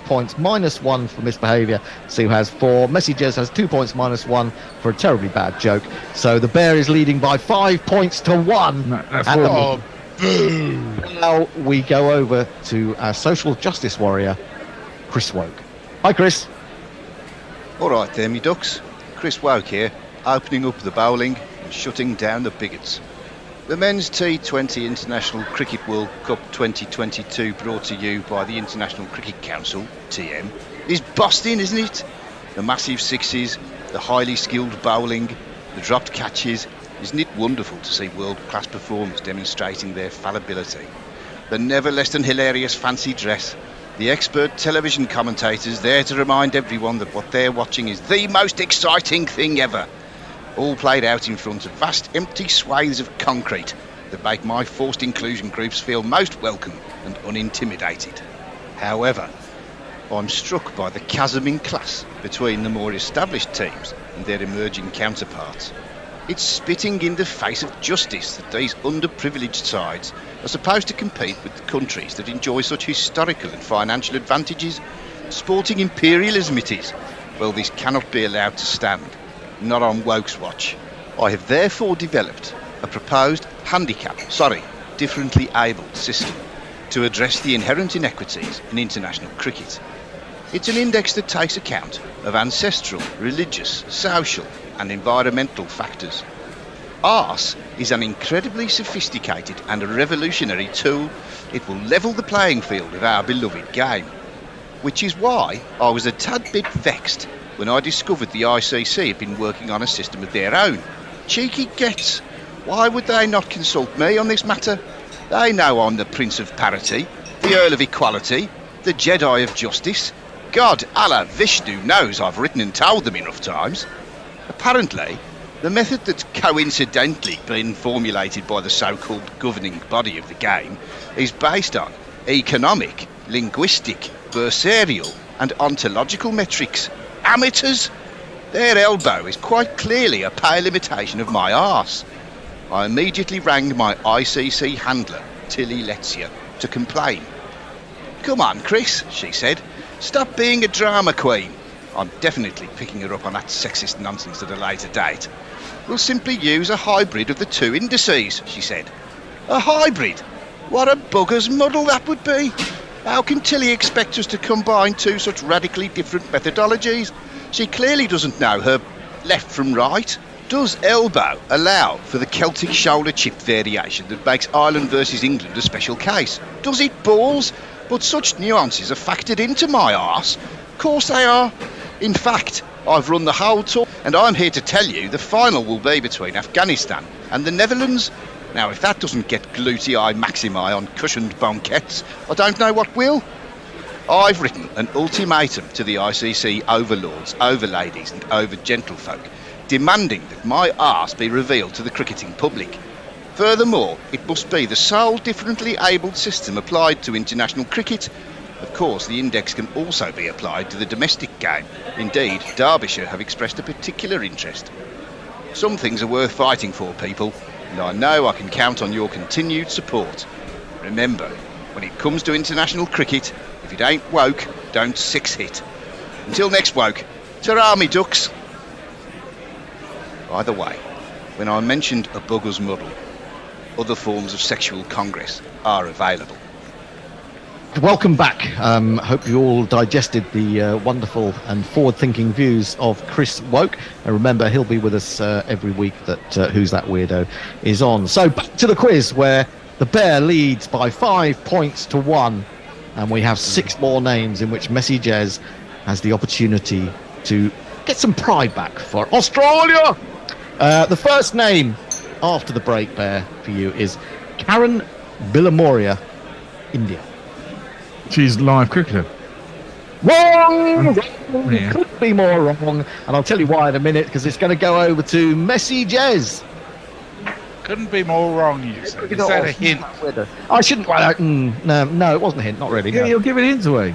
points -1 for misbehaviour. Sue has 4. Messages has 2 points -1 for a terribly bad joke. So the Bear is leading by 5 points to 1. That's horrible. Now we go over to our social justice warrior, Chris Woke. Hi, Chris. All right there, me ducks. Chris Woke here, opening up the bowling and shutting down the bigots. The Men's T20 International Cricket World Cup 2022, brought to you by the International Cricket Council, TM, is busting, isn't it? The massive sixes, the highly skilled bowling, the dropped catches. Isn't it wonderful to see world-class performers demonstrating their fallibility? The never less than hilarious fancy dress, the expert television commentators there to remind everyone that what they're watching is the most exciting thing ever. All played out in front of vast empty swathes of concrete that make my forced inclusion groups feel most welcome and unintimidated. However, I'm struck by the chasm in class between the more established teams and their emerging counterparts. It's spitting in the face of justice that these underprivileged sides are supposed to compete with the countries that enjoy such historical and financial advantages. Sporting imperialism it is. Well, this cannot be allowed to stand. Not on Woke's watch. I have therefore developed a proposed differently abled system to address the inherent inequities in international cricket. It's an index that takes account of ancestral, religious, social and environmental factors. ARSE is an incredibly sophisticated and revolutionary tool. It will level the playing field of our beloved game, which is why I was a tad bit vexed when I discovered the ICC had been working on a system of their own. Cheeky gets. Why would they not consult me on this matter? They know I'm the Prince of Parity, the Earl of Equality, the Jedi of Justice. God, Allah, Vishnu knows I've written and told them enough times. Apparently, the method that's coincidentally been formulated by the so-called governing body of the game is based on economic, linguistic, bursarial and ontological metrics. Amateurs! Their elbow is quite clearly a pale imitation of my arse. I immediately rang my ICC handler, Tilly Letsia, to complain. Come on, Chris, she said. Stop being a drama queen. I'm definitely picking her up on that sexist nonsense at a later date. We'll simply use a hybrid of the two indices, she said. A hybrid? What a bugger's muddle that would be. How can Tilly expect us to combine two such radically different methodologies? She clearly doesn't know her left from right. Does elbow allow for the Celtic shoulder chip variation that makes Ireland versus England a special case? Does it, balls? But such nuances are factored into my arse. Of course they are. In fact, I've run the whole tour, and I'm here to tell you the final will be between Afghanistan and the Netherlands. Now, if that doesn't get gluteae maximi on cushioned banquettes, I don't know what will. I've written an ultimatum to the ICC overlords, overladies and over-gentlefolk, demanding that my arse be revealed to the cricketing public. Furthermore, it must be the sole differently abled system applied to international cricket. Of course, the index can also be applied to the domestic game. Indeed, Derbyshire have expressed a particular interest. Some things are worth fighting for, people, and I know I can count on your continued support. Remember, when it comes to international cricket, if it ain't woke, don't six hit. Until next woke, ta-ra me ducks. By the way, when I mentioned a bugger's muddle, other forms of sexual congress are available. Welcome back. Hope you all digested the wonderful and forward-thinking views of Chris Woke. And remember, he'll be with us every week that Who's That Weirdo is on. So back to the quiz, where the Bear leads by 5 points to 1. And we have 6 more names in which Messi Jez has the opportunity to get some pride back for Australia. The first name after the break, Bear, for you is Karen Billamoria, India. She's live cricketer. Wrong! Yeah. Could be more wrong, and I'll tell you why in a minute, because it's going to go over to Messi Jez. Couldn't be more wrong, you said. Is that a hint? I shouldn't. No, it wasn't a hint. Not really. Yeah, No. you're giving hints away.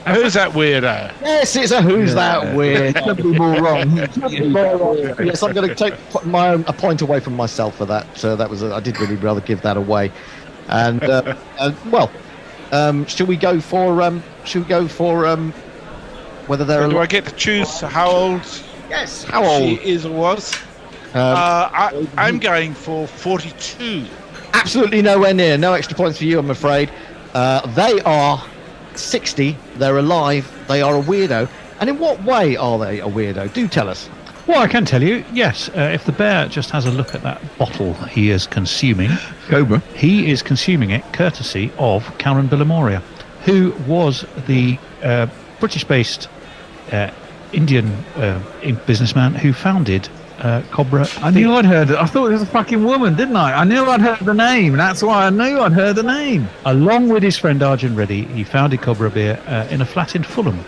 Who's that weirdo? Yes, it's a Who's That Weird. Could be more wrong. Yes, I'm going to take a point away from myself for that. That was I did really rather give that away. And shall we go for whether they're? Do I get to choose how old? Yes, how old she is or was? I'm going for 42. Absolutely nowhere near. No extra points for you, I'm afraid. They are 60. They're alive. They are a weirdo. And in what way are they a weirdo? Do tell us. Well, I can tell you, yes. If the Bear just has a look at that bottle he is consuming, Cobra, he is consuming it courtesy of Karen Billamoria, who was the British-based Indian businessman who founded Cobra. I knew I'd heard it. I thought it was a fucking woman, didn't I? I knew I'd heard the name. That's why I knew I'd heard the name. Along with his friend Arjun Reddy, he founded Cobra Beer in a flat in Fulham.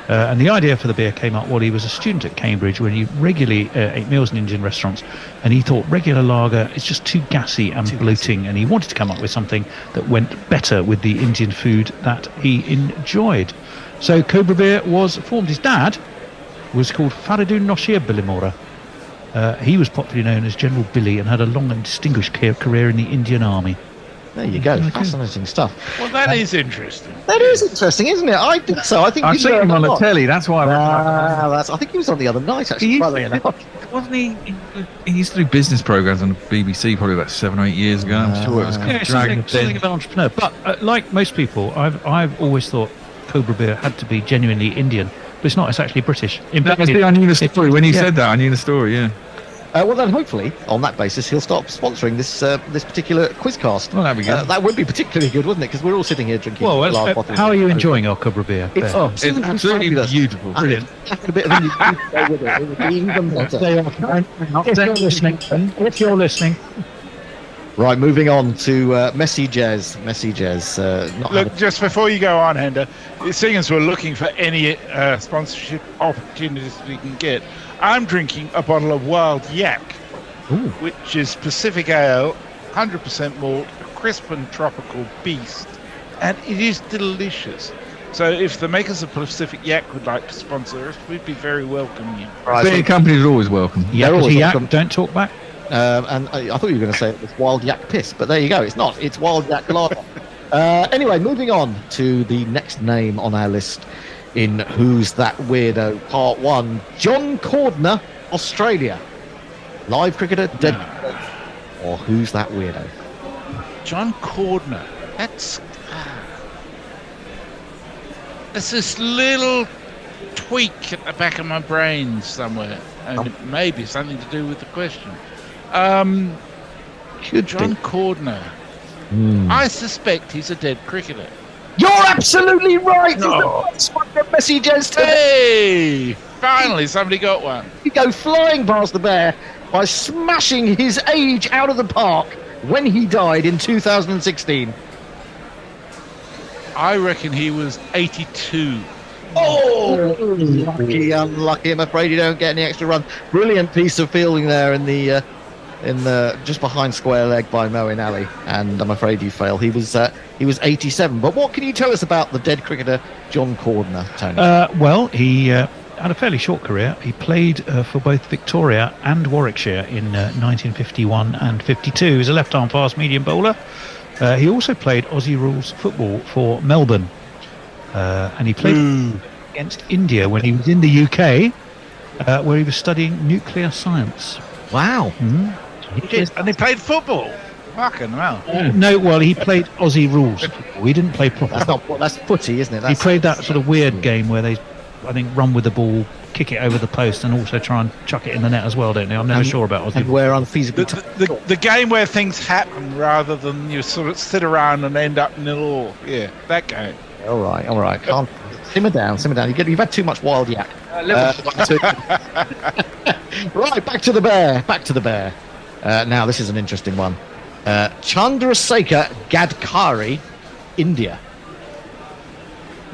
And the idea for the beer came up while he was a student at Cambridge, when he regularly ate meals in Indian restaurants, and he thought regular lager is just too gassy and bloating, and he wanted to come up with something that went better with the Indian food that he enjoyed. So Cobra Beer was formed. His dad was called Faridun Noshir Bilimora. He was popularly known as General Billy and had a long and distinguished career in the Indian Army. There you go. Fascinating stuff. Well, that is interesting. That is interesting, isn't it? I think so. I think I've seen him on the telly. That's why. I think he was on the other night, actually. Wasn't he? He used to do business programs on the BBC probably about 7 or 8 years ago. I'm sure it was something of an entrepreneur. But like most people, I've always thought Cobra Beer had to be genuinely Indian, but it's not. It's actually British. I knew the story when he said that. I knew the story. Yeah. Well, then hopefully, on that basis, he'll stop sponsoring this particular quizcast. Well, that'd be good. That would be particularly good, wouldn't it? Because we're all sitting here drinking large bottles. How are you enjoying our Cobra Beer? It's absolutely beautiful. Brilliant. A bit of a with it. It would be even better. If you're listening. Right, moving on to Messi Jez. Messi Jez. Look, just before you go on, Hender, seeing as we're looking for any sponsorship opportunities we can get, I'm drinking a bottle of Wild Yak, which is Pacific Ale, 100% malt, a crisp and tropical beast, and it is delicious. So if the makers of Pacific Yak would like to sponsor us, we'd be very welcome here. Right, beer companies are always welcome. Yeah, always welcome. Don't talk back. And I thought you were going to say it was Wild Yak Piss, but there you go. It's not. It's Wild Yak Lager. Anyway, moving on to the next name on our list in Who's That Weirdo Part 1. John Cordner, Australia. Live cricketer, dead cricketer, or Who's That Weirdo? John Cordner. That's this little tweak at the back of my brain somewhere, and it may be something to do with the question. John Cordner. I suspect he's a dead cricketer. You're absolutely right. It's the Messi Jez. Hey, finally somebody got one. You go flying past the Bear by smashing his age out of the park when he died in 2016. I reckon he was 82. Oh, unlucky. I'm afraid you don't get any extra runs. Brilliant piece of fielding there in the just behind square leg by Moeen Ali, and I'm afraid you fail. He was 87. But what can you tell us about the dead cricketer John Cordner, Tony? Well, he had a fairly short career. He played for both Victoria and Warwickshire in 1951 and 52. He was a left-arm fast medium bowler. He also played Aussie rules football for Melbourne. And he played against India when he was in the UK, where he was studying nuclear science. Wow. He did, and he played football. Fucking hell. No, well, he played Aussie rules. He didn't play proper. That's footy, isn't it? He played that sort of weird game where they, I think, run with the ball, kick it over the post, and also try and chuck it in the net as well, don't they? I'm never sure about Aussie. And where unfeasibly the game where things happen rather than you sort of sit around and end up 0-0. Yeah, that game. All right. Can't simmer down. You've had too much wild yak. Right, back to the bear. Now this is an interesting one. Chandrasekhar Gadkari, India.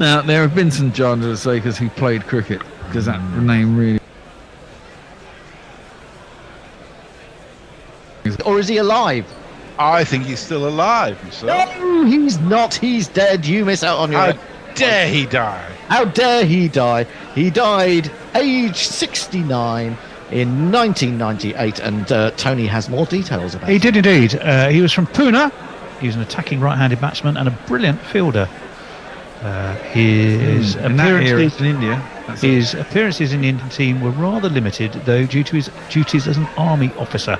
Now, there have been some Chandrasekhars who played cricket. Does that name really... Or is he alive? I think he's still alive himself. No, he's not. He's dead. You miss out on your... How dare he die? How dare he die? He died age 69 in 1998, and Tony has more details about it. He did indeed. He was from Pune. He was an attacking right-handed batsman and a brilliant fielder. His appearances in India. His appearances in the Indian team were rather limited, though, due to his duties as an army officer.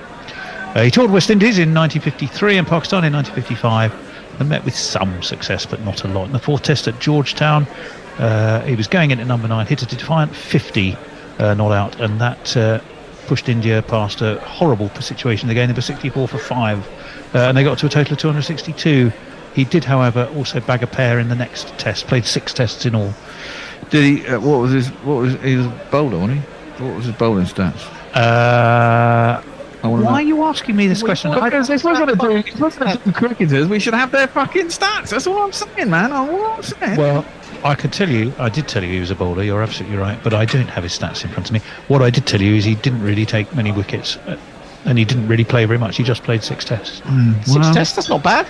He toured West Indies in 1953 and Pakistan in 1955, and met with some success, but not a lot. In the fourth test at Georgetown, he was going in at number 9, hit a defiant 50, not out, and that pushed India past a horrible situation. They were 64 for 5, and they got to a total of 262. He did, however, also bag a pair in the next test. Played 6 tests in all. Did he? He was a bowler, wasn't he? What was his bowling stats? Why are you asking me this question? Because if we're going to do cricketers, we should have their fucking stats. That's all I'm saying, man. Well, I did tell you he was a bowler. You're absolutely right, but I don't have his stats in front of me. What I did tell you is he didn't really take many wickets, and he didn't really play very much. He just played 6 tests. 6 tests? That's not bad.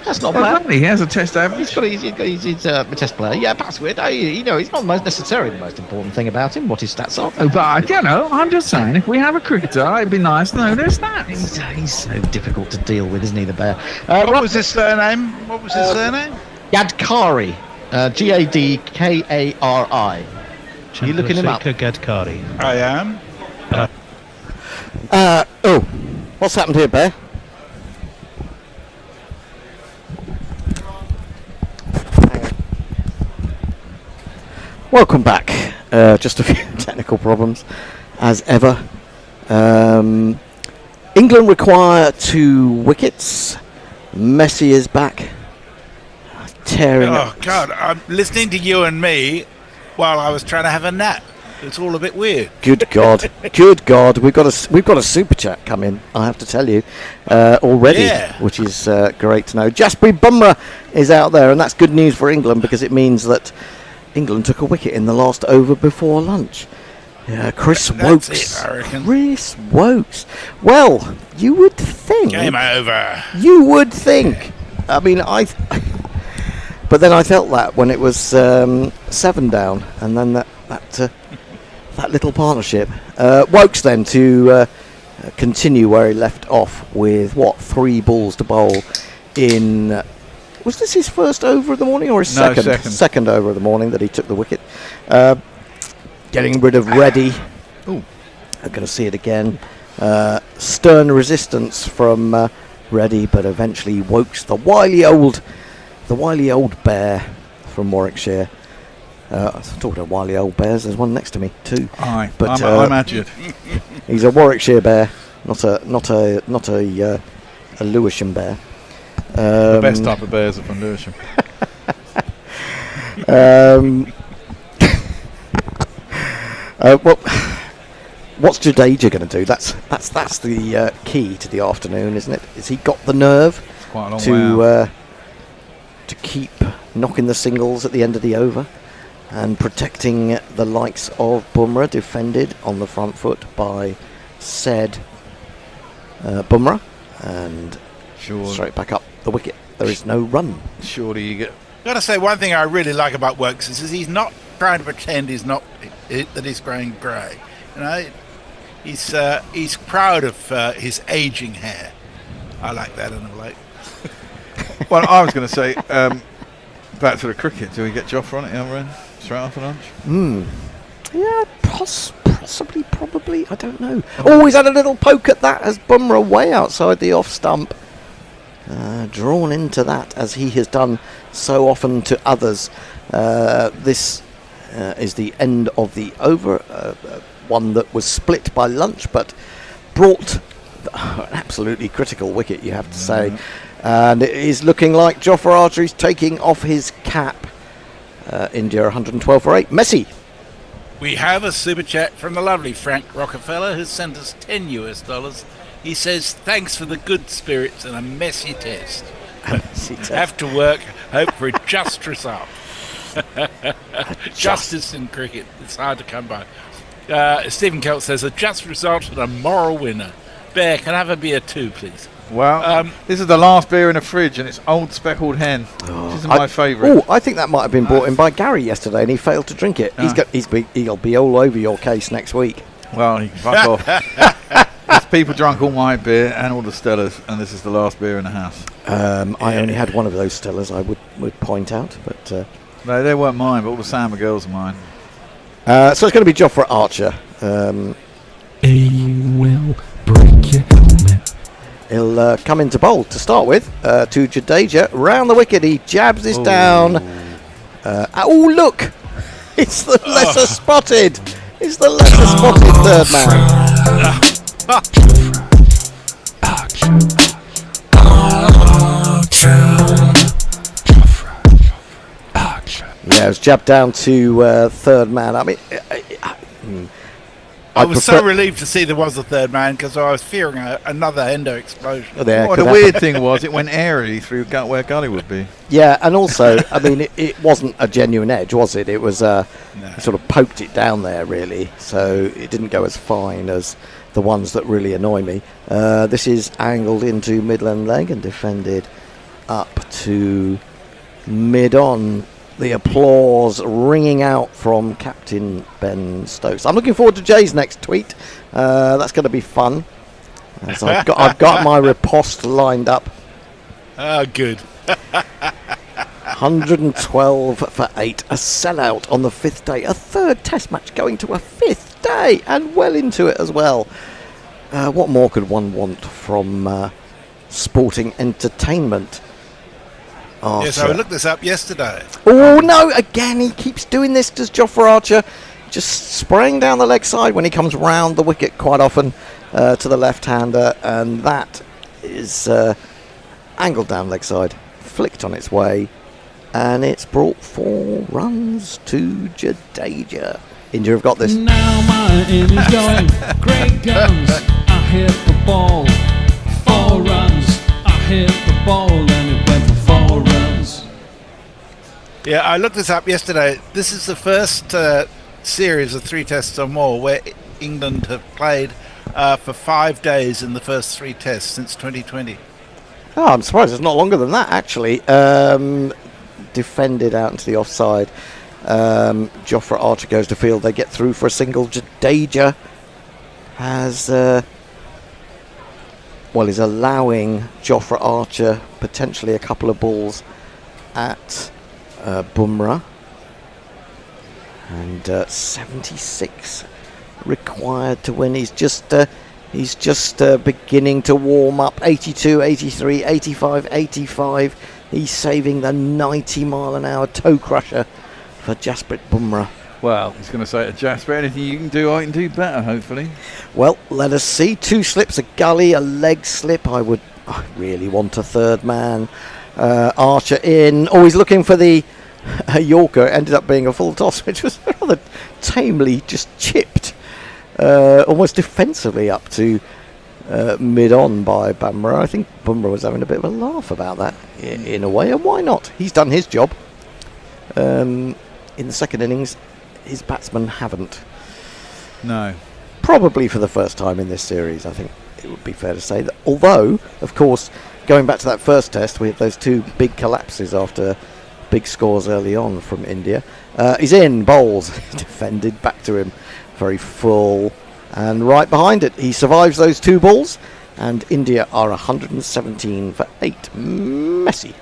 He has a test average. He's a test player. Yeah, pass with. He's not necessarily the most important thing about him, what his stats are. Oh, but, I'm just saying, if we have a cricketer, it'd be nice to know their stats. He's so difficult to deal with, isn't he, the bear? What was his surname? Gadkari. Gadkari. Are you looking him up? Gadkari. I am. What's happened here, Bear? Welcome back. Just a few technical problems, as ever. England require 2 wickets. Messi is back. Tearing up. God, I'm listening to you and me while I was trying to have a nap. It's all a bit weird. Good God. We've got a super chat coming, I have to tell you, already, which is great to know. Jasprit Bumrah is out there, and that's good news for England because it means that England took a wicket in the last over before lunch. Chris Wokes. Chris Wokes. Well, you would think. Game over. You would think. I mean, but then I felt that when it was 7 down, and then that little partnership. Wokes then to continue where he left off with 3 balls to bowl in. Was this his first over of the morning or his second? Second over of the morning that he took the wicket. Getting rid of Reddy. I'm going to see it again. Stern resistance from Reddy, but eventually Wokes, the wily old bear from Warwickshire. Talking of wily old bears, there's one next to me too. Aye, but I'm Ajit. He's a Warwickshire bear, not a Lewisham bear. The best type of bears are from Lewisham. What's Jadeja going to do? That's the key to the afternoon, isn't it? Has he got the nerve to keep knocking the singles at the end of the over and protecting the likes of Bumrah, defended on the front foot by said Bumrah, and straight back up the wicket. There is no run. Surely you get. I've got to say, one thing I really like about Wokes is he's not trying to pretend that he's growing grey. He's proud of his aging hair. I like that in a way. Well, I was going to say, back to the cricket. Do we get Jofra on it, Elren? straight after lunch? Yeah, possibly, probably. I don't know. Oh, he's had a little poke at that as Bumrah way outside the off stump. Drawn into that as he has done so often to others. This is the end of the over. One that was split by lunch, but brought an absolutely critical wicket, you have to say. And it is looking like Jofra Archer is taking off his cap. India 112 for 8. Messi. We have a super chat from the lovely Frank Rockefeller, who sent us $10. He says, thanks for the good spirits and a messy test. Have to work, hope for a just result. Justice in cricket, it's hard to come by. Stephen Kelt says, a just result and a moral winner. Bear, can I have a beer too, please? Well, this is the last beer in the fridge, and it's Old Speckled Hen. This is my favourite. Oh, I think that might have been brought in by Gary yesterday, and he failed to drink it. He'll be all over your case next week. Well, he can fuck off. There's people drunk all my beer and all the Stellas, and this is the last beer in the house. I only had one of those Stellas, I would point out, but no, they weren't mine, but all the Samba girls are mine. So it's going to be Jofra Archer. He will break your helmet. He'll come into bowl to start with, to Jadeja. Round the wicket, he jabs this down. Oh, look! It's the lesser spotted! It's the lesser spotted third man. Yeah, it was jabbed down to third man. I mean, I was so relieved to see there was a third man because I was fearing another endo explosion. The weird thing was it went airily through where Gully would be. Yeah, and also, I mean, it wasn't a genuine edge, was it? It was sort of poked it down there, really. So it didn't go as fine as the ones that really annoy me. This is angled into midland leg and defended up to mid-on. The applause ringing out from Captain Ben Stokes. I'm looking forward to Jay's next tweet. That's going to be fun. As I've got my riposte lined up. Oh, good. 112 for 8. A sellout on the 5th day. A third test match going to a 5th day. And well into it as well. What more could one want from sporting entertainment? Archer. Yes, I looked this up yesterday. Oh no, again he keeps doing this, does Jofra Archer, just spraying down the leg side when he comes round the wicket quite often to the left-hander, and that is angled down leg side, flicked on its way, and it's brought 4 runs to Jadeja. India have got this. Now my aim is going, great guns, I hit the ball, 4 runs, I hit the ball, and it went for 4 runs. Yeah, I looked this up yesterday. This is the first series of 3 tests or more where England have played for 5 days in the first 3 tests since 2020. Oh, I'm surprised it's not longer than that, actually. Defended out into the offside. Jofra Archer goes to field. They get through for a single. Jadeja has... is allowing Jofra Archer potentially a couple of balls at Bumrah, and 76 required to win. He's just beginning to warm up. 82, 83, 85, 85. He's saving the 90-mile-an-hour toe crusher for Jasprit Bumrah. Well, he's going to say to Jasper, anything you can do, I can do better, hopefully. Well, let us see. 2 slips, a gully, a leg slip. I really want a third man. Archer in. Oh, he's looking for the Yorker. It ended up being a full toss, which was rather tamely just chipped, almost defensively up to mid-on by Bumrah. I think Bumrah was having a bit of a laugh about that in a way, and why not? He's done his job. In the second innings, his batsmen haven't. No. Probably for the first time in this series, I think it would be fair to say that. Although, of course, going back to that first test, we had those 2 big collapses after big scores early on from India. He's in, bowls, defended back to him, very full, and right behind it. He survives those 2 balls, and India are 117 for 8. Messi.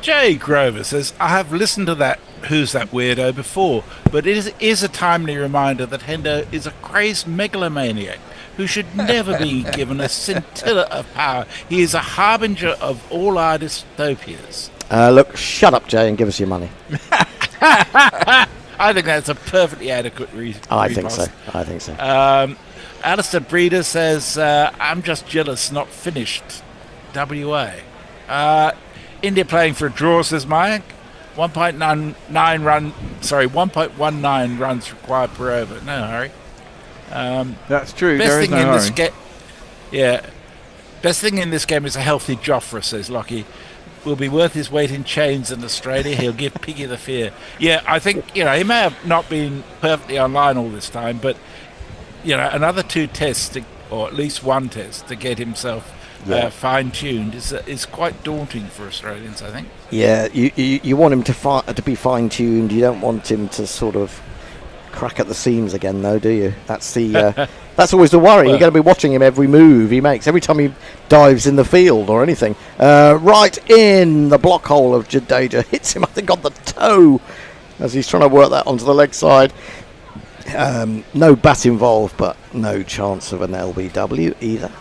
Jay Grover says, I have listened to that Who's That Weirdo before, but it is a timely reminder that Hendo is a crazed megalomaniac who should never be given a scintilla of power. He is a harbinger of all our dystopias. Look, shut up, Jay, and give us your money. I think that's a perfectly adequate I think so. Alistair Breeder says, I'm just jealous, not finished. WA. India playing for a draw, says Mike. 1.19 runs required per over. No hurry. That's true. Best There is thing no in this hurry. Best thing in this game is a healthy Joffre, says Lockie. Will be worth his weight in chains in Australia. He'll give Piggy the fear. Yeah, I think he may have not been perfectly online all this time, but another 2 tests or at least 1 test to get himself fine-tuned is quite daunting for Australians, I think. Yeah, you want him to be fine-tuned. You don't want him to sort of crack at the seams again, though, do you? That's the that's always the worry. You're going to be watching him every move he makes, every time he dives in the field or anything. Right in the block hole of Jadeja, hits him, I think, on the toe as he's trying to work that onto the leg side. No bat involved, but no chance of an LBW either.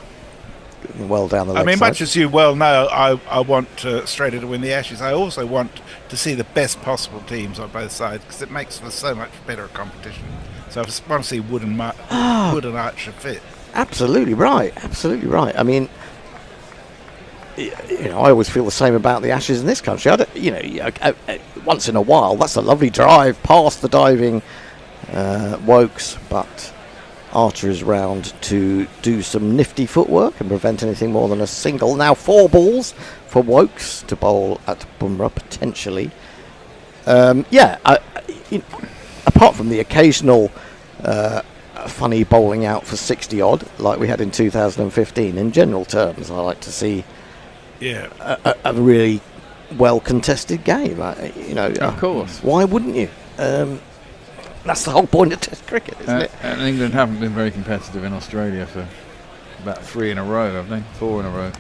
Well down the leg side. Much as you well know, I want Australia to win the Ashes. I also want to see the best possible teams on both sides because it makes for so much better competition. So I just want to see Wood and Archer fit. Absolutely right. I mean, I always feel the same about the Ashes in this country. Once in a while, that's a lovely drive past the diving Wokes, but Archer is round to do some nifty footwork and prevent anything more than a single. Now 4 balls for Wokes to bowl at Bumrah potentially. Apart from the occasional funny bowling out for 60 odd like we had in 2015, in general terms I like to see a really well contested game. Of course, why wouldn't you? That's the whole point of Test cricket, isn't it? And England haven't been very competitive in Australia for about 3 in a row, haven't they? 4 in a row.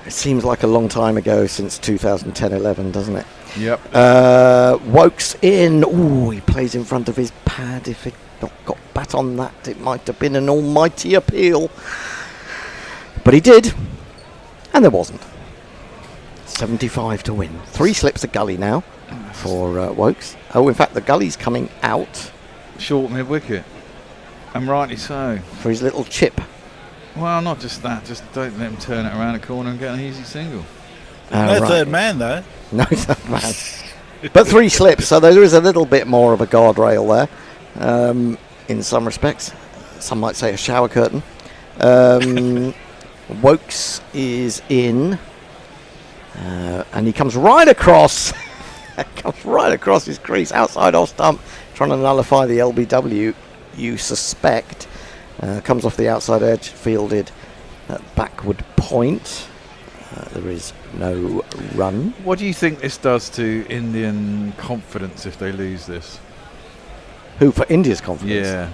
It seems like a long time ago since 2010-11, doesn't it? Yep. Wokes in. Ooh, he plays in front of his pad. If he'd not got bat on that, it might have been an almighty appeal. But he did, and there wasn't. 75 to win. 3 slips a gully now for Wokes. Oh, in fact, the gully's coming out. Short mid-wicket. And rightly so. For his little chip. Well, not just that. Just don't let him turn it around a corner and get an easy single. Third man, though. No third man. But 3 slips, so there is a little bit more of a guardrail there. In some respects. Some might say a shower curtain. Wokes is in. And he comes right across. Comes right across his crease, outside off stump, trying to nullify the LBW, you suspect. Comes off the outside edge, fielded at backward point. There is no run. What do you think this does to Indian confidence if they lose this? Who, for India's confidence? Yeah.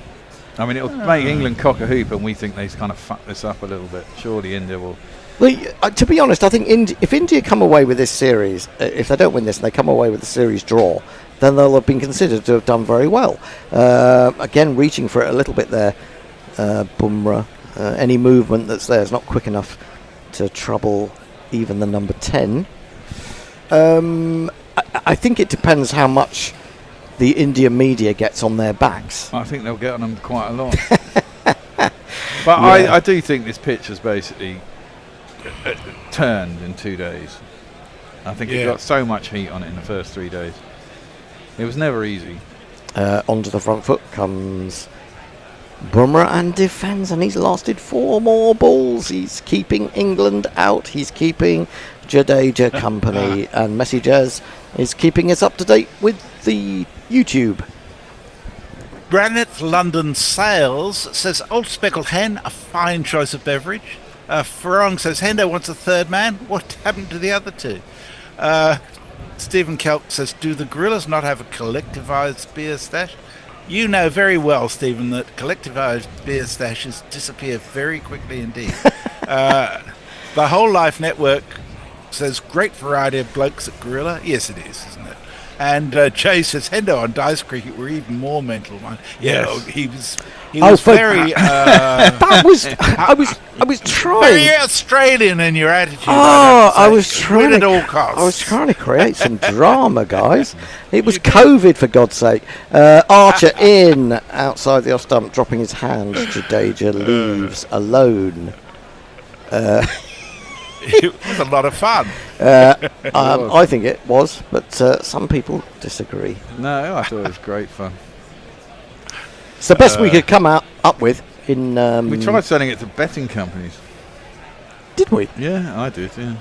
I mean, it'll make England cock a hoop and we think they've kind of fucked this up a little bit. Surely India will... Well, to be honest, I think if India come away with this series, if they don't win this and they come away with the series draw, then they'll have been considered to have done very well. Again, reaching for it a little bit there, Bumrah. Any movement that's there is not quick enough to trouble even the number 10. I think it depends how much the Indian media gets on their backs. I think they'll get on them quite a lot. But I do think this pitch has basically... turned in 2 days. I think it got so much heat on it in the first 3 days. It was never easy. Onto the front foot comes Bumrah and defends, and he's lasted 4 more balls. He's keeping England out. He's keeping Jadeja company, and Messages is keeping us up to date with the YouTube. Granite London Sales says Old Speckled Hen, a fine choice of beverage. Farong says Hendo wants a third man. What happened to the other 2? Stephen Kelk says, do the Gorillas not have a collectivised beer stash? You know very well, Stephen, that collectivised beer stashes disappear very quickly indeed. The Whole Life Network says great variety of blokes at Gorilla. Yes, it is, isn't it? And Jay says Hendo on dice cricket were even more mental, man. Yeah, Yes. he was very. That was I was trying. Very Australian in your attitude. I was trying Win at to. all costs. I was trying to create some drama, guys. It was COVID, for God's sake. Archer in outside the off stump, dropping his hands. Jadeja leaves alone. It was a lot of fun. I think it was, but some people disagree. No, I thought it was great fun. It's the best we could come up with in. We tried selling it to betting companies. Did we? Yeah, I did. Yeah.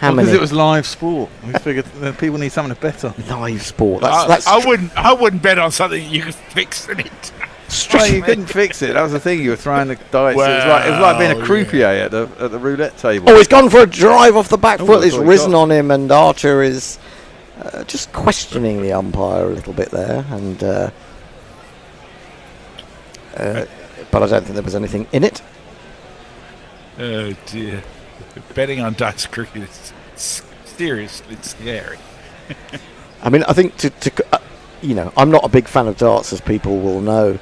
How many? Because it was live sport. We figured that people need something to bet on. Live sport. That's I wouldn't bet on something you could fix in it. Well, you couldn't fix it. That was the thing. You were throwing the dice. It was like being a croupier at the roulette table. Oh, he's gone for a drive off the back foot. I It's thought he risen got- on him, and Archer is just questioning the umpire a little bit there. And but I don't think there was anything in it. Oh dear, betting on dice cricket is seriously scary. I mean, I think I'm not a big fan of darts, as people will know.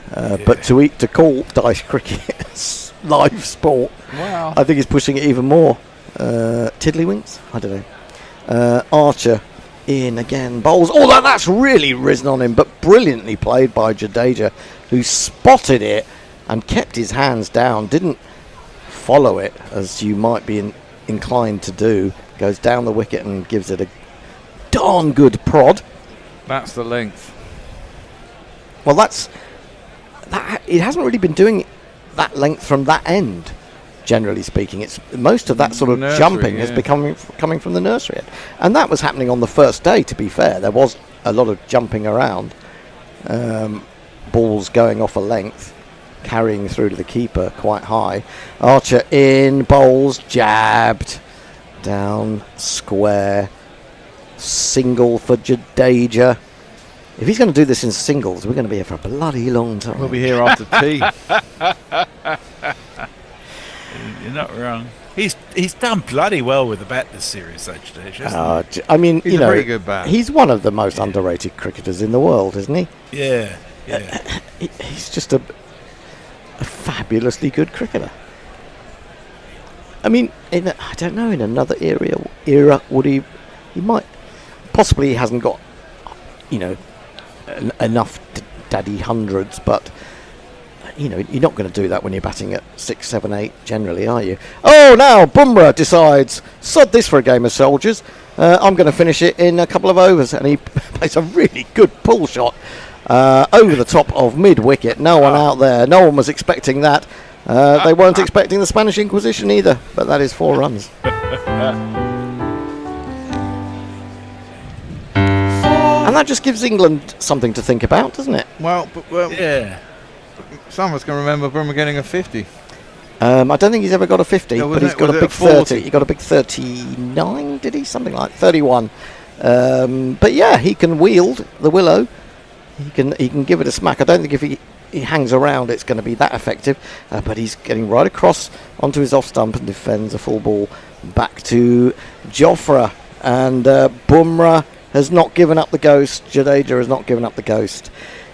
But to call dice cricket live sport, wow. I think it's pushing it even more. Tiddlywinks? I don't know. Archer in again, bowls. Oh, that's really risen on him, but brilliantly played by Jadeja, who spotted it and kept his hands down, didn't follow it, as you might be inclined to do. Goes down the wicket and gives it a darn good prod. That's the length. Well, that. It hasn't really been doing that length from that end, generally speaking. It's most of that sort of Nursery, jumping has become coming from the nursery end, and that was happening on the first day. To be fair, there was a lot of jumping around, balls going off a length, carrying through to the keeper quite high. Archer in, bowls, jabbed down, square, single for Jadeja. If he's going to do this in singles, we're going to be here for a bloody long time. We'll be here after tea. You're not wrong. He's done bloody well with the bat this series, though, Jadeja. I mean, He's a very good bat. He's one of the most underrated cricketers in the world, isn't he? Yeah. He's just a fabulously good cricketer. I mean, I don't know, in another era, would he might, possibly he hasn't got, enough daddy hundreds, but you're not going to do that when you're batting at 6, 7, 8 generally, are you? Oh, now Bumrah decides, sod this for a game of soldiers, I'm going to finish it in a couple of overs, and he plays a really good pull shot over the top of mid-wicket. No one out there, no one was expecting that. They weren't expecting the Spanish Inquisition either, but that is 4 runs. And that just gives England something to think about, doesn't it? Well, yeah. Some of us can remember Bumrah getting a 50. I don't think he's ever got a 50, No, but he's got was a it big a 40? 30. He got a big 39, did he? Something like 31. But yeah, he can wield the willow. He can give it a smack. I don't think if he hangs around it's going to be that effective. But he's getting right across onto his off stump and defends a full ball back to Jofra. And Bumrah has not given up the ghost. Jadeja has not given up the ghost.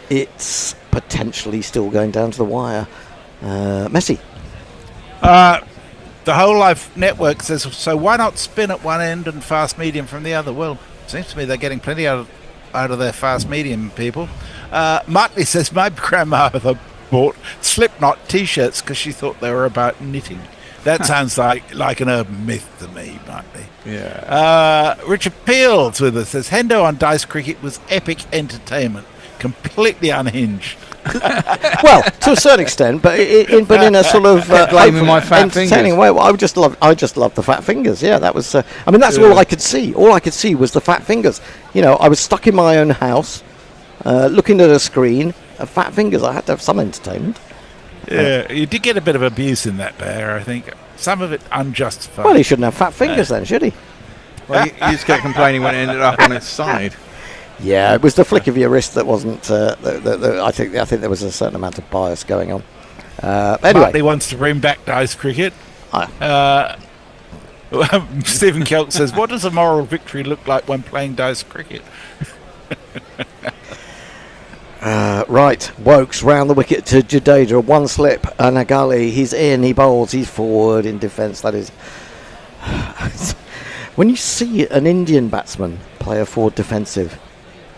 It's potentially still going down to the wire. Messi. The Whole Life Network says, so why not spin at one end and fast medium from the other? Well, seems to me they're getting plenty out of their fast medium people. Martley says, my grandmother bought Slipknot t-shirts because she thought they were about knitting. That sounds like an urban myth to me, Martley. Yeah. Richard Peel's with us, says, Hendo on dice cricket was epic entertainment, completely unhinged. Well, to a certain extent, but in a sort of blaming my fat entertaining fingers. way. Well, I just love the fat fingers. Yeah, that was. I mean, that's all I could see. All I could see was the fat fingers. I was stuck in my own house, looking at a screen. Fat fingers. I had to have some entertainment. Yeah, you did get a bit of abuse in that, Bear. I think some of it unjustified. Well, he shouldn't have fat fingers then, should he? Well, you just kept complaining when it ended up on its side. Yeah, it was the flick of your wrist that wasn't. I think there was a certain amount of bias going on. Anyway, Martley wants to bring back dice cricket. Stephen Kelk says, what does a moral victory look like when playing dice cricket? Right, Wokes round the wicket to Jadeja. One slip, and a gully. He's in, he bowls, he's forward in defence. That is. When you see an Indian batsman play a forward defensive,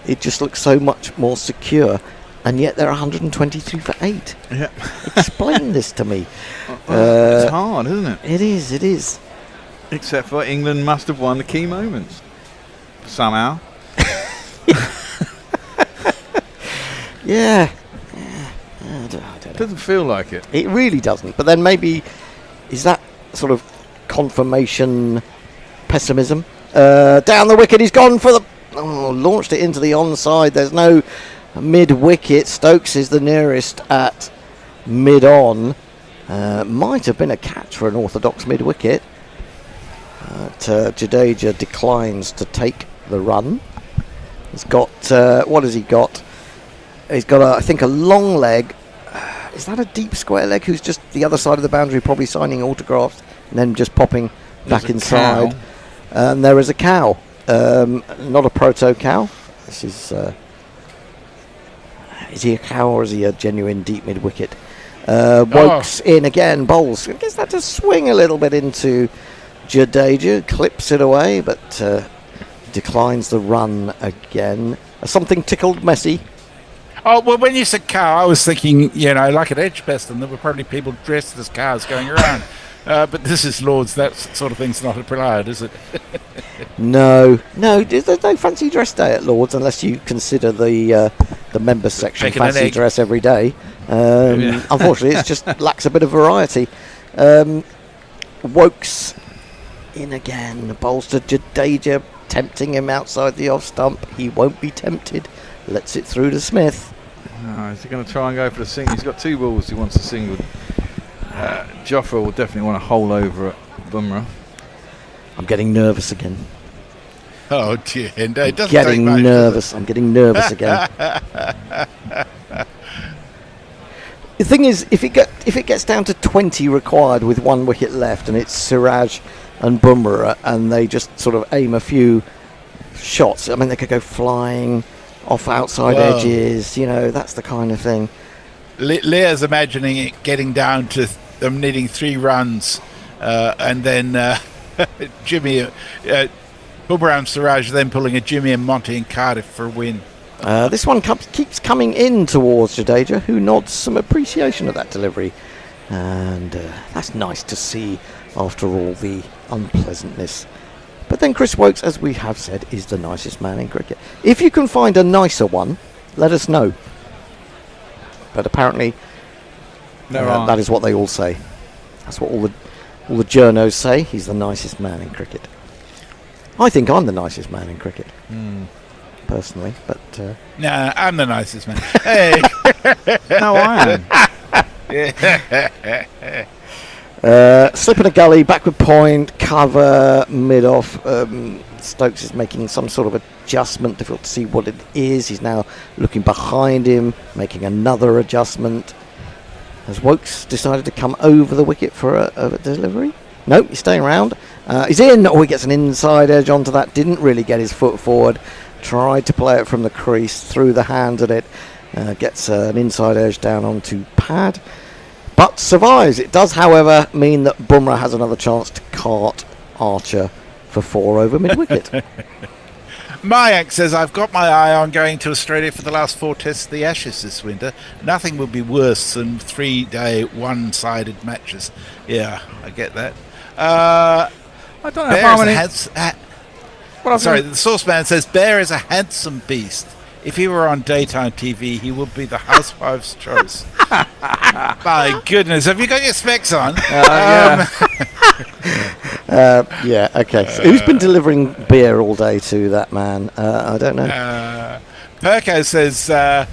it just looks so much more secure, and yet they're 122 for 8. Yeah. Explain this to me. It's hard, isn't it? It is. Except for England must have won the key moments. Somehow. Yeah. I don't know. It doesn't feel like it. It really doesn't. But then maybe, is that sort of confirmation pessimism? Down the wicket, he's gone for the... launched it into the onside. There's no mid-wicket. Stokes is the nearest at mid-on. Might have been a catch for an orthodox mid-wicket. Jadeja declines to take the run. He's got... what has he got? He's got, I think, a long leg. Is that a deep square leg who's just the other side of the boundary, probably signing autographs and then just popping back inside? Cow. And there is a cow. Not a proto cow. This is he a cow or is he a genuine deep mid wicket? Wokes in again, bowls. I guess that does swing a little bit into Jadeja, clips it away, but declines the run again. Something tickled Messi. Oh, well, when you said cow, I was thinking, like at Edgbaston, there were probably people dressed as cows going around. But this is Lords, that sort of thing's not allowed, is it? No, there's no fancy dress day at Lords unless you consider the members section Bacon and fancy egg. dress every day. Unfortunately, it just lacks a bit of variety. Wokes in again, bowls to Jadeja, tempting him outside the off stump. He won't be tempted. Lets it through to Smith. Is he going to try and go for the single? He's got 2 balls he wants to single. Jofra will definitely want to hole over at Bumrah. I'm getting nervous again. Oh dear, and it doesn't Getting take much, nervous. I'm getting nervous again. The thing is, if it gets down to 20 required with 1 wicket left, and it's Siraj and Bumrah, and they just sort of aim a few shots. I mean, they could go flying off outside edges. That's the kind of thing. Leah's imagining it getting down to them needing 3 runs, and then Jimmy, Bumrah and Siraj then pulling a Jimmy and Monty in Cardiff for a win. This one keeps coming in towards Jadeja, who nods some appreciation of that delivery. And that's nice to see after all the unpleasantness. But then Chris Wokes, as we have said, is the nicest man in cricket. If you can find a nicer one, let us know. But apparently, that is what they all say. That's what all the journos say. He's the nicest man in cricket. I think I'm the nicest man in cricket, personally. But nah, I'm the nicest man. Hey, no, I am. Slip in a gully, backward point, cover, mid-off. Stokes is making some sort of adjustment, difficult to see what it is. He's now looking behind him, making another adjustment. Has Wokes decided to come over the wicket for a delivery? Nope, he's staying around. He's in. He gets an inside edge onto that. Didn't really get his foot forward. Tried to play it from the crease, through the hand at it. Gets an inside edge down onto pad. But survives. It does, however, mean that Bumrah has another chance to cart Archer for 4 over mid-wicket. Mayak says, I've got my eye on going to Australia for the last 4 tests of the Ashes this winter. Nothing would be worse than 3-day one-sided matches. Yeah, I get that. I don't know how many... the source man says, Bear is a handsome beast. If he were on daytime TV, he would be the housewife's choice. My goodness, have you got your specs on? Yeah, okay. So who's been delivering beer all day to that man? I don't know. Perko says to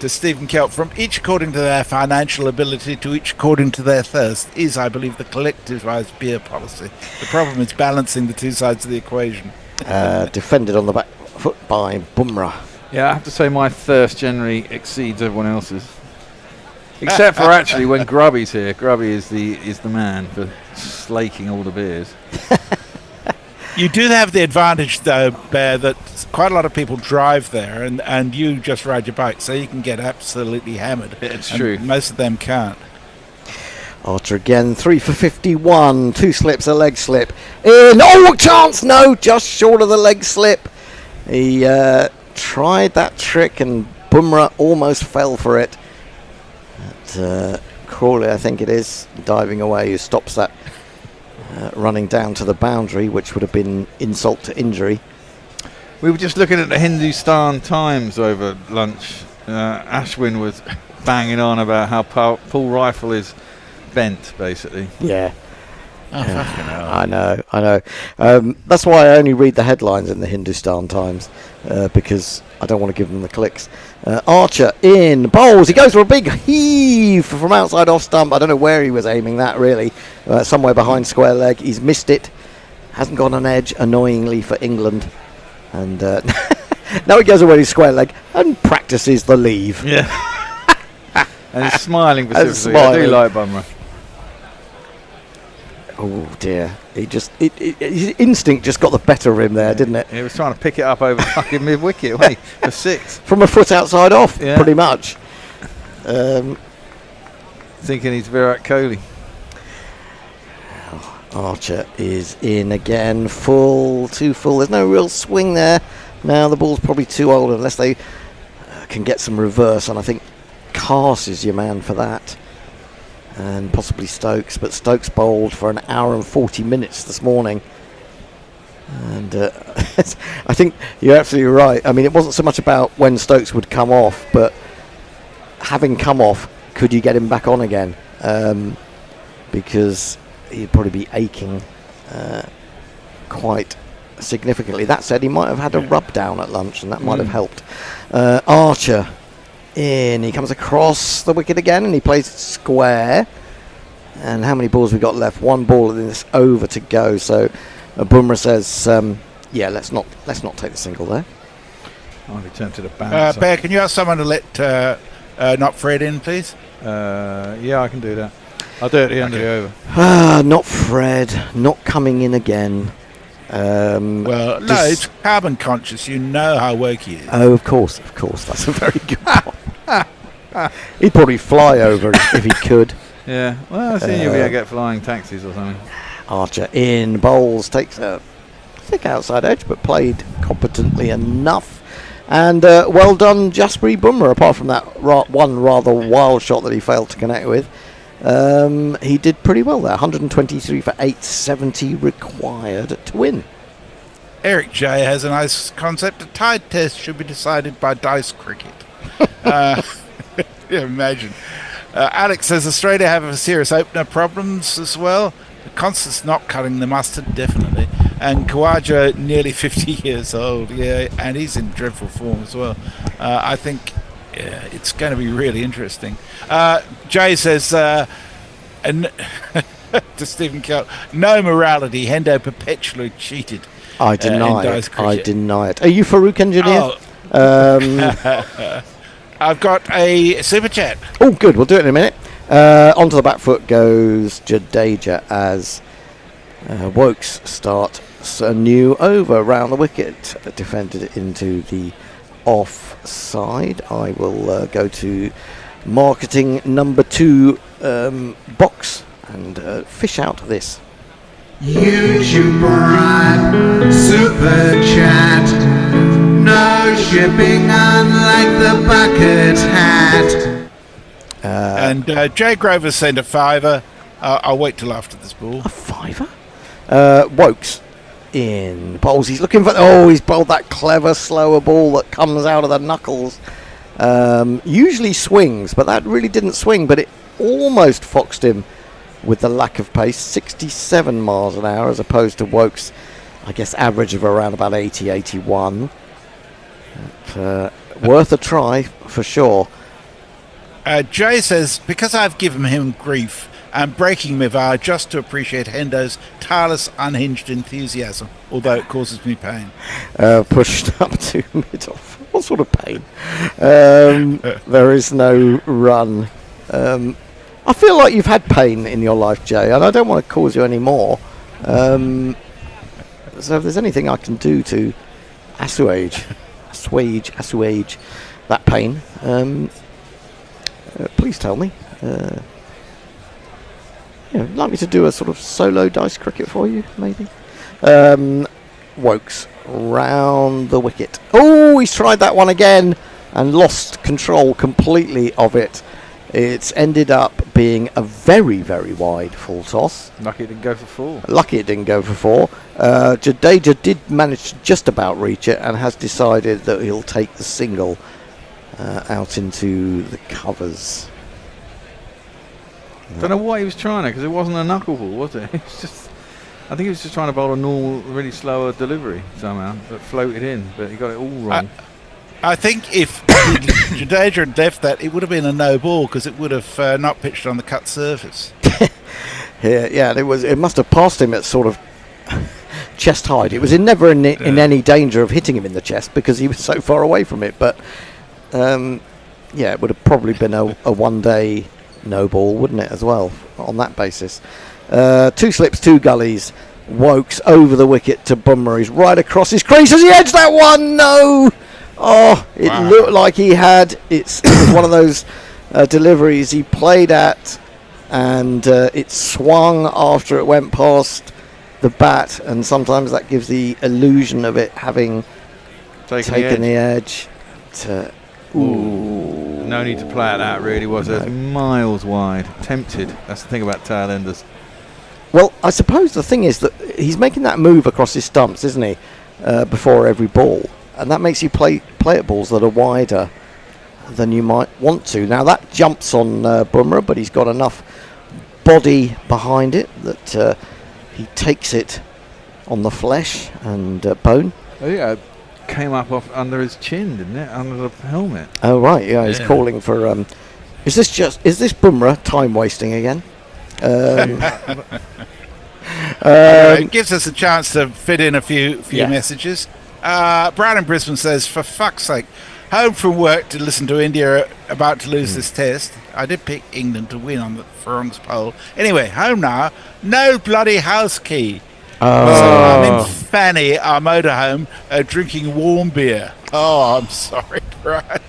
Stephen Kelp, from each according to their financial ability to each according to their thirst, is, I believe, the collectivised beer policy. The problem is balancing the 2 sides of the equation. Defended on the back foot by Bumrah. Yeah, I have to say my thirst generally exceeds everyone else's. Except for actually when Grubby's here. Grubby is the man for slaking all the beers. You do have the advantage, though, Bear, that quite a lot of people drive there, and you just ride your bike, so you can get absolutely hammered. It's And true. Most of them can't. Archer again, 3 for 51, 2 slips, a leg slip. In, oh, chance, no, just short of the leg slip. He tried that trick and Bumrah almost fell for it. But, Crawley, I think it is, diving away, who stops that running down to the boundary, which would have been insult to injury. We were just looking at the Hindustan Times over lunch. Ashwin was banging on about how Paul Rifle is bent, basically. Yeah. Oh, fucking hell. I know. That's why I only read the headlines in the Hindustan Times, because I don't want to give them the clicks. Archer in, bowls, he goes for a big heave from outside off stump. I don't know where he was aiming that, really. Somewhere behind square leg. He's missed it. Hasn't got an edge, annoyingly, for England. And now he goes away to square leg and practices the leave. Yeah. And he's smiling vociferously. I do like Bumrah. Oh dear, his instinct just got the better of him there, didn't it? He was trying to pick it up over fucking mid-wicket, wasn't he? For 6. From a foot outside off, pretty much. Thinking he's Virat Kohli. Archer is in again, too full. There's no real swing there. Now the ball's probably too old unless they can get some reverse, and I think Carse is your man for that. And possibly Stokes, but Stokes bowled for an hour and 40 minutes this morning. And I think you're absolutely right. I mean, it wasn't so much about when Stokes would come off, but having come off, could you get him back on again? Because he'd probably be aching quite significantly. That said, he might have had a rub down at lunch, and that might have helped. Archer in, he comes across the wicket again, and he plays it square. And how many balls we got left? 1 ball in this over to go. So Bumrah says, "Yeah, let's not take the single there." I'll be tempted to bounce. Bear, can you ask someone to let not Fred in, please? Yeah, I can do that. I'll do it at the end of the over. Not Fred, not coming in again. Well, no, it's carbon conscious. You know how woke he is. Oh, of course. That's a very good point. He'd probably fly over if he could. Yeah, well, I think you'll be able to get flying taxis or something. Archer in, bowls, takes a thick outside edge, but played competently enough. And well done, Jasprit Bumrah, apart from that one rather wild shot that he failed to connect with. He did pretty well there. 123 for 870 required to win. Eric J has a nice concept. A tied test should be decided by dice cricket. Yeah, imagine. Alex says Australia have serious opener problems as well. Constance not cutting the mustard, definitely. And Khawaja nearly 50 years old, yeah, and he's in dreadful form as well. I think it's going to be really interesting. Jay says, to Stephen Kell, no morality. Hendo perpetually cheated. I deny it. Are you Farouk Engineer? Oh. I've got a super chat. Oh, good. We'll do it in a minute. Onto the back foot goes Jadeja as Wokes start a new over round the wicket, defended into the offside. I will go to marketing number 2 box and fish out this. YouTube Prime Super Chat. No shipping unlike the bucket hat. And Jay Grover sent a $5. I'll wait till after this ball. A $5? Wokes in bowls. He's looking for. He's bowled that clever slower ball that comes out of the knuckles. Usually swings, but that really didn't swing. But it almost foxed him with the lack of pace. 67 miles an hour as opposed to Wokes, I guess, average of around about 80, 81. But, worth a try for sure. Jay says, because I've given him grief, I'm breaking my vow just to appreciate Hendo's tireless, unhinged enthusiasm, although it causes me pain. Pushed up to mid-off. What sort of pain? There is no run. I feel like you've had pain in your life, Jay, and I don't want to cause you any more. So if there's anything I can do to assuage that pain, please tell me. Like me to do a sort of solo dice cricket for you, maybe. Wokes round the wicket. Oh, he's tried that one again and lost control completely of it. It's ended up being a very, very wide full toss. Lucky it didn't go for 4. Lucky it didn't go for 4. Jadeja did manage to just about reach it and has decided that he'll take the single out into the covers. Don't know what he was trying to, because it wasn't a knuckleball, was it? It was just, I think he was just trying to bowl a normal, really slower delivery somehow that floated in, but he got it all wrong. I think if Jadeja had left that, it would have been a no ball because it would have not pitched on the cut surface. Yeah, it must have passed him at sort of chest height. It was never in any danger of hitting him in the chest because he was so far away from it. But it would have probably been a one-day no ball, wouldn't it, as well, on that basis. 2 slips, 2 gullies. Wokes over the wicket to Bumrah. He's right across his crease as he edged that one. No! Oh, it looked like he had. It was one of those deliveries he played at, and it swung after it went past the bat, and sometimes that gives the illusion of it having taken the edge. No need to play at that, really, was it? Miles wide. Tempted. That's the thing about tail enders. Well, I suppose the thing is that he's making that move across his stumps, isn't he, before every ball. And that makes you play at balls that are wider than you might want to. Now, that jumps on Bumrah, but he's got enough body behind it that he takes it on the flesh and bone. Oh, yeah. Came up off under his chin, didn't it? Under the helmet. Oh, right. Yeah, he's calling for... Is this Bumrah time wasting again? It gives us a chance to fit in a few messages. Brown in Brisbane says, for fuck's sake, home from work to listen to India about to lose this test. I did pick England to win on the Farong's poll. Anyway, home now. No bloody house key. So I'm in Fanny, our motorhome, drinking warm beer. Oh, I'm sorry, Brian.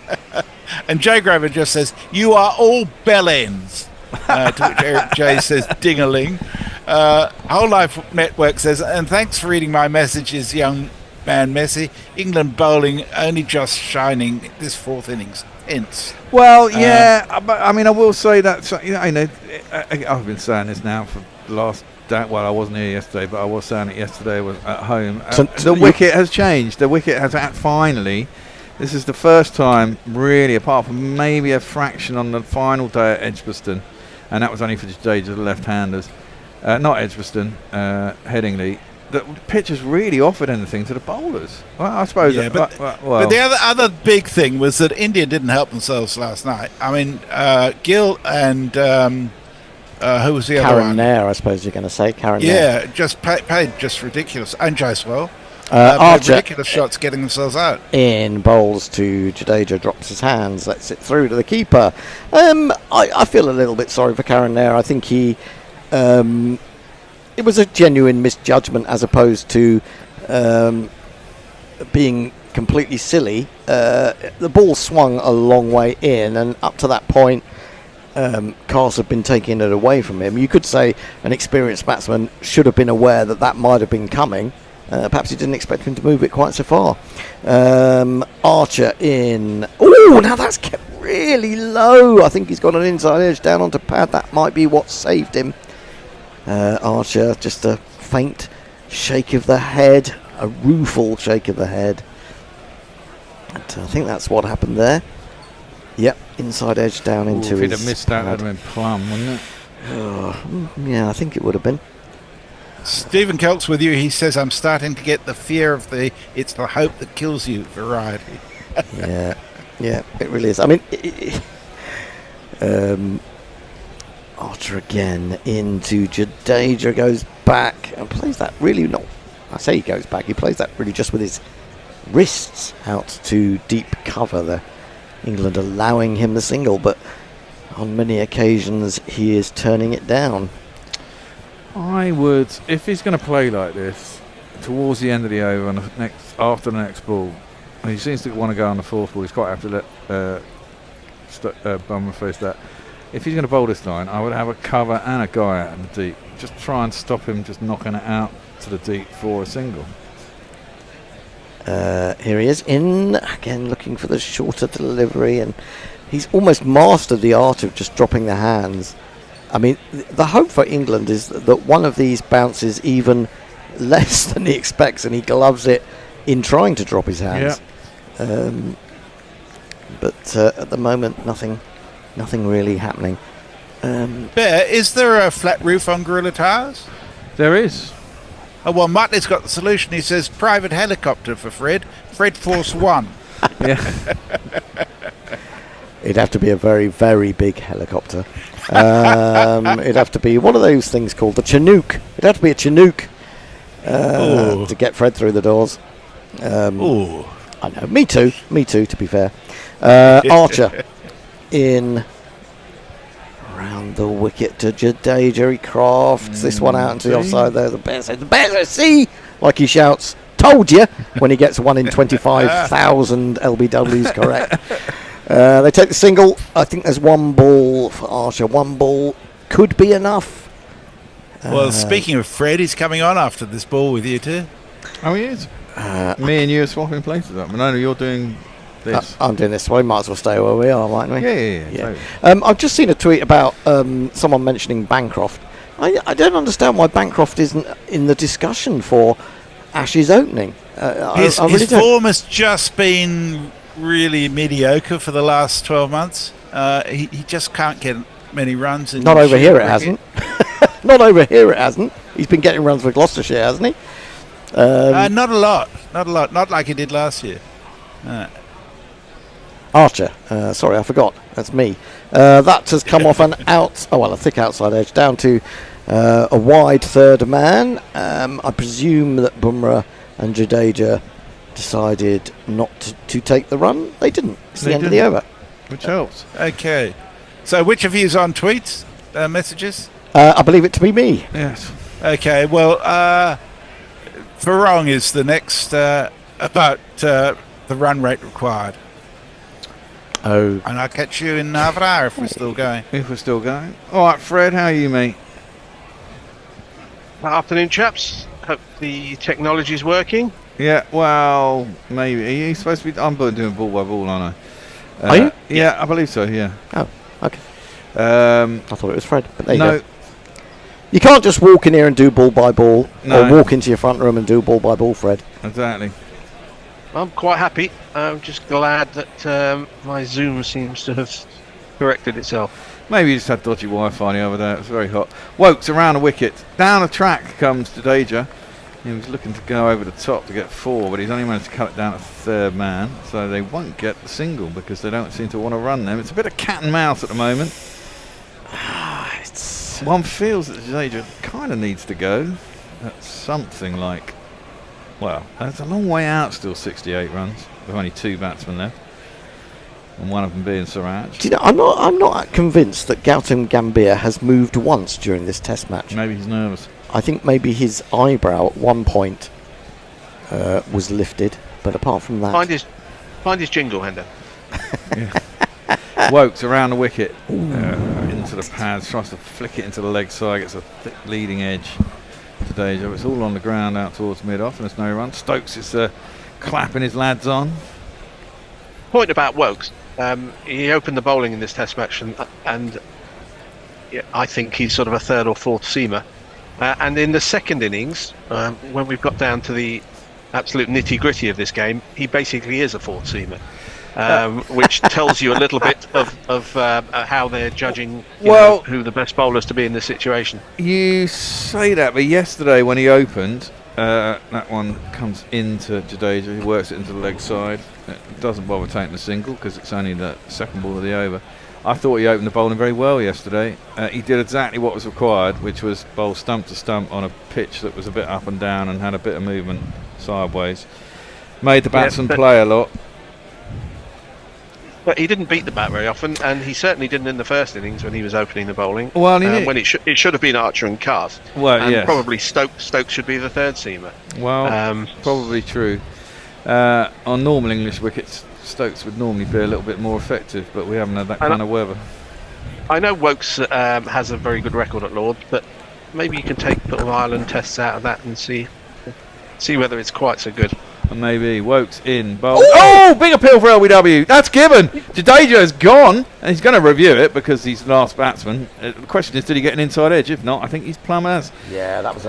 And Jay Grover just says, you are all bell ends. To which Eric J says, ding-a-ling. Whole Life Network says, and thanks for reading my messages, young man Messi. England bowling only just shining this 4th innings. Hence. Well, yeah, but I mean, I will say that, I've been saying this now for the last day. Well, I wasn't here yesterday, but I was saying it yesterday. I was at home. The wicket has changed. The wicket has finally. This is the first time, really, apart from maybe a fraction on the final day at Edgbaston, and that was only for Jadeja, the left-handers. Not Edgbaston, Headingley. The pitch has really offered anything to the bowlers. Well, I suppose. Yeah, but the other big thing was that India didn't help themselves last night. I mean, Gill and who was the other one? Karen Nair, I suppose you're going to say. Karen Nair. Yeah, just paid just ridiculous. And Jaiswal. Archer, ridiculous shots getting themselves out. In bowls to Jadeja, drops his hands, lets it through to the keeper. I feel a little bit sorry for Karen Nair. I think he... it was a genuine misjudgment as opposed to being completely silly. The ball swung a long way in, and up to that point, Cars had been taking it away from him. You could say an experienced batsman should have been aware that might have been coming. Perhaps he didn't expect him to move it quite so far. Archer in. Oh, now that's kept really low. I think he's got an inside edge down onto pad. That might be what saved him. Archer, just a faint shake of the head, a rueful shake of the head. But I think that's what happened there. Yep, inside edge down into his. If he'd have missed that, it would have been plumb, wouldn't it? Yeah, I think it would have been. Stephen Kelt's with you. He says, I'm starting to get the fear of it's the hope that kills you variety. Yeah, it really is. I mean, Archer again into Jadeja, goes back and plays that really not. I say he goes back, he plays that really just with his wrists out to deep cover there. England allowing him the single, but on many occasions he is turning it down. I would, if he's going to play like this, towards the end of the over and after the next ball, and he seems to want to go on the fourth ball. He's quite happy to let Bummer face that. If he's going to bowl this line, I would have a cover and a guy out in the deep. Just try and stop him just knocking it out to the deep for a single. Here he is in again, looking for the shorter delivery, and he's almost mastered the art of just dropping the hands. I mean, the hope for England is that one of these bounces even less than he expects, and he gloves it in trying to drop his hands. But at the moment, nothing really happening. Bear, is there a flat roof on Gorilla Towers? There is. Oh, well, Motley's got the solution. He says private helicopter for Fred. Fred Force 1. Yeah. It'd have to be a very, very big helicopter. It'd have to be one of those things called the Chinook. It'd have to be a Chinook to get Fred through the doors. I know. Me too, to be fair. Archer in around the wicket to Jadeja. He crafts this one out into the offside there. The bear says, see, like he shouts, told you, when he gets 1 in 25,000 LBWs correct. They take the single. I think there's one ball for Archer. One ball could be enough. Well, speaking of Fred, he's coming on after this ball with you too. Oh, he is. Me and you are swapping places up. No, you're doing this. I'm doing this, so we might as well stay where we are, mightn't we? Yeah. Totally. I've just seen a tweet about someone mentioning Bancroft. I don't understand why Bancroft isn't in the discussion for Ashes opening. His really form has just been really mediocre for the last 12 months. He just can't get many runs. Not over here, it hasn't. Not over here, it hasn't. He's been getting runs for Gloucestershire, hasn't he? Not a lot. Not like he did last year. Archer. Sorry, I forgot. That's me. That has come off an a thick outside edge down to a wide third man. I presume that Bumrah and Jadeja decided not to take the run. They didn't. It's the end of the over. Which helps. Okay. So which of you is on tweets, messages? I believe it to be me. Yes. Okay, well, Farong is the next about the run rate required. Oh. And I'll catch you in half an hour if we're still going. All right, Fred, how are you, mate? Afternoon, chaps. Hope the technology's working. Yeah, well, maybe. Are you supposed to be... I'm doing ball by ball, aren't I? Are you? Yeah, I believe so, yeah. Oh, okay. I thought it was Fred, but there you No. go. You can't just walk in here and do ball by ball, No. or walk into your front room and do ball by ball, Fred. Exactly. I'm quite happy. I'm just glad that my Zoom seems to have corrected itself. Maybe you just had dodgy Wi-Fi the other day. It was very hot. Wokes around the wicket. Down the track comes Jadeja. He was looking to go over the top to get 4, but he's only managed to cut it down to third man, so they won't get the single because they don't seem to want to run them. It's a bit of cat and mouse at the moment. One feels that Jadeja kind of needs to go. That's something like... Well, that's a long way out still, 68 runs, with only 2 batsmen left. And one of them being Siraj. Do you know, I'm not convinced that Gautam Gambhir has moved once during this Test match. Maybe he's nervous. I think maybe his eyebrow at one point was lifted, but apart from that, Find his jingle, Hendo. Wokes around the wicket, into the pads, tries to flick it into the leg side, gets a thick leading edge. Jadeja, it's all on the ground out towards mid-off, and there's no run. Stokes is clapping his lads on. Point about Wokes. He opened the bowling in this Test match, and yeah, I think he's sort of a third or fourth seamer. And in the second innings, when we've got down to the absolute nitty-gritty of this game, he basically is a fourth seamer, which tells you a little bit of how they're judging who the best bowlers to be in this situation. You say that, but yesterday when he opened, that one comes into Jadeja. He works it into the leg side. Doesn't bother taking the single because it's only the second ball of the over. I thought he opened the bowling very well yesterday. He did exactly what was required, which was bowl stump to stump on a pitch that was a bit up and down and had a bit of movement sideways. Made the batsman play a lot. But he didn't beat the bat very often, and he certainly didn't in the first innings when he was opening the bowling. Well, when it should have been Archer and Cast. Well, and yes. probably Stokes should be the third seamer. Well, probably true. On normal English wickets, Stokes would normally be a little bit more effective, but we haven't had that kind of weather. I know Wokes has a very good record at Lords, but maybe you can take little Ireland tests out of that and see whether it's quite so good. And maybe Wokes in bowl. Oh, big appeal for LBW. That's given. Jadeja has gone, and he's going to review it because he's last batsman. The question is, did he get an inside edge? If not, I think he's plumb as. Yeah, that was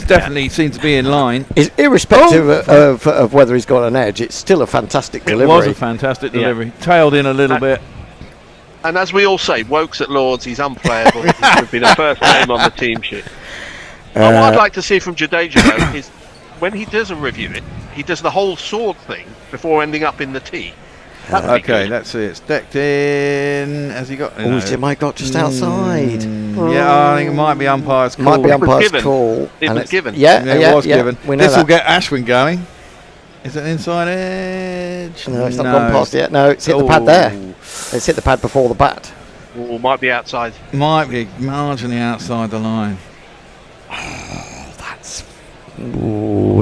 definitely seemed to be in line. Irrespective of whether he's got an edge, it's still a fantastic delivery. It was a fantastic delivery. Tailed in a little bit. And as we all say, Wokes at Lords, he's unplayable. He should be the first name on the team sheet. What I'd like to see from Jadeja, though, is when he does a review it, he does the whole sword thing before ending up in the tee. Okay, let's see. It's decked in. Has he got? Oh, it might got just outside. Yeah, I think it might be umpire's call. Might be umpire's call. It was given. Yeah, it was given. This will get Ashwin going. Is it an inside edge? No, it's not gone past yet. No, it's hit the pad there. It's hit the pad before the bat. Or might be outside. Might be marginally outside the line.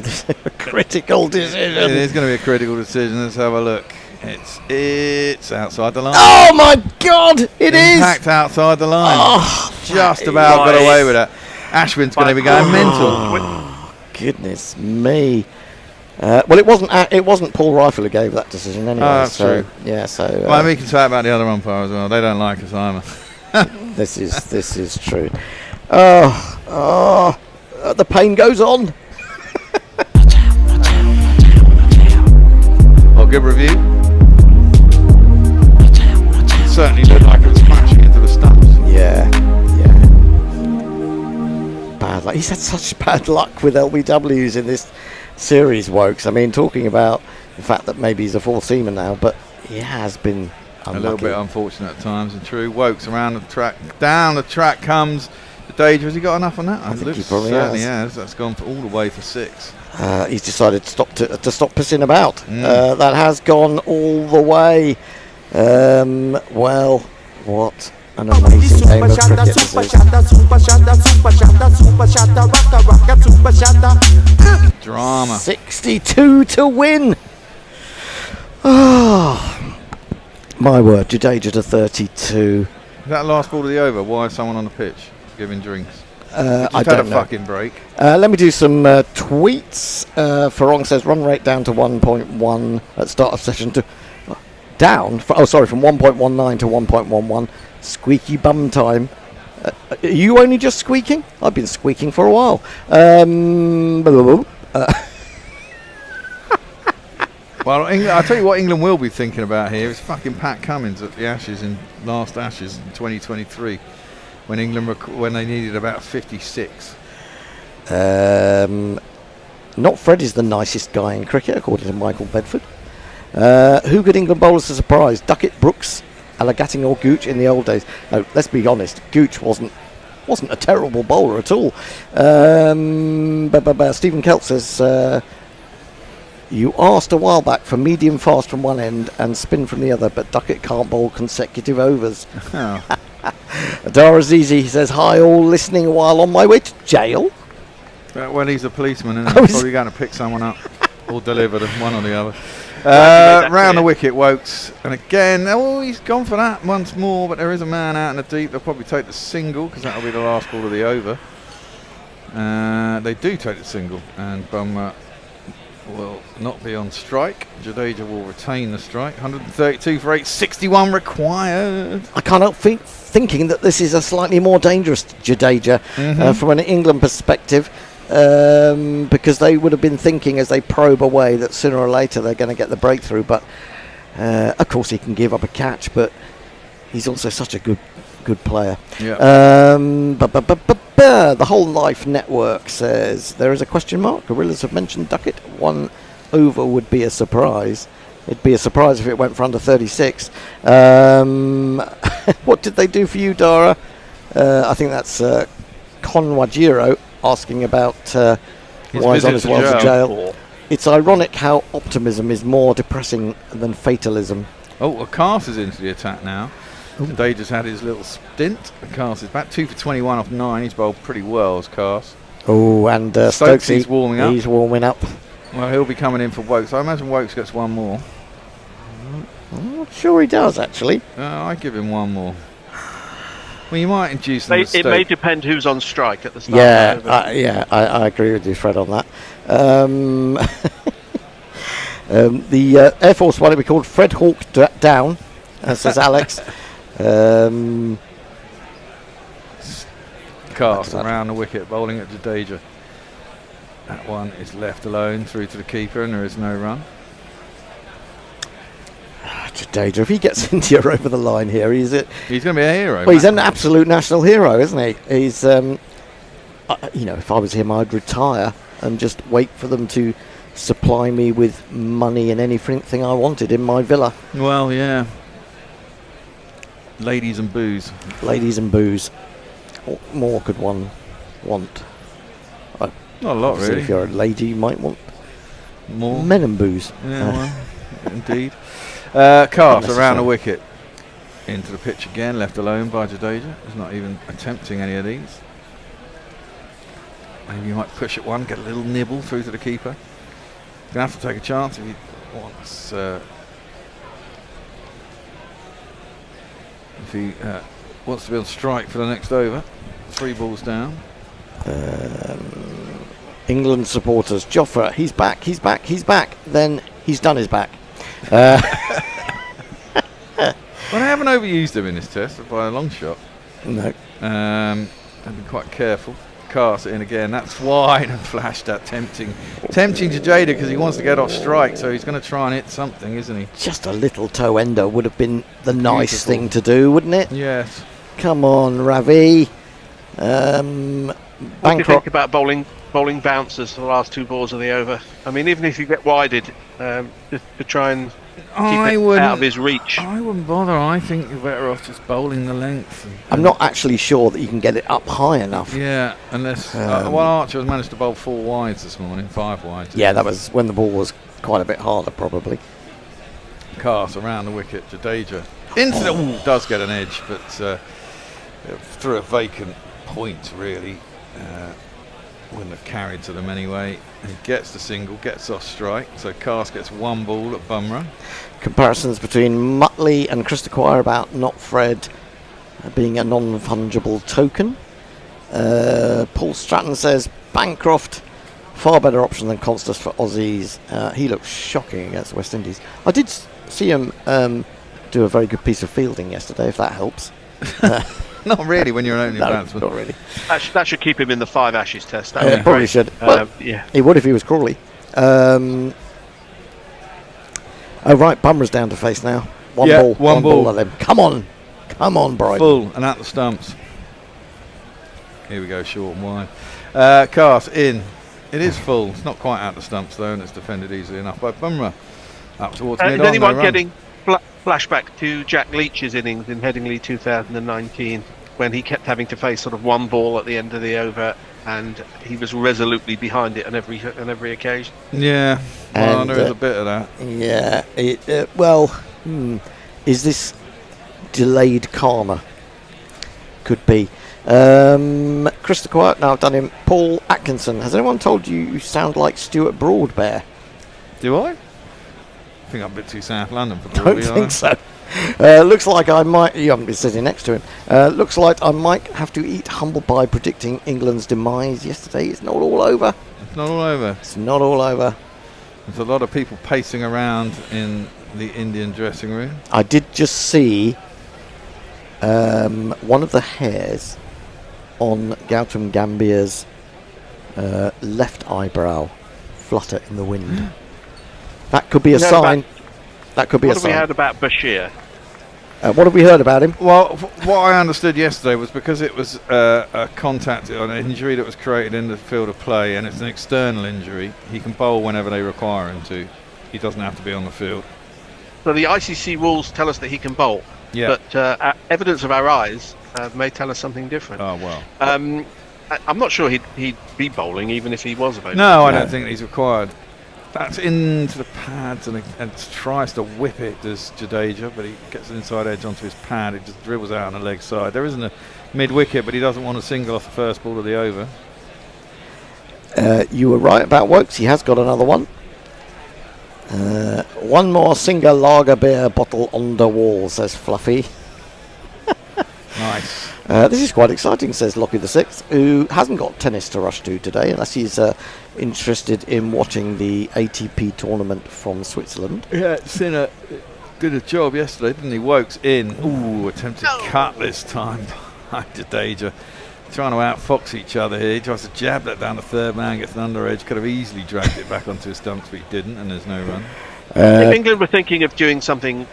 This is a critical decision. It is going to be a critical decision. Let's have a look. It's outside the line. Oh my God! It is impact outside the line. Oh, just about got away with it. Ashwin's going to be going mental. Oh, goodness me. Well, it wasn't Paul Rifle who gave that decision anyway. That's true. Yeah, so. Well, we can say about the other umpire as well. They don't like us either. This is true. The pain goes on. Good review. Certainly looked like it was smashing into the stumps. Yeah. Bad luck. He's had such bad luck with LBWs in this series, Wokes. I mean, talking about the fact that maybe he's a four-seamer now, but he has been unlucky. A little bit unfortunate at times, and true. Wokes around the track, down the track comes the Jadeja. Has he got enough on that? I think he probably has. That's gone all the way for 6. He's decided to stop pissing about. That has gone all the way. Well, what an amazing game of cricket this is. Drama. 62 to win. Oh, my word, Jadeja to 32. Is that last ball of the over? Why is someone on the pitch giving drinks? I don't know. Fucking break. Let me do some tweets. Farong says run rate down to 1.1 at start of session 2. From 1.19 to 1.11. Squeaky bum time. Are you only just squeaking? I've been squeaking for a while. Well, I'll tell you what England will be thinking about here is fucking Pat Cummins at the Ashes last Ashes in 2023. When England when they needed about 56. Not Fred is the nicest guy in cricket, according to Michael Bedford. Who could England bowl as a surprise? Duckett, Brooks, Alagatting or Gooch in the old days? No, let's be honest. Gooch wasn't a terrible bowler at all. Stephen Kelt says you asked a while back for medium fast from one end and spin from the other, but Duckett can't bowl consecutive overs. Oh. Dara Zizi says, hi all, listening while on my way to jail. Well, he's a policeman and he's probably going to pick someone up or deliver them, one or the other. Round the wicket, Wokes. And again, he's gone for that once more, but there is a man out in the deep. They'll probably take the single because that'll be the last ball of the over. They do take the single, and Bummer will not be on strike. Jadeja will retain the strike. 132 for 8, 61 required. I can't help thinking that this is a slightly more dangerous Jadeja from an England perspective, because they would have been thinking as they probe away that sooner or later they're going to get the breakthrough. But of course he can give up a catch, but he's also such a good player. Yeah. The Whole Life Network says there is a question mark. Gorillas have mentioned Duckett. 1 over would be a surprise. It'd be a surprise if it went for under 36. What did they do for you, Dara? I think that's Conwajiro asking about why he's on his way to jail. It's ironic how optimism is more depressing than fatalism. well, Cast is into the attack now. Day just had his little stint. Cast is back 2 for 21 off 9. He's bowled pretty well as Cast. Oh, and Stokes warming up. He's warming up. Well, he'll be coming in for Wokes. I imagine Wokes gets one more. I'm not sure he does, actually. I give him one more. Well, you might induce them. It may depend who's on strike at the start. I agree with you, Fred, on that. The Air Force one will be called Fred Hawk Down, says Alex. Cast around the wicket, bowling at Jadeja. That one is left alone through to the keeper, and there is no run. Jadeja, if he gets India over the line here, he's going to be a hero. Well, he's an absolute national hero, isn't he? He's, if I was him, I'd retire and just wait for them to supply me with money and anything I wanted in my villa. Well, yeah. Ladies and booze. Ladies and booze. What more could one want? Not a lot, really. If you're a lady, you might want more men and booze. Yeah, well, indeed. Cast around the wicket. Into the pitch again, left alone by Jadeja. He's not even attempting any of these. Maybe you might push at one, get a little nibble through to the keeper. He's going to have to take a chance if he wants. If he wants to be on strike for the next over. 3 balls down. England supporters, Jofra, he's back. Then he's done his back. Well, I haven't overused him in this test by a long shot. No. I've been quite careful. Cast it in again. That's wide and flashed that, tempting Jadeja because he wants to get off strike, so he's going to try and hit something, isn't he? Just a little toe ender would have been the nice thing to do, wouldn't it? Yes. Come on, Ravi. What do you think about bowling bouncers for the last 2 balls of the over? I mean, even if you get wided, just to try and keep it out of his reach. I wouldn't bother. I think you're better off just bowling the length. I'm not actually sure that you can get it up high enough. Yeah, unless Archer has managed to bowl 4 wides this morning, 5 wides. Yeah, that was when the ball was quite a bit harder, probably. Cast around the wicket, Jadeja. Into the does get an edge, but through a vacant point, really. Wouldn't have carried to them anyway. He gets the single, gets off strike, so Cast gets 1 ball at Bumrah. Comparisons between Muttley and Christopher about not Fred being a non-fungible token. Paul Stratton says Bancroft, far better option than Constas for Aussies. He looks shocking against West Indies. I did see him do a very good piece of fielding yesterday, if that helps. Not really when you're an opening batsman. Not really. That should keep him in the 5 Ashes test. Probably should. Yeah. He would if he was Crawley. Oh, right, Bumrah's down to face now. One ball at him. Come on, Brian. Full and at the stumps. Here we go, short and wide. Cast in. It is full. It's not quite at the stumps though, and it's defended easily enough by Bumrah. Up towards mid-on. Is anyone getting flashback to Jack Leach's innings in Headingley 2019 when he kept having to face sort of 1 ball at the end of the over and he was resolutely behind it on every occasion? Yeah, well, there is a bit of that. Yeah, is this delayed karma? Could be. Krista Quiet, now I've done him. Paul Atkinson, has anyone told you sound like Stuart Broadbear? Do I? I think I'm a bit too South London for Don't think so. Looks like I might. You haven't been sitting next to him. Looks like I might have to eat humble pie predicting England's demise yesterday. It's not all over. It's not all over. It's not all over. There's a lot of people pacing around in the Indian dressing room. I did just see one of the hairs on Gautam Gambhir's left eyebrow flutter in the wind. That could be a sign. That could be a sign. What have we heard about Bashir? What have we heard about him? Well, what I understood yesterday was because it was a contact on an injury that was created in the field of play, and it's an external injury, he can bowl whenever they require him to. He doesn't have to be on the field. So the ICC rules tell us that he can bowl. Yeah. But evidence of our eyes may tell us something different. Oh, well. I'm not sure he'd be bowling even if he was available. No, I don't think he's required. That's into the pads and tries to whip it, does Jadeja, but he gets an inside edge onto his pad. It just dribbles out on the leg side. There isn't a mid-wicket, but he doesn't want to single off the first ball of the over. You were right about Wokes. He has got another one. One more single lager beer bottle on the wall, says Fluffy. Nice. This is quite exciting, says Lockie the Sixth, who hasn't got tennis to rush to today, unless he's interested in watching the ATP tournament from Switzerland. Yeah, Sinner did a job yesterday, didn't he? Wokes in. Ooh, attempted cut this time by Jadeja. Trying to outfox each other here. He tries to jab that down the third man, gets an under edge. Could have easily dragged it back onto his stumps, but he didn't, and there's no run. If England were thinking of doing something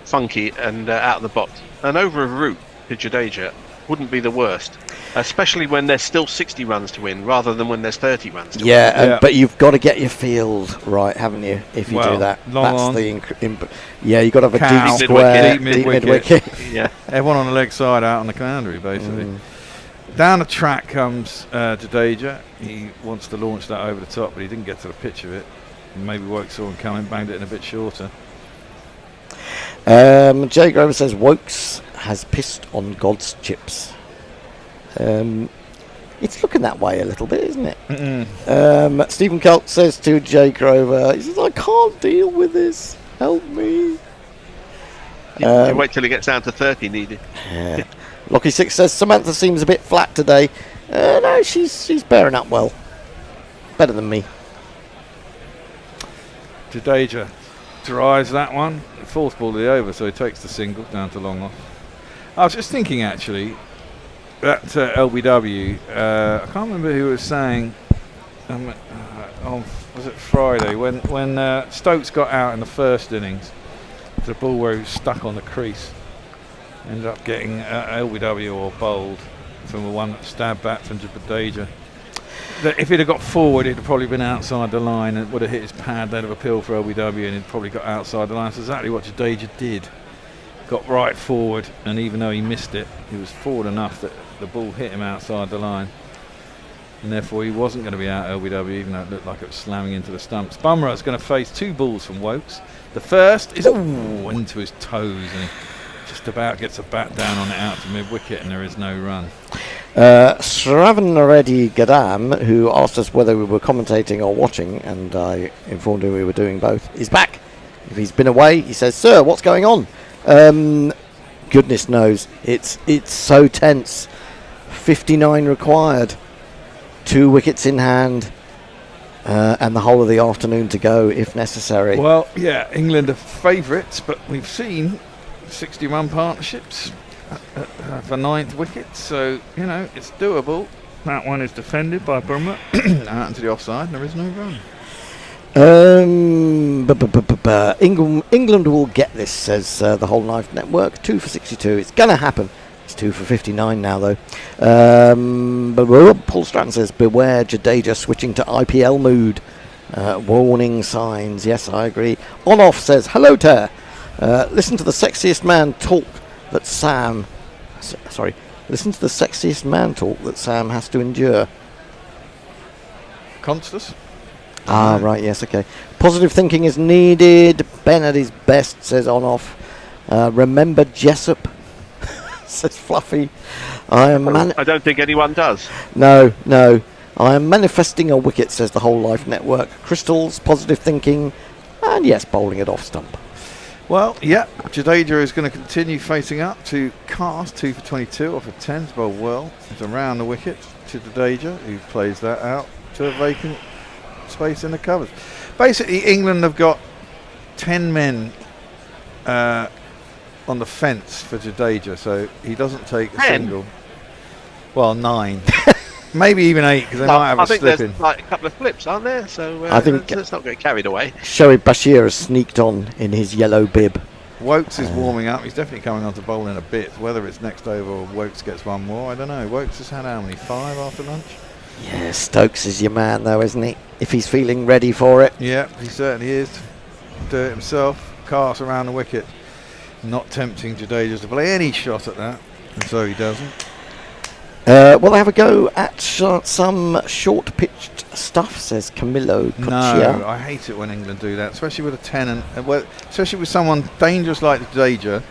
funky and out of the box, and over a route to Jadeja wouldn't be the worst, especially when there's still 60 runs to win rather than when there's 30 runs to win. But you've got to get your field right, haven't you? If you do that, that's you've got to have a deep square, deep mid-wicket. Yeah, everyone on the leg side out on the boundary, basically. Down the track comes Jadeja. He wants to launch that over the top, but he didn't get to the pitch of it. Maybe Wokes saw him coming, banged it in a bit shorter. Jay Grover says Wokes has pissed on God's chips. It's looking that way a little bit, isn't it? Stephen Kelt says to Jay Grover, he says, I can't deal with this. Help me. You wait till he gets down to 30 needed. Lockie Six says Samantha seems a bit flat today. No, she's bearing up well. Better than me. Jadeja drives that one. Fourth ball of the over, so he takes the single down to long off. I was just thinking actually that LBW. I can't remember who was saying. Was it Friday when Stokes got out in the first innings? The ball where he was stuck on the crease. Ended up getting LBW or bowled from the one that stabbed back from Jadeja. If he'd have got forward, he'd have probably been outside the line and would have hit his pad. They'd have appealed for LBW and he'd probably got outside the line. That's exactly what Jadeja did. Got right forward, and even though he missed it, he was forward enough that the ball hit him outside the line. And therefore he wasn't going to be out LBW, even though it looked like it was slamming into the stumps. Bumrah's going to face two balls from Wokes. The first is into his toes, and he just about gets a bat down on it out to mid-wicket, and there is no run. Shravan Reddy Gadam, who asked us whether we were commentating or watching, and I informed him we were doing both, is back. If he's been away, he says, "Sir, what's going on?" Goodness knows, it's so tense. 59 required, 2 wickets in hand, and the whole of the afternoon to go if necessary. Well, yeah, England are favourites, but we've seen 60-run partnerships for 9th wicket, so it's doable. That one is defended by Bumrah out into the offside, and there is no run. England will get this, says the Whole Life Network. 2 for 62. It's going to happen. It's 2 for 59 now, though. Paul Stratton says, beware Jadeja switching to IPL mood. Warning signs. Yes, I agree. On-off says, hello, Ter. Listen to the sexiest man talk that Sam... Listen to the sexiest man talk that Sam has to endure. Constance? Ah, right, yes, okay. Positive thinking is needed. Ben at his best, says On-Off. Remember Jessup, says Fluffy. I don't think anyone does. No. I am manifesting a wicket, says the Whole Life Network. Crystals, positive thinking, and yes, bowling it off stump. Well, yeah, Jadeja is going to continue facing up to Cast, 2 for 22 off of 10. Bowled well. It's around the wicket to Jadeja, who plays that out to a vacant space in the covers. Basically, England have got 10 men on the fence for Jadeja, so he doesn't take a single. Well, 9. Maybe even 8, because they might have a slip in. I think there's like a couple of flips, aren't there? So I think let's not get carried away. Shoaib Bashir has sneaked on in his yellow bib. Wokes is warming up. He's definitely coming on to bowl in a bit. Whether it's next over or Wokes gets one more, I don't know. Wokes has had how many? 5 after lunch? Yeah, Stokes is your man, though, isn't he? If he's feeling ready for it. Yeah, he certainly is. Do it himself. Cast around the wicket. Not tempting Jadeja to play any shot at that, and so he doesn't. Well, they have a go at some short-pitched stuff, says Camillo Cochia. No, I hate it when England do that, especially with a 10 and well, especially with someone dangerous like Jadeja.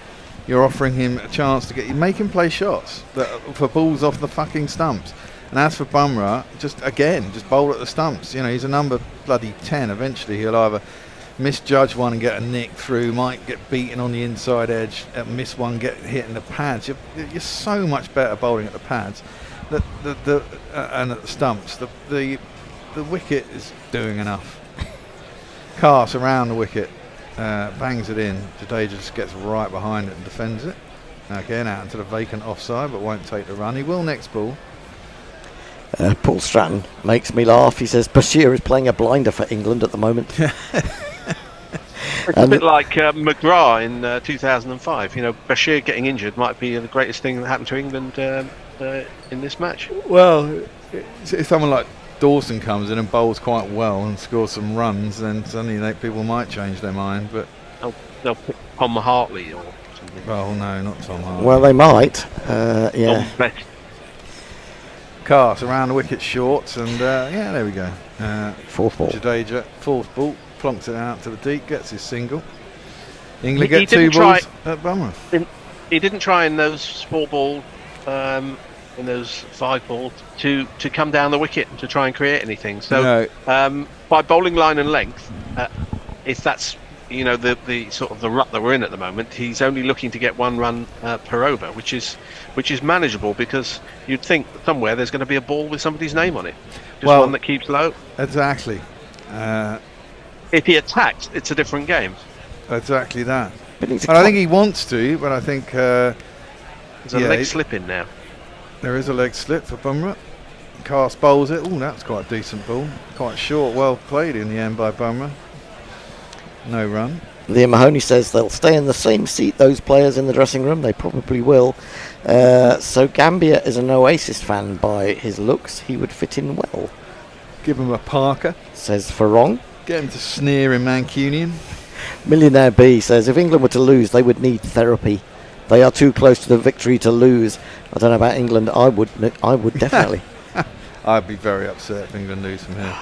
You're offering him a chance to make him play shots for balls off the fucking stumps. And as for Bumrah, just bowl at the stumps. You know, he's a number bloody 10. Eventually, he'll either misjudge one and get a nick through, might get beaten on the inside edge, miss one, get hit in the pads. You're so much better bowling at the pads and at the stumps. The wicket is doing enough. Cast around the wicket, bangs it in. Jadeja just gets right behind it and defends it. Again, out into the vacant offside, but won't take the run. He will next ball. Paul Stratton makes me laugh. He says Bashir is playing a blinder for England at the moment. It's a bit like McGrath in 2005. You know, Bashir getting injured might be the greatest thing that happened to England in this match. Well, if someone like Dawson comes in and bowls quite well and scores some runs, then suddenly people might change their mind. But they'll pick Tom Hartley or something. Well, no, not Tom Hartley. Well, they might. Yeah. Cast around the wicket shorts, and there we go. Fourth ball. Jadeja, fourth ball, plonks it out to the deep, gets his single. England get 2 balls at Bumrah. He didn't try in those 4 balls, in those 5 balls, to come down the wicket and to try and create anything. So by bowling line and length, if that's the sort of the rut that we're in at the moment, he's only looking to get 1 run per over, which is manageable, because you'd think somewhere there's going to be a ball with somebody's name on it, just one that keeps low. Exactly. If he attacks, it's a different game. Exactly that. And I think he wants to, but I think there's a leg slip in now. There is a leg slip for Bumrah. Cast bowls it. Oh, that's quite a decent ball. Quite short. Well played in the end by Bumrah. No run. Liam Mahoney says they'll stay in the same seat, those players in the dressing room. They probably will. So Gambia is an Oasis fan by his looks. He would fit in well. Give him a Parker, says Farong. Get him to sneer in Mancunian. Millionaire B says if England were to lose, they would need therapy. They are too close to the victory to lose. I don't know about England. I would definitely. I'd be very upset if England lose from here.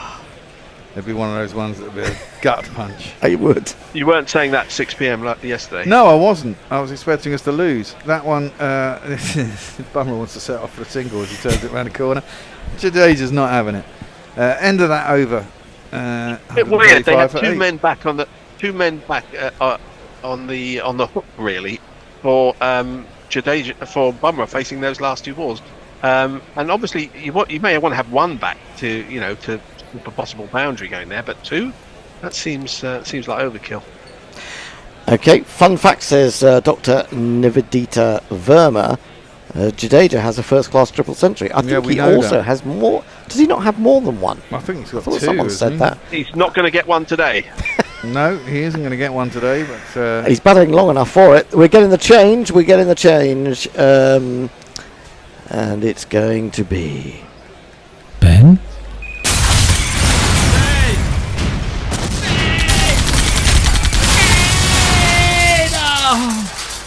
It'd be one of those ones that would be a gut punch. I would. You weren't saying that 6 p.m. like yesterday. No, I wasn't. I was expecting us to lose. That one, Bumrah wants to set off for a single as he turns it around the corner. Jadeja's not having it. End of that over. Bit weird. They had 2 men back on the hook, really, for Jadeja, for Bumrah facing those last 2 balls. And obviously you may want to have 1 back to a possible boundary going there, but 2, that seems like overkill. Okay, fun fact, says Dr. Nivedita Verma, Jadeja has a first-class triple century. I think he also has more. Does he not have more than 1? I think he's got 2. Someone said that. He's not going to get 1 today. No, he isn't going to get 1 today, but he's battering long enough for it. We're getting the change. And it's going to be Ben.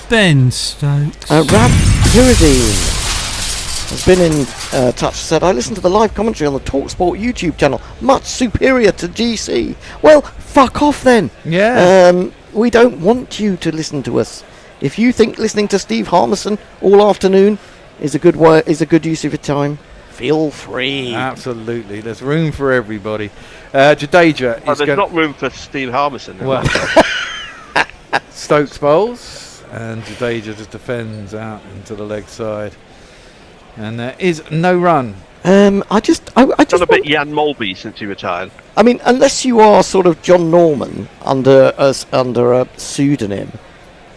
Ben Stokes. Rab Hiradine has been in touch. Said, I listened to the live commentary on the TalkSport YouTube channel. Much superior to GC. Well, fuck off then. Yeah. We don't want you to listen to us. If you think listening to Steve Harmison all afternoon is a good use of your time, feel free. Absolutely. There's room for everybody. Jadeja is there's not room for Steve Harmison. Well, Stokes bowls. And Jadeja just defends out into the leg side, and there is no run. I just done a bit Jan Molby since he retired. I mean, unless you are sort of John Norman under a pseudonym,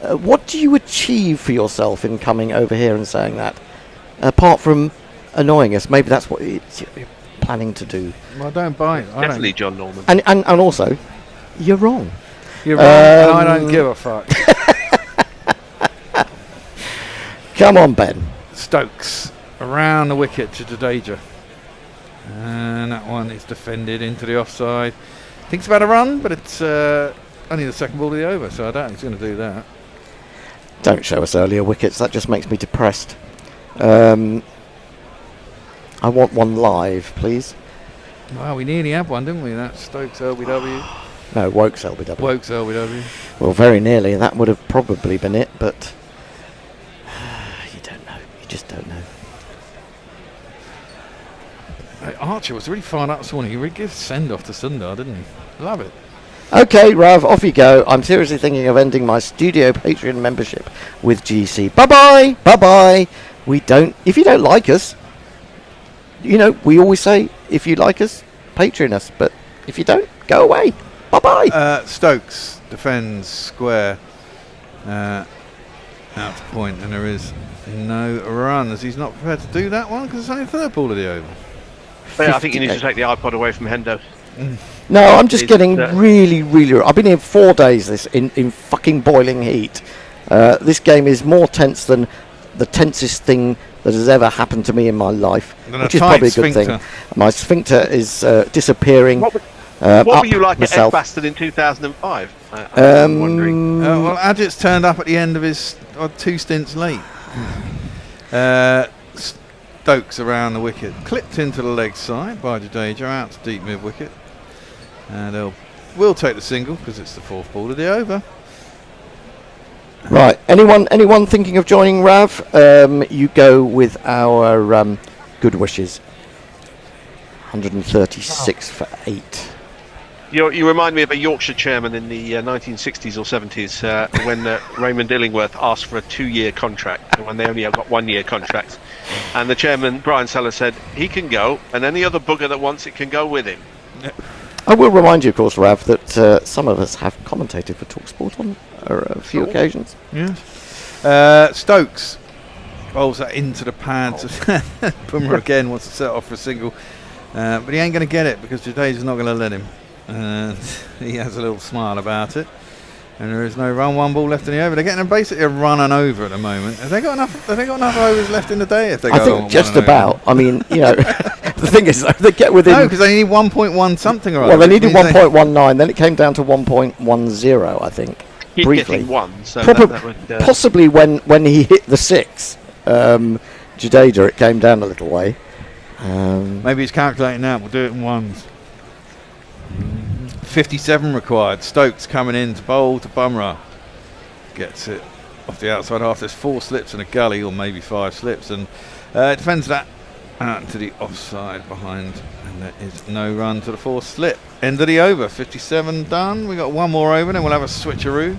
what do you achieve for yourself in coming over here and saying that? Apart from annoying us, maybe that's what you're planning to do. Well, I don't buy it. Definitely John Norman. And also, you're wrong. You're wrong. And I don't give a fuck. Come on, Ben. Stokes around the wicket to Jadeja. And that one is defended into the offside. Thinks about a run, but it's only the second ball of the over, so I don't think he's going to do that. Don't show us earlier wickets. That just makes me depressed. I want one live, please. Well, we nearly had one, didn't we? That's Stokes LBW. No, Wokes LBW. Wokes LBW. Well, very nearly. That would have probably been it, but you don't know. You just don't know. Hey, Archer was really fired up this morning. He really gave send off to Sundar, didn't he? Love it. Okay, Rav, off you go. I'm seriously thinking of ending my studio Patreon membership with GC. Bye-bye. Bye-bye. If you don't like us, you know, we always say, if you like us, Patreon us. But if you don't, go away. Bye-bye. Stokes defends square out to point, and there is no run, as he's not prepared to do that one because it's only the third ball of the over. Yeah, I think you need to take the iPod away from Hendo. No, I'm just getting really, really... I've been here 4 days in fucking boiling heat. This game is more tense than the tensest thing that has ever happened to me in my life, which is probably a good thing. My sphincter is disappearing. What were you like at Edgbaston in 2005? I'm wondering. Well, Adjit's turned up at the end of his 2 stints late. Stokes around the wicket, clipped into the leg side by Jadeja, out to deep mid wicket, and we'll take the single because it's the 4th ball of the over. Right, anyone thinking of joining Rav? You go with our good wishes. 136 for 8. You remind me of a Yorkshire chairman in the 1960s or 70s when Raymond Illingworth asked for a 2-year contract when they only got 1-year contracts. And the chairman, Brian Sellers, said he can go, and any other booger that wants it can go with him. I will remind you, of course, Rav, that some of us have commentated for TalkSport on a few occasions. Yes. Stokes rolls that into the pads. Bumrah again wants to set off for a single, but he ain't going to get it because Jadeja's not going to let him. And he has a little smile about it. And there is no run, 1 ball left in the over. They're getting basically a run and over at the moment. Have they got enough overs left in the day? If they I think just about. I mean, you know, the thing is, they get within. No, because they need 1.1 something or other. Well, they needed 1.19. Then it came down to 1.10. I think. He's briefly. Getting 1. So that would, possibly when he hit the 6, Jadeja, it came down a little way. Maybe he's calculating that. We'll do it in ones. 57 required. Stokes coming in to bowl to Bumrah. Gets it off the outside half. There's 4 slips and a gully, or maybe 5 slips, and defends that out to the offside behind, and there is no run to the 4th slip. End of the over. 57 done. We got 1 more over, then we'll have a switcheroo.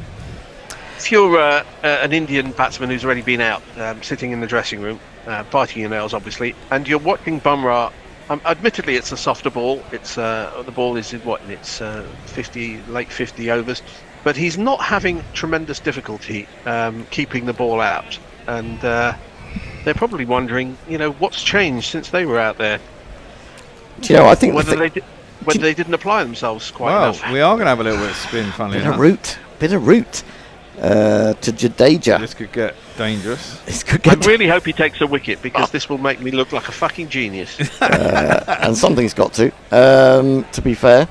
If you're an Indian batsman who's already been out, sitting in the dressing room, biting your nails, obviously, and you're watching Bumrah. Admittedly, it's a softer ball. It's the ball is in its 50 late 50 overs, but he's not having tremendous difficulty keeping the ball out, and they're probably wondering, what's changed since they were out there. Do you know, I think whether they didn't apply themselves quite enough. We are going to have a little bit of spin, funnily enough. Bit of route to Jadeja. This could get dangerous. I really hope he takes a wicket, because this will make me look like a fucking genius. And something's got to be fair.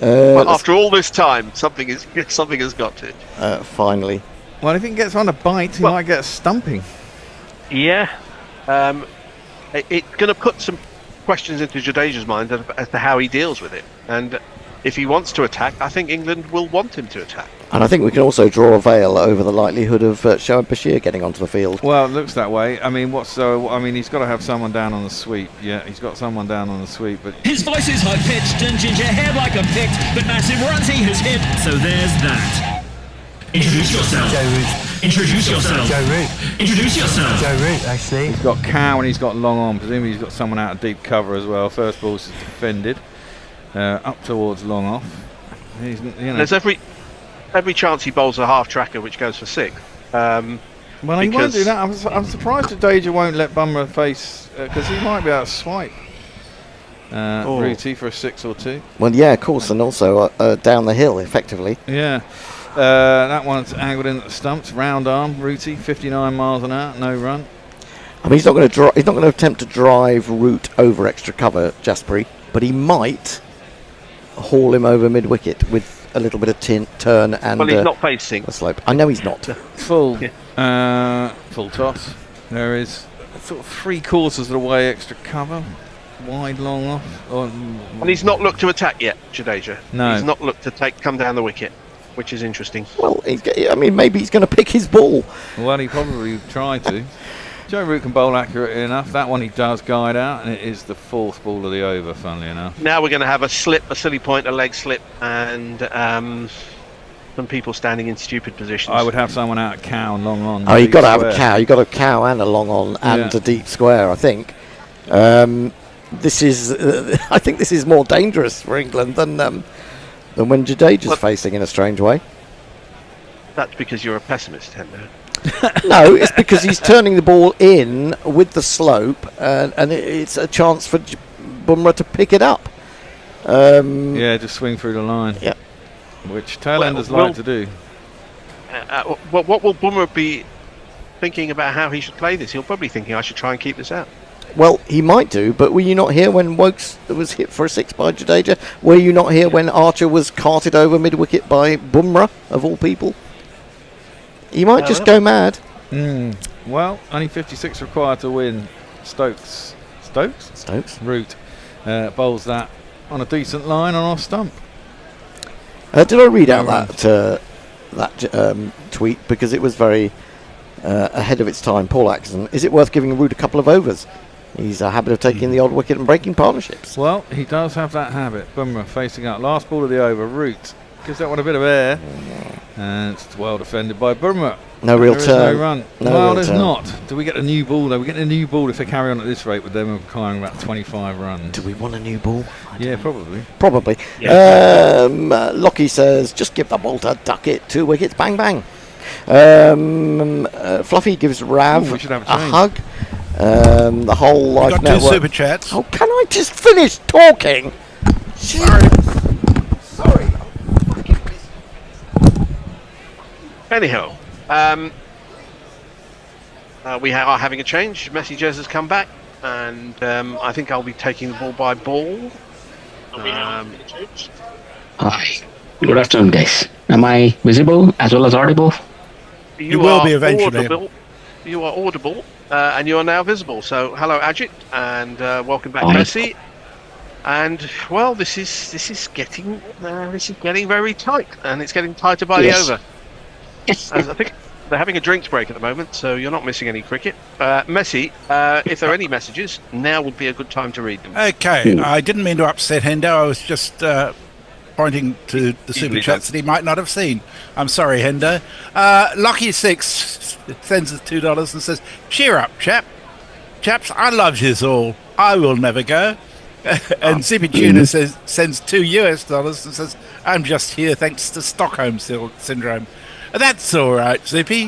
Well, after all this time, something has got to. Finally. Well, if he gets on a bite, he might get a stumping. Yeah. It's going to put some questions into Jadeja's mind as to how he deals with it. And if he wants to attack, I think England will want him to attack. And I think we can also draw a veil over the likelihood of Shoaib Bashir getting onto the field. Well, it looks that way. I mean, he's got to have someone down on the sweep. Yeah, he's got someone down on the sweep. But his voice is high-pitched and ginger hair like a pick, but massive runs he has hit. So there's that. Introduce yourself. Joe Root. Introduce yourself. Joe Root. Introduce yourself. Joe Root, actually. He's got Cow and he's got Long on. Presumably he's got someone out of deep cover as well. First ball's defended. Up towards Long off. There's every chance he bowls a half tracker which goes for 6. Well, he won't do that. I'm surprised Jadeja won't let Bumrah face, because he might be able to swipe Rooty for a 6 or 2. Well, yeah, of course, and also down the hill, effectively. Yeah. That one's angled in at the stumps. Round arm, Rooty, 59 miles an hour, no run. I mean, he's not going to attempt to drive Root over extra cover, Jasperi, but he might haul him over mid wicket with a little bit of turn and. Well, he's not facing a slope. I know he's not. Full toss. There is sort of 3/4 of the way extra cover, wide, long off. And he's not looked to attack yet, Jadeja. No. He's not looked to come down the wicket, which is interesting. Well, maybe he's going to pick his ball. Well, he probably tried to. Joe Root can bowl accurately enough. That one he does guide out, and it is the 4th ball of the over, funnily enough. Now we're going to have a slip, a silly point, a leg slip, and some people standing in stupid positions. I would have someone out at cow and long on. Oh, you've got to have a cow. You've got a cow and a long on and a deep square, I think. This is, I think this is more dangerous for England than when Jadeja's facing in a strange way. That's because you're a pessimist, Hendo. No, it's because he's turning the ball in with the slope, and it's a chance for Bumrah to pick it up. Yeah, just swing through the line. Yeah. Which tailenders like to do. What will Bumrah be thinking about how he should play this? He'll probably thinking I should try and keep this out. Well, he might do, but were you not here when Wokes was hit for a 6 by Jadeja? Were you not here when Archer was carted over mid-wicket by Bumrah, of all people? He might just go mad. Well, only 56 required to win. Stokes. Root bowls that on a decent line on off stump. Did I read out that tweet? Because it was very ahead of its time. Paul Axon. Is it worth giving Root a couple of overs? He's a habit of taking the odd wicket and breaking partnerships. Well, he does have that habit. Bumrah facing up. Last ball of the over. Root gives that one a bit of air. And it's well defended by Bumrah. No real turn. No run. No, there's not. Do we get a new ball though? We get a new ball if they carry on at this rate with them requiring about 25 runs. Do we want a new ball? Yeah, probably. Probably. Yeah. Lockie says, just give the ball to Duckett. 2 wickets, bang, bang. Fluffy gives Rav we should have a hug. The whole Life got Network. 2 super chats. Oh, can I just finish talking? Sorry. Anyhow, we are having a change. Messi Jez has come back, and I think I'll be taking the ball by ball. Hi. Good afternoon, guys. Am I visible as well as audible? You will be eventually. Audible. You are audible, and you are now visible. So, hello, Ajit, and welcome back, Messi. And well, this is getting very tight, and it's getting tighter by the over. Yes. I think they're having a drinks break at the moment, so you're not missing any cricket. Messi, if there are any messages, now would be a good time to read them. Okay, I didn't mean to upset Hendo. I was just pointing to the super chats that he might not have seen. I'm sorry, Hendo. Lucky6 sends us $2 and says, "Cheer up, chaps. I love yous all. I will never go." And Zippy Tuna sends $2 and says, "I'm just here thanks to Stockholm syndrome." That's all right, Zippy.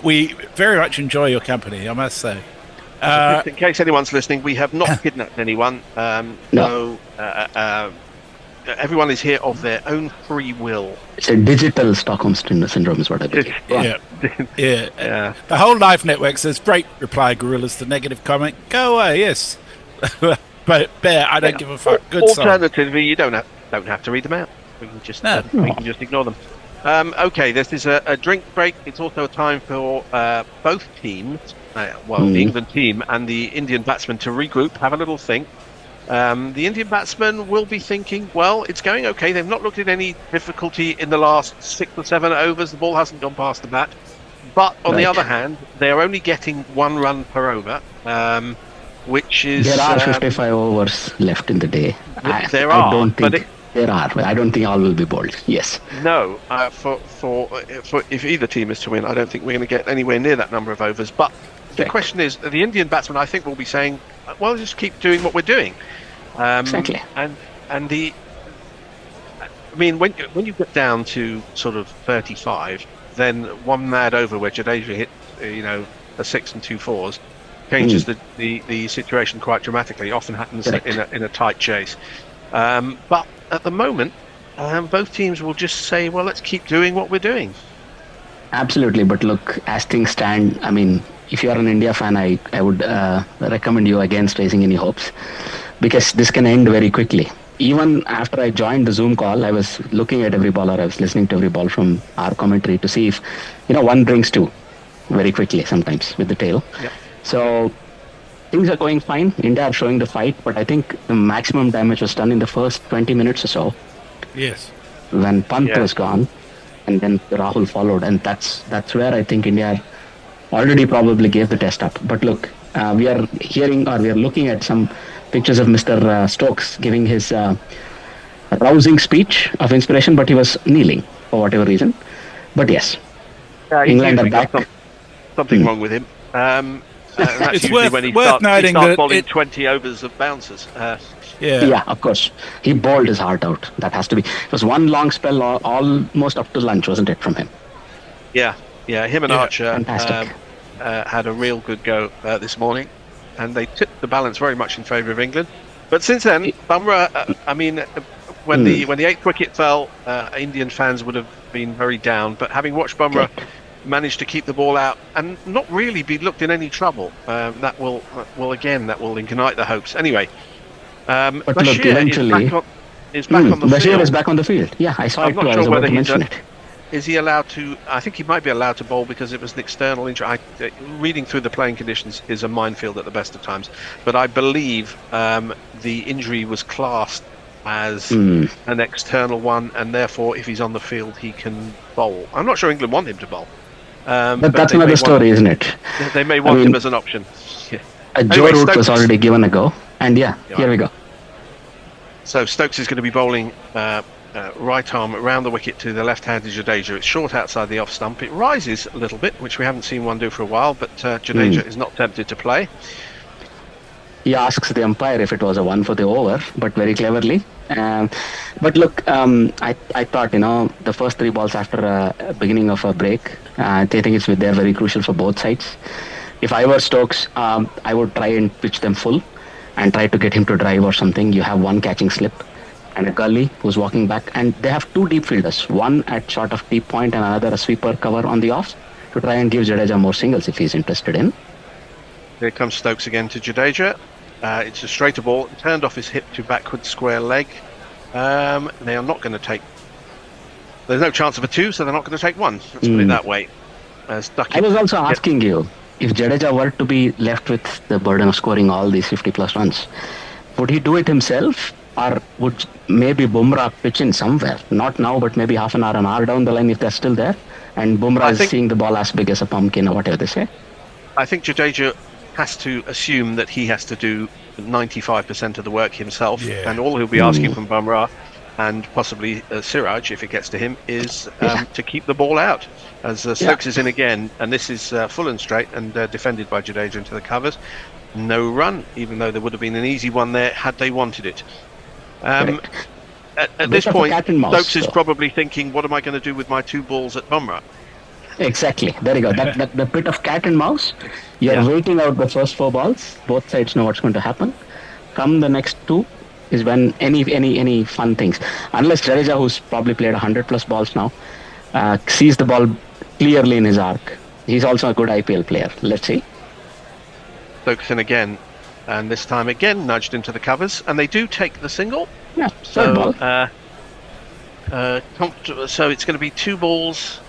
We very much enjoy your company, I must say. In case anyone's listening, we have not kidnapped anyone. No. Everyone is here of their own free will. It's a digital Stockholm syndrome is what I believe. Yeah. The whole Life Network says, "Great reply, Gorillas, to negative comment. Go away, yes." But Bear, I don't give a fuck. Good song. Alternatively, you don't have to read them out. We can just ignore them. Okay, this is a drink break. It's also a time for both teams, the England team and the Indian batsmen, to regroup, have a little think. The Indian batsmen will be thinking, well, it's going okay. They've not looked at any difficulty in the last 6 or 7 overs. The ball hasn't gone past the bat. But on the other hand, they're only getting 1 run per over, which is... There are 55 overs left in the day. There are. There are. I don't think all will be bowled. Yes. No. For if either team is to win, I don't think we're going to get anywhere near that number of overs. But the question is, the Indian batsmen, I think, will be saying, well, just keep doing what we're doing. Exactly. And when you get down to sort of 35, then 1 mad over where Jadeja hit, a 6 and 2 4s, changes the situation quite dramatically. It often happens in a tight chase. But at the moment, both teams will just say, well, let's keep doing what we're doing. Absolutely. But look, as things stand, if you are an India fan, I would recommend you against raising any hopes, because this can end very quickly. Even after I joined the Zoom call, I was looking at every bowler. I was listening to every ball from our commentary to see if, 1 brings 2 very quickly sometimes with the tail. Yep. So things are going fine. India are showing the fight, but I think the maximum damage was done in the first 20 minutes or so. Yes. When Pant was gone, and then Rahul followed, and that's where I think India already probably gave the test up. But look, we are looking at some pictures of Mr. Stokes giving his rousing speech of inspiration, but he was kneeling for whatever reason. But yes, England are back. Something wrong with him. That's It's usually worth- when he worth starts noting that bowling it- 20 overs of bouncers. Yeah, of course. He bowled his heart out. That has to be. It was one long spell, almost up to lunch, wasn't it, from him? Yeah, him and Archer Fantastic. had a real good go this morning, and they tipped the balance very much in favour of England. But since then, Bumrah, when the 8th wicket fell, Indian fans would have been very down. But having watched Bumrah manage to keep the ball out and not really be looked in any trouble, that will ignite the hopes. Anyway, But look, Bashir eventually, is back on the Bashir field. is back on the field. Yeah, I saw I'm it too. not I sure was about whether to mention it. is he allowed to? I think he might be allowed to bowl because it was an external injury. Reading through the playing conditions is a minefield at the best of times, but I believe the injury was classed as an external one, and therefore, if he's on the field, he can bowl. I'm not sure England want him to bowl, But that's another story, isn't it? They may want him as an option. Yeah. Joe Anyway, Root was Stokes- already given a go, and here we go. So Stokes is going to be bowling right arm around the wicket to the left-handed Jadeja. It's short outside the off stump. It rises a little bit, which we haven't seen one do for a while, but Jadeja is not tempted to play. He asks the umpire if it was a one for the over, but very cleverly. But look, I thought, the first 3 balls after beginning of a break, I think they're very crucial for both sides. If I were Stokes, I would try and pitch them full and try to get him to drive or something. You have one catching slip and a gully who's walking back, and they have 2 deep fielders, one at short of deep point and another a sweeper cover on the offs, to try and give Jadeja more singles if he's interested in. Here comes Stokes again to Jadeja. It's a straighter ball, turned off his hip to backward square leg. They are not going to take. There's no chance of a 2, so they're not going to take 1. Let's put it that way. I was also asking you, if Jadeja were to be left with the burden of scoring all these 50+ runs, would he do it himself, or would maybe Bumrah pitch in somewhere? Not now, but maybe half an hour down the line if they're still there, and Bumrah is seeing the ball as big as a pumpkin or whatever they say. I think Jadeja has to assume that he has to do 95% of the work himself, and all he'll be asking from Bumrah and possibly Siraj, if it gets to him, is to keep the ball out. As Stokes is in again, and this is full and straight and defended by Jadeja into the covers. No run, even though there would have been an easy one there had they wanted it. At this point, Stokes is probably thinking, what am I going to do with my 2 balls at Bumrah? Exactly. There you go. That the bit of cat and mouse. You're waiting out the first 4 balls. Both sides know what's going to happen. Come the next 2 is when any fun things. Unless Jadeja, who's probably played 100+ balls now, sees the ball clearly in his arc. He's also a good IPL player. Let's see. Stokes in again, and this time again nudged into the covers, and they do take the single. Yeah. So, so it's going to be 2 balls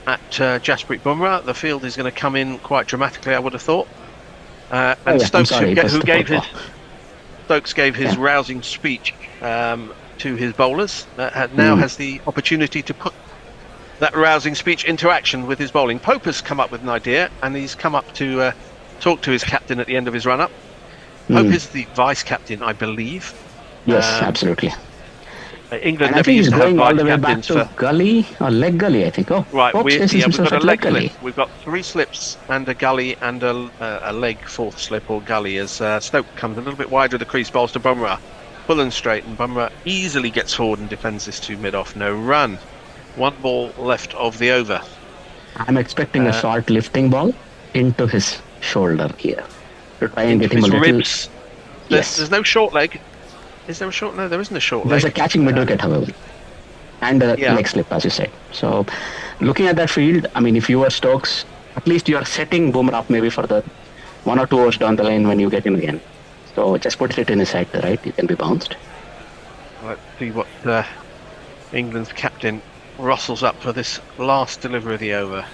at Jasprit Bumrah. The field is going to come in quite dramatically, I would have thought. And Stokes, Stokes gave his rousing speech to his bowlers. Now has the opportunity to put that rousing speech into action with his bowling. Pope has come up with an idea, and he's come up to talk to his captain at the end of his run-up. Pope is the vice-captain, I believe. Yes, absolutely. England and never used to have going all the way back vice-captains to gully or leg gully, I think. Oh, right, we've got a leg gully. slip. We've got 3 slips and a gully and a leg 4th slip or gully as Stoke comes a little bit wider of the crease, bowls to Bumrah. Full and straight, and Bumrah easily gets forward and defends this to mid-off. No run. 1 ball left of the over. I'm expecting a short lifting ball into his shoulder here to try and get him a little. Ribs. There's no short leg. Is there a short? No, there isn't a short leg. There's a catching mid-wicket, however, and a leg slip, as you said. So, looking at that field, I mean, if you were Stokes, at least you are setting Bumrah up maybe for the 1 or 2 overs down the line when you get him again. So, just put it in his side, right? You can be bounced. Let's see what England's captain rustles up for this last delivery of the over.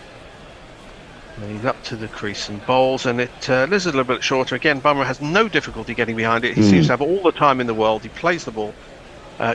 He's up to the crease and bowls, and it is a little bit shorter. Again, Bumrah has no difficulty getting behind it. He seems to have all the time in the world. He plays the ball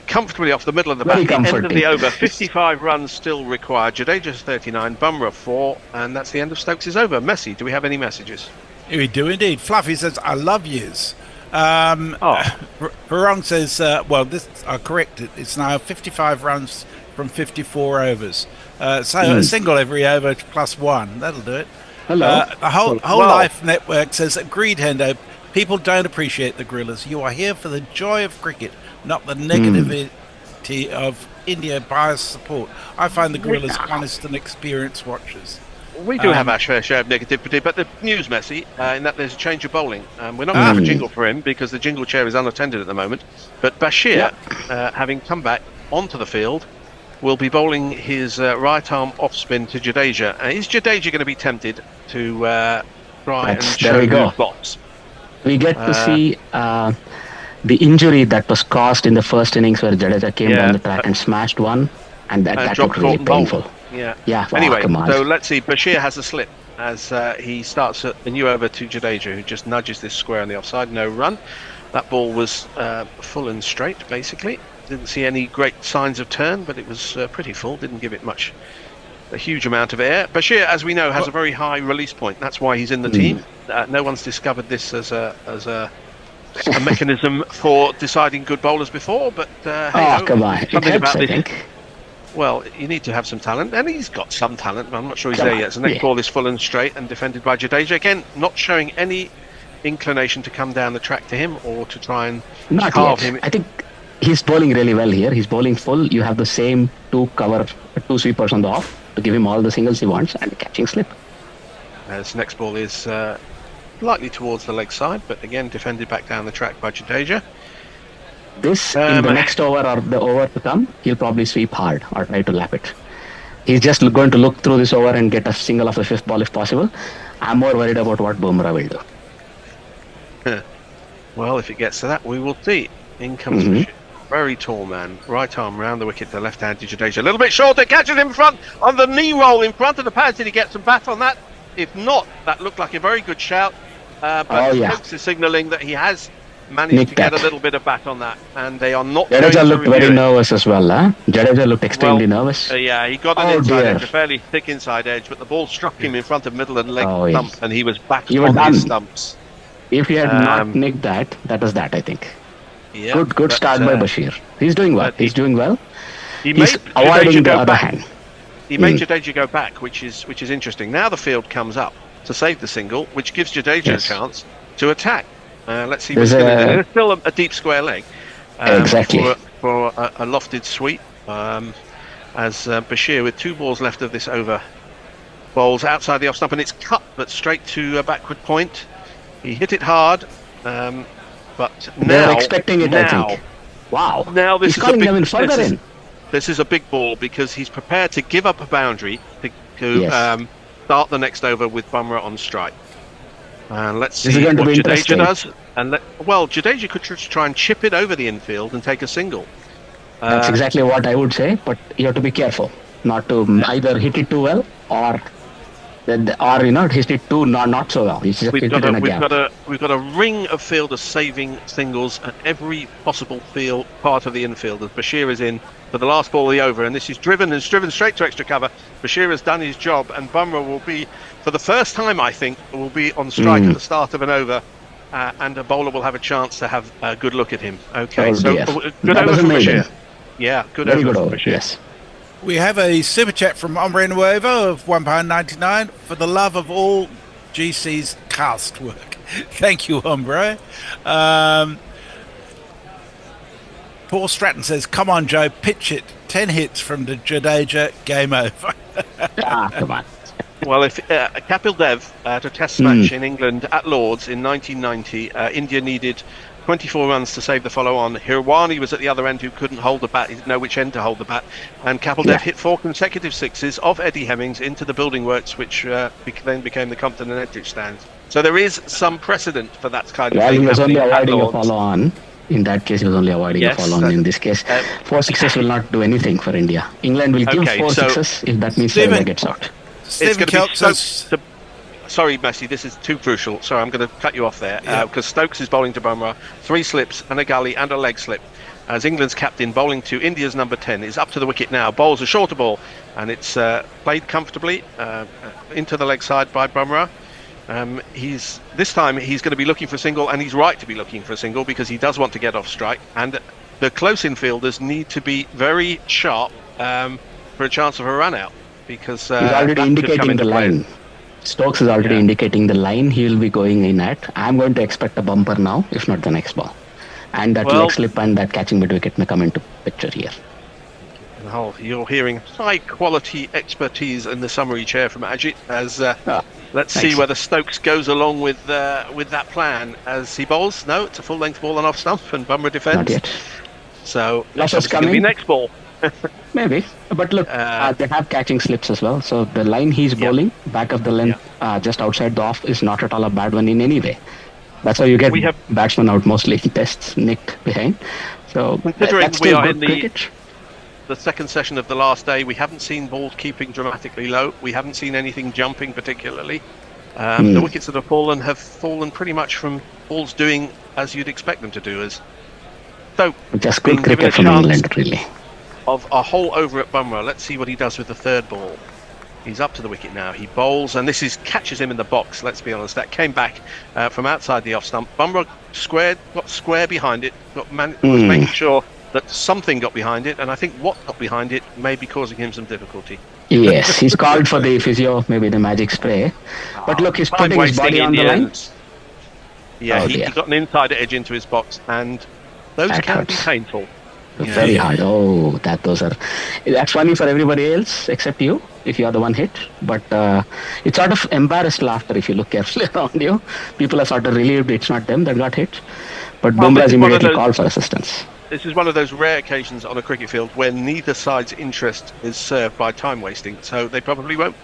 comfortably off the middle of the bat. The end of the over, 55 runs still required. Jadeja's 39, Bumrah 4, and that's the end of Stokes' over. Messi, do we have any messages? We do indeed. Fluffy says, I love yous. Varong says, I correct it. It's now 55 runs from 54 overs. A single every over plus 1. That'll do it. Hello. The whole Life Network says, agreed, Hendo. People don't appreciate the Gorillas. You are here for the joy of cricket, not the negativity of India biased support. I find the Gorillas honest and experienced watchers. We do have our fair share of negativity, but the news, Messi, in that there's a change of bowling. We're not going to have a jingle for him because the jingle chair is unattended at the moment. But Bashir, having come back onto the field, will be bowling his right arm off spin to Jadeja. Is Jadeja going to be tempted to try and show who's boss? We get to see the injury that was caused in the first innings where Jadeja came down the track and smashed one, and that looked really painful. Yeah. Anyway, so let's see. Bashir has a slip as he starts a new over to Jadeja, who just nudges this square on the offside. No run. That ball was full and straight, basically. Didn't see any great signs of turn, but it was pretty full. Didn't give it a huge amount of air. Bashir, as we know, has a very high release point. That's why he's in the team. No one's discovered this as a mechanism for deciding good bowlers before, but come on. It helps, I think. Well, you need to have some talent, and he's got some talent, but I'm not sure he's there yet. So next ball is full and straight and defended by Jadeja. Again, not showing any inclination to come down the track to him or to try and carve him. I think he's bowling really well here. He's bowling full. You have the same two sweepers on the off to give him all the singles he wants and catching slip. This next ball is slightly towards the leg side, but again defended back down the track by Jadeja. This, in the next over or the over to come, he'll probably sweep hard or try to lap it. He's just going to look through this over and get a single off the fifth ball if possible. I'm more worried about what Bumrah will do. Well, if it gets to that, we will see. In comes Bashir. Very tall man. Right arm round the wicket, the left hand to Jadeja. A little bit shorter, catches him in front on the knee roll in front of the pads. Did he get some bat on that? If not, that looked like a very good shout. But Stokes is signalling that he has managed to get a little bit of bat on that, and they are not. Jadeja looked very nervous as well, huh? Jadeja looked extremely nervous. Yeah, he got an inside edge, a fairly thick inside edge, but the ball struck him in front of middle and leg stump, and he was back on his stumps. If he had not nicked that was that, I think. Yeah, good start by Bashir. He's doing well. He's He's avoiding the other hand. He made Jadeja go back, which is interesting. Now the field comes up to save the single, which gives Jadeja a chance to attack. Let's see what's going to do. There's still a deep square leg for a lofted sweep. As Bashir, with 2 balls left of this over, bowls outside the off stump, and it's cut, but straight to a backward point. He hit it hard, but now they're expecting it. I think. Wow! Now this he's calling them in further in. This is a big ball because he's prepared to give up a boundary to start the next over with Bumrah on strike. And let's see what Jadeja does. And Jadeja could try and chip it over the infield and take a single. That's exactly what I would say, but you have to be careful not to either hit it too well or hit it too not so well. We've got a ring of fielders saving singles at every possible part of the infield. As Bashir is in for the last ball of the over, and this is driven straight to extra cover. Bashir has done his job, and Bumrah will be, for the first time I think, will be on strike at the start of an over, and a bowler will have a chance to have a good look at him. Okay, good over from Bashir. Yeah, good over from Bashir. Yes. We have a super chat from Ombre Nuevo of £1.99 for the love of all GC's cast work. Thank you, Ombre. Paul Stratton says, come on, Joe, pitch it. 10 hits from the Jadeja, game over. Come on. Well, if Kapil Dev at a test match in England at Lord's in 1990, India needed 24 runs to save the follow-on. Hirwani was at the other end who couldn't hold the bat. He didn't know which end to hold the bat. And Kapil Dev hit 4 consecutive sixes of Eddie Hemmings into the building works, which then became the Compton and Edrich stands. So there is some precedent for that kind of thing. He was only avoiding a follow-on. In that case, he was only avoiding a follow-on. In this case, 4 sixes will not do anything for India. England will give 4 sixes if that means India gets out. It's going to be sorry, Messi, this is too crucial. Sorry, I'm going to cut you off there because Stokes is bowling to Bumrah. 3 slips and a gully and a leg slip. As England's captain bowling to India's number 10 is up to the wicket now. Bowls a shorter ball, and it's played comfortably into the leg side by Bumrah. This time he's going to be looking for a single, and he's right to be looking for a single because he does want to get off strike. And the close infielders need to be very sharp for a chance of a run out because he's already indicating the line. Stokes is already indicating the line he will be going in at. I'm going to expect a bumper now, if not the next ball. And that leg slip and that catching mid-wicket may come into picture here. Oh, you're hearing high-quality expertise in the summary chair from Ajit. As let's see whether Stokes goes along with that plan as he bowls. No, it's a full-length ball and off stump, and Bumrah defends. Not yet. So that's going to be next ball. Maybe, but look, they have catching slips as well. So the line he's bowling back of the length, just outside the off, is not at all a bad one in any way. That's how you get batsmen out mostly. Tests nicked behind. So considering we are in the second session of the last day, we haven't seen balls keeping dramatically low. We haven't seen anything jumping particularly. The wickets that have fallen pretty much from balls doing as you'd expect them to do. So just good cricket from England, really. Of a hole over at Bumrah. Let's see what he does with the third ball. He's up to the wicket now. He bowls, and this catches him in the box. Let's be honest. That came back from outside the off stump. Bumrah got square behind it. Was making sure that something got behind it, and I think what got behind it may be causing him some difficulty. Yes, he's called for the physio, maybe the magic spray. But look, he's putting his body on the line. Yeah, he got an inside edge into his box, and those can be painful. Very hard. Oh, that's funny for everybody else except you, if you are the one hit. But it's sort of embarrassed laughter if you look carefully around you. People are sort of relieved it's not them that got hit. But Bumrah's immediately called for assistance. This is one of those rare occasions on a cricket field where neither side's interest is served by time wasting. So they probably won't.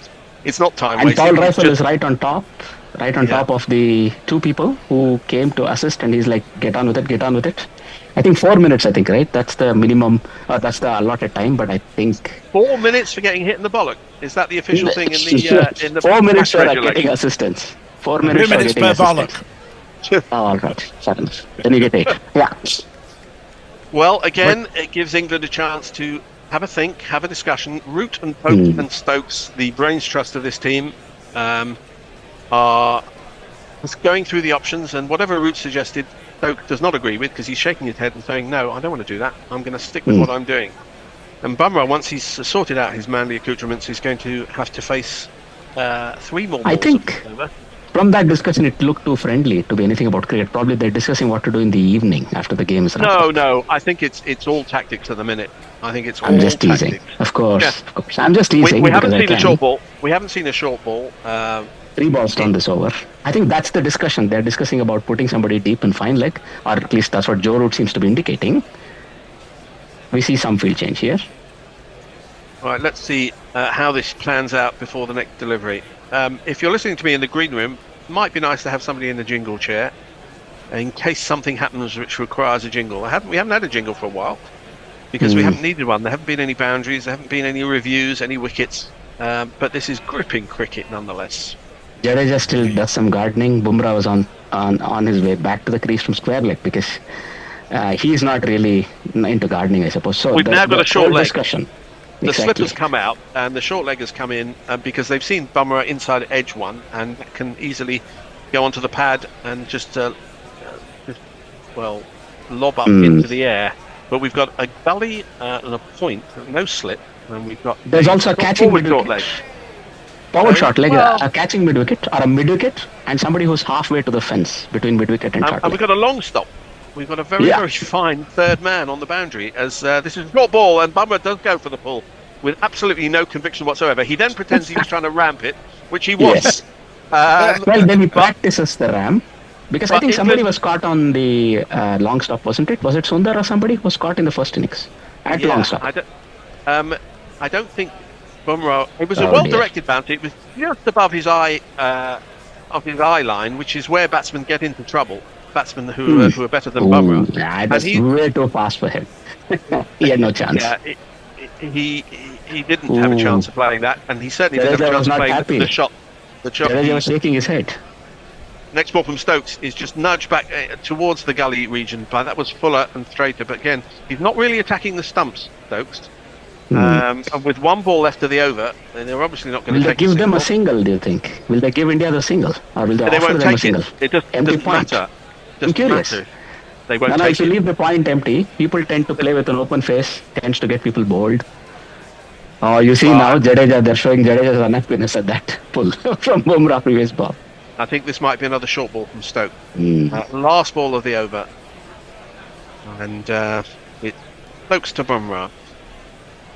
It's not time wasting. And Paul Rifle is right on top of the 2 people who came to assist, and he's like, get on with it. I think 4 minutes, right? That's the minimum, that's the allotted time, but I think... 4 minutes for getting hit in the bollock? Is that the official thing in the 4 minutes for getting assistance. 4 minutes 2 minutes per bollock. All right, fair enough. Then you get 8. Yeah. Well, again, it gives England a chance to have a think, have a discussion. Root and Pope and Stokes, the brains trust of this team, are going through the options, and whatever Root suggested, Stoke does not agree with because he's shaking his head and saying, no, I don't want to do that. I'm going to stick with what I'm doing. And Bumrah, once he's sorted out his manly accoutrements, is going to have to face 3 more balls. I think from that discussion, it looked too friendly to be anything about cricket. Probably they're discussing what to do in the evening after the game is wrapped. No, I think it's all tactics at the minute. I think it's I'm all just teasing. tactics. Of course. I'm just teasing. We haven't seen a short ball. We haven't seen a short ball. 3 balls on this over. I think that's the discussion. They're discussing about putting somebody deep in fine leg, or at least that's what Joe Root seems to be indicating. We see some field change here. All right, let's see how this plans out before the next delivery. If you're listening to me in the green room, it might be nice to have somebody in the jingle chair in case something happens which requires a jingle. We haven't had a jingle for a while because we haven't needed one. There haven't been any boundaries, there haven't been any reviews, any wickets, but this is gripping cricket nonetheless. Jadeja still does some gardening. Bumrah was on his way back to the crease from square leg because he's not really into gardening, I suppose. So we've now got a short leg. Discussion. The slip has come out and the short leg has come in because they've seen Bumrah inside edge one and can easily go onto the pad and just lob up into the air. But we've got a gully and a point, no slip, and we've got. There's also a catching mid-wicket. Leg. Power short leg, a catching mid-wicket or a mid-wicket, and somebody who's halfway to the fence between mid-wicket and short leg. And we've got a long stop. We've got a very, very fine third man on the boundary as this is a short ball, and Bumrah does go for the pull with absolutely no conviction whatsoever. He then pretends he was trying to ramp it, which he was. Well, then he practices the ramp. Because I think somebody was caught on the long stop, wasn't it? Was it Sundar or somebody who was caught in the first innings at long stop? I don't think Bumrah. It was a well-directed bounty. It was just above his eye line, which is where batsmen get into trouble. Batsmen who are better than Bumrah. Yeah, that's way too fast for him. He had no chance. Yeah, he didn't have a chance of playing that, and he certainly didn't have a chance of playing the shot. Jadeja was shaking his head. Next ball from Stokes is just nudged back towards the gully region. But that was fuller and straighter. But again, he's not really attacking the stumps, Stokes. And with one ball left of the over, then they're obviously not going Will to they take give a them single. a single, do you think? Will they give India the single? Or will they They offer won't them a take single? it. It doesn't matter. I'm curious. Matter. They won't No, take if you it. leave the point empty, people tend to play with an open face, tends to get people bowled. Oh, you see now, Jadeja, they're showing Jadeja's unhappiness at that pull from Bumrah previous ball. I think this might be another short ball from Stoke. Last ball of the over. And it's Stokes to Bumrah.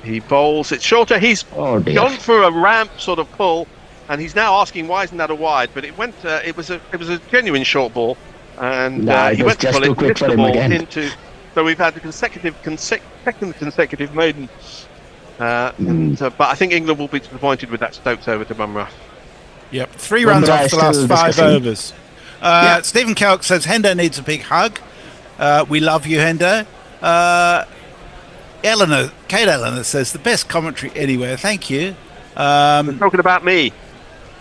He bowls it shorter. He's gone for a ramp sort of pull, and he's now asking why isn't that a wide? But it went. It was a genuine short ball, and he went to pull it, missed the ball into. So we've had the second consecutive maiden. But I think England will be disappointed with that Stokes over to Bumrah. Yep, 3 runs off the last 5 overs. Stephen Kelk says Hendo needs a big hug. We love you, Hendo. Kate Eleanor says the best commentary anywhere. Thank you. We're talking about me.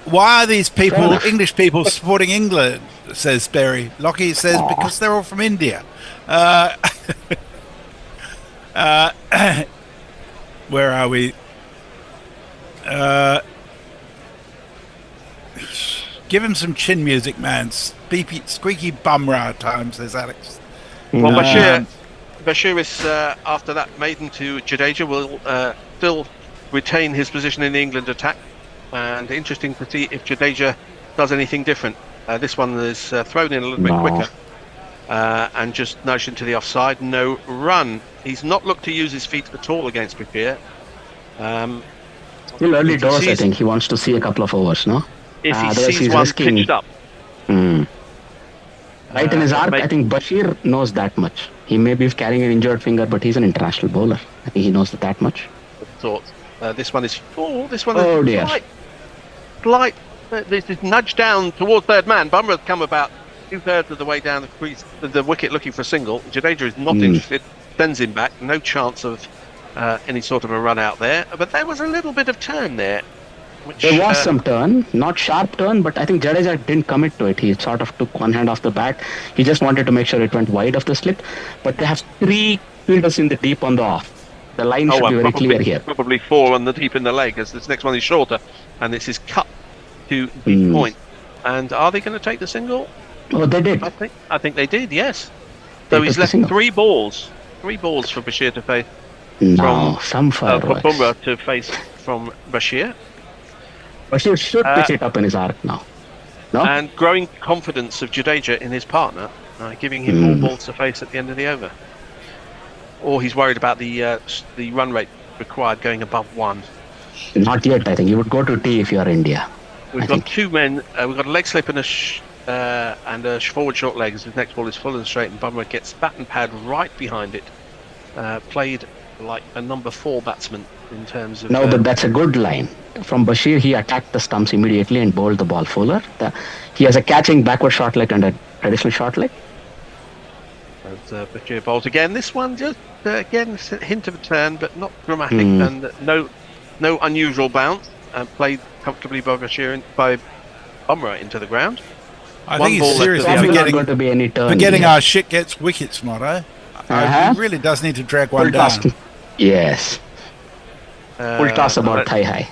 Why are these people, English people, supporting England? Says Berry. Lockie says because they're all from India. Where are we? Give him some chin music, man. Squeaky Bumrah time, says Alex. Well, Bashir is, after that maiden to Jadeja, will still retain his position in the England attack. And interesting to see if Jadeja does anything different. This one is thrown in a little bit quicker and just nudged into the offside. No run. He's not looked to use his feet at all against Bashir. Still early doors, I think. He wants to see a couple of overs, no? If he sees one pitched up. Right in his arc, I think Bashir knows that much. He may be carrying an injured finger, but he's an international bowler. I think he knows that much. Thoughts. This one is. This one is dear. Slight. This is nudged down towards third man. Bumrah's come about 2/3 of the way down the crease, the wicket, looking for a single. Jadeja is not interested. Sends him back. No chance of any sort of a run out there. But there was a little bit of turn there. There was some turn, not sharp turn, but I think Jadeja didn't commit to it. He sort of took one hand off the bat. He just wanted to make sure it went wide of the slip. But they have 3 fielders in the deep on the off. The line should be very clear here. Probably 4 on the deep in the leg, as this next one is shorter, and this is cut to the point. And are they going to take the single? Oh, they did. I think they did. Yes. So he's left 3 balls. 3 balls for Bashir to face. No, some for Bumrah to face from Bashir. Bashir should pitch it up in his arc now. No? And growing confidence of Jadeja in his partner, giving him more balls to face at the end of the over. Or he's worried about the run rate required going above 1. Not yet, I think. You would go to T if you are India. We've got 2 men. We've got a leg slip and a forward short leg. His next ball is full and straight, and Bumrah gets bat and pad right behind it. Played like a number 4 batsman in terms of. No, but that's a good line. From Bashir, he attacked the stumps immediately and bowled the ball fuller. He has a catching backward short leg and a traditional short leg. As Bashir bowls again. This one just again hint of a turn, but not dramatic, and no unusual bounce. Played comfortably by Bashir by Bumrah into the ground. I think he's seriously forgetting our shit gets wickets motto. He really does need to drag one down. Yes. Full toss about high.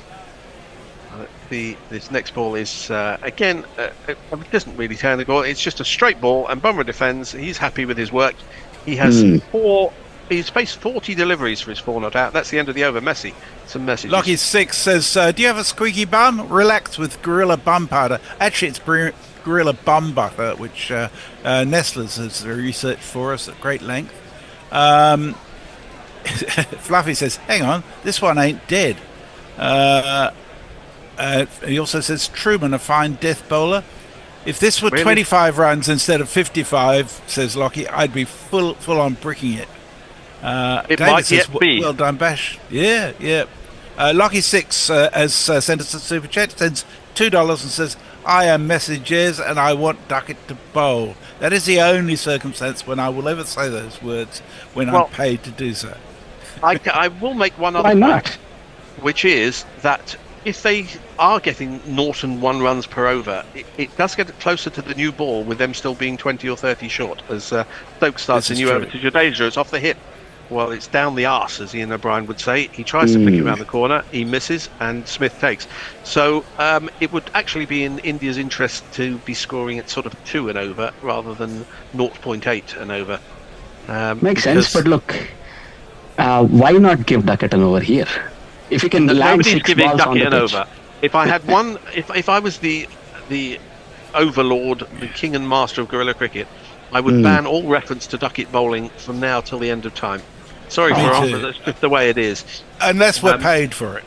This next ball is again it doesn't really turn the ball. It's just a straight ball, and Bumrah defends. He's happy with his work. He has 4. He's faced 40 deliveries for his 4 not out. That's the end of the over. Messi. Some messages. Lockie 6 says, "Do you have a squeaky bum? Relax with Gorilla Bum Powder." Actually, it's Gorilla Bum Butter, which Nestle's has researched for us at great length. Fluffy says, "Hang on, this one ain't dead." He also says, "Truman, a fine death bowler. If this were 25 runs instead of 55, says Lockie, I'd be full on bricking it." It David might says, yet be. Well done, Bash. Yeah. Lockie 6 has sent us a super chat, sends $2 and says, "I am messages and I want Duckett to bowl. That is the only circumstance when I will ever say those words when I'm paid to do so." I will make one other point, which is that if they are getting 0-1 runs per over, it does get closer to the new ball with them still being 20 or 30 short. As Stokes starts a new over to Jadeja, it's off the hit. Well, it's down the arse, as Ian O'Brien would say. He tries to flick it around the corner, he misses, and Smith takes. So it would actually be in India's interest to be scoring at sort of 2 and over rather than 0.8 and over. Makes sense, but look, why not give Duckett an over here? If you can land nobody's 6 giving balls on Duckett the an pitch. over. If I had one, if I was the overlord, the king and master of guerrilla cricket, I would ban all reference to Duckett bowling from now till the end of time. Sorry for but that's just the way it is. Unless we're paid for it.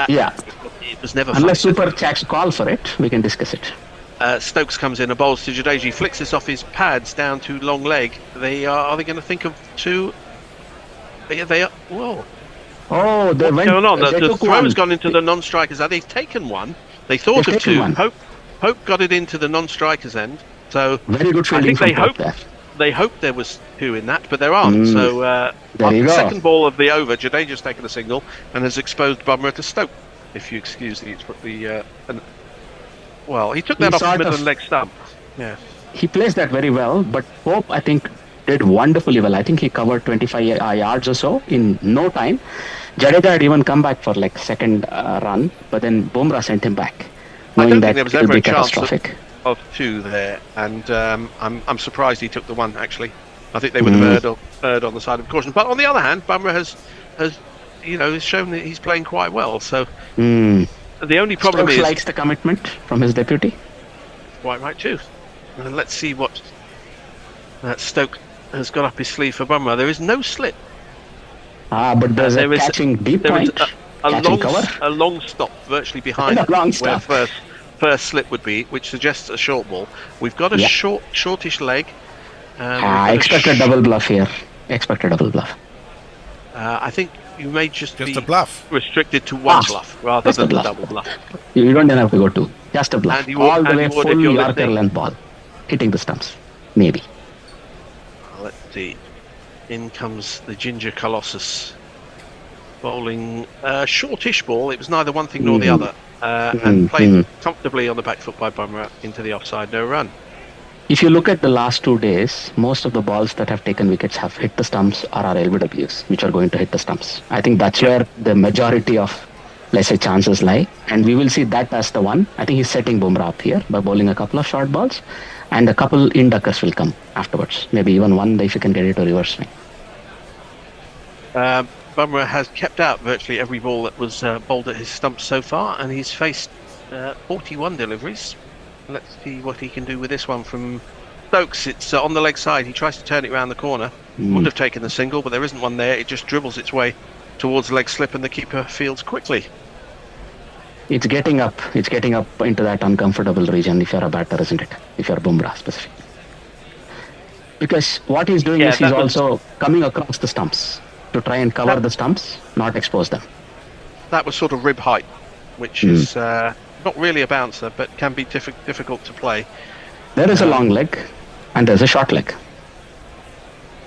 Yeah. It was never Unless fun. Super Chats call for it, we can discuss it. Stokes comes in, a bowls to Jadeja, flicks this off his pads down to long leg. Are they going to think of 2? Yeah, they are. Whoa. Oh, they What's went. going on? They The took throw one. has gone into the non-strikers. They've taken one. They thought They've of taken 2. one. Hope got it into the non-strikers end. So Very good I fielding think from Pope there. they hoped there was 2 in that, but there aren't. So There you after the go. second ball of the over, Jadeja's taken a single and has exposed Bumrah to Stoke. If you excuse the well, he took that off the middle and leg stump. Yeah. He plays that very well, but Pope, I think, did wonderfully well. I think he covered 25 yards or so in no time. Jadeja had even come back for like second run, but then Bumrah sent him back, I knowing don't that think there was it would ever be a chance catastrophic. of 2 there, and I'm surprised he took the 1 actually. I think they would have erred on the side of caution. But on the other hand, Bumrah has shown that he's playing quite well. So the only problem Stokes is likes the commitment from his deputy. quite right too. And let's see what Stoke has got up his sleeve for Bumrah. There is no slip. But there's a catching deep there is point, a catching long cover. a long stop virtually behind A long where stop. first slip would be, which suggests a short ball. We've got a shortish leg. I expect a double bluff here. Expect a double bluff. I think you may just be a bluff. restricted to one bluff rather Just a than the bluff. double bluff. You don't even have to go 2. Just a bluff. And you would- All the and way you would if full you're Yorker listening. length ball. Hitting the stumps. Maybe. Let's see. In comes the Ginger Colossus. Bowling a shortish ball. It was neither one thing nor the other. And played comfortably on the back foot by Bumrah into the offside, no run. If you look at the last 2 days, most of the balls that have taken wickets have hit the stumps or are LBWs, which are going to hit the stumps. I think that's where the majority of, let's say, chances lie. And we will see that as the one. I think he's setting Bumrah up here by bowling a couple of short balls. And a couple induckers will come afterwards. Maybe even one if you can get it to reverse swing. Bumrah has kept out virtually every ball that was bowled at his stumps so far, and he's faced 41 deliveries. Let's see what he can do with this one from Stokes. It's on the leg side. He tries to turn it around the corner. Would have taken the single, but there isn't one there. It just dribbles its way towards the leg slip, and the keeper fields quickly. It's getting up. It's getting up into that uncomfortable region if you're a batter, isn't it? If you're Bumrah specifically. Because what he's doing is he's also coming across the stumps to try and cover the stumps, not expose them. That was sort of rib height, which is not really a bouncer, but can be difficult to play. There is a long leg and there's a short leg.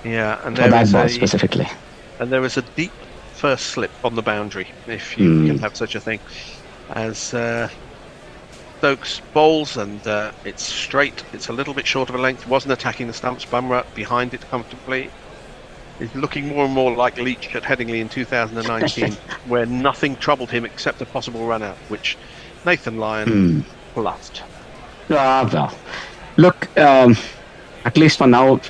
Yeah, and For there that is ball specifically. and there is a deep first slip on the boundary, if you can have such a thing. As Stokes bowls, and it's straight. It's a little bit short of a length. Wasn't attacking the stumps. Bumrah behind it comfortably. He's looking more and more like Leach at Headingley in 2019, where nothing troubled him except a possible run out, which Nathan Lyon bluffed. Well, look, at least for now,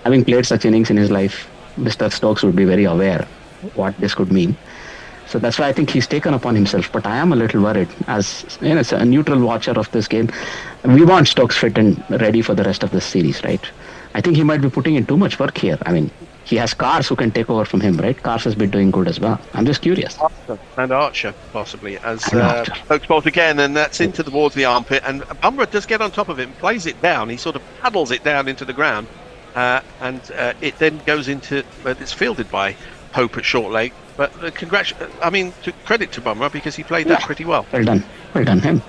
having played such innings in his life, Mr. Stokes would be very aware what this could mean. So that's why I think he's taken upon himself. But I am a little worried as as a neutral watcher of this game. We want Stokes fit and ready for the rest of the series, right? I think he might be putting in too much work here. I mean, he has Cars who can take over from him, right? Cars has been doing good as well. I'm just curious. And Archer, possibly, as Stokes bowls again, and that's into towards the armpit. And Bumrah does get on top of it and plays it down. He sort of paddles it down into the ground, and it then goes into. It's fielded by Pope at short leg. But credit to Bumrah because he played that pretty well. Well done him.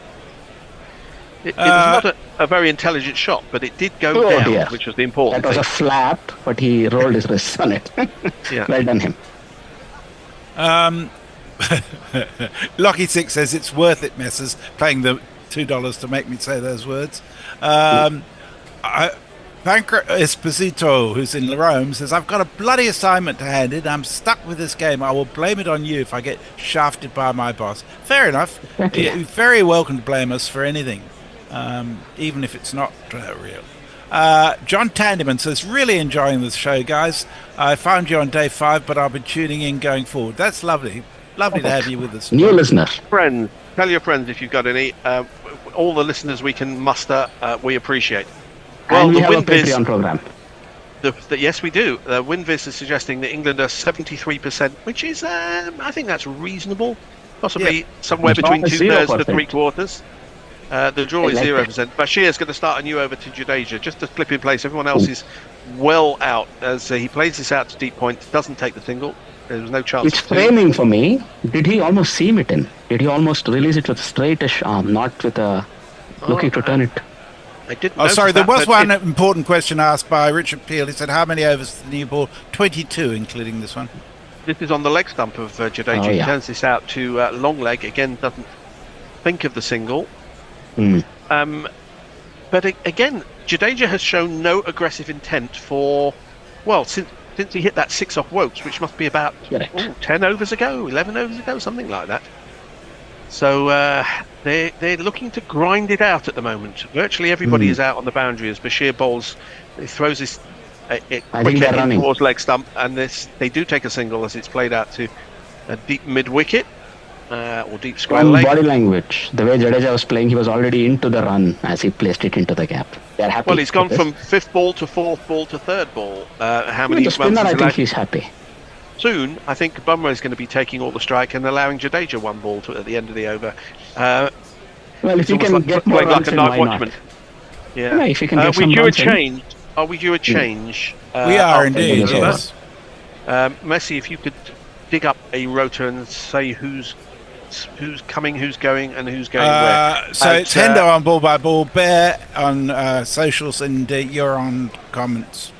It was not a very intelligent shot, but it did go down, dear. which was the important That was thing. a flap, but he rolled his wrists on it. Yeah. Well done him. Lockie Six says it's worth it, Messers, paying the $2 to make me say those words. Pancra Esposito, who's in Rome, says, I've got a bloody assignment to hand in. I'm stuck with this game. I will blame it on you if I get shafted by my boss. Fair enough. You're very welcome to blame us for anything, even if it's not real. John Tandeman says, really enjoying this show, guys. I found you on day 5, but I'll be tuning in going forward. That's lovely. Lovely to have you with us. New listeners. Friends, tell your friends if you've got any. All the listeners we can muster, we appreciate. Well, and we have a Patreon program. Yes, we do. WinViz is suggesting that England are 73%, which is, I think that's reasonable. Possibly somewhere between 2/3 to 3/4. The draw is 0%. Bashir's going to start a new over to Jadeja, just to slip in place. Everyone else is well out as he plays this out to deep point, doesn't take the single. There's no chance. It's framing for me. Did he almost seam it in? Did he almost release it with a straightish arm, not with a looking to turn it? I didn't. Oh, sorry. There was one important question asked by Richard Peel. He said, "How many overs did the new ball?" 22, including this one. This is on the leg stump of Jadeja. Oh, He yeah. turns this out to long leg. Again, doesn't think of the single. But again, Jadeja has shown no aggressive intent for, well, since he hit that 6 off Wokes, which must be about 10 overs ago, 11 overs ago, something like that. So they're looking to grind it out at the moment. Virtually everybody is out on the boundary as Bashir bowls. He throws this quick head towards leg stump, and they do take a single as it's played out to a deep mid wicket or deep square leg. Body language, the way Jadeja was playing, he was already into the run as he placed it into the gap. They're happy. Well, he's gone from 5th ball to 4th ball to 3rd ball. How many the spinner, I think he's happy. Soon, I think Bumrah is going to be taking all the strike and allowing Jadeja 1 ball at the end of the over. Well, if you can get more runs, like a night watchman. Yeah, if you can get some we due a runs in. change? Are we due a change? We are indeed. Yes. Messi, if you could dig up a rotor and say who's coming, who's going, and who's going where. So it's Hendo on ball by ball, Bear on socials, and you're on comments.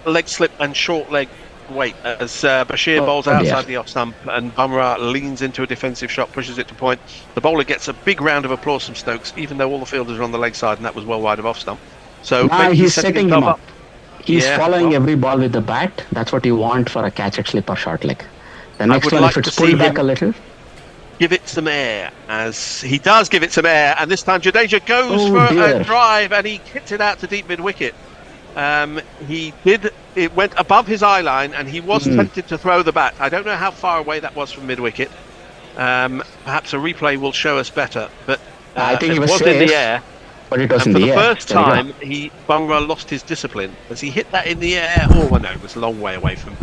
Leg slip and short leg weight as Bashir bowls outside the off stump, and Bumrah leans into a defensive shot, pushes it to point. The bowler gets a big round of applause from Stokes, even though all the fielders are on the leg side, and that was well wide of off stump. So now he's setting him up. He's Yeah, following well, every ball with the bat. That's what you want for a catch and slip or short leg. The next would one, like if it's to see pulled back him a little. give it some air, as he does give it some air, and this time Jadeja goes for a drive, and he hits it out to deep mid wicket. It went above his eye line, and he was tempted to throw the bat. I don't know how far away that was from mid wicket. Perhaps a replay will show us better, but I think it was in safe, the air. But it was and in for the the air. first There you go. time, Bumrah lost his discipline as he hit that in the air. Oh, well, no, it was a long way away from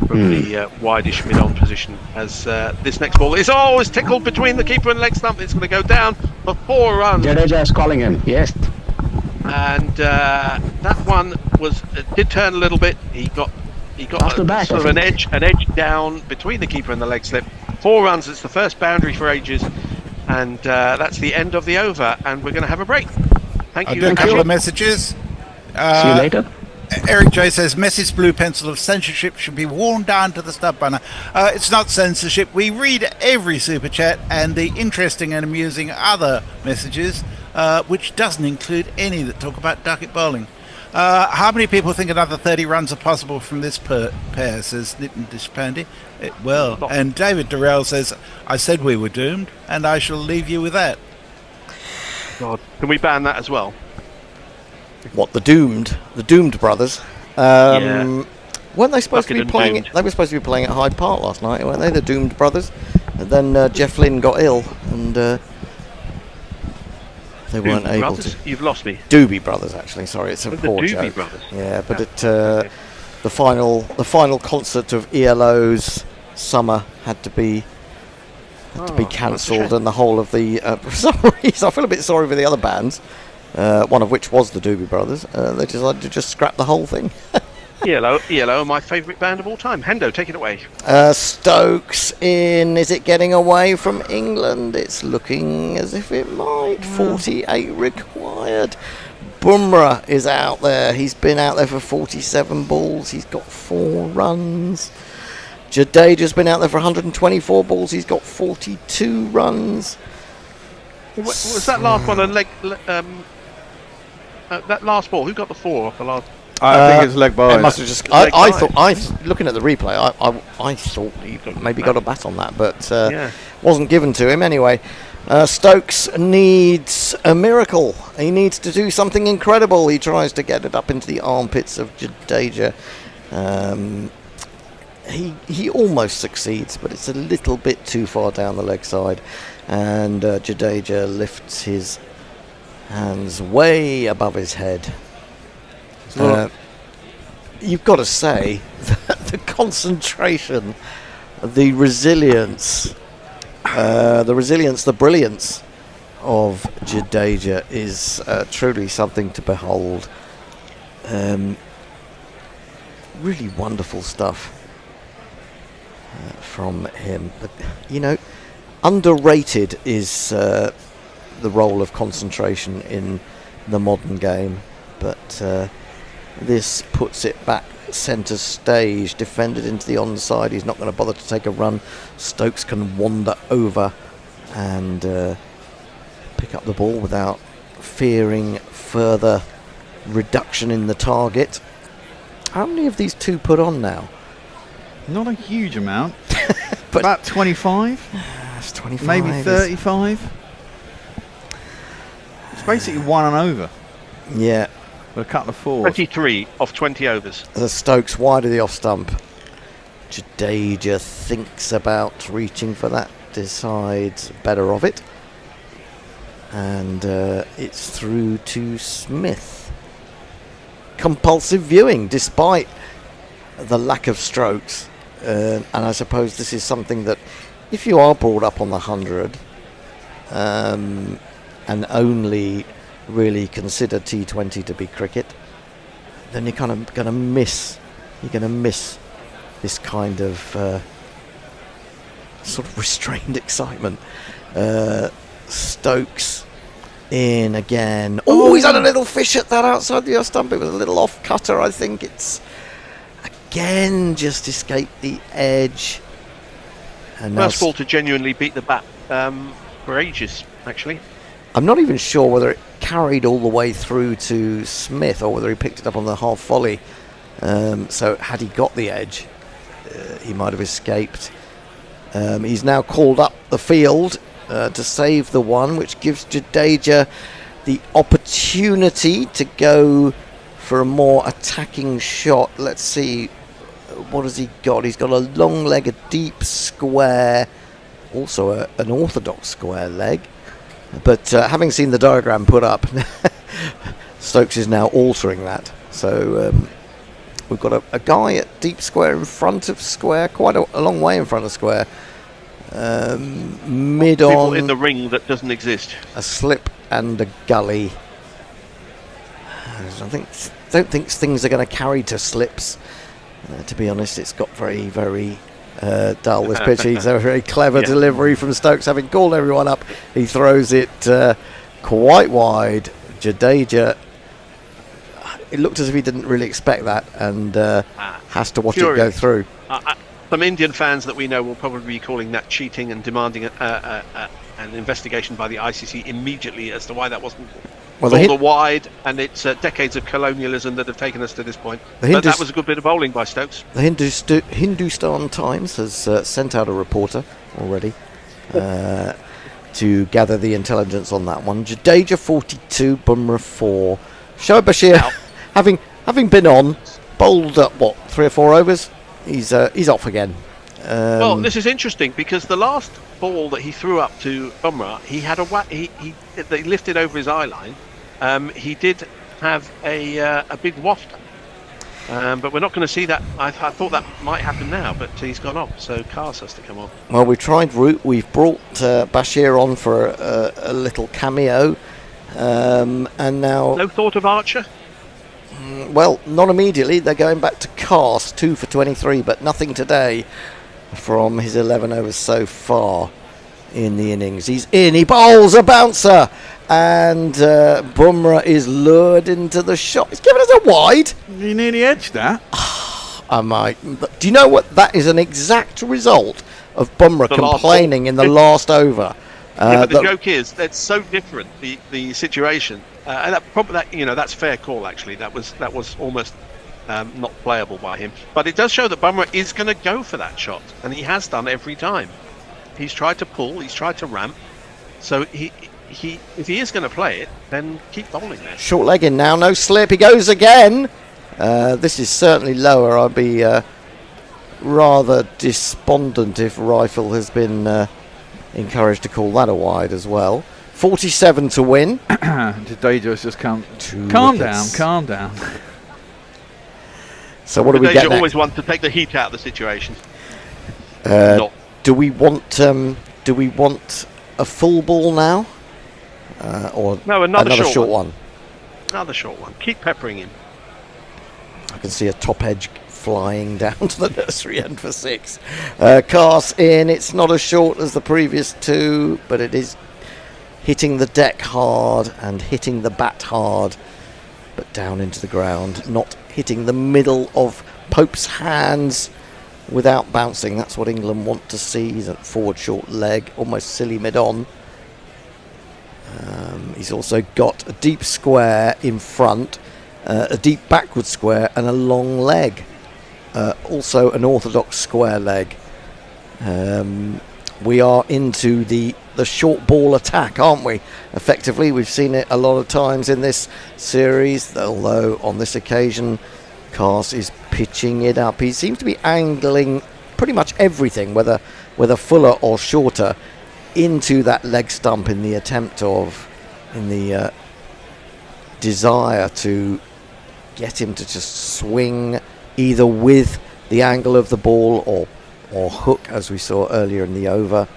the wideish mid-on position. As this next ball is it's tickled between the keeper and leg stump. It's going to go down for 4 runs. Jadeja is calling him. Yes. And that one did turn a little bit. He got Off the bat, sort of an edge down between the keeper and the leg slip. 4 runs. It's the first boundary for ages, and that's the end of the over. And we're going to have a break. Thank I'll you. do a couple of messages. See you later. Eric J says, Messi's blue pencil of censorship should be worn down to the stub banner. It's not censorship. We read every super chat and the interesting and amusing other messages, which doesn't include any that talk about ducket bowling. How many people think another 30 runs are possible from this pair, says Nitin Deshpande. Well, and David Durrell says, I said we were doomed, and I shall leave you with that. God, can we ban that as well? What, the Doomed brothers? Weren't they supposed to be playing it? They were supposed to be playing at Hyde Park last night, weren't they? The Doomed brothers. And then Jeff Lynne got ill, and they weren't able brothers? to. You've lost me. Doobie brothers, actually. Sorry, it's a The poor Doobie joke. Brothers. Yeah, but the final concert of ELO's summer had to be cancelled, and the whole of the for some reason I feel a bit sorry for the other bands, one of which was the Doobie Brothers. They decided to just scrap the whole thing. ELO are my favourite band of all time. Hendo, take it away. Stokes in. Is it getting away from England? It's looking as if it might. 48 required. Bumrah is out there. He's been out there for 47 balls. He's got 4 runs. Jadeja's been out there for 124 balls. He's got 42 runs. Was that last one a leg? That last ball, who got the 4 off the last? I think it's leg by. It must have just. Looking at the replay, I thought he maybe got a bat on that, but wasn't given to him anyway. Stokes needs a miracle. He needs to do something incredible. He tries to get it up into the armpits of Jadeja. He almost succeeds, but it's a little bit too far down the leg side, and Jadeja lifts his hands way above his head. You've got to say that the concentration, the resilience, the brilliance of Jadeja is truly something to behold. Really wonderful stuff from him. But, underrated is the role of concentration in the modern game, but this puts it back centre stage, defended into the onside. He's not going to bother to take a run. Stokes can wander over and pick up the ball without fearing further reduction in the target. How many of these two put on now? Not a huge amount. But about 25. That's 25. Maybe 35. It's basically 1 and over. Yeah. With a couple of 4s. 23 off 20 overs. The Stokes wide of the off stump. Jadeja thinks about reaching for that, decides better of it. And it's through to Smith. Compulsive viewing, despite the lack of strokes. And I suppose this is something that, if you are brought up on the 100 and only really consider T20 to be cricket, then you're kind of going to miss. You're going to miss this kind of sort of restrained excitement. Stokes in again. Oh, he's had a little fish at that outside the off stump. It was a little off cutter, I think. It's again just escaped the edge. And First ball to genuinely beat the bat for ages, actually. I'm not even sure whether it carried all the way through to Smith or whether he picked it up on the half volley. So had he got the edge, he might have escaped. He's now called up the field to save the one, which gives Jadeja the opportunity to go for a more attacking shot. Let's see, what has he got? He's got a long leg, a deep square, also an orthodox square leg. But having seen the diagram put up, Stokes is now altering that. So we've got a guy at deep square in front of square, quite a long way in front of square. Mid on. People in the ring that doesn't exist. A slip and a gully. I don't think things are going to carry to slips. To be honest, it's got very, very dull, this pitch. He's a very clever delivery from Stokes, having called everyone up. He throws it quite wide. Jadeja, it looked as if he didn't really expect that and has to watch it go through. Some Indian fans that we know will probably be calling that cheating and demanding an investigation by the ICC immediately as to why that wasn't shoulder wide, and it's decades of colonialism that have taken us to this point. But that was a good bit of bowling by Stokes. The Hindustan Times has sent out a reporter already to gather the intelligence on that one. Jadeja 42, Bumrah 4. Shoaib Bashir, having been on, bowled up 3 or 4 overs. He's off again. Well, this is interesting because the last ball that he threw up to Bumrah, he had they lifted over his eye line. He did have a big waft, but we're not going to see that. I thought that might happen now, but he's gone off, so Cars has to come on. Well, we've tried route. We've brought Bashir on for a little cameo, and now no thought of Archer. Well, not immediately. They're going back to Cars, 2 for 23, but nothing today from his 11 overs so far in the innings. He's in, he bowls a bouncer, and Bumrah is lured into the shot. He's given us a wide. He nearly edged that. Do you know what? That is an exact result of Bumrah The last complaining ball. in the last over. Yeah, but the joke is that's so different, the situation, and that's fair call actually. That was almost not playable by him, but it does show that Bumrah is going to go for that shot, and he has done every time. He's tried to pull, he's tried to ramp, so he if he is going to play it, then keep bowling there. Short leg in now, no slip. He goes again. This is certainly lower. I'd be rather despondent if Rifle has been encouraged to call that a wide as well. 47 to win. Jadeja's just calm down. So what do we get Jadeja next? always wants to take the heat out of the situation. Do we want a full ball now, or No, another short one? Another short one. Keep peppering him. I can see a top edge flying down to the nursery end for 6. Cast in. It's not as short as the previous 2, but it is hitting the deck hard and hitting the bat hard, but down into the ground, not hitting the middle of Pope's hands without bouncing. That's what England want to see. He's at forward short leg, almost silly mid-on. He's also got a deep square in front, a deep backward square and a long leg. Also an orthodox square leg. We are into the short ball attack, aren't we? Effectively, we've seen it a lot of times in this series, although on this occasion Cars is pitching it up. He seems to be angling pretty much everything, whether fuller or shorter, into that leg stump in the desire to get him to just swing either with the angle of the ball or hook, as we saw earlier in the over.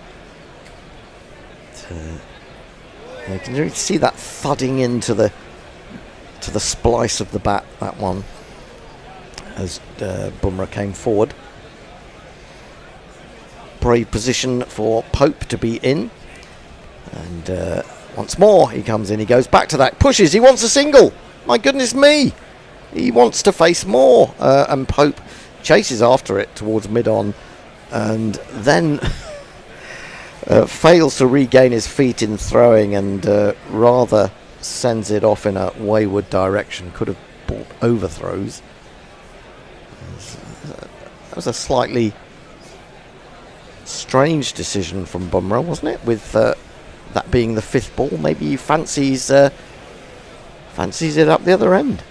You can really see that thudding into the splice of the bat, that one, as Bumrah came forward. Brave position for Pope to be in, and once more he comes in, he goes back to that, pushes, he wants a single, my goodness me, he wants to face more, and Pope chases after it towards mid-on, and then fails to regain his feet in throwing, and rather sends it off in a wayward direction. Could have brought overthrows. That was a slightly strange decision from Bumrah, wasn't it? With that being the 5th ball, maybe he fancies it up the other end.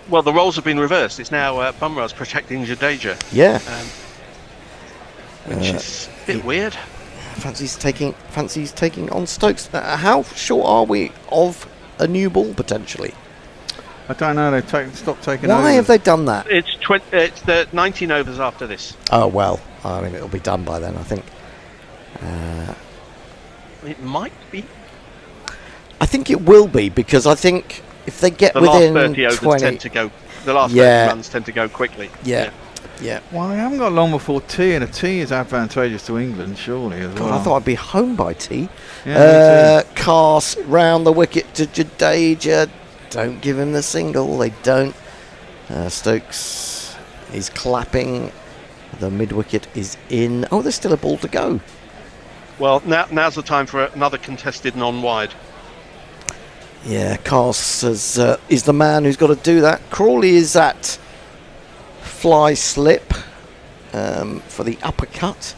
Well, the roles have been reversed. It's now Bumrah's protecting Jadeja. Yeah. Which is a bit weird. Fancies taking on Stokes. How short are we of a new ball potentially? I don't know. They've stopped taking. Why have they done that? It's the 19 overs after this. Oh well, I mean it'll be done by then, I think. It might be. I think it will be, because I think if they get within last 30 overs 20, tend to go. The last 30 runs tend to go quickly. Yeah. Well, we haven't got long before tea, and a tea is advantageous to England, surely, as well. I thought I'd be home by tea. Yeah, Cast round the wicket to Jadeja. Don't give him the single. They don't. Stokes is clapping. The mid-wicket is in. Oh, there's still a ball to go. Well, now's the time for another contested non-wide. Yeah, Cast is the man who's got to do that. Crawley is at fly slip for the uppercut.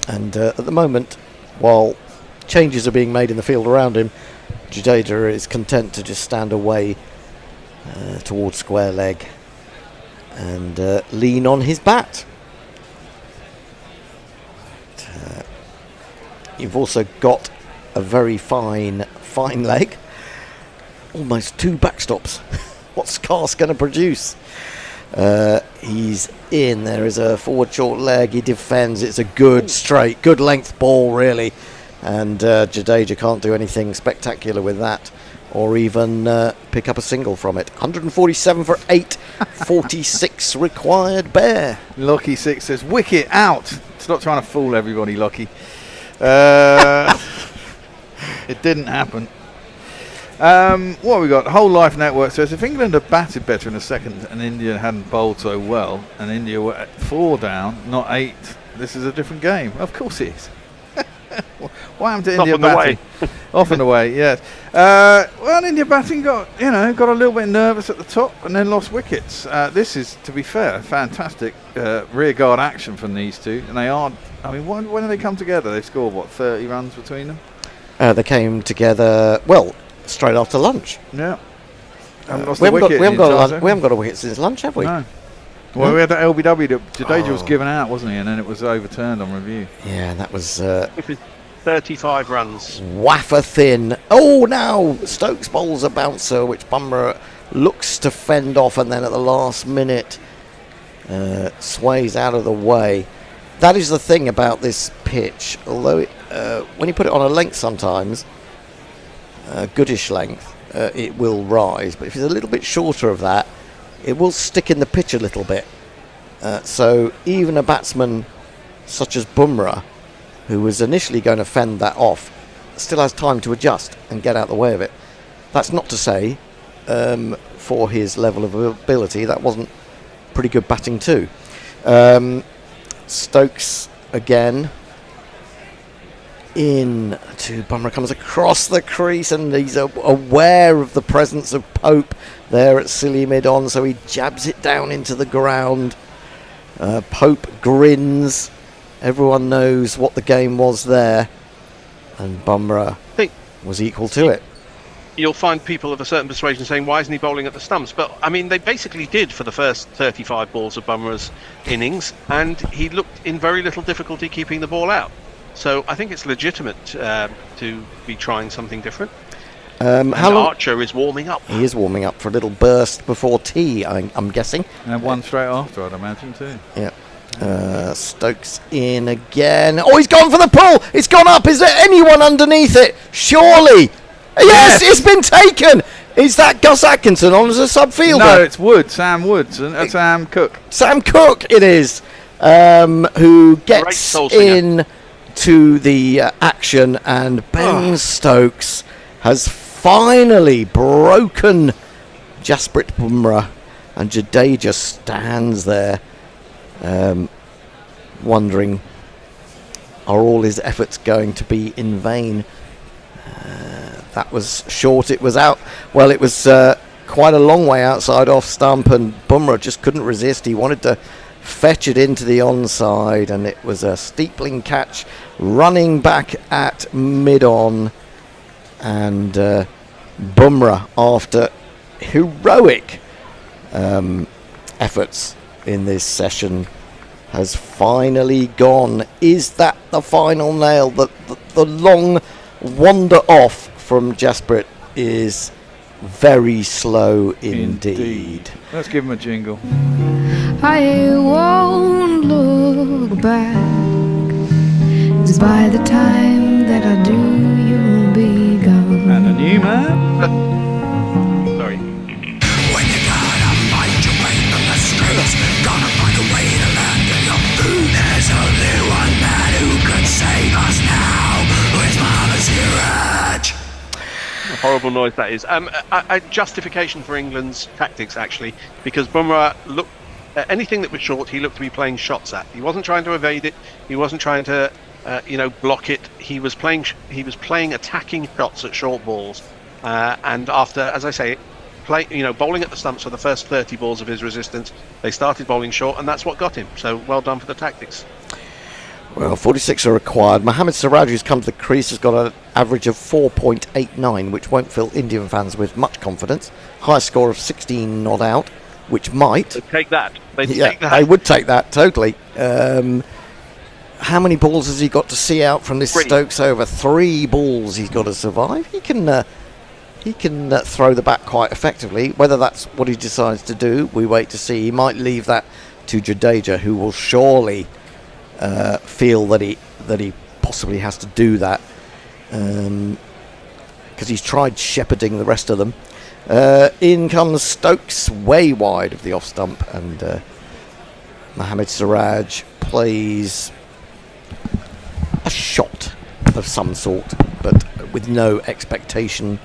And at the moment, while changes are being made in the field around him, Jadeja is content to just stand away towards square leg and lean on his bat. You've also got a very fine leg. Almost 2 backstops. What's Cast going to produce? He's in. There is a forward short leg. He defends. It's a good straight, good length ball, really. And Jadeja can't do anything spectacular with that, or even pick up a single from it. 147 for 8, 46 required. Bear. Lockie 6 says, wicket out. Stop trying to fool everybody, Lockie. It didn't happen. What have we got? Whole Life Network says if England had batted better in the second and India hadn't bowled so well, and India were at 4 down, not 8, this is a different game. Of course it is. What happened to India batting? Off and away, yes. Well, India batting got a little bit nervous at the top and then lost wickets. This is, to be fair, fantastic rear guard action from these two, and they are. I mean, when do they come together? They scored 30 runs between them. They came together straight after lunch. Yeah. We haven't got a wicket since lunch, have we? No. Well, we had that LBW that Jadeja was given out, wasn't he? And then it was overturned on review. Yeah, that was 35 runs. Waffer thin. Oh, now Stokes bowls a bouncer, which Bumrah looks to fend off, and then at the last minute sways out of the way. That is the thing about this pitch. Although when you put it on a length sometimes, goodish length, it will rise. But if it's a little bit shorter of that, it will stick in the pitch a little bit. So even a batsman such as Bumrah, who was initially going to fend that off, still has time to adjust and get out the way of it. That's not to say, for his level of ability, that wasn't pretty good batting too. Stokes again. In to Bumrah, comes across the crease, and he's aware of the presence of Pope there at silly mid-on, so he jabs it down into the ground. Pope grins. Everyone knows what the game was there, and Bumrah was equal to it. You'll find people of a certain persuasion saying, why isn't he bowling at the stumps? But, I mean, they basically did for the first 35 balls of Bumrah's innings, and he looked in very little difficulty keeping the ball out. So I think it's legitimate to be trying something different. Archer is warming up. He is warming up for a little burst before tea, I'm guessing. And one straight after, I'd imagine, too. Yeah. Stokes in again. Oh, he's gone for the pull. It's gone up. Is there anyone underneath it? Surely. Yes, it's been taken. Is that Gus Atkinson on as a subfielder? No, it's Sam Woods and Sam Cook. Sam Cook it is, who gets in to the action, and Ben Stokes has finally broken Jasprit Bumrah, and Jadeja stands there wondering, are all his efforts going to be in vain? That was short. It was out. Well, it was quite a long way outside off stump, and Bumrah just couldn't resist. He wanted to fetch it into the onside, and it was a steepling catch running back at mid-on, and Bumrah, after heroic efforts in this session, has finally gone. Is that the final nail? The long wander off from Jasprit is very slow indeed. Let's give him a jingle. I won't look back, 'cause by the time that I do, you'll be gone. And a new man. Sorry. When you gotta fight your way from the streets, gonna find a way to land in your food. There's only one man who can save us now. It's Mama Siraj. Horrible noise that is. A justification for England's tactics, actually, because Bumrah looked. Anything that was short, he looked to be playing shots at. He wasn't trying to evade it. He wasn't trying to, block it. He was playing attacking shots at short balls. And after, as I say, bowling at the stumps for the first 30 balls of his resistance, they started bowling short, and that's what got him. So well done for the tactics. Well, 46 are required. Mohammad Siraj, who's come to the crease, has got an average of 4.89, which won't fill Indian fans with much confidence. Highest score of 16 not out, which might. They'd take that. They would take that, totally. How many balls has he got to see out from this 3. Stokes over? 3 balls he's got to survive. He can throw the bat quite effectively. Whether that's what he decides to do, we wait to see. He might leave that to Jadeja, who will surely feel that he possibly has to do that, because he's tried shepherding the rest of them. In comes Stokes, way wide of the off stump, and Mohammad Siraj plays a shot of some sort, but with no expectation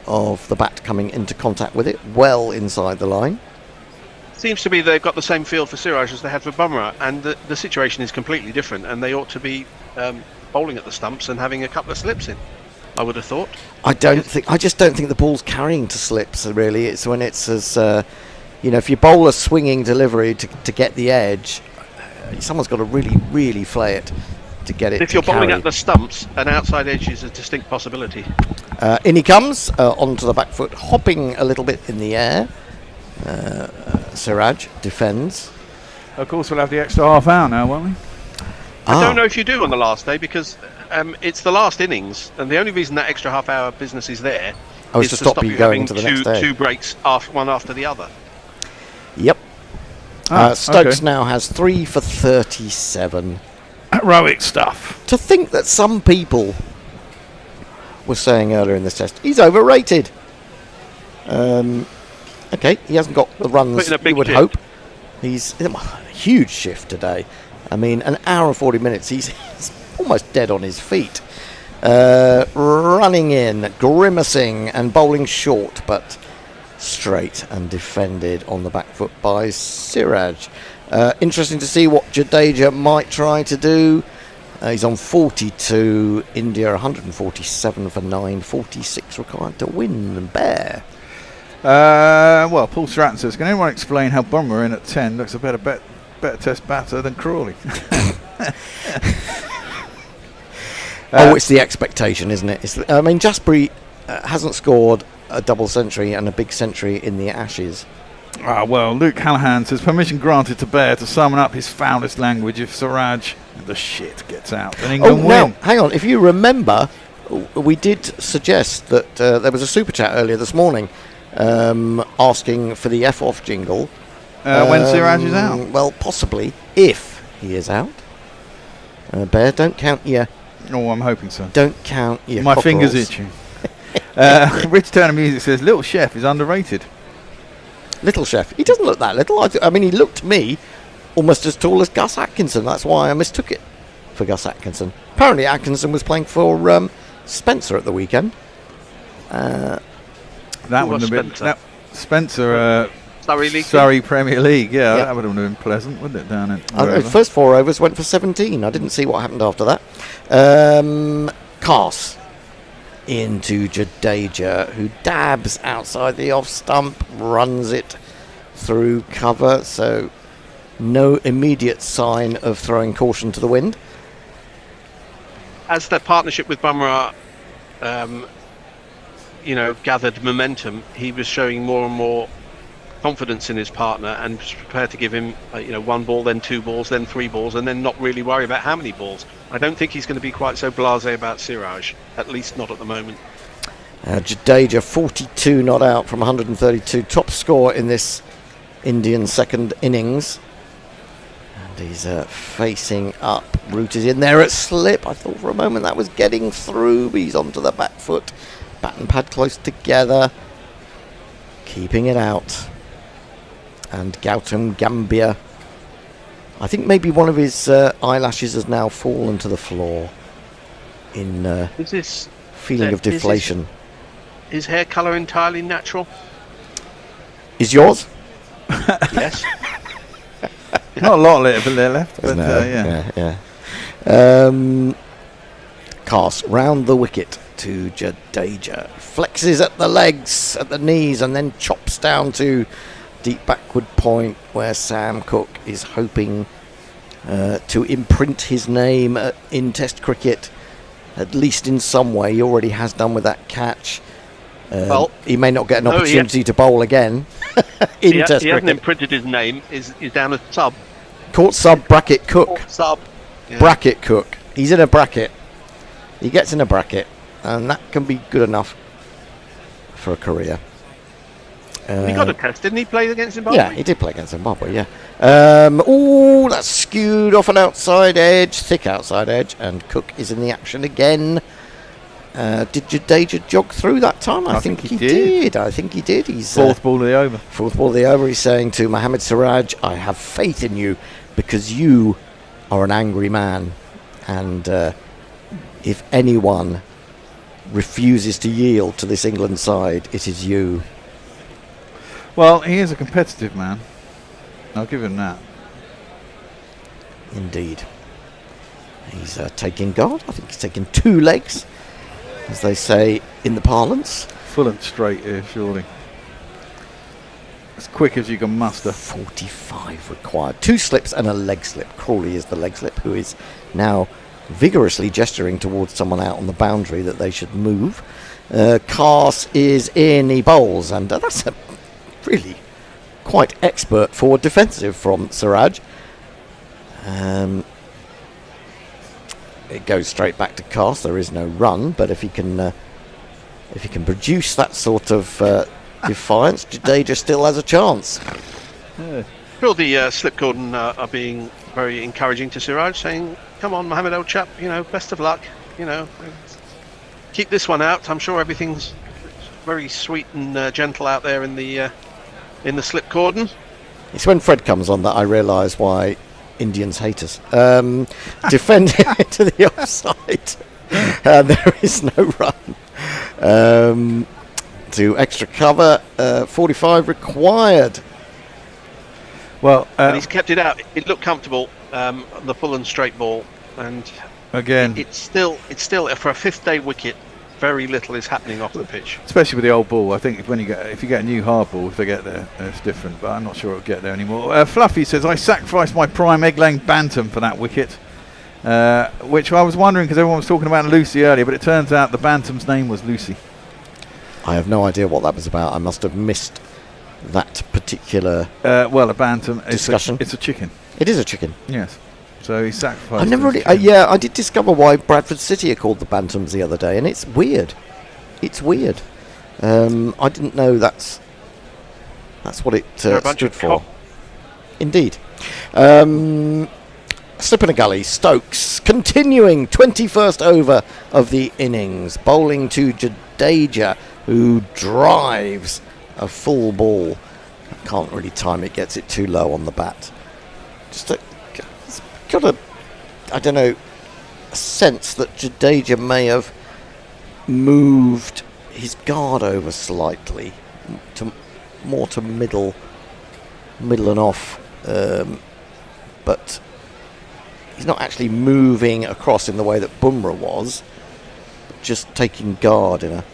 of the bat coming into contact with it, well inside the line. Seems to be they've got the same feel for Siraj as they had for Bumrah, and the situation is completely different, and they ought to be bowling at the stumps and having a couple of slips in, I would have thought. I just don't think the ball's carrying to slips, really. It's when it's as, if you bowl a swinging delivery to get the edge, someone's got to really, really flay it to get it. If you're to bowling carry. at the stumps, an outside edge is a distinct possibility. In he comes, onto the back foot, hopping a little bit in the air. Siraj defends. Of course, we'll have the extra half hour now, won't we? I don't know if you do on the last day, because it's the last innings, and the only reason that extra half hour business is there is is to stop you going having to the next day. two breaks, one after the other. Yep. Stokes now has 3 for 37. Heroic stuff. To think that some people were saying earlier in this test, he's overrated. Okay, he hasn't got the runs you would hope. He's a huge shift today. I mean, an hour and 40 minutes, he's almost dead on his feet. Running in, grimacing and bowling short, but straight and defended on the back foot by Siraj. Interesting to see what Jadeja might try to do. He's on 42, India 147 for 9, 46 required to win. And Bear. Well, Paul Stratton says, can anyone explain how Bumrah in at 10 looks a better test batter than Crawley? It's the expectation, isn't it? Jasperi hasn't scored a double century and a big century in the Ashes. Well, Luke Hallahan says, permission granted to Bear to summon up his foulest language if Siraj the shit gets out and England win. Now, hang on, if you remember, we did suggest that there was a super chat earlier this morning asking for the F-off jingle. When Siraj is out? Well, possibly, if he is out. Bear, don't count your... Oh, I'm hoping so. Don't count your My cockerels. fingers itching. Rich Turner Music says, Little Chef is underrated. Little Chef? He doesn't look that little. I mean, he looked to me almost as tall as Gus Atkinson. That's why I mistook it for Gus Atkinson. Apparently, Atkinson was playing for Spencer at the weekend. That wouldn't have been... Spencer... Surrey Premier League, yeah, that would have been pleasant, wouldn't it, down in first 4 overs went for 17. I didn't see what happened after that. Cars into Jadeja, who dabs outside the off stump, runs it through cover, so no immediate sign of throwing caution to the wind. As their partnership with Bumrah gathered momentum, he was showing more and more confidence in his partner and was prepared to give him 1 ball, then 2 balls, then 3 balls, and then not really worry about how many balls. I don't think he's going to be quite so blasé about Siraj, at least not at the moment. Jadeja 42 not out from 132, top score in this Indian second innings, and he's facing up. Root is in there at slip. I thought for a moment that was getting through, but he's onto the back foot, bat and pad close together, keeping it out. And Gautam Gambhir, I think maybe one of his eyelashes has now fallen to the floor in feeling of deflation. Is his hair colour entirely natural? Is yours? Yes. Not a lot of it left, but yeah. Cast round the wicket to Jadeja. Flexes at the legs, at the knees, and then chops down to deep backward point where Sam Cook is hoping to imprint his name in Test cricket, at least in some way. He already has done with that catch. He may not get an opportunity to bowl again in Test cricket. He hasn't imprinted his name. He's down as sub. Caught sub bracket Cook. Sub. Yeah. Bracket Cook. He's in a bracket. He gets in a bracket, and that can be good enough for a career. He got a test, didn't he? Play against Zimbabwe? Yeah, he did play against Zimbabwe, yeah. That's skewed off an outside edge, thick outside edge, and Cook is in the action again. Did Jadeja jog through that time? I think he did. I think he did. He's fourth ball of the over. Fourth ball of the over. He's saying to Mohammad Siraj, I have faith in you because you are an angry man. And if anyone refuses to yield to this England side, it is you. Well, he is a competitive man. I'll give him that. Indeed. He's taking guard. I think he's taking 2 legs, as they say in the parlance. Full and straight here, surely. As quick as you can muster. 45 required. 2 slips and a leg slip. Crawley is the leg slip, who is now vigorously gesturing towards someone out on the boundary that they should move. Cars is in, he bowls, and that's a really quite expert forward defensive from Siraj. It goes straight back to Cast. There is no run, but if he can produce that sort of defiance, Jadeja still has a chance. Feel the slip cordon are being very encouraging to Siraj, saying, "Come on, Mohammed, old chap. Best of luck. Keep this one out. I'm sure everything's very sweet and gentle out there in the slip cordon." It's when Fred comes on that I realise why Indians hate us. Defending to the offside. There is no run. To extra cover, 45 required. Well, and he's kept it out. It looked comfortable, the full and straight ball, and again, it's still for a 5th-day wicket. Very little is happening off the pitch, especially with the old ball. I think if you get a new hard ball, if they get there, it's different. But I'm not sure it'll get there anymore. Fluffy says, "I sacrificed my prime egg-laying bantam for that wicket," which I was wondering because everyone was talking about Lucy earlier, but it turns out the bantam's name was Lucy. I have no idea what that was about. I must have missed that particular a bantam discussion. It's a chicken. It is a chicken. Yes. So he sacrificed. I never really. I did discover why Bradford City are called the Bantams the other day, and it's weird. It's weird. I didn't know that's what it stood for. Indeed. Slip in a gully. Stokes continuing 21st over of the innings, bowling to Jadeja, who drives a full ball. Can't really time it. Gets it too low on the bat. Got a sense that Jadeja may have moved his guard over slightly to middle and off, but he's not actually moving across in the way that Bumrah was, just taking guard in a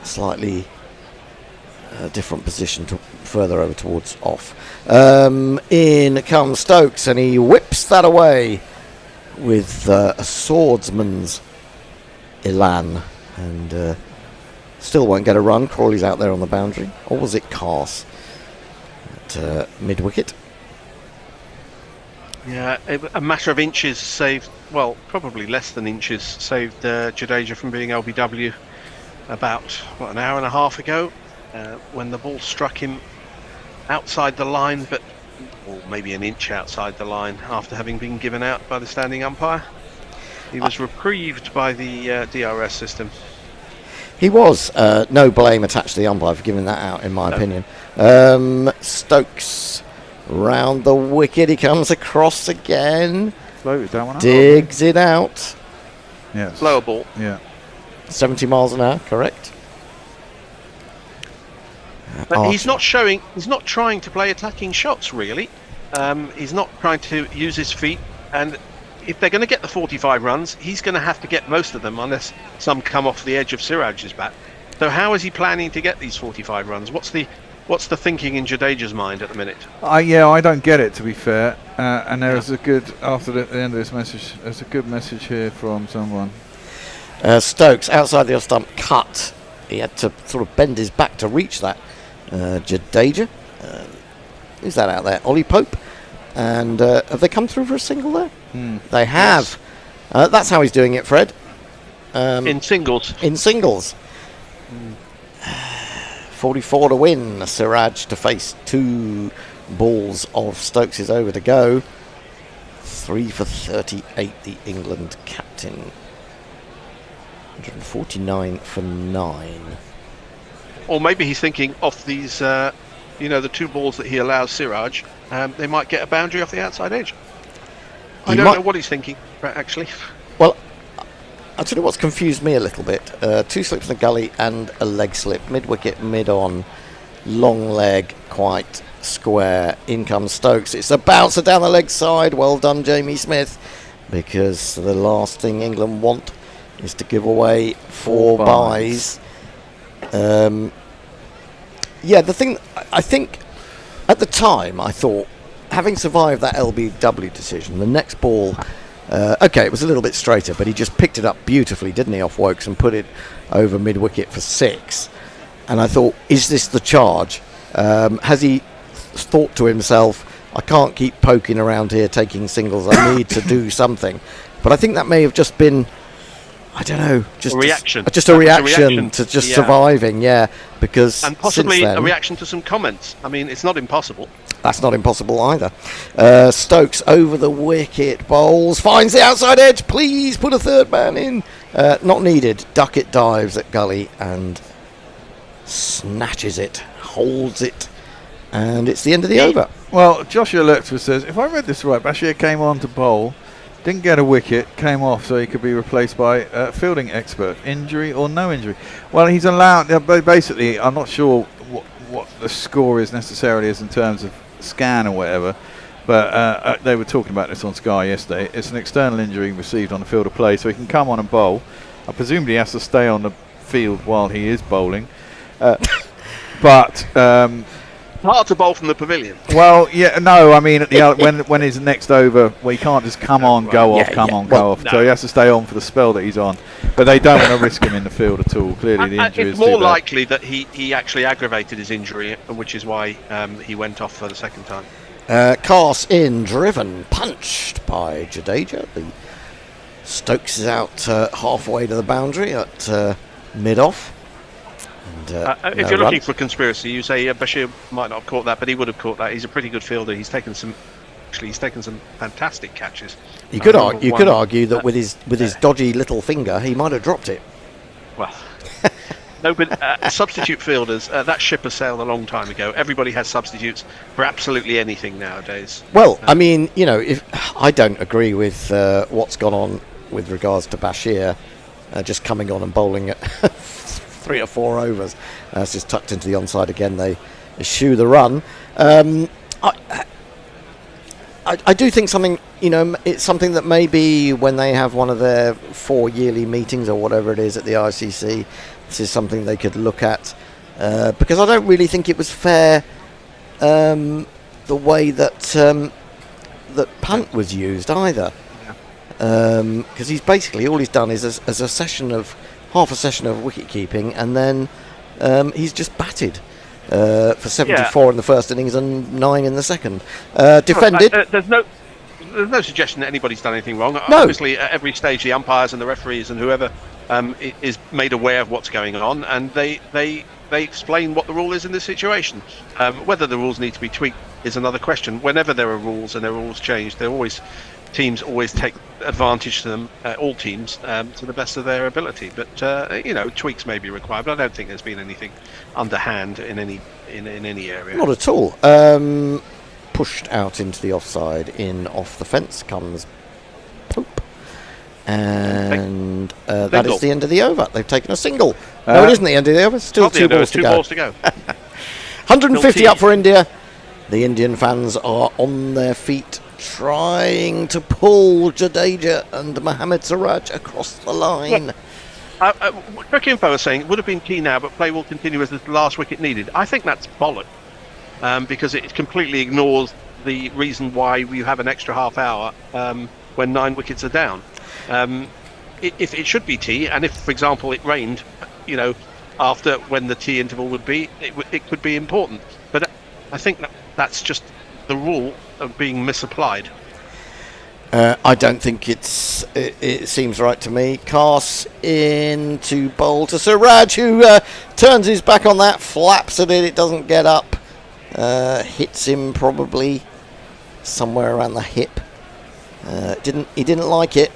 slightly different position to further over towards off. In comes Stokes, and he whips that away with a swordsman's elan, and still won't get a run. Crawley's out there on the boundary, or was it Cars at mid wicket? Yeah, a matter of inches saved. Well, probably less than inches saved Jadeja from being LBW about an hour and a half ago. When the ball struck him outside the line, or maybe an inch outside the line, after having been given out by the standing umpire. He was reprieved by the DRS system. He was. No blame attached to the umpire for giving that out, in my opinion. Stokes round the wicket. He comes across again. Floated that one out. Digs it out. Yes. Slower ball. Yeah. 70 miles an hour, correct. But he's not trying to play attacking shots, really. He's not trying to use his feet, and if they're going to get the 45 runs, he's going to have to get most of them, unless some come off the edge of Siraj's bat. So how is he planning to get these 45 runs? What's the thinking in Jadeja's mind at the minute? I don't get it, to be fair. And there's a good, after the end of this message, there's a good message here from someone. Stokes outside the off stump cut. He had to sort of bend his back to reach that. Jadeja, who's that out there? Ollie Pope, and have they come through for a single there? They have. Yes. That's how he's doing it, Fred. In singles. 44 to win. Siraj to face 2 balls of Stokes' over to go. 3 for 38. The England captain. 149 for 9. Or maybe he's thinking off these, the 2 balls that he allows Siraj, they might get a boundary off the outside edge. I don't know what he's thinking, actually. Well, I'll tell you what's confused me a little bit. 2 slips in the gully and a leg slip. Mid-wicket, mid-on. Long leg, quite square. In comes Stokes. It's a bouncer down the leg side. Well done, Jamie Smith. Because the last thing England want is to give away 4 byes. Yeah, the thing, I think, at the time, I thought, having survived that LBW decision, the next ball, okay, it was a little bit straighter, but he just picked it up beautifully, didn't he, off Wokes, and put it over mid-wicket for 6. And I thought, is this the charge? Has he thought to himself, I can't keep poking around here taking singles, I need to do something. But I think that may have just been, I don't know, just a reaction. Just a reaction to just surviving, because and possibly since then, a reaction to some comments. I mean, it's not impossible. That's not impossible either. Stokes over the wicket, bowls, finds the outside edge. Please put a third man in. Not needed. Duckett dives at gully and snatches it, holds it, and it's the end of the over. Well, Joshua Lecter says, if I read this right, Bashir came on to bowl, didn't get a wicket, came off so he could be replaced by a fielding expert. Injury or no injury? Well, he's allowed, basically, I'm not sure what the score is necessarily is in terms of scan or whatever, but they were talking about this on Sky yesterday. It's an external injury received on the field of play, so he can come on and bowl. I presume he has to stay on the field while he is bowling. But hard to bowl from the pavilion. Well, yeah, no, I mean at the when his next over, well, he can't just come on, go off, come on, go off. No. So he has to stay on for the spell that he's on. But they don't want to risk him in the field at all. Clearly, the injury is it's more likely that he actually aggravated his injury, which is why he went off for the second time. Carse in, driven, punched by Jadeja. The Stokes is out halfway to the boundary at mid-off. If you're looking for conspiracy, you say Bashir might not have caught that, but he would have caught that. He's a pretty good fielder. He's taken some fantastic catches. You could argue that with his dodgy little finger, he might have dropped it. Well, no, but substitute fielders, that ship has sailed a long time ago. Everybody has substitutes for absolutely anything nowadays. Well, I mean, if I don't agree with what's gone on with regards to Bashir just coming on and bowling at 3 or 4 overs. It's just tucked into the onside again. They eschew the run. I do think something, it's something that maybe when they have one of their 4 yearly meetings or whatever it is at the ICC, this is something they could look at. Because I don't really think it was fair the way that that punt was used either. Because he's basically, all he's done is as a session of half a session of wicket keeping, and then he's just batted for 74 in the first innings and 9 in the second. Defended. There's no suggestion that anybody's done anything wrong. No. Obviously, at every stage, the umpires and the referees and whoever is made aware of what's going on, and they explain what the rule is in this situation. Whether the rules need to be tweaked is another question. Whenever there are rules and there are rules changed, teams always take advantage to them, all teams, to the best of their ability. But tweaks may be required. But I don't think there's been anything underhand in any area. Not at all. Pushed out into the offside. Off the fence comes Pope, and that is the end of the over. They've taken a single. No, it isn't the end of the over. Still 2 balls to go. 2 balls to go. 150 up for India. The Indian fans are on their feet, trying to pull Jadeja and Mohammad Siraj across the line. Quick info is saying it would have been key now, but play will continue as the last wicket needed. I think that's bollock, because it completely ignores the reason why you have an extra half hour when 9 wickets are down. If it should be tea, and if, for example, it rained, after when the tea interval would be, it could be important. But I think that's just the rule of being misapplied. I don't think it seems right to me. Carse in to bowl to Siraj, who turns his back on that, flaps at it, it doesn't get up, hits him probably somewhere around the hip. He didn't like it.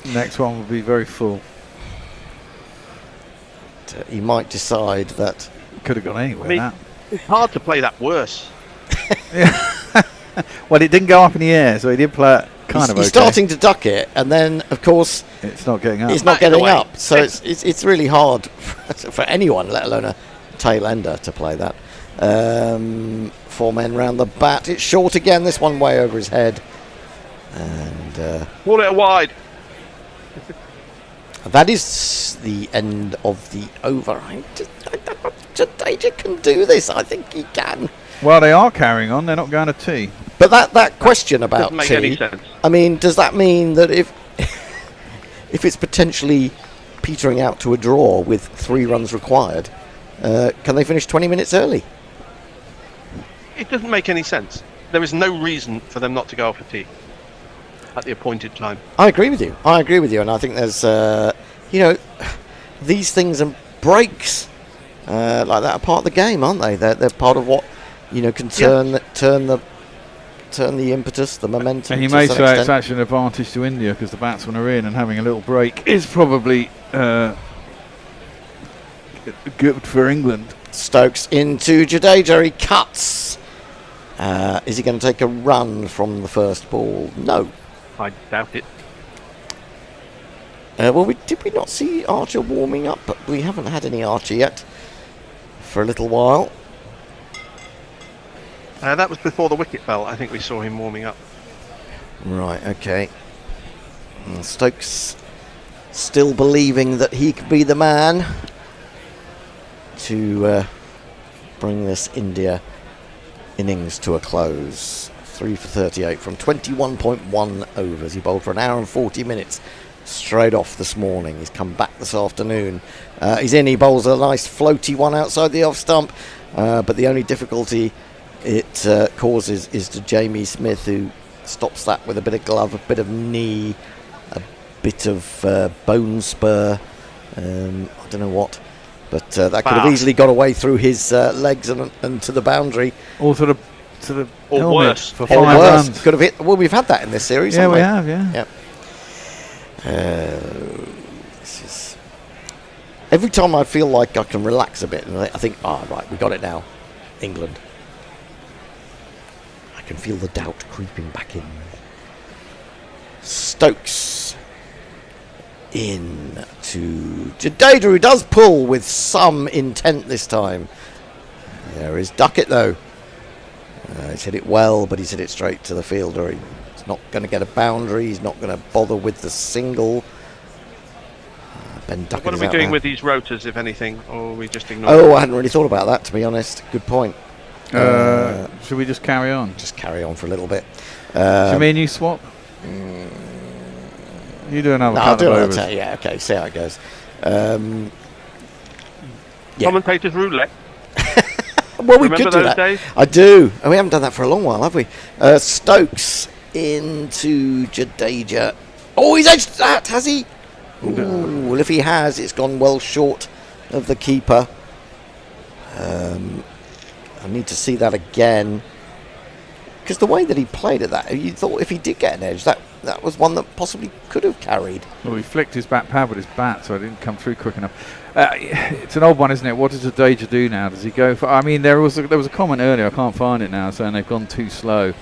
Next one will be very full. He might decide that could have gone anywhere. It's hard to play that worse. Well, it didn't go up in the air, so he did play it he's starting to duck it, and then of course it's not getting up. It's not getting up, so it's really hard for anyone, let alone a tail ender, to play that. 4 men round the bat. It's short again. This one way over his head, and ball it wide. That is the end of the over. Jadeja can do this. I think he can. Well, they are carrying on. They're not going to tee. But that question about doesn't make tee, any sense. I mean, does that mean that if it's potentially petering out to a draw with 3 runs required, can they finish 20 minutes early? It doesn't make any sense. There is no reason for them not to go off a tee at the appointed time. I agree with you. And I think there's, these things and breaks like that are part of the game, aren't they? They're part of what can turn the impetus, the momentum. And you may say it's actually an advantage to India because the batsmen are in, and having a little break is probably good for England. Stokes into Jadeja. He cuts. Is he going to take a run from the first ball? No. I doubt it. Did we not see Archer warming up? But we haven't had any Archer yet for a little while. That was before the wicket fell. I think we saw him warming up. Right, okay. And Stokes still believing that he could be the man to bring this India innings to a close. 3 for 38 from 21.1 overs. He bowled for an hour and 40 minutes straight off this morning. He's come back this afternoon. He's in. He bowls a nice floaty one outside the off stump, but the only difficulty it causes is to Jamie Smith, who stops that with a bit of glove, a bit of knee, a bit of bone spur, I don't know what, but that could have easily got away through his legs and to the boundary, or to the or worse for 5 runs. Could have hit. Well, we've had that in this series. Yeah, haven't we have. Yeah. This is every time I feel like I can relax a bit, and I think, right, we got it now, England. I can feel the doubt creeping back in. Stokes in to Jadeja, who does pull with some intent this time. There is Duckett, though. He's hit it well, but he's hit it straight to the fielder. He's not going to get a boundary. He's not going to bother with the single. Ben Duckett. What are we doing with these rotors, if anything, or are we just ignoring? Oh, I hadn't really thought about that, to be honest. Good point. Should we just carry on? Just carry on for a little bit. Do you mean you swap? You do another I'll do couple of another overs. yeah, okay, see how it goes. Commentators roulette. Well, we Remember could do those that. days? I do. And we haven't done that for a long while, have we? Stokes into Jadeja. Oh, he's edged that, has he? Ooh, well, if he has, it's gone well short of the keeper. I need to see that again. Because the way that he played at that, you thought if he did get an edge, that was one that possibly could have carried. Well, he flicked his back pad with his bat, so it didn't come through quick enough. It's an odd one, isn't it? What does Jadeja do now? Does he go for... I mean, there was a comment earlier, I can't find it now, saying they've gone too slow.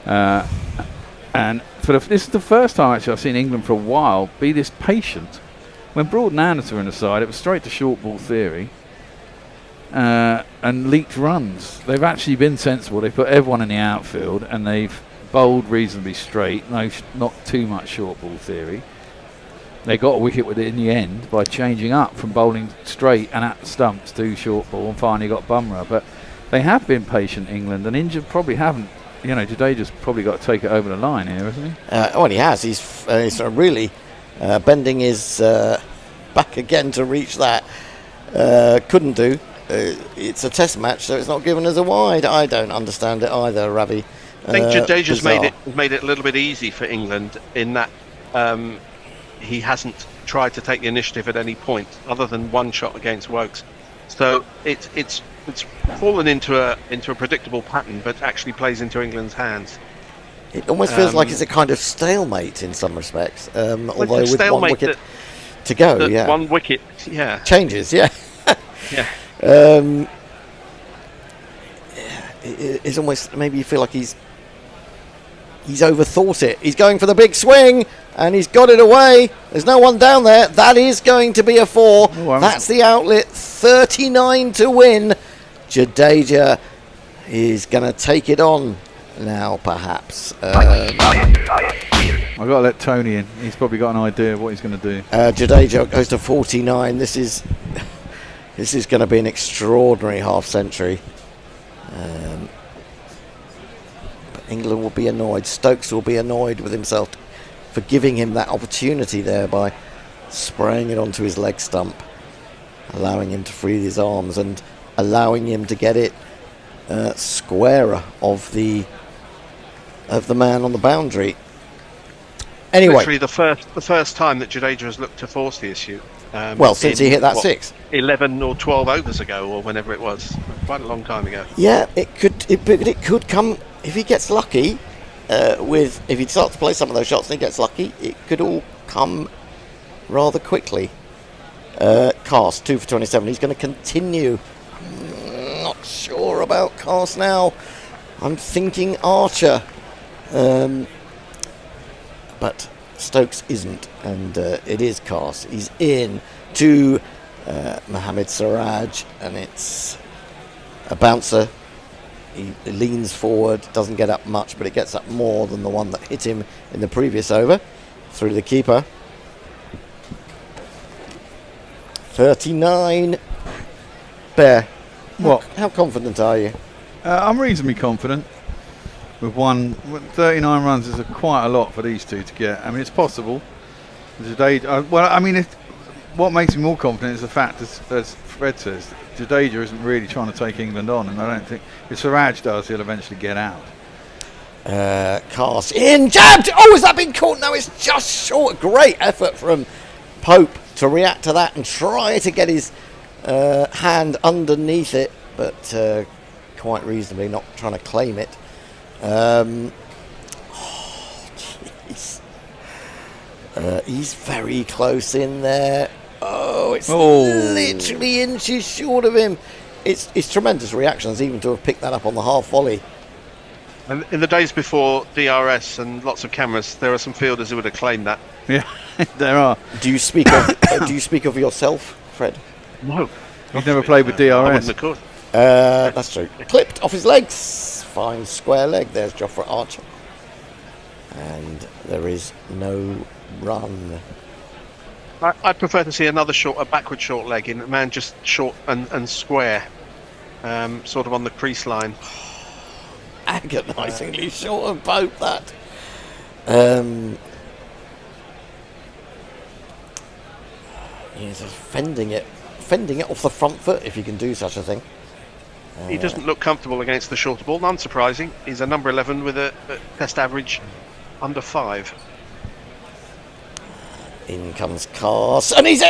And this is the first time, actually, I've seen England for a while be this patient. When Broad and Anderson were in the side, it was straight to short ball theory and leaked runs. They've actually been sensible. They've put everyone in the outfield and they've bowled reasonably straight. No, not too much short ball theory. They got a wicket with it in the end by changing up from bowling straight and at the stumps to short ball, and finally got Bumrah. But they have been patient, England, and India probably haven't. You know, Jadeja's probably got to take it over the line here, hasn't he? Well, he has. He's really bending his back again to reach that. Couldn't do. It's a test match, so it's not given as a wide. I don't understand it either, Ravi. I think Jadeja's made it a little bit easy for England in that he hasn't tried to take the initiative at any point other than one shot against Wokes. So it's fallen into a predictable pattern, but actually plays into England's hands. It almost feels like it's a kind of stalemate in some respects, although with one wicket to go. Yeah, one wicket. Yeah, changes. Yeah, yeah. It's almost maybe you feel like he's He's overthought it. He's going for the big swing, and he's got it away. There's no one down there. That is going to be a 4. That's the outlet. 39 to win. Jadeja is going to take it on now, perhaps. I've got to let Tony in. He's probably got an idea of what he's going to do. Jadeja goes to 49. This is going to be an extraordinary half century. But England will be annoyed. Stokes will be annoyed with himself for giving him that opportunity there by spraying it onto his leg stump, allowing him to free his arms and allowing him to get it squarer of the man on the boundary. Anyway, literally the first time that Jadeja has looked to force the issue. Since he hit that 6, 11 or 12 overs ago, or whenever it was, quite a long time ago. Yeah, it could come if he gets lucky. If he starts to play some of those shots and he gets lucky, it could all come rather quickly. Cast 2 for 27. He's going to continue. I'm not sure about Cast now. I'm thinking Archer. But Stokes isn't, and it is Cast. He's in to Mohamed Siraj, and it's a bouncer. He leans forward, doesn't get up much, but it gets up more than the one that hit him in the previous over through the keeper. 39. Bear, how confident are you? I'm reasonably confident. With 39 runs is quite a lot for these two to get. I mean, it's possible. What makes me more confident is the fact, as Fred says, Jadeja isn't really trying to take England on, and I don't think if Siraj does, he'll eventually get out. Cast in, jabbed. Oh, has that been caught? No, it's just short. Great effort from Pope to react to that and try to get his hand underneath it, but quite reasonably not trying to claim it. Jeez. He's very close in there. Oh, it's literally inches short of him. It's tremendous reactions even to have picked that up on the half volley. And in the days before DRS and lots of cameras, there are some fielders who would have claimed that. Yeah, there are. Do you speak of yourself, Fred? No. You've never played with DRS. I wouldn't have could. That's true. Clipped off his legs. Fine square leg. There's Jofra Archer. And there is no run. I'd prefer to see a backward short leg in a man just short and square, sort of on the crease line. Agonisingly short of both that. He's fending it off the front foot if you can do such a thing. He doesn't look comfortable against the shorter ball. Unsurprising. He's a number 11 with a test average under 5. In comes Cast, and he's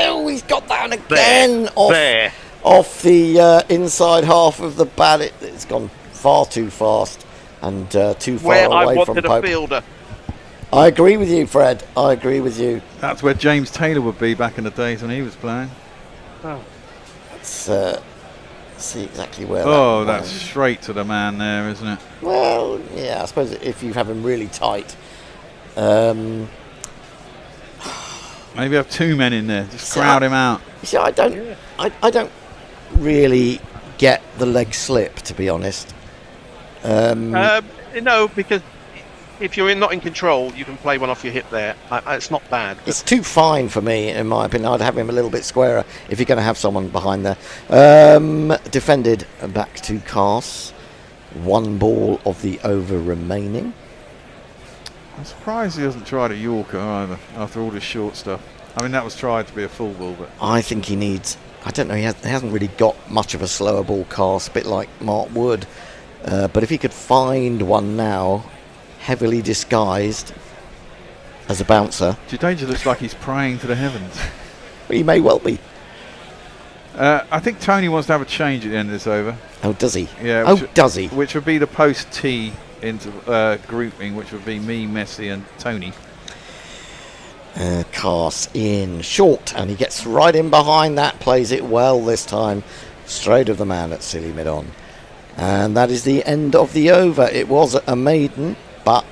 got that again off the inside half of the bat. It's gone far too fast and too far away from Pope. A fielder. I agree with you, Fred. I agree with you. That's where James Taylor would be back in the days when he was playing. Oh. Let's see exactly where. Oh, that's straight to the man there, isn't it? Well, yeah. I suppose if you have him really tight. Maybe have 2 men in there, just crowd him out. See, I don't really get the leg slip, to be honest. No, because if you're not in control, you can play one off your hip there. It's not bad. It's too fine for me, in my opinion. I'd have him a little bit squarer if you're going to have someone behind there. Defended back to Cast. 1 ball of the over remaining. I'm surprised he hasn't tried a Yorker either, after all this short stuff. I mean, that was tried to be a full ball, but I think he needs. I don't know. He hasn't really got much of a slower ball Cast, a bit like Mark Wood. But if he could find one now, heavily disguised as a bouncer. Jadeja looks like he's praying to the heavens. He may well be. I think Tony wants to have a change at the end of this over. Oh, does he? Yeah. Does he? Which would be the post tee into grouping, which would be me, Messi, and Tony. Cast in short, and he gets right in behind that. Plays it well this time, straight of the man at silly mid on. And that is the end of the over. It was a maiden. But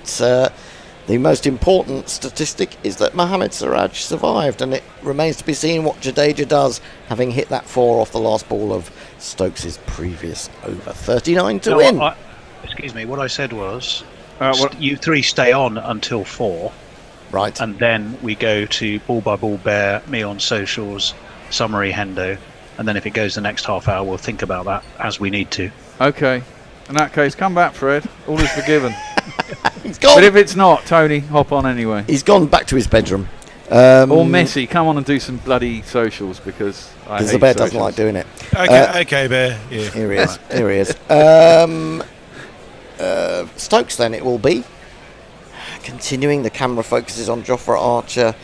the most important statistic is that Mohamed Siraj survived, and it remains to be seen what Jadeja does, having hit that 4 off the last ball of Stokes' previous over. 39 to win. Excuse me, what I said was you 3 stay on until 4. Right. And then we go to Ball by Ball Bear, me on socials, summary Hendo, and then if it goes the next half hour, we'll think about that as we need to. Okay. In that case, come back, Fred. All is forgiven. He's gone. But if it's not, Tony, hop on anyway. He's gone back to his bedroom. Or Messi, come on and do some bloody socials because the bear doesn't like doing it. Okay, Bear. Yeah. Here he is. Here he is. Stokes, then it will be. Continuing, the camera focuses on Jofra Archer.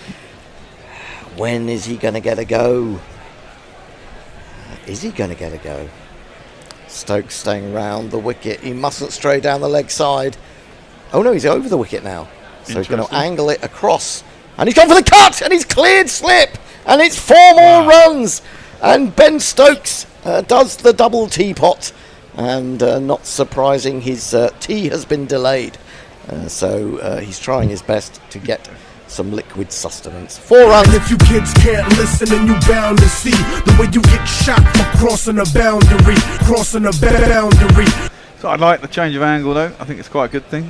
When is he going to get a go? Is he going to get a go? Stokes staying round the wicket. He mustn't stray down the leg side. Oh no, he's over the wicket now. So he's going to angle it across. And he's gone for the cut! And he's cleared slip! And it's 4 more runs! And Ben Stokes does the double teapot. And not surprising, his tea has been delayed. So he's trying his best to get some liquid sustenance. 4 runs. And if you kids can't listen, then you bound to see the way you get shot for crossing a boundary. Crossing a boundary. So I like the change of angle, though. I think it's quite a good thing.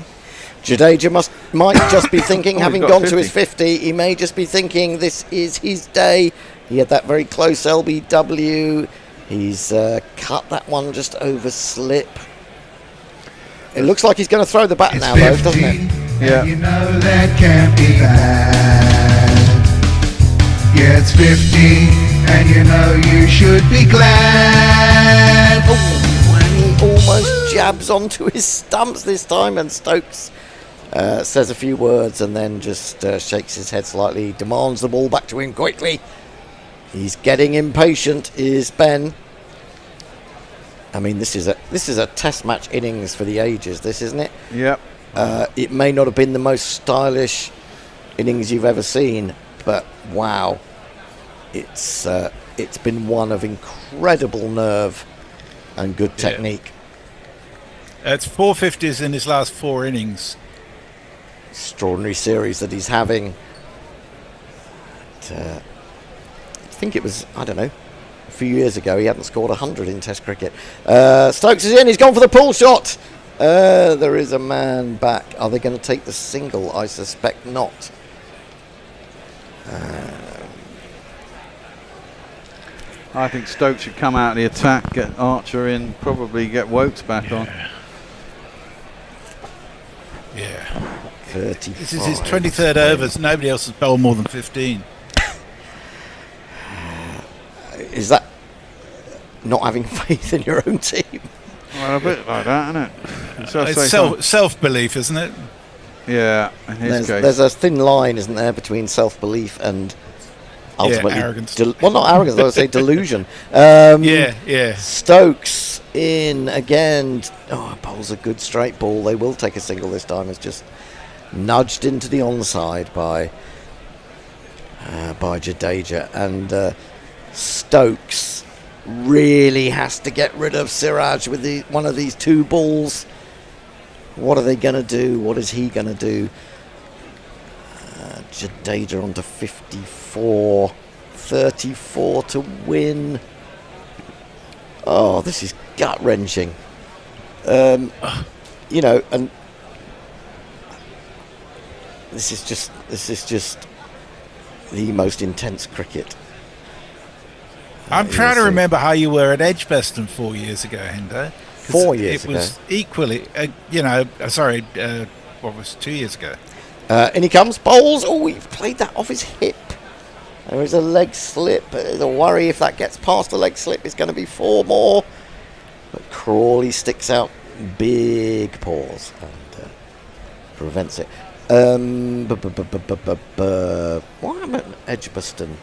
Jadeja might just be thinking, having got gone 50. to his 50, he may just be thinking this is his day. He had that very close LBW. He's cut that one just over slip. It looks like he's going to throw the bat now, though, doesn't it? Yeah. You know that can't be bad. Yeah, it's 50, and you know you should be glad. Oh, and he almost jabs onto his stumps this time, and Stokes says a few words and then just shakes his head slightly, demands the ball back to him quickly. He's getting impatient, is Ben. I mean, this is a test match innings for the ages, this, isn't it? Yep. It may not have been the most stylish innings you've ever seen, but wow, it's been one of incredible nerve and good technique. It's 450s in his last 4 innings. Extraordinary series that he's having. I think it was, I don't know, a few years ago he hadn't scored 100 in Test cricket. Stokes is in, he's gone for the pull shot. There is a man back. Are they going to take the single? I suspect not. I think Stokes should come out of the attack, get Archer in, probably get Wokes back on. Yeah. 35. This is his 23rd overs. Nobody else has bowled more than 15. Is that not having faith in your own team? Well, a bit like that, isn't it? So It's self-belief, isn't it? Yeah, in his case. There's a thin line, isn't there, between self-belief and ultimately arrogance. Well, not arrogance, I would say delusion. Yeah. Stokes in again. Oh, bowls a good straight ball. They will take a single this time. It's just nudged into the onside by Jadeja, and Stokes really has to get rid of Siraj with one of these 2 balls. What are they going to do? What is he going to do? Jadeja onto 54. 34 to win. Oh, this is gut-wrenching. And this is just the most intense cricket. I'm trying to remember how you were at Edgbaston 4 years ago, Hendo. 4 years ago. It was equally, what was 2 years ago? In he comes, bowls. Oh, he played that off his hip. There is a leg slip. There's a worry if that gets past the leg slip, it's going to be 4 more. But Crawley sticks out big paws and prevents it. What happened at Edgbaston?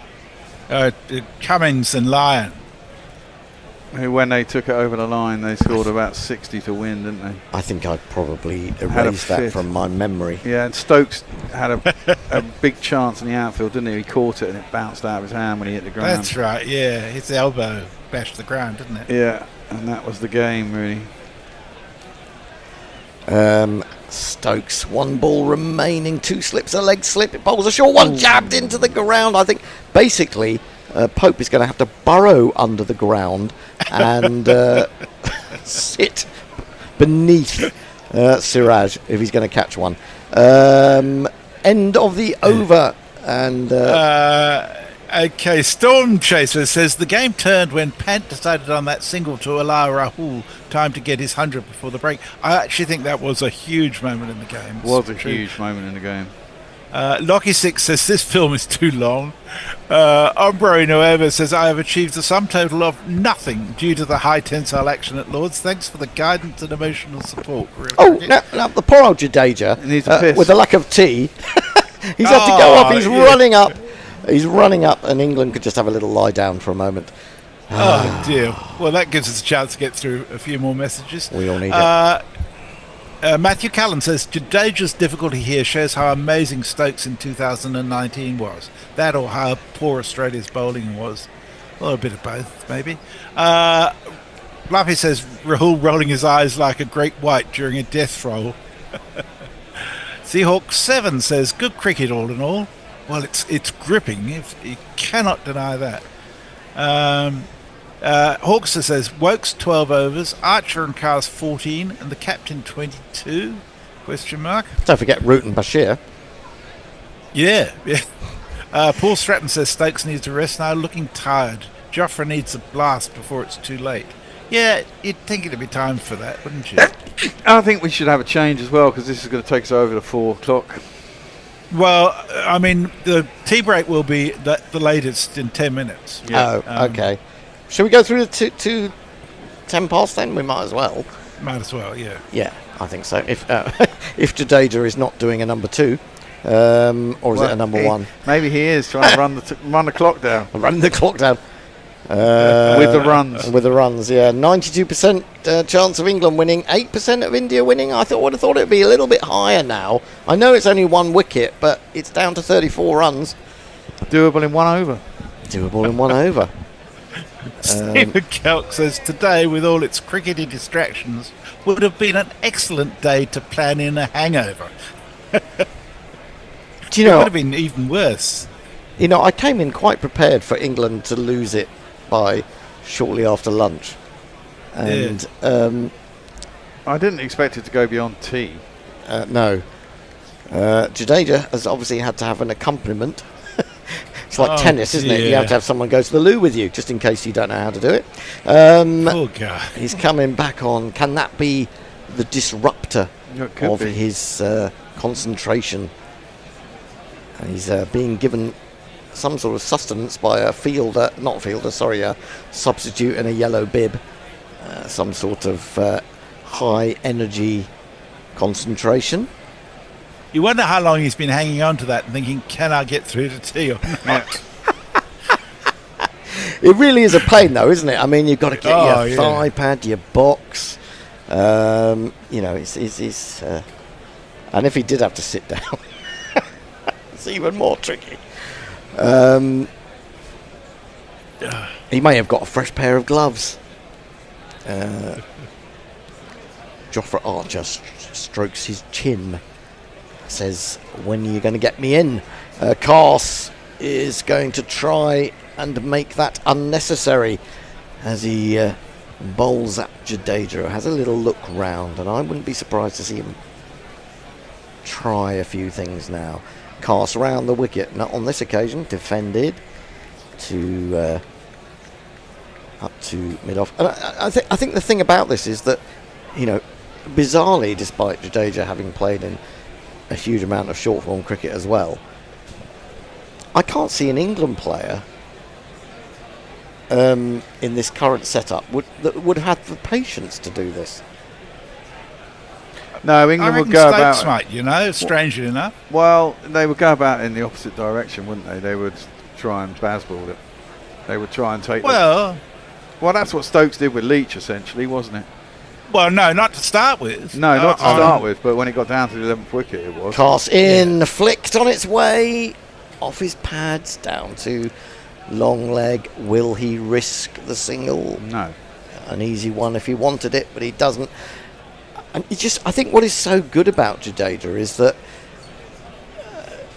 Cummins and Lyon. Who, when they took it over the line, they scored about 60 to win, didn't they? I think I probably erased that from my memory. Yeah, and Stokes had a big chance in the outfield, didn't he? He caught it and it bounced out of his hand when he hit the ground. That's right, yeah. His elbow bashed the ground, didn't it? Yeah, and that was the game, really. Stokes, 1 ball remaining, 2 slips, a leg slip, it bowls a short one, jabbed into the ground. I think basically Pope is going to have to burrow under the ground and sit beneath Siraj if he's going to catch one. End of the over. And okay, Storm Chaser says the game turned when Pant decided on that single to allow Rahul time to get his 100 before the break. I actually think that was a huge moment in the game. Was a huge moment in the game. Lockie6 says this film is too long. Ombre Nueva says I have achieved the sum total of nothing due to the high tensile action at Lords. Thanks for the guidance and emotional support. Now the poor old Jadeja, needs a piss. with the lack of tea, he's had to go up. He's running up. He's running up, and England could just have a little lie down for a moment. Oh dear. Well, that gives us a chance to get through a few more messages. We all need it. Matthew Callan says Jadeja's difficulty here shows how amazing Stokes in 2019 was. That or how poor Australia's bowling was. Well, a bit of both, maybe. Fluffy says Rahul rolling his eyes like a great white during a death roll. Seahawk7 says good cricket all in all. Well, it's gripping. You cannot deny that. Hawkster says Wokes 12 overs, Archer and Cars 14, and the captain 22? Question mark. Don't forget Root and Bashir. Yeah. Paul Stratton says Stokes needs a rest now, looking tired. Joffre needs a blast before it's too late. Yeah, you'd think it'd be time for that, wouldn't you? I think we should have a change as well, because this is going to take us over to 4 o'clock. Well, I mean, the tea break will be the latest in 10 minutes. Yeah. Oh, okay. Shall we go through the to 10 past then? We might as well. Might as well, yeah. Yeah, I think so. If if Jadeja is not doing a number 2, or is it a number 1? Maybe he is trying to run the clock down. Run the clock down. With the runs. With the runs, yeah. 92% chance of England winning, 8% of India winning. I would have thought it would be a little bit higher now. I know it's only 1 wicket, but it's down to 34 runs. Doable in 1 over. Doable in 1 over. Stephen Kelk says today, with all its crickety distractions, would have been an excellent day to plan in a hangover. Do you know? It would have been even worse. You know, I came in quite prepared for England to lose it by shortly after lunch, and I didn't expect it to go beyond tea. No, Jadeja has obviously had to have an accompaniment. It's like tennis, isn't it? You have to have someone go to the loo with you, just in case you don't know how to do it. Oh, God. He's coming back on. Can that be the disruptor of his concentration? And he's being given some sort of sustenance by a substitute in a yellow bib. Some sort of high energy concentration. You wonder how long he's been hanging on to that and thinking, can I get through to tea or not? It really is a pain, though, isn't it? I mean, you've got to get your thigh pad, your box. You know, it's and if he did have to sit down, it's even more tricky. He may have got a fresh pair of gloves. Joffre Archer strokes his chin. Says, when are you going to get me in? Cars is going to try and make that unnecessary as he bowls at Jadeja. Has a little look round, and I wouldn't be surprised to see him try a few things now. Cast round the wicket, not on this occasion, defended to up to mid-off. And I think the thing about this is that, you know, bizarrely, despite Jadeja having played in a huge amount of short-form cricket as well, I can't see an England player in this current setup that would have the patience to do this. No, England would go about. Might, you know, strangely enough. Well, they would go about in the opposite direction, wouldn't they? They would try and baseball it. They would try and take. Well, that's what Stokes did with Leach, essentially, wasn't it? Well, no, not to start with. No, not to start with, but when it got down to the 11th wicket, it was. Cast in, flicked on its way, off his pads, down to long leg. Will he risk the single? No. An easy one if he wanted it, but he doesn't. And I think what is so good about Jadeja is that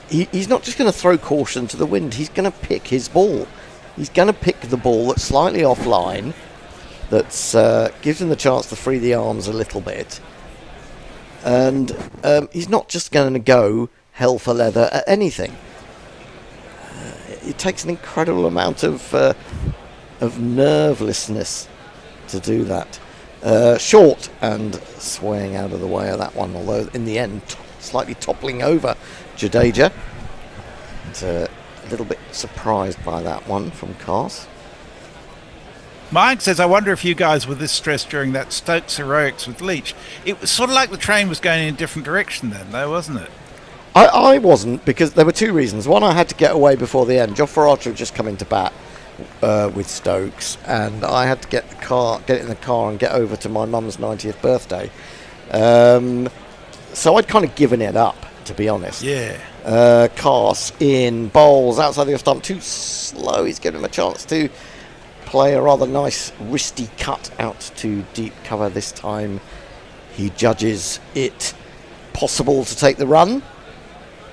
he's not just going to throw caution to the wind. He's going to pick his ball. He's going to pick the ball that's slightly offline, that gives him the chance to free the arms a little bit. And he's not just going to go hell for leather at anything. It takes an incredible amount of nervelessness to do that. Short and swaying out of the way of that one, although in the end slightly toppling over Jadeja. A little bit surprised by that one from Cars. Mike says, I wonder if you guys were this stressed during that Stokes heroics with Leach. It was sort of like the train was going in a different direction then, though, wasn't it? I wasn't, because there were two reasons. One, I had to get away before the end. Jofra Archer had just come into bat with Stokes, and I had to get in the car and get over to my mum's 90th birthday. So I'd kind of given it up, to be honest. Yeah. Cars in, bowls outside the off stump, too slow. He's given him a chance to play a rather nice wristy cut out to deep cover this time. He judges it possible to take the run.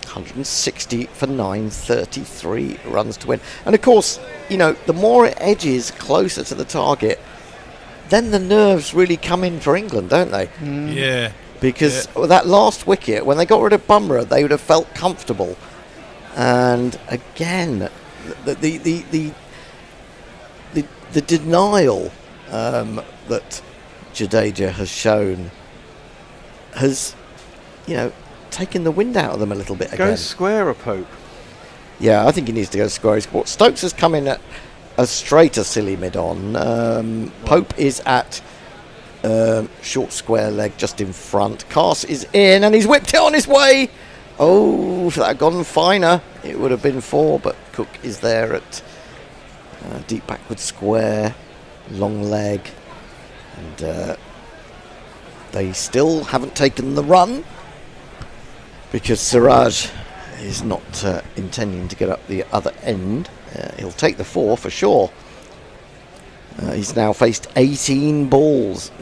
160 for 9, 33 runs to win. And of course, the more it edges closer to the target, then the nerves really come in for England, don't they? Yeah. Because that last wicket, when they got rid of Bumrah, they would have felt comfortable. And again, the denial that Jadeja has shown has, taken the wind out of them a little bit again. Go square a Pope. Yeah, I think he needs to go square. Stokes has come in at a straighter silly mid-on. Pope is at short square leg just in front. Cars is in, and he's whipped it on his way. Oh, if that had gone finer, it would have been 4, but Cook is there at deep backward square, long leg, and they still haven't taken the run because Siraj is not intending to get up the other end. He'll take the 4 for sure. He's now faced 18 balls.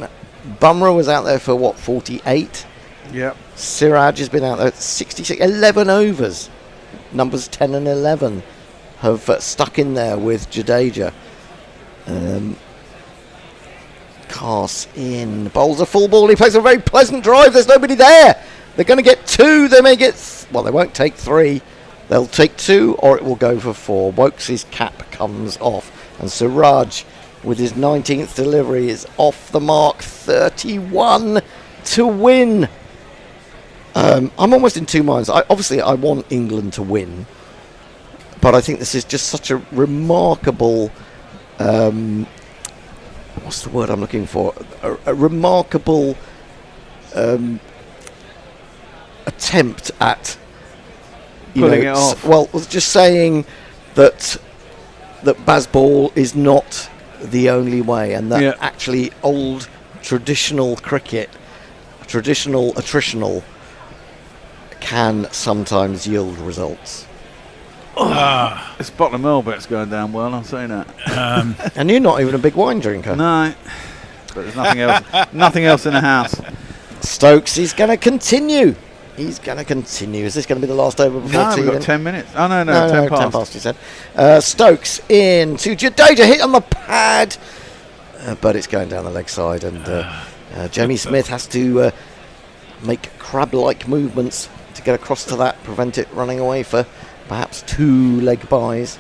Bumrah was out there for 48? Yep. Siraj has been out there 66, 11 overs. Numbers 10 and 11 have stuck in there with Jadeja. Cars in, bowls a full ball. He plays a very pleasant drive. There's nobody there. They're going to get 2. They may get they won't take 3. They'll take 2, or it will go for 4. Wokes' cap comes off, and Siraj, with his 19th delivery, is off the mark. 31 to win. I'm almost in two minds. I want England to win, but I think this is just such a remarkable. What's the word I'm looking for? A remarkable attempt at pulling it off. Well, just saying that Bazball is not the only way, and that actually old traditional cricket, attritional, can sometimes yield results. This bottle of Melbeck's going down well, I'm saying that. And you're not even a big wine drinker. No, but there's nothing else. Nothing else in the house. Stokes is going to continue. Is this going to be the last over before tea? No, we've got 10 minutes. Oh, no, 10 past. 10 past, you said. Stokes in to Jadeja, hit on the pad. But it's going down the leg side, and Jamie Smith has to make crab-like movements to get across to that, prevent it running away for perhaps 2 leg buys.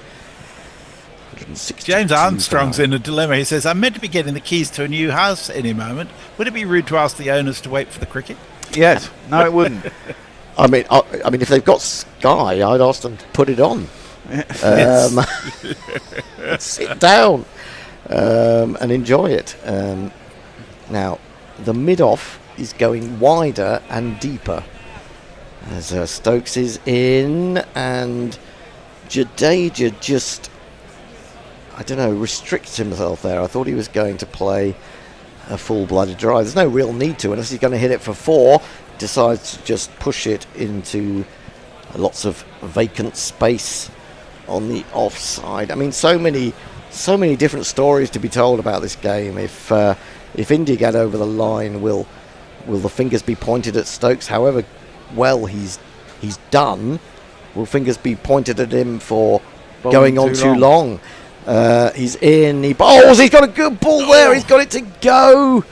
James Armstrong's in a dilemma. He says, I'm meant to be getting the keys to a new house any moment. Would it be rude to ask the owners to wait for the cricket? Yes. No, it wouldn't. I mean, if they've got Sky, I'd ask them to put it on. Sit down and enjoy it. Now, the mid-off is going wider and deeper as Stokes is in, and Jadeja just, restricts himself there. I thought he was going to play a full-blooded drive. There's no real need to, unless he's going to hit it for 4. Decides to just push it into lots of vacant space on the offside. I mean, so many different stories to be told about this game. If India get over the line, will Will the fingers be pointed at Stokes? However well he's done, will fingers be pointed at him for going on too long? He's in, he bowls, he's got a good ball there, he's got it to go,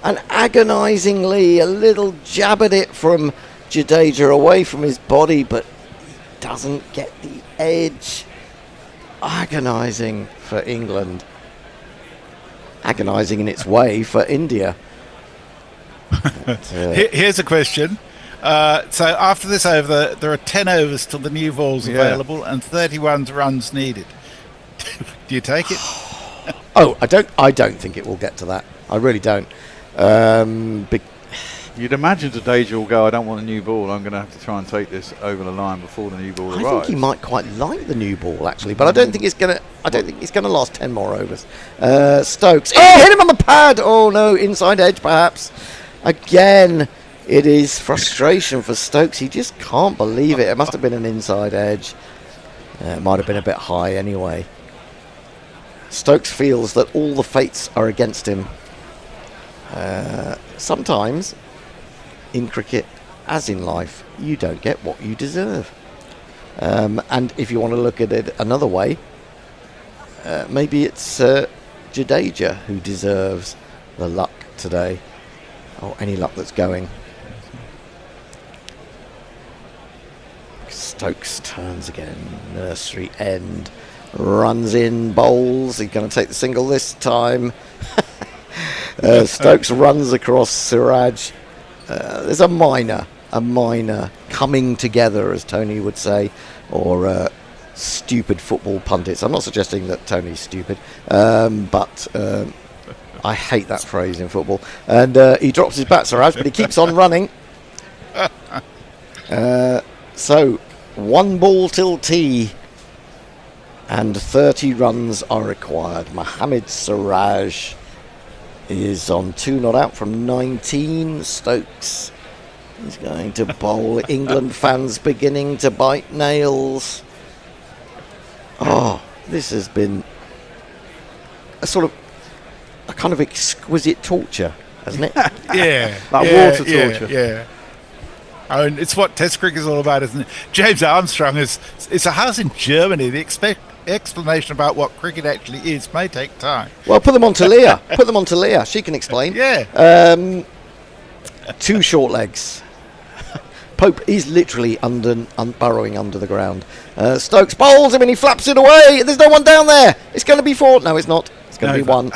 and agonisingly a little jab at it from Jadeja away from his body, but he doesn't get the edge. Agonising for England, agonising in its way for India. But, Here's a question. So after this over, there are 10 overs till the new ball's available and 31 runs needed. Do you take it? Oh, I don't think it will get to that. I really don't. You'd imagine Jadeja will go, I don't want a new ball, I'm going to have to try and take this over the line before the new ball arrives. I think he might quite like the new ball actually, but I don't think it's gonna last 10 more overs. Stokes, hit him on the pad. Oh no, inside edge perhaps. Again, it is frustration for Stokes. He just can't believe it. It must have been an inside edge. It might have been a bit high anyway. Stokes feels that all the fates are against him. Sometimes, in cricket, as in life, you don't get what you deserve. And if you want to look at it another way, maybe it's Jadeja who deserves the luck today. Or any luck that's going. Stokes turns again. Nursery end. Runs in, bowls. He's going to take the single this time. Stokes runs across Siraj. There's a minor coming together, as Tony would say, or stupid football pundits. I'm not suggesting that Tony's stupid, but I hate that phrase in football. And he drops his bat, Siraj, but he keeps on running. So, 1 ball till tea, and 30 runs are required. Mohammad Siraj is on 2 not out from 19. Stokes is going to bowl. England fans beginning to bite nails. Oh, this has been a kind of exquisite torture, hasn't it? Water torture. Yeah. I mean, it's what Test cricket is all about, isn't it? James Armstrong it's a house in Germany. The explanation about what cricket actually is may take time. Well, put them on to Leah. Put them on to Leah. She can explain. Yeah. 2 short legs. Pope is literally burrowing under the ground. Stokes bowls him and he flaps it away. There's no one down there. It's going to be 4. No, it's not. It's going to be 1.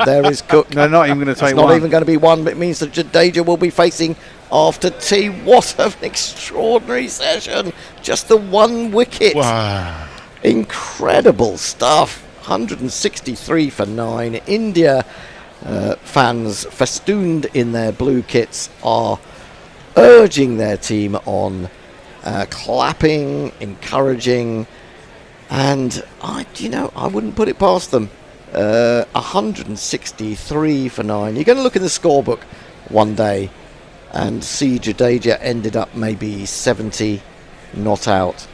There is Cook. No, not even going to take it's 1. Not even going to be 1, but it means that Jadeja will be facing after tea. What an extraordinary session. Just the 1 wicket. Wow. Incredible stuff. 163 for 9. India fans festooned in their blue kits are urging their team on, clapping, encouraging, and I wouldn't put it past them. 163 for 9. You're going to look in the scorebook one day and see Jadeja ended up maybe 70 not out,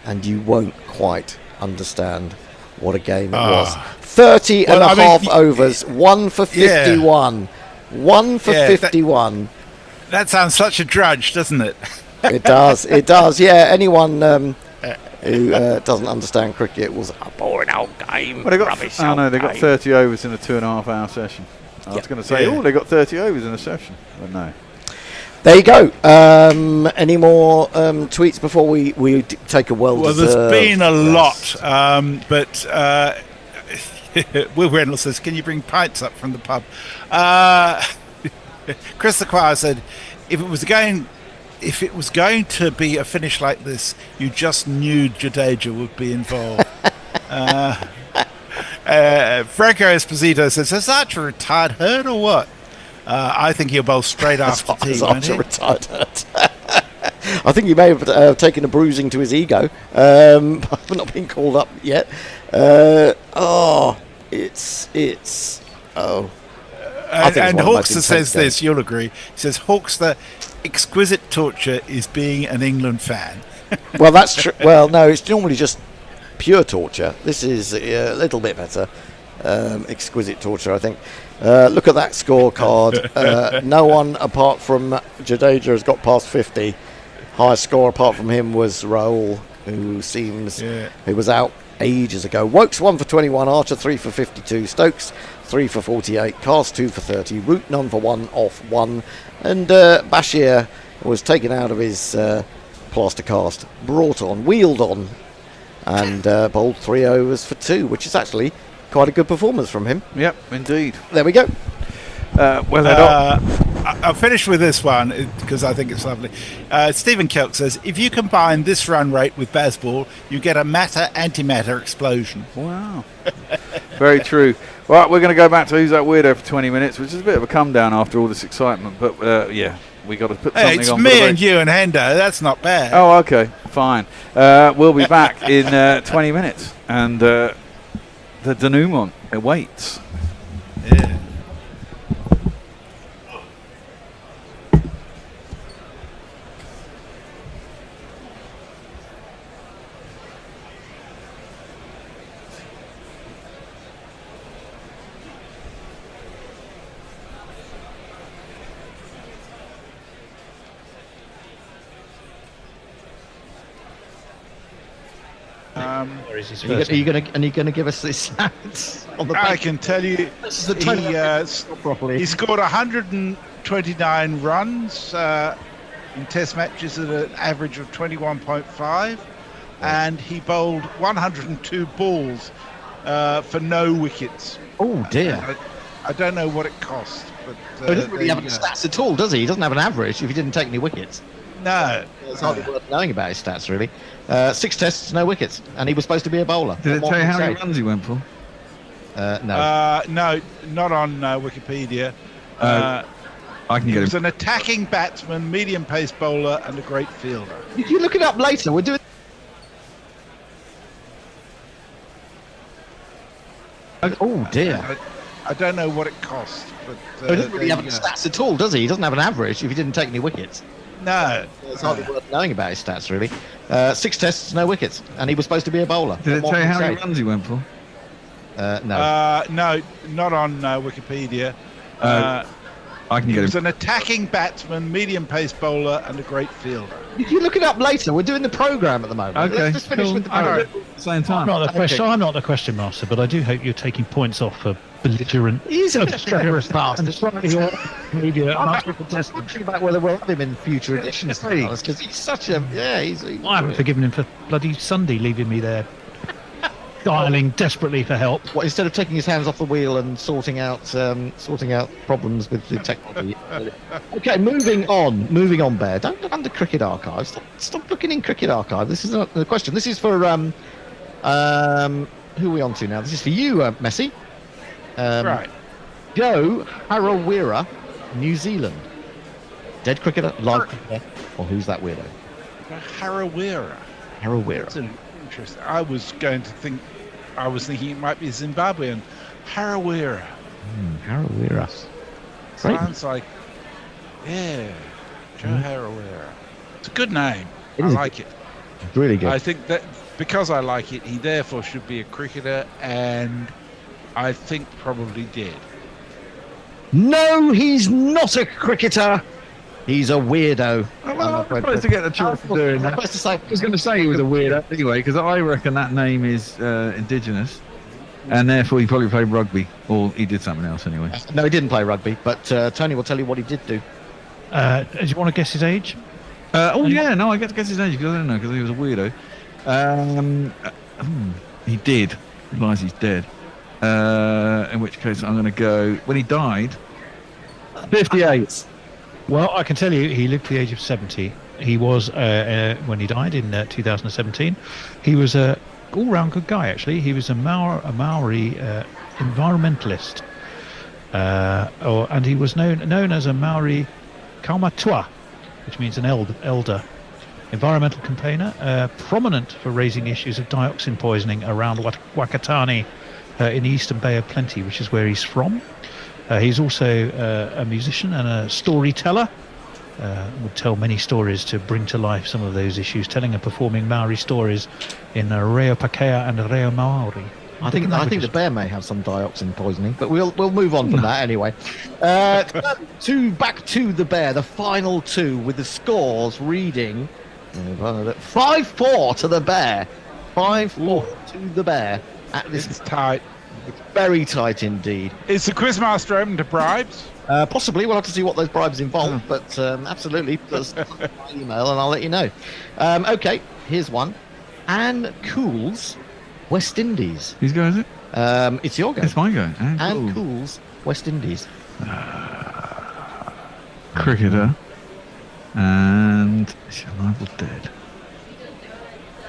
and you won't quite understand what a game it was. 30 and a half overs, 1 for 51. 1 for 51. That sounds such a drudge, doesn't it? It does. Yeah, anyone who doesn't understand cricket, it was a boring old game. Well, they got 30 overs in a 2.5 hour session. I was going to say, they got 30 overs in a session, but no. There you go. Any more tweets before we take a well-deserved Well, there's been a rest? lot, but Will Reynolds says, can you bring pints up from the pub? Chris the Choir said, if it was going to be a finish like this, you just knew Jadeja would be involved. Franco Esposito says, is Archer retired hurt or what? I think he'll bowl straight after tea. Archer retired hurt. I think he may have taken a bruising to his ego. I've not been called up yet. And Hawkster says this, you'll agree. He says, Hawkster, exquisite torture is being an England fan. Well, that's true. Well, no, it's normally just pure torture. This is a little bit better. Exquisite torture, I think. Look at that scorecard. No one apart from Jadeja has got past 50. Highest score apart from him was Raoul, who was out ages ago. Wokes 1 for 21, Archer 3 for 52, Stokes 3 for 48, Cast 2 for 30, Root none for 1, off 1, and Bashir was taken out of his plaster cast, brought on, wheeled on, and bowled 3 overs for 2, which is actually quite a good performance from him. Yep, indeed. There we go. I'll finish with this one because I think it's lovely. Stephen Kelk says, if you combine this run rate with Bazball, you get a matter-antimatter explosion. Wow. Very true. Right, we're going to go back to Who's That Weirdo for 20 minutes, which is a bit of a come down after all this excitement. But, yeah, we got to put something it's on. It's me and you and Hendo. That's not bad. Oh, okay. Fine. We'll be back in 20 minutes. And the denouement awaits. Yeah. Are you going to give us this on the I can tell you, this is he scored 129 runs in Test matches at an average of 21.5, and he bowled 102 balls for no wickets. Oh dear! I don't know what it cost, but he doesn't really have any stats at all, does he? He doesn't have an average if he didn't take any wickets. No. It's hardly worth knowing about his stats, really. 6 tests, no wickets, and he was supposed to be a bowler. Did it tell you how many runs he went for? No. No, not on Wikipedia. I can He get was him. an attacking batsman, medium-pace bowler, and a great fielder. If you look it up later, we're doing... Oh, dear. I don't know what it cost, but... he doesn't really have any stats at all, does he? He doesn't have an average if he didn't take any wickets. No. It's hardly worth knowing about his stats, really. 6 tests, no wickets, and he was supposed to be a bowler. Did it What tell you more how can many you runs he went for? say? No. No, not on Wikipedia. I can He get was him. an attacking batsman, medium-pace bowler, and a great fielder. If you look it up later, we're doing the programme at the moment. Okay, Let's just finish cool. with the All programme. right. Same time. I'm not the question master, but I do hope you're taking points off for belligerent. He's a treacherous bastard. Media. I'm thinking about whether we'll have him in future editions, because he's such a... Yeah, he's... I haven't forgiven him for bloody Sunday leaving me there, dialing desperately for help. What, instead of taking his hands off the wheel and sorting out problems with the technology. Okay, moving on, Bear. Don't look under Cricket Archive. Stop looking in Cricket Archive. This is not the question. This is for who are we on to now? This is for you, Messi. Right. Joe Harawira, New Zealand. Dead cricketer, live cricketer, or who's that weirdo? Harawira. Harawira. That's an interesting. I was thinking it might be Zimbabwean. Harawira. Harawira. Sounds like, yeah, Joe Harawira. It's a good name. I like it. It's really good. I think that because I like it, he therefore should be a cricketer, and I think probably dead. No, he's not a cricketer. He's a weirdo. Well, I'm supposed to get the choice of doing that. I was going to say he was a weirdo anyway, because I reckon that name is indigenous, and therefore he probably played rugby, or he did something else anyway. No, he didn't play rugby, but Tony will tell you what he did do. Do you want to guess his age? I get to guess his age because I don't know, because he was a weirdo. He did. Realize he's dead. In which case I'm going to go, when he died, 58. Well, I can tell you, he lived to the age of 70. He was, when he died in 2017, he was a all-round good guy, actually. He was a Maori environmentalist. And he was known as a Maori kaumatua, which means an elder. Environmental campaigner, prominent for raising issues of dioxin poisoning around Wakatani in the Eastern Bay of Plenty, which is where he's from. He's also a musician and a storyteller. Would tell many stories to bring to life some of those issues, telling and performing Maori stories in Reo Pakea and Reo Maori. I think the bear may have some dioxin poisoning, but we'll move on from that anyway. Back to the bear, the final two with the scores reading 5-4 to the bear. 5-4 to the bear. At this, it's tight. It's very tight indeed. Is the quizmaster open to bribes? Possibly. We'll have to see what those bribes involve, but absolutely. Just email and I'll let you know. Okay, here's one. Anne Cools, West Indies. Whose go is it? It's your go. It's my go. Anne Cools, West Indies. Cricketer. And is she alive or dead?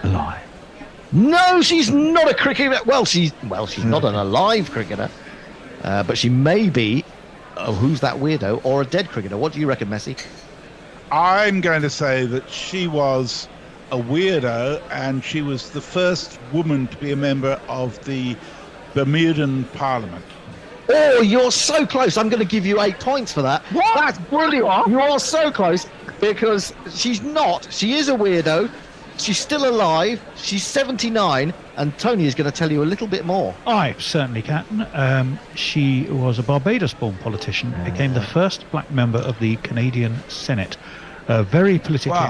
Alive. No, she's not a cricketer. Well, she's not an alive cricketer, but she may be. Who's that weirdo? Or a dead cricketer? What do you reckon, Messi? I'm going to say that she was a weirdo, and she was the first woman to be a member of the Bermudan Parliament. Oh, you're so close. I'm going to give you 8 points for that. What? That's brilliant. You are so close, because she's not. She is a weirdo. She's still alive. She's 79, and Tony is going to tell you a little bit more. I certainly can. She was a Barbados-born politician, became the first black member of the Canadian Senate, very politically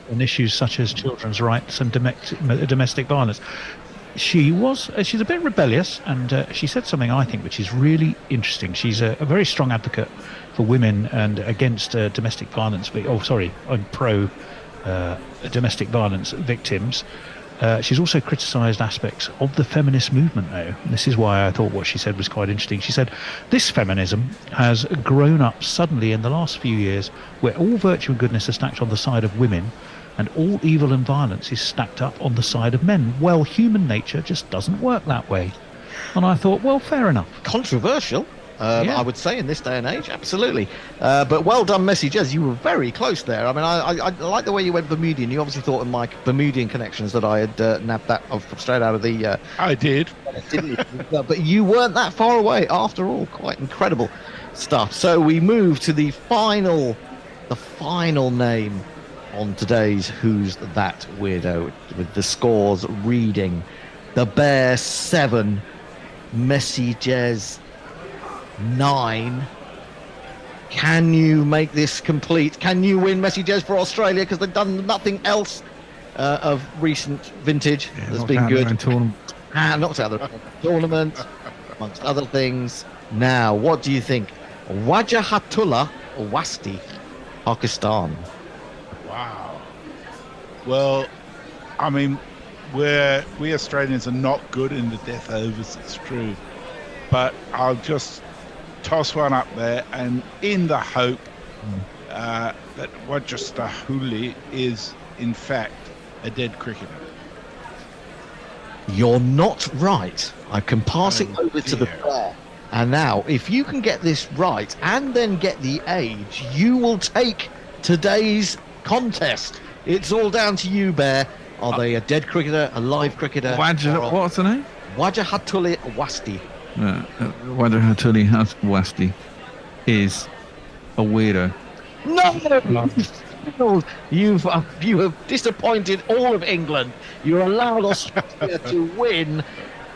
on issues such as children's rights and domestic violence. She's a bit rebellious, and she said something I think which is really interesting. She's a very strong advocate for women and against domestic violence. I'm pro domestic violence victims. She's also criticised aspects of the feminist movement, though. And this is why I thought what she said was quite interesting. She said, this feminism has grown up suddenly in the last few years, where all virtue and goodness are stacked on the side of women, and all evil and violence is stacked up on the side of men. Well, human nature just doesn't work that way. And I thought, well, fair enough. Controversial. I would say in this day and age, absolutely. But well done, Messi Jez. You were very close there. I mean, I like the way you went Bermudian. You obviously thought of my Bermudian connections that I had nabbed that straight out of the. I did. Didn't you? But you weren't that far away after all. Quite incredible stuff. So we move to the final name on today's Who's That Weirdo, with the scores reading: the Bear 7, Messi Jez 9. Can you make this complete? Can you win, Messi Jez, for Australia? Because they've done nothing else of recent vintage that's been good. Knocked out the tournament, amongst other things. Now, what do you think? Wajahatullah Wasti, Pakistan. Wow. Well, I mean, we Australians are not good in the death overs, it's true. But I'll just toss one up there, and in the hope that Wajastahuli is in fact a dead cricketer. You're not right. I can pass it over to the Bear. And now, if you can get this right and then get the age, you will take today's contest. It's all down to you, Bear. Are they a dead cricketer, a live cricketer? What's the name? Wajahatullah Wasti. Wajahatullah Wasti is a weirdo. No! You have disappointed all of England. You allowed Australia to win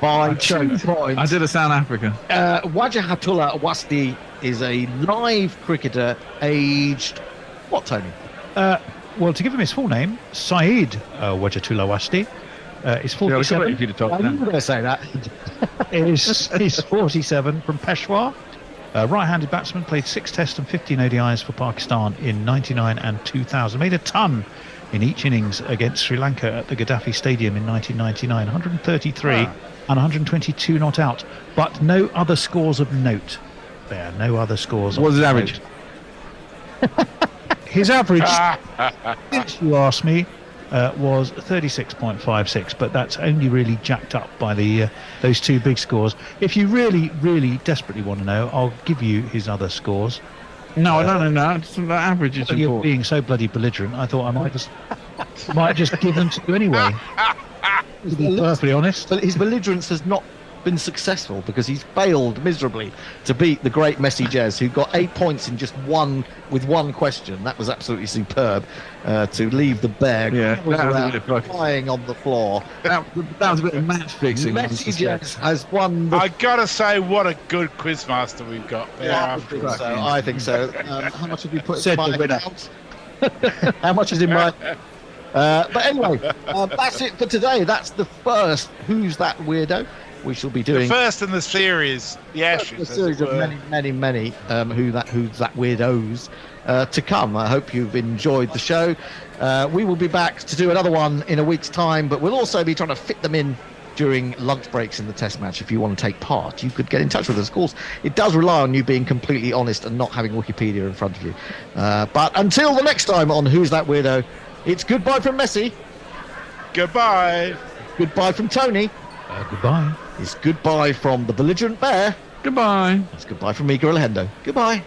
by 2 points. I did a South Africa. Wajahatullah Wasti is a live cricketer, aged what, Tony? Well, to give him his full name, Saeed Wajahatullah Wasti. Is 47. If you'd have told I knew you were going to say that. He's 47 from Peshawar. Right-handed batsman, played 6 Tests and 15 ODIs for Pakistan in 99 and 2000. Made a ton in each innings against Sri Lanka at the Gaddafi Stadium in 1999. 133 and 122 not out. But no other scores of note there. No other scores. What was his average? His average, since you asked me, was 36.56, but that's only really jacked up by those 2 big scores. If you really, really desperately want to know, I'll give you his other scores. No. Just the average is important. You're being so bloody belligerent, I thought I might just give them to you anyway. To be perfectly honest. But his belligerence has not been successful because he's failed miserably to beat the great Messi Jez, who got 8 points in just one question. That was absolutely superb to leave the bear lying on the floor. That was a bit of match fixing. Messi Jez has won. I gotta say, what a good quizmaster we've got there. I think so. How much have you put Said in my the winner. account? How much is in my... but anyway, that's it for today. That's the first Who's That Weirdo? We shall be doing the first in the series, the Ashes. A series of many Who's That Weirdos to come. I hope you've enjoyed the show. We will be back to do another one in a week's time, but we'll also be trying to fit them in during lunch breaks in the test match. If you want to take part, you could get in touch with us. Of course, it does rely on you being completely honest and not having Wikipedia in front of you. But until the next time on Who's That Weirdo, it's goodbye from Messi. Goodbye. Goodbye from Tony. Goodbye. It's goodbye from the belligerent bear. Goodbye. It's goodbye from Miguel Alejandro. Goodbye.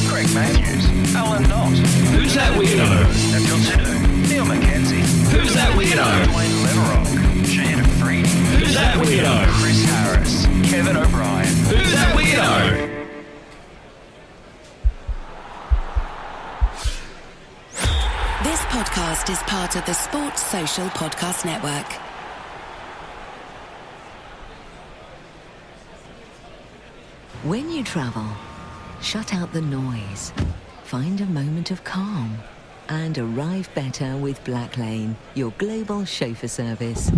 Craig Matthews, Alan Knott. Who's That Weirdo? Daniel Tudor, Neil Mackenzie. Who's That Weirdo? Wayne Leverock, Shane Freedy. Who's That Weirdo? Chris Harris, Kevin O'Brien. Who's That Weirdo? This podcast is part of the Sports Social Podcast Network. When you travel, shut out the noise, find a moment of calm, and arrive better with Black Lane, your global chauffeur service.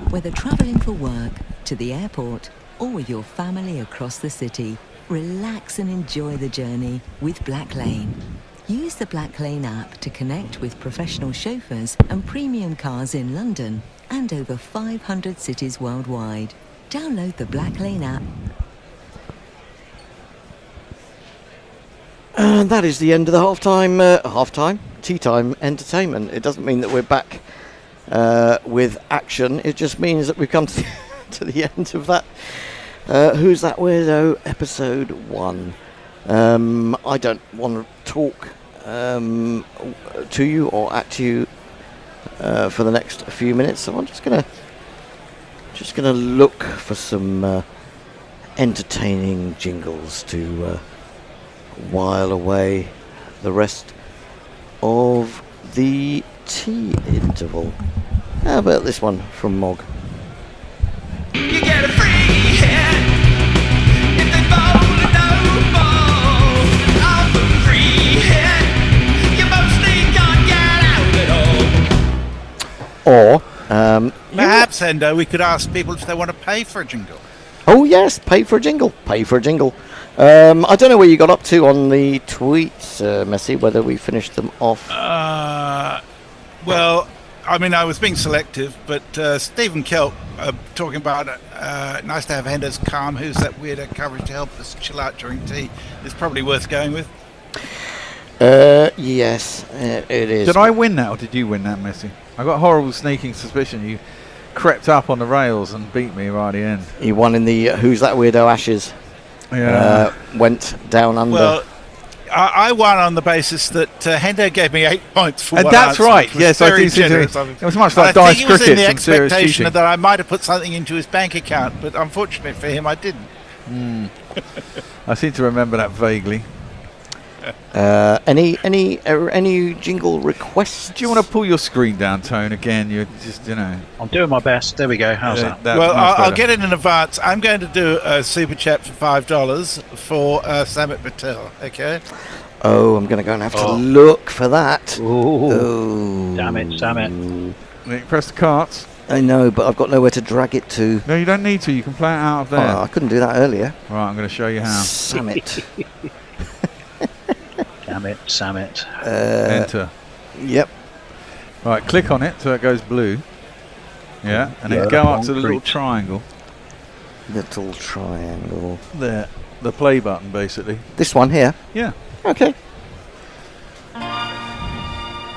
Whether traveling for work, to the airport, or with your family across the city, relax and enjoy the journey with Black Lane. Use the Black Lane app to connect with professional chauffeurs and premium cars in London and over 500 cities worldwide. Download the Black Lane app. And that is the end of the tea time entertainment. It doesn't mean that we're back with action. It just means that we've come to the end of that Who's That Weirdo episode 1. I don't want to talk to you or at you for the next few minutes, so I'm just gonna look for some entertaining jingles to while away the rest of the tea interval. How about this one from Mog? You get a free hit if they bowl a no ball. Off a free hit, you mostly can't get out at all. Or perhaps, Endo, we could ask people if they want to pay for a jingle. Oh yes, pay for a jingle. Pay for a jingle. I don't know where you got up to on the tweets, Messi, whether we finished them off. Well, I mean, I was being selective, but Stephen Kelp talking about nice to have Hender's calm, Who's That Weirdo coverage to help us chill out during tea is probably worth going with. Yes, it is. Did I win that or did you win that, Messi? I got a horrible sneaking suspicion you crept up on the rails and beat me right at the end. He won in the Who's That Weirdo Ashes. Yeah. Went down under. Well, I won on the basis that Hendo gave me 8 points for and one that's answer, right. which was Yes, I very do seem to. generous. It was much like I dice think it was in cricket the and serious expectation cheating. that I might have put something into his bank account, but unfortunately for him, I didn't. I seem to remember that vaguely. Any jingle requests? Do you want to pull your screen down, Tone? Again, you're just, I'm doing my best. There we go. How's that? Well, I'll get it in advance. I'm going to do a super chat for $5 for Samit Patel. Okay. Oh, I'm going to go and have to look for that. Ooh. Damn it. Press the carts. I know, but I've got nowhere to drag it to. No, you don't need to. You can play it out of there. Oh, I couldn't do that earlier. Right, I'm going to show you how. Samit. Damn it. Enter. Yep. Right, click on it so it goes blue. Yeah, and then go up to the little triangle. Little triangle. There. The play button, basically. This one here? Yeah. Okay.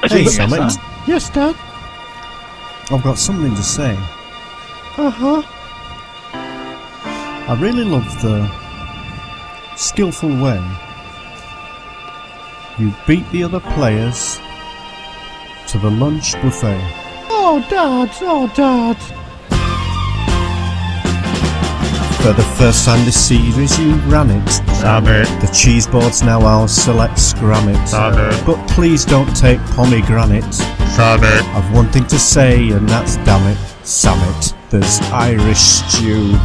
Hey, Summit. Yes, Dad? I've got something to say. Uh-huh. I really love the skillful way you beat the other players to the lunch buffet. Oh, Dad. For the first time this series you ran it. The cheese board's now ours, so let's scram it. But please don't take pomegranate. I've one thing to say, and that's damn it, Sammit. There's Irish stew.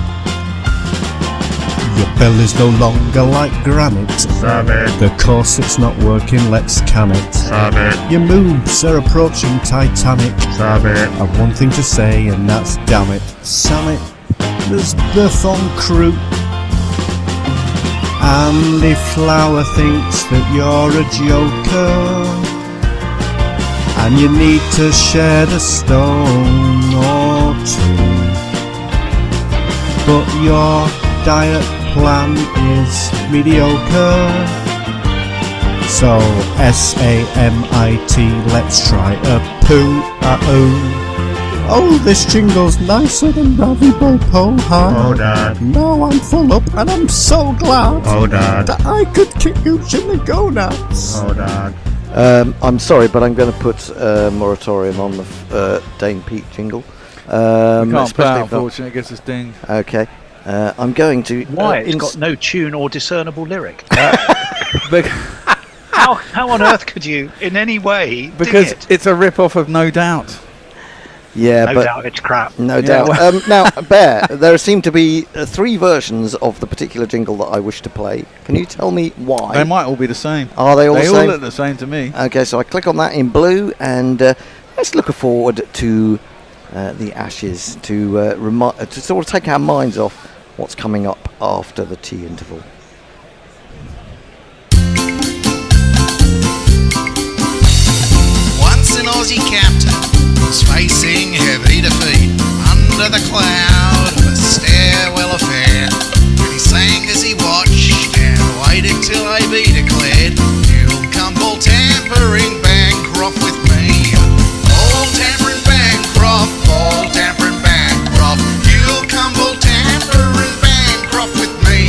Your belly's no longer like granite. The corset's not working, let's can it. Your moves are approaching Titanic. I've one thing to say, and that's damn it, Sammit. There's birth on croup. Andy Flower thinks that you're a joker, and you need to share the stone or two. But your diet plan is mediocre. So S-A-M-I-T, let's try a poo-a-oo. Oh, this jingle's nicer than Ravi Bopo High. Oh, Dad. Now I'm full up and I'm so glad. Oh, Dad. That I could kick you in the gonads. Oh, Dad. I'm sorry, but I'm going to put a moratorium on the Dane Pete jingle. We can't play, especially if not- unfortunately, it gets us dinged. Okay. I'm going to... Why? It's got no tune or discernible lyric. Bec- How on earth could you, in any way, because ding it? it's a rip-off of No Doubt. Yeah, No but doubt it's crap. No Yeah, doubt. well- Now, Bear, there seem to be 3 versions of the particular jingle that I wish to play. Can you tell me why? They might all be the same. Are they all the They same? all look the same to me. Okay, so I click on that in blue, and let's look forward to the Ashes to sort of take our minds off what's coming up after the tea interval. Once an Aussie captain was facing heavy defeat under the cloud of a stairwell affair. And he sang as he watched and waited till AB declared, "You'll come ball tampering Bancroft with me. Ball tampering Bancroft, ball tampering Bancroft. You'll come ball tampering Bancroft with me."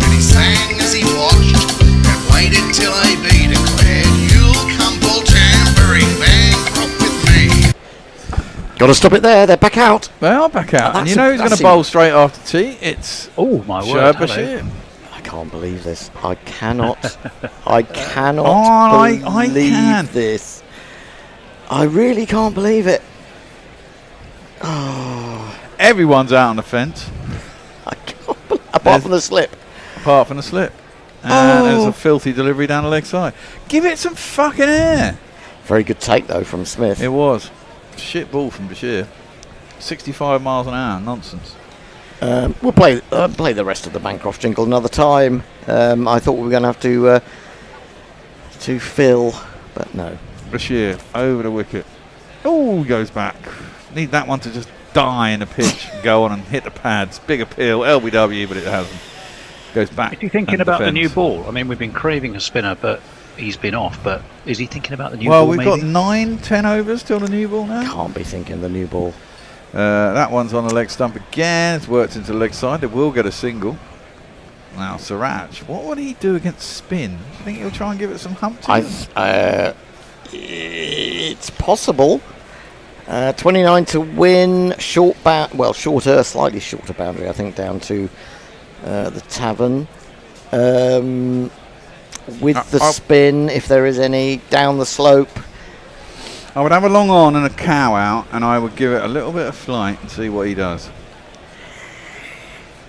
And he sang as he watched and waited till AB declared, "You'll come ball tampering Bancroft with me." Got to stop it there. They're back out. They are back out. Oh, And you know who's going to bowl straight after tea? It's my Shoaib word, Bashir. I can't believe this. I cannot. I cannot Oh, I believe can. this. I really can't believe it. Oh, Everyone's out on the fence. apart from the slip. Apart from the slip. And there's a filthy delivery down the leg side. Give it some fucking air. Very good take though from Smith. It was. Shit ball from Bashir. 65 miles an hour. Nonsense. We'll play the rest of the Bancroft jingle another time. I thought we were going to have to fill, but no. Bashir over the wicket. Oh, he goes back. Need that one to just die in the pitch. Go on and hit the pads. Big appeal. LBW, but it hasn't. Goes back. Is he thinking and about the new defends. ball? I mean, we've been craving a spinner, but he's been off. But is he thinking about the new Well, ball? we've got maybe? 9-10 overs till the new ball now. Can't be thinking the new ball. That one's on the leg stump again. It's worked into the leg side. It will get a single. Now, Siraj, what would he do against spin? Do you think he'll try and give it some hump to it? It's possible. 29 to win. Shorter, slightly shorter boundary, I think, down to the tavern. With the spin, if there is any, down the slope. I would have a long on and a cow out, and I would give it a little bit of flight and see what he does.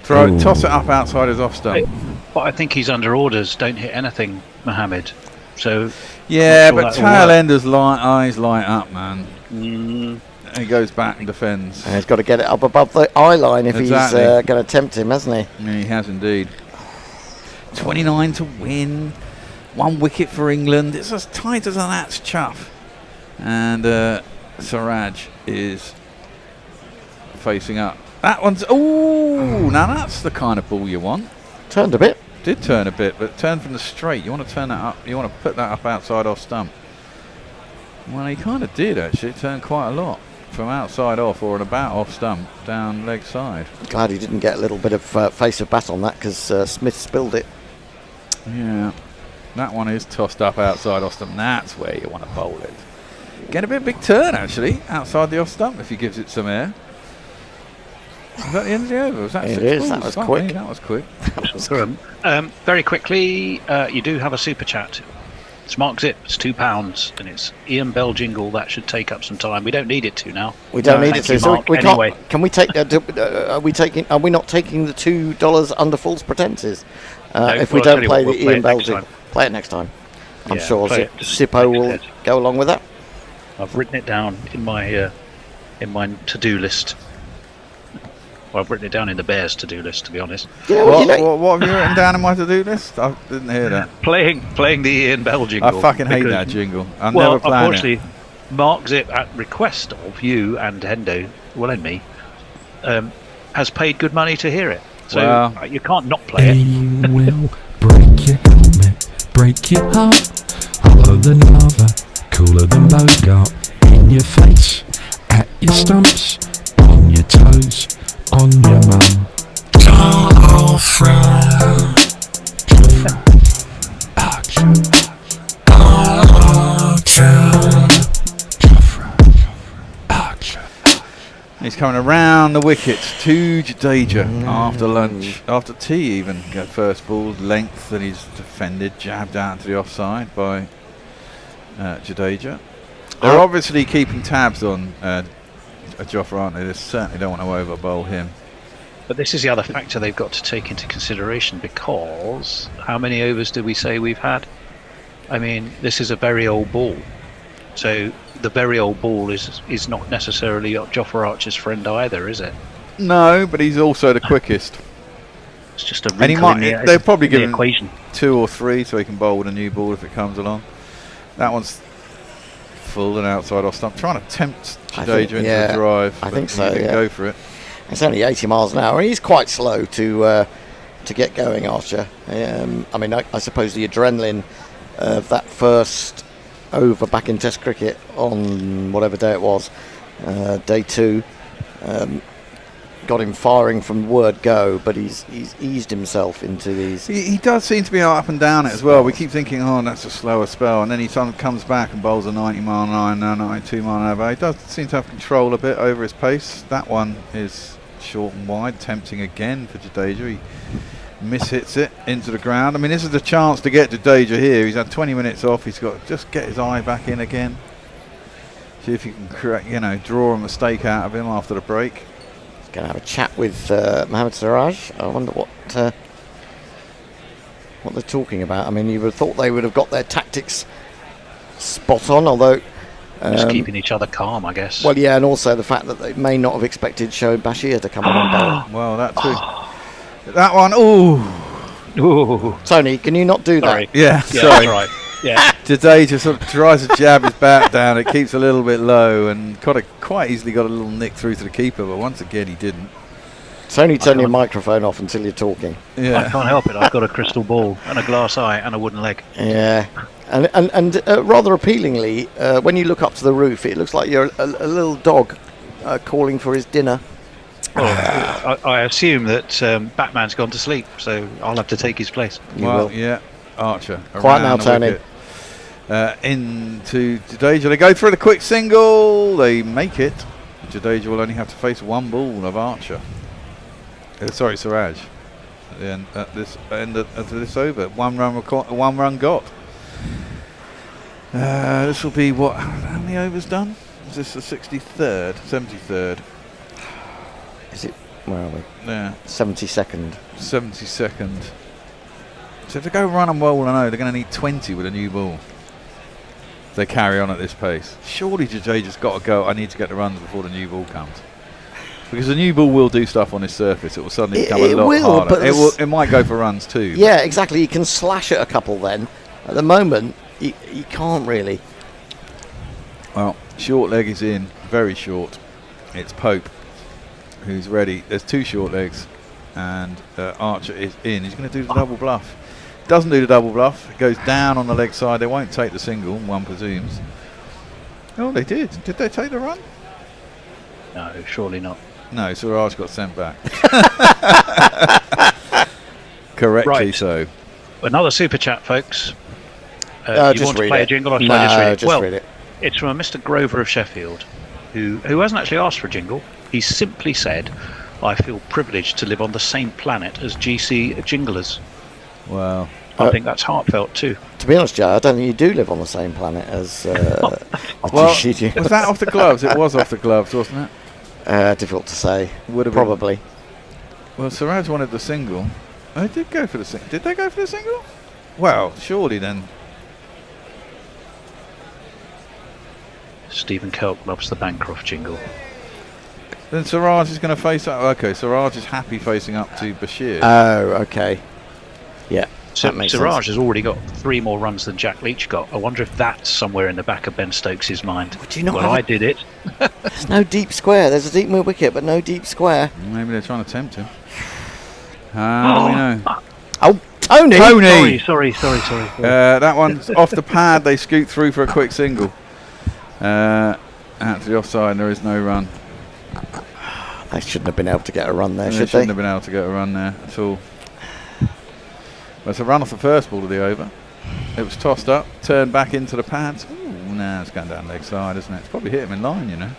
Toss it up outside his off stump. But I think he's under orders. Don't hit anything, Mohammed. So Yeah, I'm sure but that'll tail work. enders eyes light up, man. He goes back and defends. And he's got to get it up above the eye line if Exactly. he's going to tempt him, hasn't he? Yeah, he has indeed. 29 to win. 1 wicket for England. It's as tight as an at's chuff. And Siraj is facing up. That one's... Ooh, now that's the kind of ball you want. Turned a bit. Did turn a bit, but turned from the straight. You want to turn that up. You want to put that up outside off stump. Well, he kind of did, actually. Turned quite a lot. From outside off or about off stump, down leg side. Glad he didn't get a little bit of face of bat on that because Smith spilled it. Yeah. That one is tossed up outside off stump. That's where you want to bowl it. Get a bit big turn, actually, outside the off stump if he gives it some air. Was that the end of the over? Was that It 6 is, balls? that was Fuck quick. me, that was quick. Very quickly, you do have a super chat. It's Mark Zip. It's £2, and it's Ian Bell jingle. That should take up some time. We don't need it to now. We don't need it Thank you, to. So Mark. we Anyway. can't. Can we take? Are we taking? Are we not taking the $2 under false pretenses? No, If well, we I'll don't tell you play what, the we'll play Ian it Bell next jingle, time. play it next time. I'm Yeah, sure play it. Sippo will go along with that. I've written it down in my to-do list. Well, I've written it down in the Bears to-do list, to be honest. What have you written down in my to-do list? I didn't hear that. Playing the Ian Bell jingle. I fucking hate because- that jingle. I'm well, never playing unfortunately, it. Mark Zip, at request of you and Hendo, well, and me, has paid good money to hear it. So Well- you can't not play it. Pain will break your helmet, break your heart. Hotter than lava, cooler than Bogart. In your face, at your stumps, on your toes, on your mum. He's coming around the wickets to Jadeja after lunch, after tea even. Got first ball length that he's defended, jabbed out to the offside by Jadeja. They're obviously keeping tabs on Jofra, aren't they? They certainly don't want to over bowl him. But this is the other factor they've got to take into consideration, because how many overs did we say we've had? I mean, this is a very old ball. So the very old ball is not necessarily Jofra Archer's friend either, is it? No, but he's also the quickest. It's just a And he wrinkle in might. the, They'll probably in the give him equation. 2 or 3 so he can bowl with a new ball if it comes along. That one's full and outside off stump. Trying to tempt Jadeja into a drive. I but think he so. didn't Yeah. go for it. It's only 80 miles an hour. He's quite slow to get going, Archer. I mean, I suppose the adrenaline of that first over back in Test cricket on whatever day it was, day 2, got him firing from word go, but he's eased himself into these. He does seem to be up and down it as well. We keep thinking, oh, that's a slower spell, and then he sort of comes back and bowls a 90 mile an hour, now 92 mile an hour. He does seem to have control a bit over his pace. That one is short and wide, tempting again for Jadeja. He mishits it into the ground. I mean, this is the chance to get Jadeja here. He's had 20 minutes off. He's got to just get his eye back in again. See if he can, draw a mistake out of him after the break. Going to have a chat with Mohammad Siraj. I wonder what they're talking about. I mean, you would have thought they would have got their tactics spot on, although Just keeping each other calm, I guess. well, yeah, and also the fact that they may not have expected Shoaib Bashir to come on and bowl. Well, that too. That one, ooh. Tony, can you not do that? Yeah, Yeah, sorry. that's right. Yeah. Jadeja sort of tries to jab his bat down. It keeps a little bit low and quite easily got a little nick through to the keeper, but once again he didn't. Tony, turn your microphone off until you're talking. Yeah. I can't help it. I've got a crystal ball and a glass eye and a wooden leg. Yeah, and rather appealingly, when you look up to the roof, it looks like you're a little dog calling for his dinner. I assume that Batman's gone to sleep, so I'll have to take his place. Well, yeah, Archer. Quiet now, around the Tony. wicket. Into Jadeja. They go for the quick single. They make it. Jadeja will only have to face one ball of Archer. Sorry, Siraj. At this end of this over, one run got. This will be what? How many overs done? Is this the 63rd, 73rd? Is it? Where are we? Yeah, 72nd. 72nd. So if they go run and bowl, I know they're going to need 20 with a new ball. If they carry on at this pace, surely Jadeja's got to go. I need to get the runs before the new ball comes. Because the new ball will do stuff on his surface. It will suddenly become a lot harder. But it might go for runs too. Yeah, exactly. He can slash at a couple then. At the moment, he can't really. Well, short leg is in, very short. It's Pope who's ready. There's 2 short legs, and Archer is in. He's going to do the double bluff. Doesn't do the double bluff. It goes down on the leg side. They won't take the single, one presumes. Oh, they did. Did they take the run? No, surely not. No, Siraj got sent back. Correctly Right. so. Another super chat, folks. You just want to read play it. a jingle, or shall I just read it? Just read it. It's from a Mr. Grover of Sheffield, who hasn't actually asked for a jingle. He simply said, I feel privileged to live on the same planet as GC jinglers. Wow. I think that's heartfelt too. To be honest, Joe, I don't think you do live on the same planet as Well, GC jinglers. was that off the gloves? It was off the gloves, wasn't it? Difficult to say. Would have Probably. Well, Siraj wanted the single. They did go for the single. Did they go for the single? Well, surely then. Stephen Kelk loves the Bancroft jingle. Then Siraj is going to face up. Okay, Siraj is happy facing up to Bashir. Oh, okay. Yeah, So that makes Siraj sense. has already got 3 more runs than Jack Leach got. I wonder if that's somewhere in the back of Ben Stokes' mind. Do you not well, have I a- did it. There's no deep square. There's a deep mid wicket, but no deep square. Maybe they're trying to tempt him. How do we know? Oh, Tony! Sorry. That one's off the pad. They scoot through for a quick single. Out to the offside, and there is no run. They shouldn't have been able to get a run there, They should shouldn't they? have been able to get a run there at all. Well, it's a run off the first ball of the over. It was tossed up, turned back into the pads. Ooh, nah, it's going down leg side, isn't it? It's probably hit him in line, you know.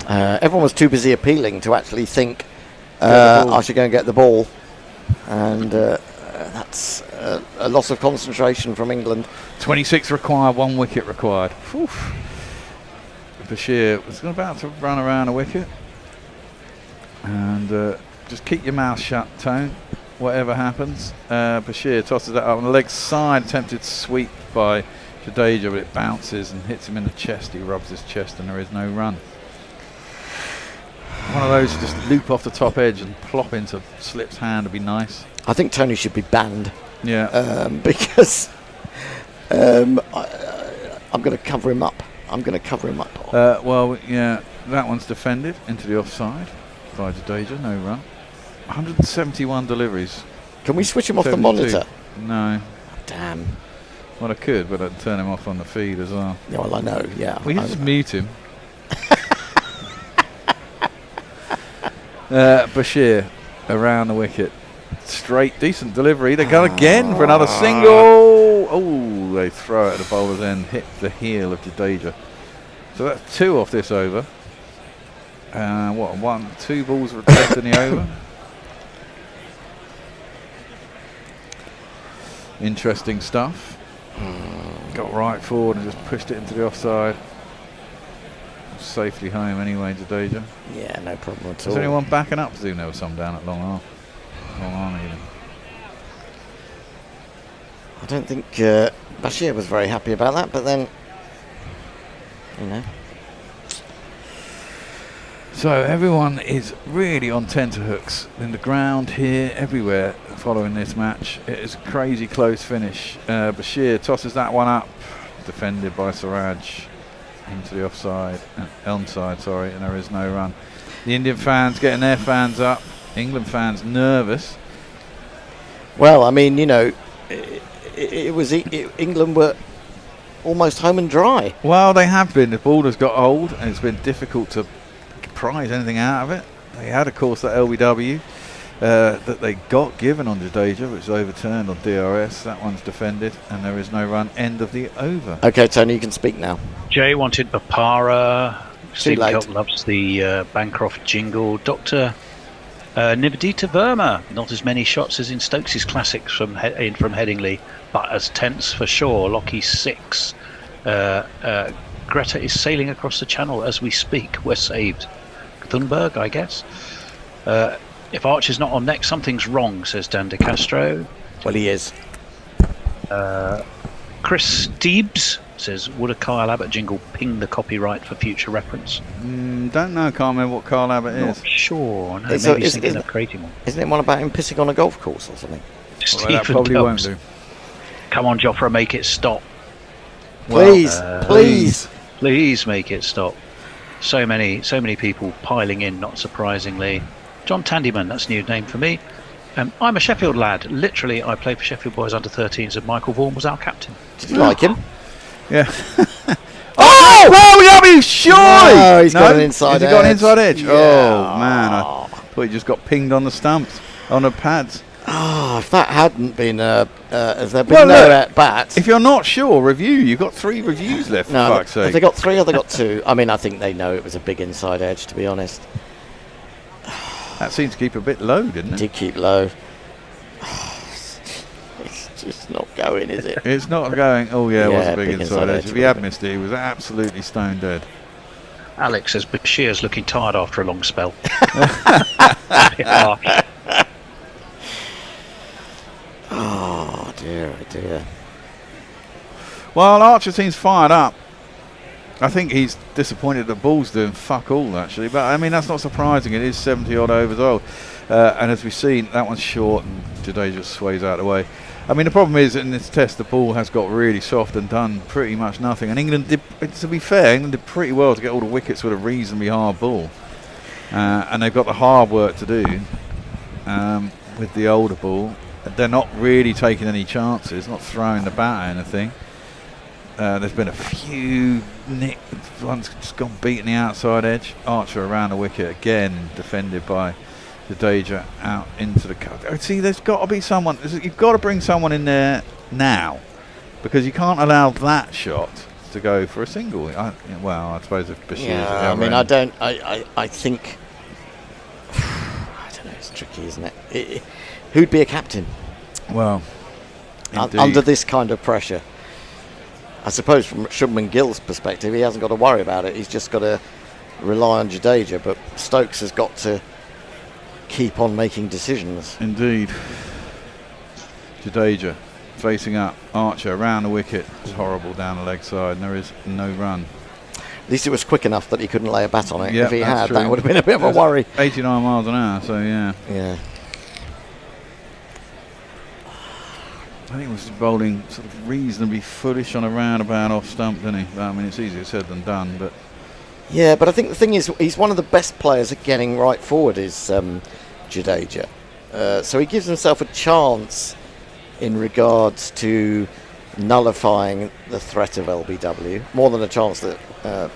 Everyone was too busy appealing to actually think, Get the ball. I should go and get the ball. And that's a loss of concentration from England. 26 required, 1 wicket required. Whew. Bashir was about to run around a wicket. And just keep your mouth shut, Tone. Whatever happens. Bashir tosses that up on the leg side. Attempted sweep by Jadeja, but it bounces and hits him in the chest. He rubs his chest and there is no run. One of those just loop off the top edge and plop into Slip's hand would be nice. I think Tony should be banned. Yeah. Because I'm going to cover him up. Well, yeah, that one's defended into the offside by Jadeja, no run. 171 deliveries. Can we switch him off the 72. monitor? No. Damn. Well, I could, but I'd turn him off on the feed as well. Yeah, well, I know, yeah. We can just mute him. Bashir around the wicket. Straight, decent delivery. They go again for another single. Oh, they throw it at the bowler's end, hit the heel of Jadeja. So that's 2 off this over. 2 balls left in the over. Interesting stuff. Got right forward and just pushed it into the offside. Safely home anyway, Jadeja. Yeah, no problem at all. Is anyone backing up? Presume there was some down at Long Arm. Even. I don't think Bashir was very happy about that, but then, you know. So everyone is really on tenterhooks in the ground here, everywhere, following this match. It is a crazy close finish. Bashir tosses that one up, defended by Siraj into the offside, onside, sorry, and there is no run. The Indian fans getting their fans up. England fans nervous. Well, I mean, you know, England were almost home and dry. Well, they have been. The ball has got old, and it's been difficult to prize anything out of it. They had, of course, that LBW that they got given on Jadeja, which was overturned on DRS. That one's defended, and there is no run. End of the over. Okay, Tony, you can speak now. Jay wanted Bapara. Steve late. Kelp loves the Bancroft jingle. Dr. Nivedita Verma. Not as many shots as in Stokes' classics from Headingley, but as tense for sure. Lockie 6. Greta is sailing across the channel as we speak. We're saved. Thunberg, I guess. If Archer's not on next, something's wrong, says Dan De Castro. Well, he is. Chris Steebs says, would a Kyle Abbott jingle ping the copyright for future reference? Don't know, can't remember what Kyle Abbott is. Not sure. No, Is maybe it- he's thinking is of creating one. Isn't it one about him pissing on a golf course or something? Well, that Stephen probably won't Tubbs. do. Come on, Joffre, make it stop. Please, please. Please make it stop. So many people piling in, not surprisingly. John Tandyman, that's a new name for me. I'm a Sheffield lad. Literally, I played for Sheffield Boys under 13s and Michael Vaughan was our captain. Did you like him? Yeah. Oh! Well, yeah, surely! No, he's got an inside Has he got an edge. inside edge? Yeah. Oh, man. I thought he just got pinged on the stumps, on the pads. Oh, if that hadn't been, has there been Well, no look, at bats? If you're not sure, review. You've got 3 reviews left, for No, fuck's have sake. they got 3 or they got 2? I mean, I think they know it was a big inside edge, to be honest. That seemed to keep a bit low, didn't it? Did keep low. It's just not going, is it? It's not going. Oh yeah, it was a big inside edge. If he would had have missed it, he was absolutely stone dead. Alex says Bashir's looking tired after a long spell. Oh dear, oh dear. Well, Archer seems fired up. I think he's disappointed that Ball's doing fuck all, actually. But, I mean, that's not surprising. It is 70-odd overs old. And as we've seen, that one's short and Jade just sways out of the way. I mean, the problem is in this test, the ball has got really soft and done pretty much nothing. And England did, to be fair, England did pretty well to get all the wickets with a reasonably hard ball. And they've got the hard work to do with the older ball. They're not really taking any chances, not throwing the bat at anything. There's been a few one's just gone beating the outside edge. Archer around the wicket again, defended by Jadeja out into the cut. See, there's got to be someone. You've got to bring someone in there now, because you can't allow that shot to go for a single. I suppose if Bashir's I mean, I don't. I think. I don't know. It's tricky, isn't it? Who'd be a captain? Well, under this kind of pressure. I suppose from Shubman Gill's perspective, he hasn't got to worry about it. He's just got to rely on Jadeja. But Stokes has got to keep on making decisions. Indeed. Jadeja facing up. Archer around the wicket. It's horrible down the leg side, and there is no run. At least it was quick enough that he couldn't lay a bat on it. Yep, if he had, true. that would have been a bit of a worry. 89 miles an hour, so yeah. Yeah. I think he was bowling sort of reasonably foolish on a roundabout off stump, didn't he? I mean, it's easier said than done, but... Yeah, but I think the thing is, he's one of the best players at getting right forward is Jadeja. So he gives himself a chance in regards to nullifying the threat of LBW, more than a chance that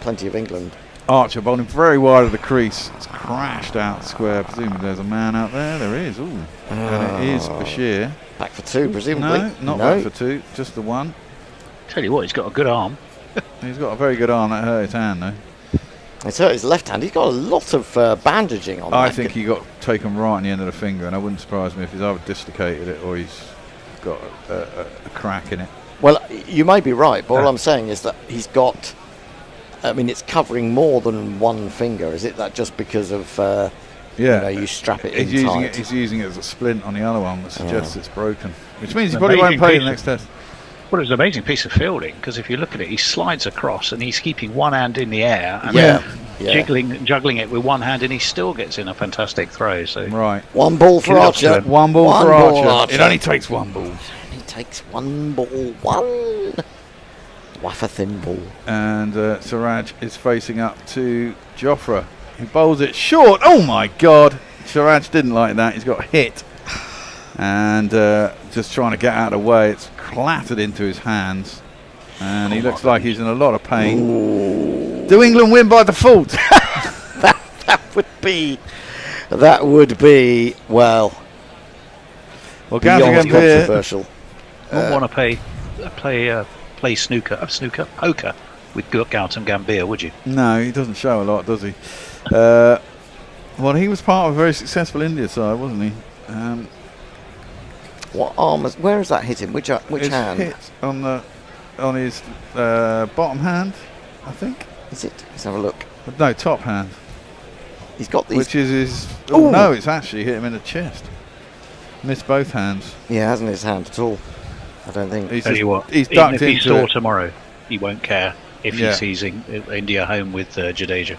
plenty of England. Archer bowling very wide of the crease. It's crashed out square. Presumably there's a man out there. There is. Ooh. And it is Bashir. Back for two, presumably. No, not back for two. Just the one. Tell you what, he's got a good arm. He's got a very good arm. That hurt his hand, though. It's hurt his left hand. He's got a lot of bandaging on. I think he got taken right on the end of the finger, and I wouldn't surprise me if he's either dislocated it or he's got a crack in it. Well, you may be right, but all I'm saying is that he's got... I mean, it's covering more than one finger. Is it that just because of... you strap it in tight? He's using it as a splint on the other one, which suggests it's broken. Which means he probably won't play the next test. Well, it's an amazing piece of fielding, because if you look at it, he slides across and he's keeping one hand in the air and juggling it with one hand, and he still gets in a fantastic throw. So right, one ball for Archer. One ball for Archer. It only takes one ball. It only takes one ball. One. Waff a thin ball. And Siraj is facing up to Jofra. He bowls it short. Oh my God! Siraj didn't like that. He's got hit, and just trying to get out of the way. It's clattered into his hands, and he looks like he's in a lot of pain. Ooh. Do England win by default? that would be well. Gavin controversial. Wouldn't want to play poker with Gautam Gambhir, would you? No, he doesn't show a lot, does he? Well, he was part of a very successful India side, wasn't he? What arm? Where has that hit him? Which hand? Hit on his bottom hand, I think. Is it? Let's have a look. No, top hand. He's got these. Which is his. Oh no, it's actually hit him in the chest. Missed both hands. Yeah, hasn't his hand at all. I don't think. Tell you what, he's ducked even if he's into sore it tomorrow, he won't care if he sees India home with Jadeja.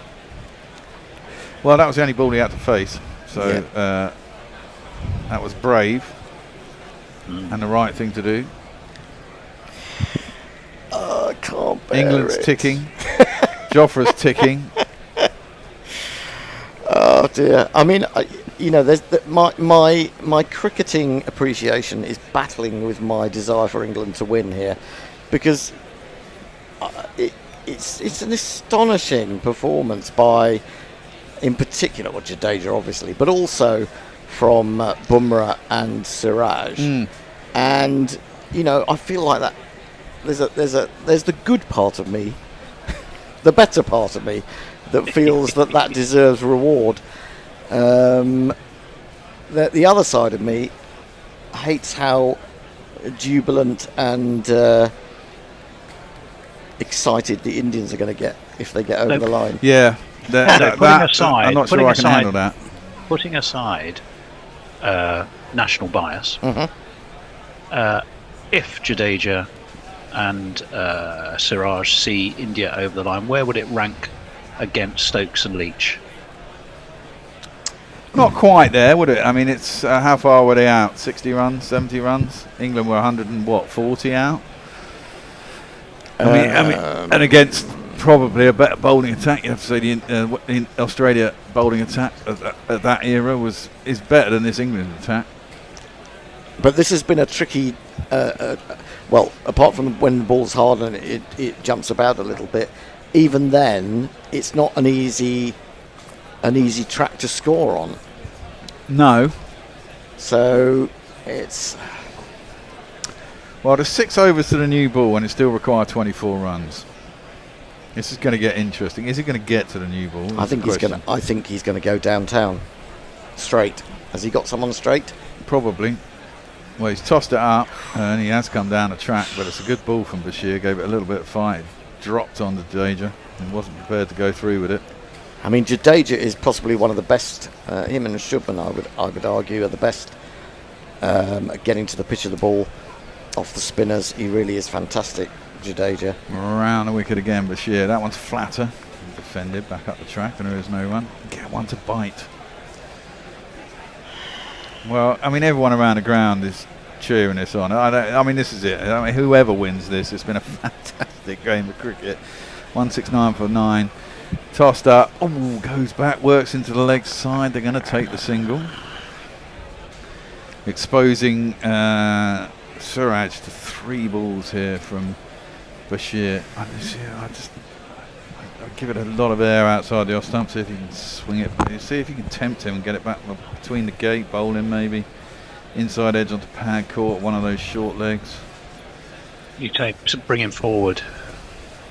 Well, that was the only ball he had to face, so that was brave and the right thing to do. I can't bear England's it. ticking. Jofra's ticking. Oh dear. I mean, there's my cricketing appreciation is battling with my desire for England to win here, because it's an astonishing performance by, in particular, Jadeja obviously, but also from Bumrah and Siraj, and I feel like that there's the good part of me, the better part of me, that feels that deserves reward. The other side of me hates how jubilant and excited the Indians are going to get if they get over the line. Yeah, I'm not sure I can handle that. Putting aside national bias, if Jadeja and Siraj see India over the line, where would it rank against Stokes and Leach? Not quite there, would it? I mean, it's how far were they out? 60 runs, 70 runs. England were 140 out. I mean, and against probably a better bowling attack. You have to say the Australia bowling attack at that era is better than this England attack. But this has been a tricky. Well, apart from when the ball's hard and it jumps about a little bit, even then it's not an easy track to score on. No. So it's. Well, there's 6 overs to the new ball and it still requires 24 runs. This is going to get interesting. Is he going to get to the new ball? I think he's going to go downtown, straight. Has he got someone straight? Probably. Well, he's tossed it up and he has come down the track, but it's a good ball from Bashir. Gave it a little bit of fight. Dropped on the Jadeja and wasn't prepared to go through with it. I mean, Jadeja is possibly one of the best. Him and Shubman, I would argue, are the best at getting to the pitch of the ball off the spinners. He really is fantastic, Jadeja. Around the wicket again, Bashir. That one's flatter. Defended back up the track, and there is no one. Get one to bite. Well, I mean, everyone around the ground is cheering this on. I mean, this is it. I mean, whoever wins this, it's been a fantastic game of cricket. 169 for 9. Tossed up. Oh, goes back, works into the leg side. They're going to take the single. Exposing Suraj to 3 balls here from Bashir. I'll give it a lot of air outside the off stump, see if you can swing it. See if you can tempt him and get it back between the gate, bowling maybe. Inside edge onto pad court, one of those short legs. You bring him forward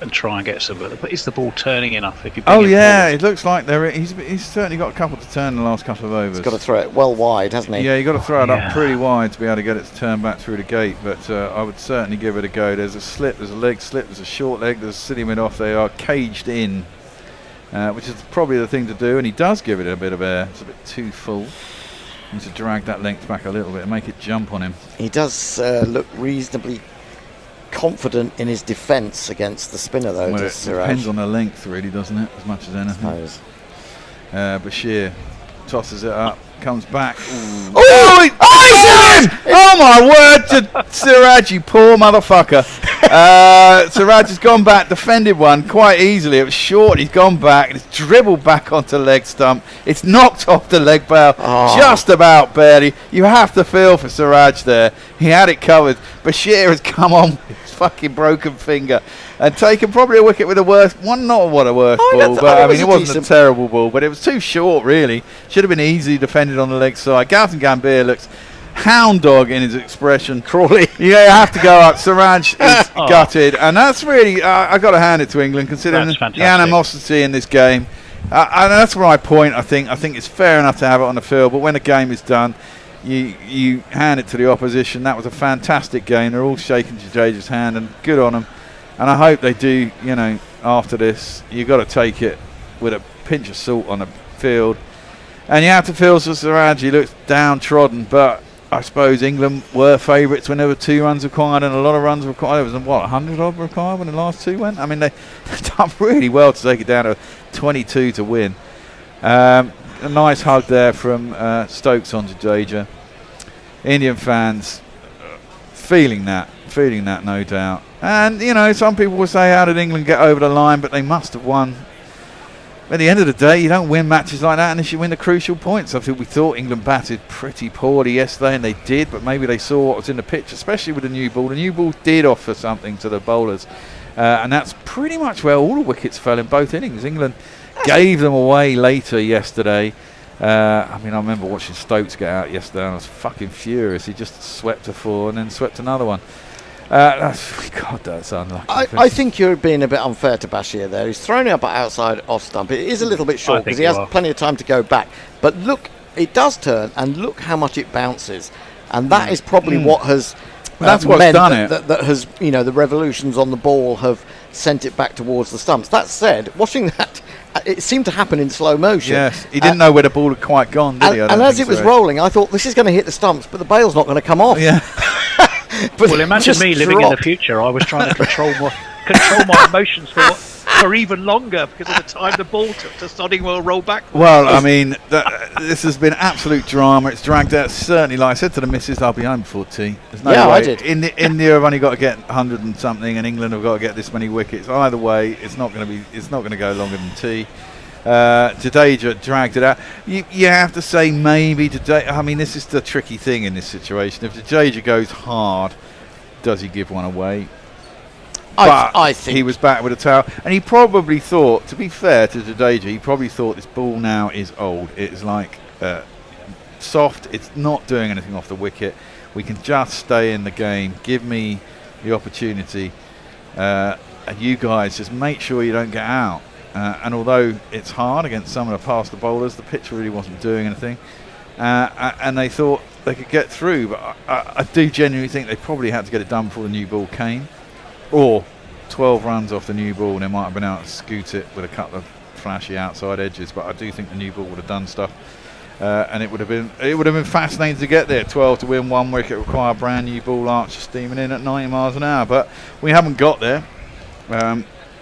and try and get some. But is the ball turning enough? If you oh yeah, it looks like he's certainly got a couple to turn in the last couple of overs. He's got to throw it well wide, hasn't he? Yeah, you've got to throw it up pretty wide to be able to get it to turn back through the gate. But I would certainly give it a go. There's a slip, there's a leg slip, there's a short leg, there's a city mid off. They are caged in, which is probably the thing to do. And he does give it a bit of air. It's a bit too full. Needs to drag that length back a little bit and make it jump on him. He does look reasonably confident in his defence against the spinner, though. Well, it depends on the length, really, doesn't it? As much as anything. Bashir tosses it up, comes back. Ooh. Oh my word! Siraj, you poor motherfucker. Siraj has gone back, defended one quite easily. It was short. He's gone back. It's dribbled back onto leg stump. It's knocked off the leg bail, just about barely. You have to feel for Siraj there. He had it covered. Bashir has come on with his fucking broken finger and taken probably a wicket with a worse one. Not what a worse ball, but I mean, it wasn't a terrible ball, but it was too short, really. Should have been easily defended on the leg side. Gautam Gambhir looks hound dog in his expression. Crawley. Yeah, you have to go up. Siraj is gutted, and that's really I got to hand it to England, considering the animosity in this game. And that's my point. I think it's fair enough to have it on the field, but when the game is done, you hand it to the opposition. That was a fantastic game. They're all shaking Jadeja's hand, and good on them. And I hope they do. You know, after this, you got to take it with a pinch of salt on the field, and you have to feel for Siraj. He looks downtrodden, but I suppose England were favourites when there were 2 runs required and a lot of runs required. There was 100 odd required when the last 2 went. I mean, they've done really well to take it down to 22 to win. A nice hug there from Stokes on Jadeja. Indian fans feeling that no doubt. And you know, some people will say, how did England get over the line? But they must have won. At the end of the day, you don't win matches like that unless you win the crucial points. I think we thought England batted pretty poorly yesterday, and they did, but maybe they saw what was in the pitch, especially with the new ball. The new ball did offer something to the bowlers, and that's pretty much where all the wickets fell in both innings. England gave them away later yesterday. I mean, I remember watching Stokes get out yesterday, and I was fucking furious. He just swept a 4 and then swept another one. That's unlucky. I think you're being a bit unfair to Bashir there. He's thrown it up outside off stump. It is a little bit short because he has plenty of time to go back. But look, it does turn, and look how much it bounces. And that is probably what has that's what's meant done it. That has, the revolutions on the ball have sent it back towards the stumps. That said, watching that, it seemed to happen in slow motion. Yes, he didn't know where the ball had quite gone, did he? And as it was rolling, I thought, this is going to hit the stumps, but the bail's not going to come off. Yeah. Well, imagine me living in the future. I was trying to control my emotions for even longer because of the time the ball took to Sodding will roll back. Well, I mean, this has been absolute drama. It's dragged out. Certainly, like I said to the missus, I'll be home before tea. There's no way. I did. India have only got to get 100 and something, and England have got to get this many wickets. Either way, it's not going to go longer than tea. Jadeja dragged it out. You have to say maybe Jadeja. I mean, this is the tricky thing in this situation. If Jadeja goes hard, does he give one away? I think he was back with a towel, and he probably thought, to be fair to Jadeja, he probably thought this ball now is old. It's like soft. It's not doing anything off the wicket. We can just stay in the game. Give me the opportunity, and you guys just make sure you don't get out. And although it's hard against some of the faster bowlers, the pitch really wasn't doing anything, and they thought they could get through. But I do genuinely think they probably had to get it done before the new ball came. Or 12 runs off the new ball, and they might have been able to scoot it with a couple of flashy outside edges. But I do think the new ball would have done stuff, and it would have been fascinating to get there. 12 to win one wicket require a brand new ball archer steaming in at 90 miles an hour. But we haven't got there.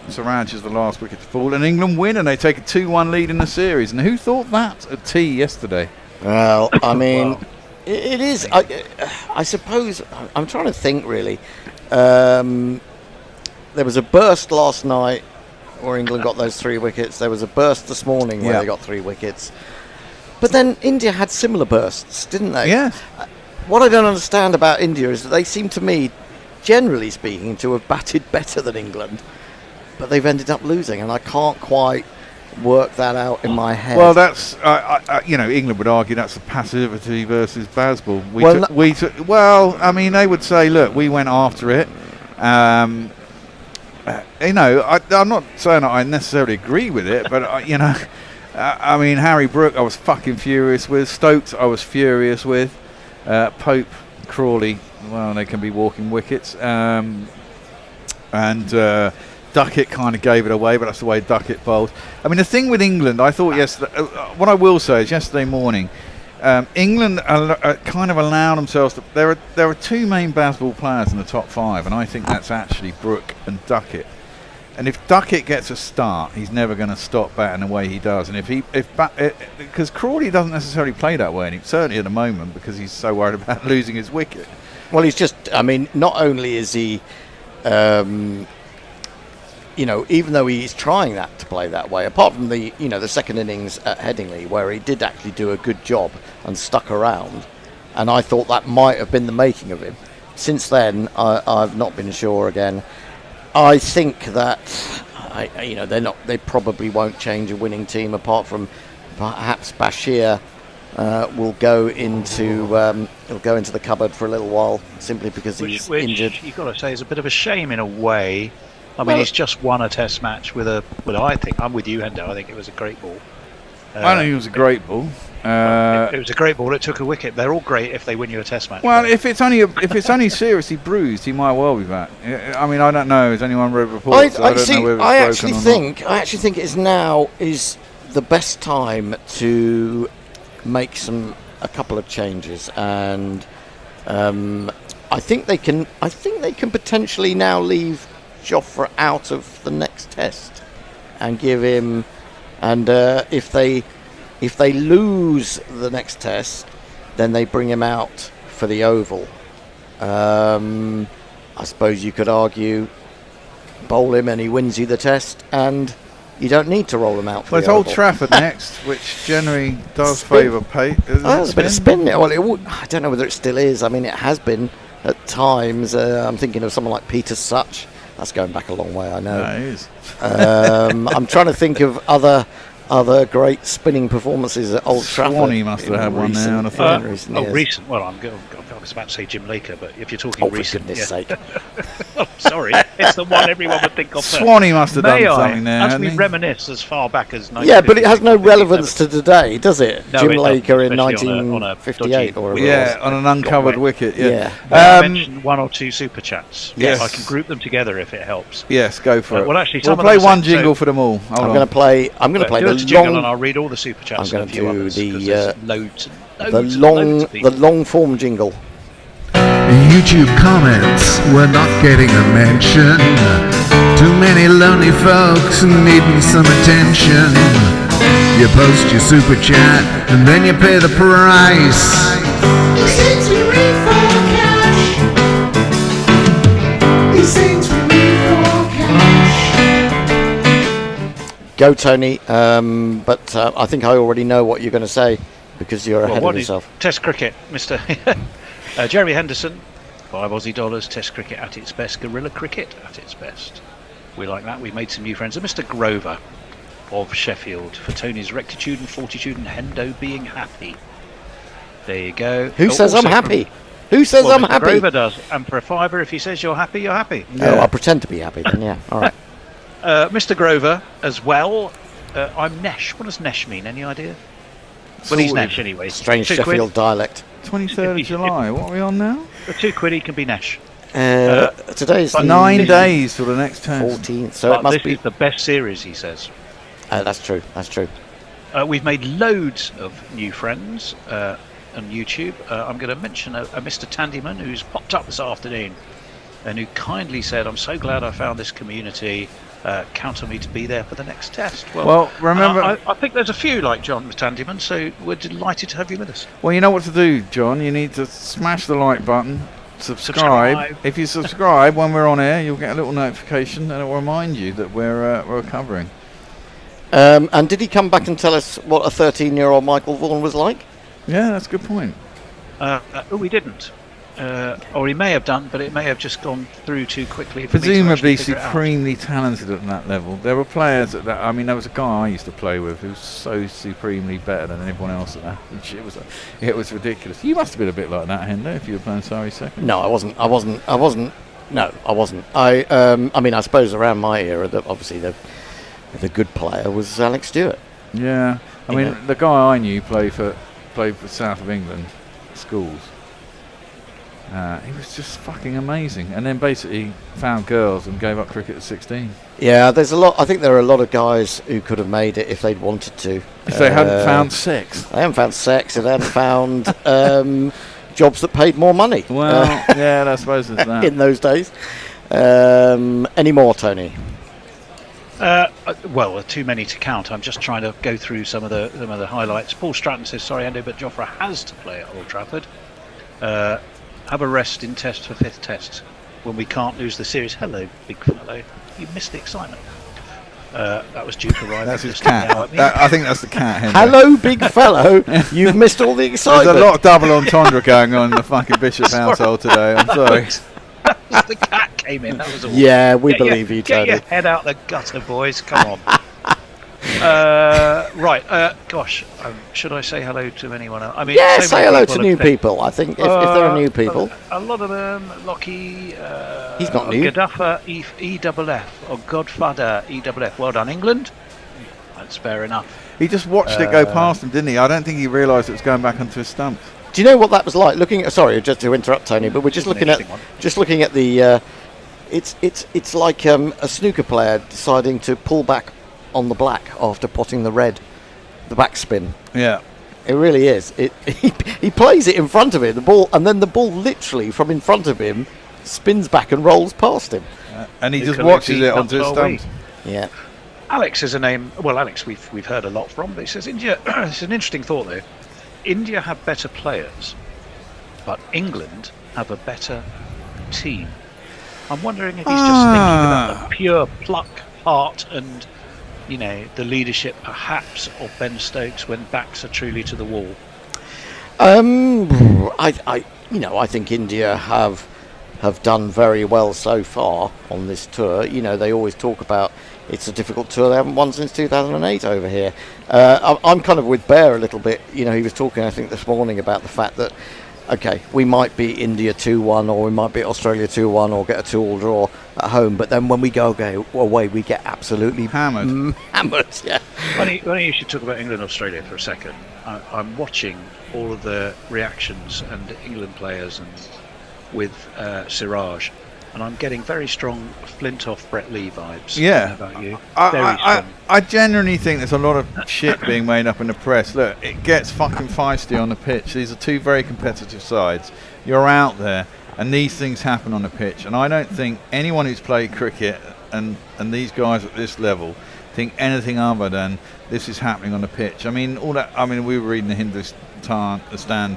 Siraj is the last wicket to fall, and England win, and they take a 2-1 lead in the series. And who thought that at tea yesterday? Well, I mean, it is. I suppose I'm trying to think really. There was a burst last night where England got those 3 wickets. There was a burst this morning where they got 3 wickets. But then India had similar bursts, didn't they? Yes. What I don't understand about India is that they seem to me, generally speaking, to have batted better than England. But they've ended up losing, and I can't quite work that out in my head. Well, that's England would argue that's the passivity versus baseball. Well, I mean, they would say, look, we went after it. I'm not saying that I necessarily agree with it, but I mean, Harry Brook, I was fucking furious with. Stokes, I was furious with. Pope, Crawley, well, they can be walking wickets, and Duckett kind of gave it away, but that's the way Duckett bowled. I mean, the thing with England, I thought yesterday, what I will say is yesterday morning, England kind of allowed themselves to. There are 2 main baseball players in the top 5, and I think that's actually Brook and Duckett. And if Duckett gets a start, he's never going to stop batting the way he does. And because Crawley doesn't necessarily play that way, and certainly at the moment because he's so worried about losing his wicket. Well, he's just. I mean, not only is he. Even though he's trying to play that way, apart from the second innings at Headingley, where he did actually do a good job and stuck around, and I thought that might have been the making of him. Since then, I've not been sure again. I think that they probably won't change a winning team, apart from perhaps Bashir will go into the cupboard for a little while simply because he's injured. You've got to say is a bit of a shame in a way. I mean, he's just won a Test match with I think I'm with you, Hendo. I think it was a great ball. I think it was a great ball. It was a great ball. It took a wicket. They're all great if they win you a Test match. Well, if it's only seriously bruised, he might well be back. I mean, I don't know. Has anyone read reports? I actually think it now is the best time to make a couple of changes, and I think they can potentially now leave Jofra out of the next test and give him, and if they lose the next test, then they bring him out for the Oval. I suppose you could argue bowl him and he wins you the test, and you don't need to roll him out for the Oval. Well, it's Old Trafford next, which generally does favour Pate. There's a bit of spin. Well, I don't know whether it still is. I mean, it has been at times. I'm thinking of someone like Peter Such. That's going back a long way, I know. No, it is. I'm trying to think of other great spinning performances at Old Trafford. Swanee must have had one there on a recent. Well, I'm going was about to say Jim Laker, but if you're talking Oh, for recent, goodness sake. Oh, sorry, it's the one everyone would think of first. Swanee must have done May I, something there, as hadn't we he? reminisce as far back as Yeah, but it has no 1957. relevance to today, does it? No, Jim it doesn't, Laker in especially on a 1958 dodgy or whatever. Yeah, on an uncovered Got wicket. Yeah. I mentioned one or two super chats. Yes. I can group them together if it helps. Yes, go for it. Well, actually, we'll some of play them are one saying- jingle so- for them all. Hold I'm on. going to play. I'm going to play do the it to jingle and long. I'll read all the super chats. I'm going and a to few do others, 'cause the there's loads and the loads and long loads of the people. long form jingle. YouTube comments were not getting a mention. Too many lonely folks needing some attention. You post your super chat and then you pay the price. Go, Tony. But I think I already know what you're going to say because you're ahead what of is yourself. Test cricket, Mr. Jeremy Henderson, $5 Aussie, Test cricket at its best, guerrilla cricket at its best. We like that. We made some new friends. And Mr. Grover of Sheffield for Tony's rectitude and fortitude and Hendo being happy. There you go. Who says I'm also happy? Who says well, I'm Mr. happy? Grover does. And for a fiver, if he says you're happy, you're happy. Oh, I'll pretend to be happy then. Yeah. All right. Mr. Grover as well. I'm Nesh. What does Nesh mean? Any idea? Well, he's Nesh anyway. Strange £2. Sheffield dialect. 23rd of July. What are we on now? For £2, he can be Nesh. Today's but 9 this- days for the next test. 14th. So but it must this be. is the best series, he says. That's true. That's true. We've made loads of new friends on YouTube. I'm going to mention a Mr. Tandyman who's popped up this afternoon and who kindly said, "I'm so glad I found this community. Count on me to be there for the next test." Well, remember- I think there's a few like John Tandyman, so we're delighted to have you with us. Well, you know what to do, John. You need to smash the like button, subscribe. If you subscribe when we're on air, you'll get a little notification and it will remind you that we're covering. And did he come back and tell us what a 13-year-old Michael Vaughan was like? Yeah, that's a good point. We didn't. Or he may have done, but it may have just gone through too quickly. For me to Presumably actually figure it out. supremely talented at that level. There were players at that. I mean, there was a guy I used to play with who was so supremely better than everyone else at that. It was ridiculous. You must have been a bit like that, Hendo, if you were playing Surrey second. No, I wasn't. No, I wasn't. I mean, I suppose around my era, that obviously the good player was Alex Stewart. Yeah, I mean, the guy I knew played for South of England schools. He was just fucking amazing, and then basically found girls and gave up cricket at 16. Yeah, there's a lot. I think there are a lot of guys who could have made it if they'd wanted to. If they hadn't found sex. They haven't found sex. If they hadn't found jobs that paid more money. Well, yeah, I suppose there's that. In those days. Any more, Tony? Well, too many to count. I'm just trying to go through some of the highlights. Paul Stratton says, "Sorry, Endo, but Jofra has to play at Old Trafford. Have a rest in test for 5th test when we can't lose the series." Hello, big fellow. You missed the excitement. That was Duke arriving. That's his just now cat. at me. I think that's the cat. Henry. Hello, big fellow. You've missed all the excitement. There's a lot of double entendre going on in the fucking Bishop household today. I'm sorry. The cat came in. That was all. Yeah, we believe you, Get your Tony. head out the gutter, boys. Come on. Right. Gosh. Should I say hello to anyone else? I mean, Yeah, so say many hello people to have new said- people. I think if there are new people. A lot of them. Lockie. He's not new. Gaddafi EFF or Godfather EFF. Well done, England. That's fair enough. He just watched it go past him, didn't he? I don't think he realised it was going back onto his stumps. Do you know what that was like? Looking at, sorry, just to interrupt, Tony, but we're just looking at the. It's like a snooker player deciding to pull back on the black after potting the red, the backspin. Yeah, it really is. He plays it in front of him, the ball, and then the ball literally from in front of him spins back and rolls past him, and he just watches it onto his stumps. Yeah. Alex is a name. Well, Alex, we've heard a lot from, but he says India. It's an interesting thought, though. India have better players, but England have a better team. I'm wondering if he's just thinking about the pure pluck, heart, and the leadership, perhaps, of Ben Stokes when backs are truly to the wall. I think India have done very well so far on this tour. They always talk about it's a difficult tour. They haven't won since 2008 over here. I'm kind of with Bear a little bit. He was talking, I think, this morning about the fact that okay, we might beat India 2-1, or we might beat Australia 2-1, or get a 2-all draw at home. But then when we go away, we get absolutely hammered. Hammered, yeah. Funny you should talk about England-Australia for a second. I'm watching all of the reactions and England players and with Siraj, and I'm getting very strong Flintoff Brett Lee vibes. Yeah. How about you? I genuinely think there's a lot of shit being made up in the press. Look, it gets fucking feisty on the pitch. These are two very competitive sides. You're out there, and these things happen on the pitch. And I don't think anyone who's played cricket and these guys at this level think anything other than this is happening on the pitch. I mean, all that. I mean, we were reading the Hindustan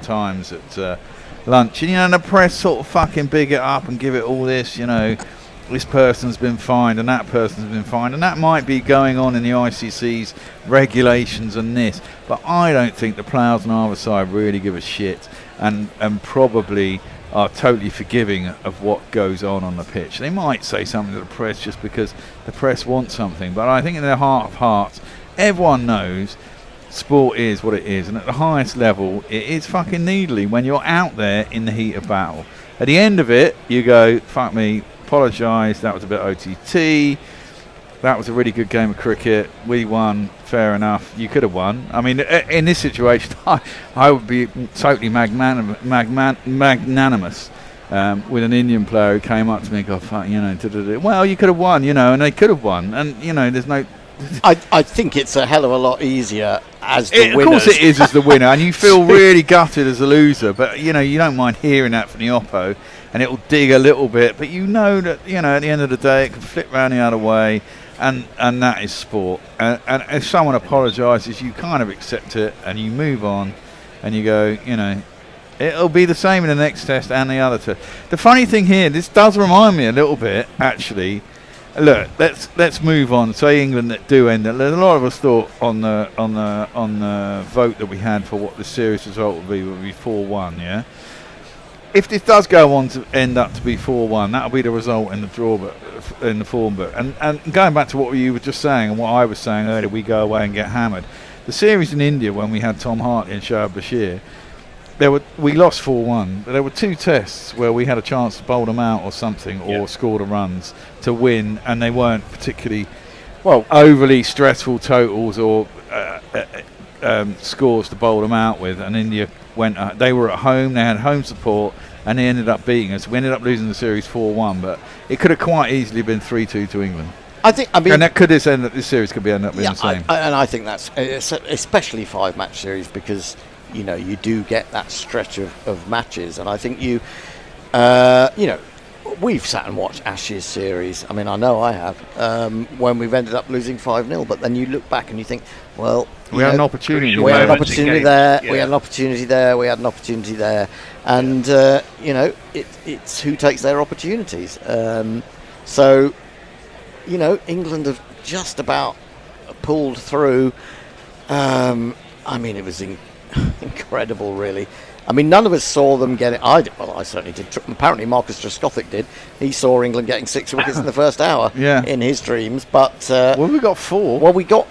Times at lunch, and and the press sort of fucking big it up and give it all this, this person's been fined and that person's been fined, and that might be going on in the ICC's regulations and this, but I don't think the players on either side really give a shit and probably are totally forgiving of what goes on the pitch. They might say something to the press just because the press wants something, but I think in their heart of hearts everyone knows sport is what it is, and at the highest level it is fucking needly when you're out there in the heat of battle. At the end of it you go, fuck me, apologise, that was a bit OTT, that was a really good game of cricket, we won, fair enough, you could have won. I mean, in this situation I would be totally magnanimous with an Indian player who came up to me and go, fuck, well, you could have won, and they could have won, and there's no... I think it's a hell of a lot easier as the winner. Of course it is as the winner, and you feel really gutted as a loser, but you don't mind hearing that from the oppo, and it'll dig a little bit, but that at the end of the day it can flip round the other way, and that is sport. And if someone apologises, you kind of accept it and you move on, and you go, it'll be the same in the next test and the other test. The funny thing here, this does remind me a little bit, actually. Look, let's move on. Say England that do end it. A lot of us thought on the vote that we had for what the series result would be 4-1. Yeah. If this does go on to end up to be 4-1, that'll be the result in the draw, in the form book. And going back to what you were just saying and what I was saying earlier, we go away and get hammered. The series in India when we had Tom Hartley and Shoaib Bashir, we lost 4-1, but there were two tests where we had a chance to bowl them out or something, or score the runs to win, and they weren't particularly overly stressful totals or scores to bowl them out with. And India they were at home, they had home support, and they ended up beating us. We ended up losing the series 4-1, but it could have quite easily been 3-2 to England. And this series could end up being the same. And I think that's especially 5-match series, because you do get that stretch of matches, and I think we've sat and watched Ashes series. I mean, I know I have, when we've ended up losing 5-0, but then you look back and you think, well, we had an opportunity. We had an opportunity there. We had an opportunity there. We had an opportunity there, and it's who takes their opportunities. So, England have just about pulled through. I mean, it was incredible, really. I mean, none of us saw them get it. I certainly did. Apparently, Marcus Trescothick did. He saw England getting 6 wickets in the first hour in his dreams. But we got 4. Well, we got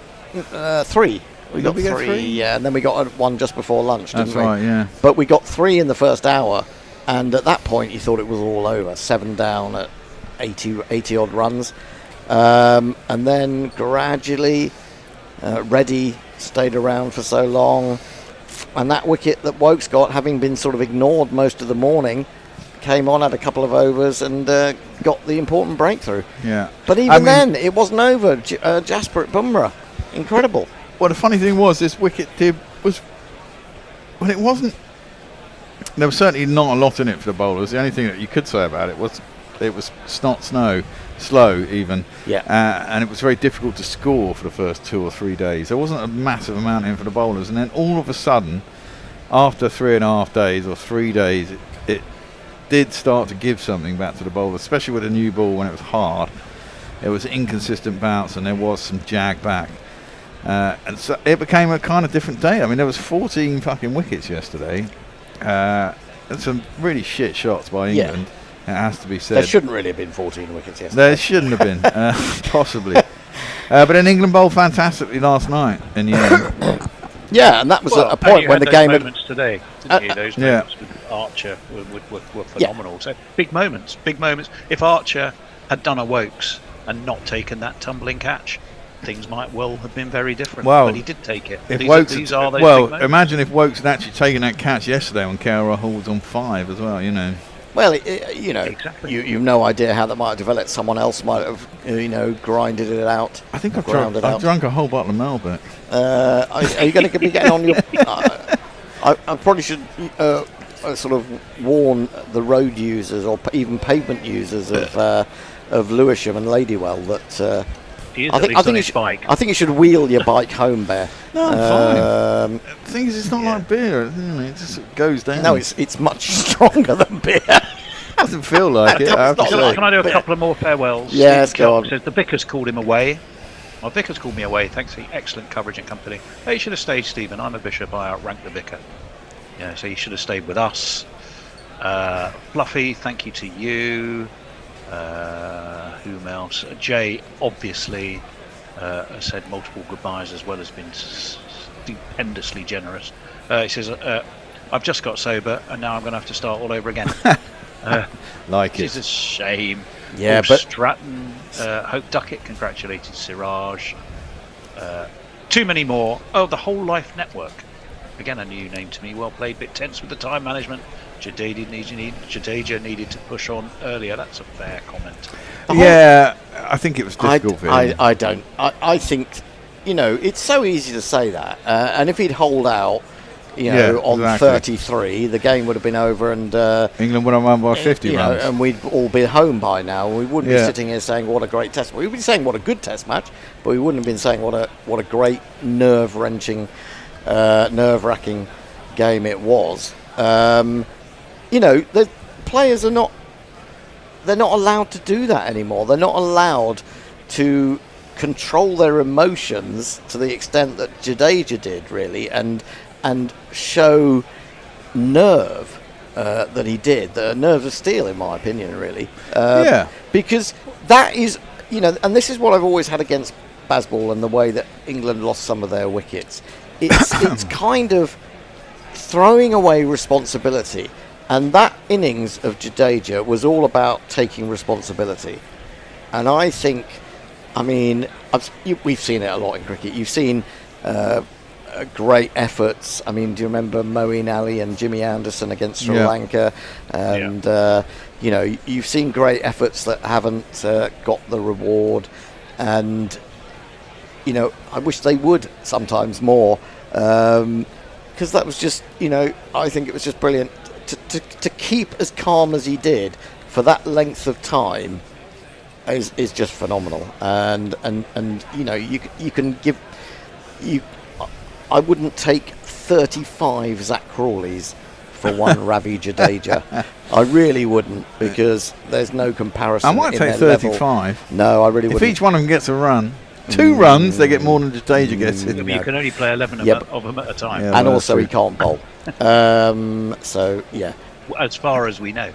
3. We got 3, yeah, and then we got one just before lunch, didn't we? That's right, yeah. But we got 3 in the first hour, and at that point, you thought it was all over. 7 down at 80 odd runs, and then gradually, Reddy stayed around for so long. And that wicket that Woakes got, having been sort of ignored most of the morning, came on, had a couple of overs, and got the important breakthrough. Yeah. But even then, it wasn't over. Jasper at Bumrah, incredible. Well, the funny thing was, this wicket it wasn't. There was certainly not a lot in it for the bowlers. The only thing that you could say about it was slow even. Yeah. And it was very difficult to score for the first 2 or 3 days. There wasn't a massive amount in for the bowlers, and then all of a sudden, after 3.5 days or 3 days, it did start to give something back to the bowlers, especially with a new ball when it was hard. It was inconsistent bounce, and there was some jag back. And so it became a kind of different day. I mean, there was 14 fucking wickets yesterday. And some really shit shots by England. Yeah. It has to be said. There shouldn't really have been 14 wickets yesterday. There shouldn't have been, possibly. But then England bowled fantastically last night in the end. Yeah, and that was Well, a point you when had the those game had. moments today, didn't you? Those Yeah. moments with Archer were phenomenal. So big moments. If Archer had done a Wokes and not taken that tumbling catch, things might well have been very different. Well, but he did take it. If These Wokes are those well, big moments. imagine if Wokes had actually taken that catch yesterday when KR Hall was on 5 as well. You know. Well, you've no idea how that might have developed. Someone else might have, grinded it out. I think I've ground drunk a whole bottle of Malbec. Are you going to be getting on your? I probably should sort of warn the road users or even pavement users of Lewisham and Ladywell that. He is at least on his bike. I think you should wheel your bike home, Bear. No, I'm fine. The thing is, it's not like beer. It just goes down. No, it's much stronger than beer. Doesn't feel like it. I have to say. Can I do a couple of more farewells? Yes, Steve go on. Says the Vicar's called him away. My Vicar's called me away. Thanks for the excellent coverage and company. Hey, you should have stayed, Stephen. I'm a bishop. I outrank the Vicar. Yeah, so you should have stayed with us. Fluffy, thank you to you. Whom else? Jay, obviously, has said multiple goodbyes as well as been stupendously generous. He says, I've just got sober and now I'm going to have to start all over again. Like It's a shame. Yeah, Paul but Stratton, Hope Duckett congratulated Siraj. Too many more. Oh, the Whole Life Network. Again, a new name to me. Well played, bit tense with the time management. Jadeja needed to push on earlier. That's a fair comment. Yeah, I think it was difficult for him. I don't. I think, it's so easy to say that. And if he'd hold out, on exactly. 33, the game would have been over and England would have won by 50 runs. and we'd all be home by now. We wouldn't be sitting here saying what a great test. We'd be saying what a good test match, but we wouldn't have been saying what a great nerve-wrenching, nerve-wracking game it was. The players are not. They're not allowed to do that anymore. They're not allowed to control their emotions to the extent that Jadeja did, really, and show nerve that he did. The nerves of steel, in my opinion, really. Because that is, and this is what I've always had against Bazball and the way that England lost some of their wickets. It's kind of throwing away responsibility. And that innings of Jadeja was all about taking responsibility. And I think, we've seen it a lot in cricket. You've seen great efforts. Do you remember Moeen Ali and Jimmy Anderson against Sri Lanka? And, you've seen great efforts that haven't got the reward. And, I wish they would sometimes more. Because that was just, I think it was just brilliant. To keep as calm as he did for that length of time is just phenomenal, and you can give I wouldn't take 35 Zach Crawleys for one Ravi Jadeja. I really wouldn't, because there's no comparison. I might take 35. No, I really wouldn't. If each one of them gets a run, 2 runs, they get more than Jadeja gets. You can only play 11 of them at a time. And also he can't bowl. So, yeah. As far as we know.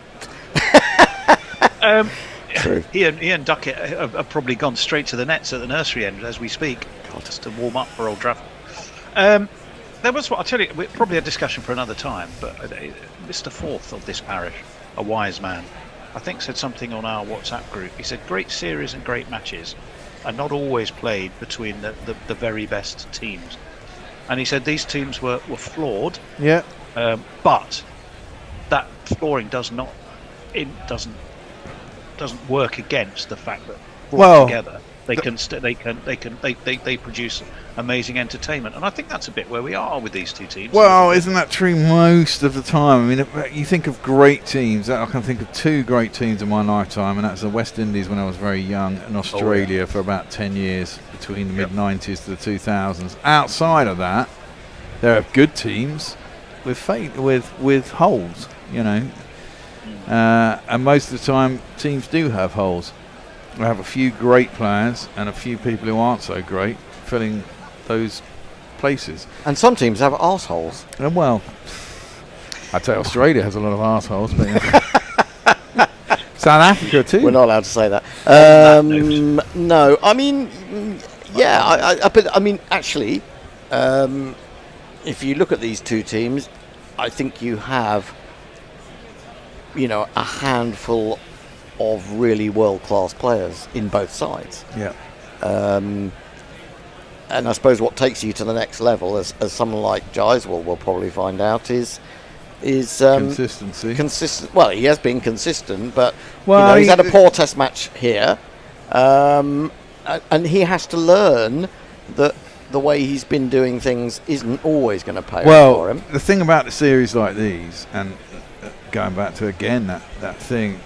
True. Ian Duckett have probably gone straight to the nets at the nursery end as we speak, just to warm up for Old Trafford. There was, I'll tell you, probably a discussion for another time, but Mr. Forth of this parish, a wise man, I think said something on our WhatsApp group. He said, great series and great matches are not always played between the very best teams. And he said these teams were flawed. Yeah. But that flooring doesn't work against the fact that brought together they produce amazing entertainment, and I think that's a bit where we are with these two teams. Well, isn't that true most of the time? You think of great teams. I can think of 2 great teams in my lifetime, and that's the West Indies when I was very young, and Australia for about 10 years between the mid-90s to the 2000s. Outside of that, there are good teams with holes, and most of the time teams do have holes. We have a few great players and a few people who aren't so great filling those places. And some teams have arseholes. And well, I'd say Australia has a lot of arseholes, but South Africa too. We're not allowed to say that. No, actually, if you look at these two teams, I think you have, a handful of really world-class players in both sides. Yeah. And I suppose what takes you to the next level, as someone like Gyswell will probably find out, is consistency. Well, he has been consistent, but Well, he's had a poor Test match here, and he has to learn that the way he's been doing things isn't always going to pay off for him. The thing about the series like these, and going back to again that thing,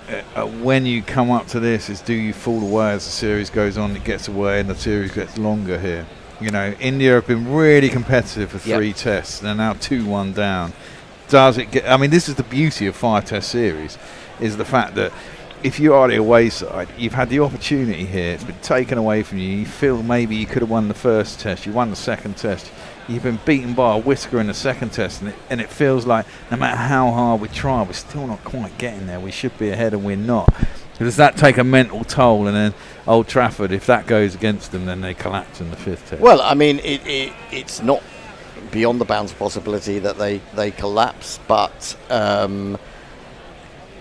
when you come up to this, is do you fall away as the series goes on? It gets away, and the series gets longer here. India have been really competitive for 3 tests. They're now 2-1 down. Does it get? I mean, this is the beauty of 5-test series, is the fact that if you are the away side, you've had the opportunity here. It's been taken away from you. You feel maybe you could have won the first test. You won the second test. You've been beaten by a whisker in the second test, and it feels like no matter how hard we try, we're still not quite getting there. We should be ahead, and we're not. Does that take a mental toll? And then Old Trafford, if that goes against them, then they collapse in the 5th test. Well, I mean, it's not beyond the bounds of possibility that they collapse, but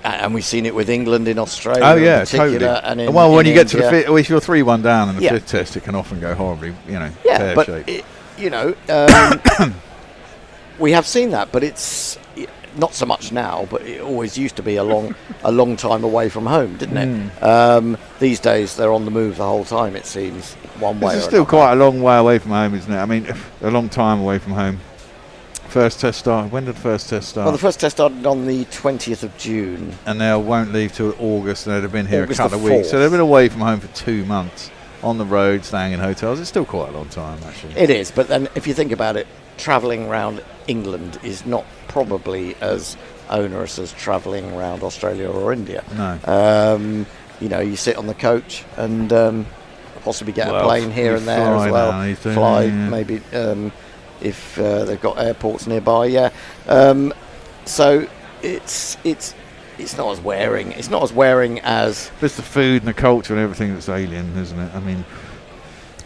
and we've seen it with England in Australia. Oh yeah, in particular, totally. And in, when in you get to the India. 5th, if you're 3-1 down in the 5th test, it can often go horribly, Yeah, but pear-shaped. we have seen that, but it's not so much now. But it always used to be a long time away from home, didn't it? These days they're on the move the whole time. It seems one way. This is or still another. quite a long way away from home, isn't it? I mean, a long time away from home. First test started. When did the first test start? Well, the first test started on the 20th of June. And they won't leave till August, and they'd have been here August a couple the of weeks. 4th. So they've been away from home for 2 months, on the road, staying in hotels. It's still quite a long time, actually. It is, but then if you think about it, travelling around England is not probably as onerous as travelling around Australia or India. No. You sit on the coach and possibly get a plane here and there as well. Maybe if they've got airports nearby. So it's not as wearing. It's not as wearing as. But it's the food and the culture and everything that's alien, isn't it? I mean,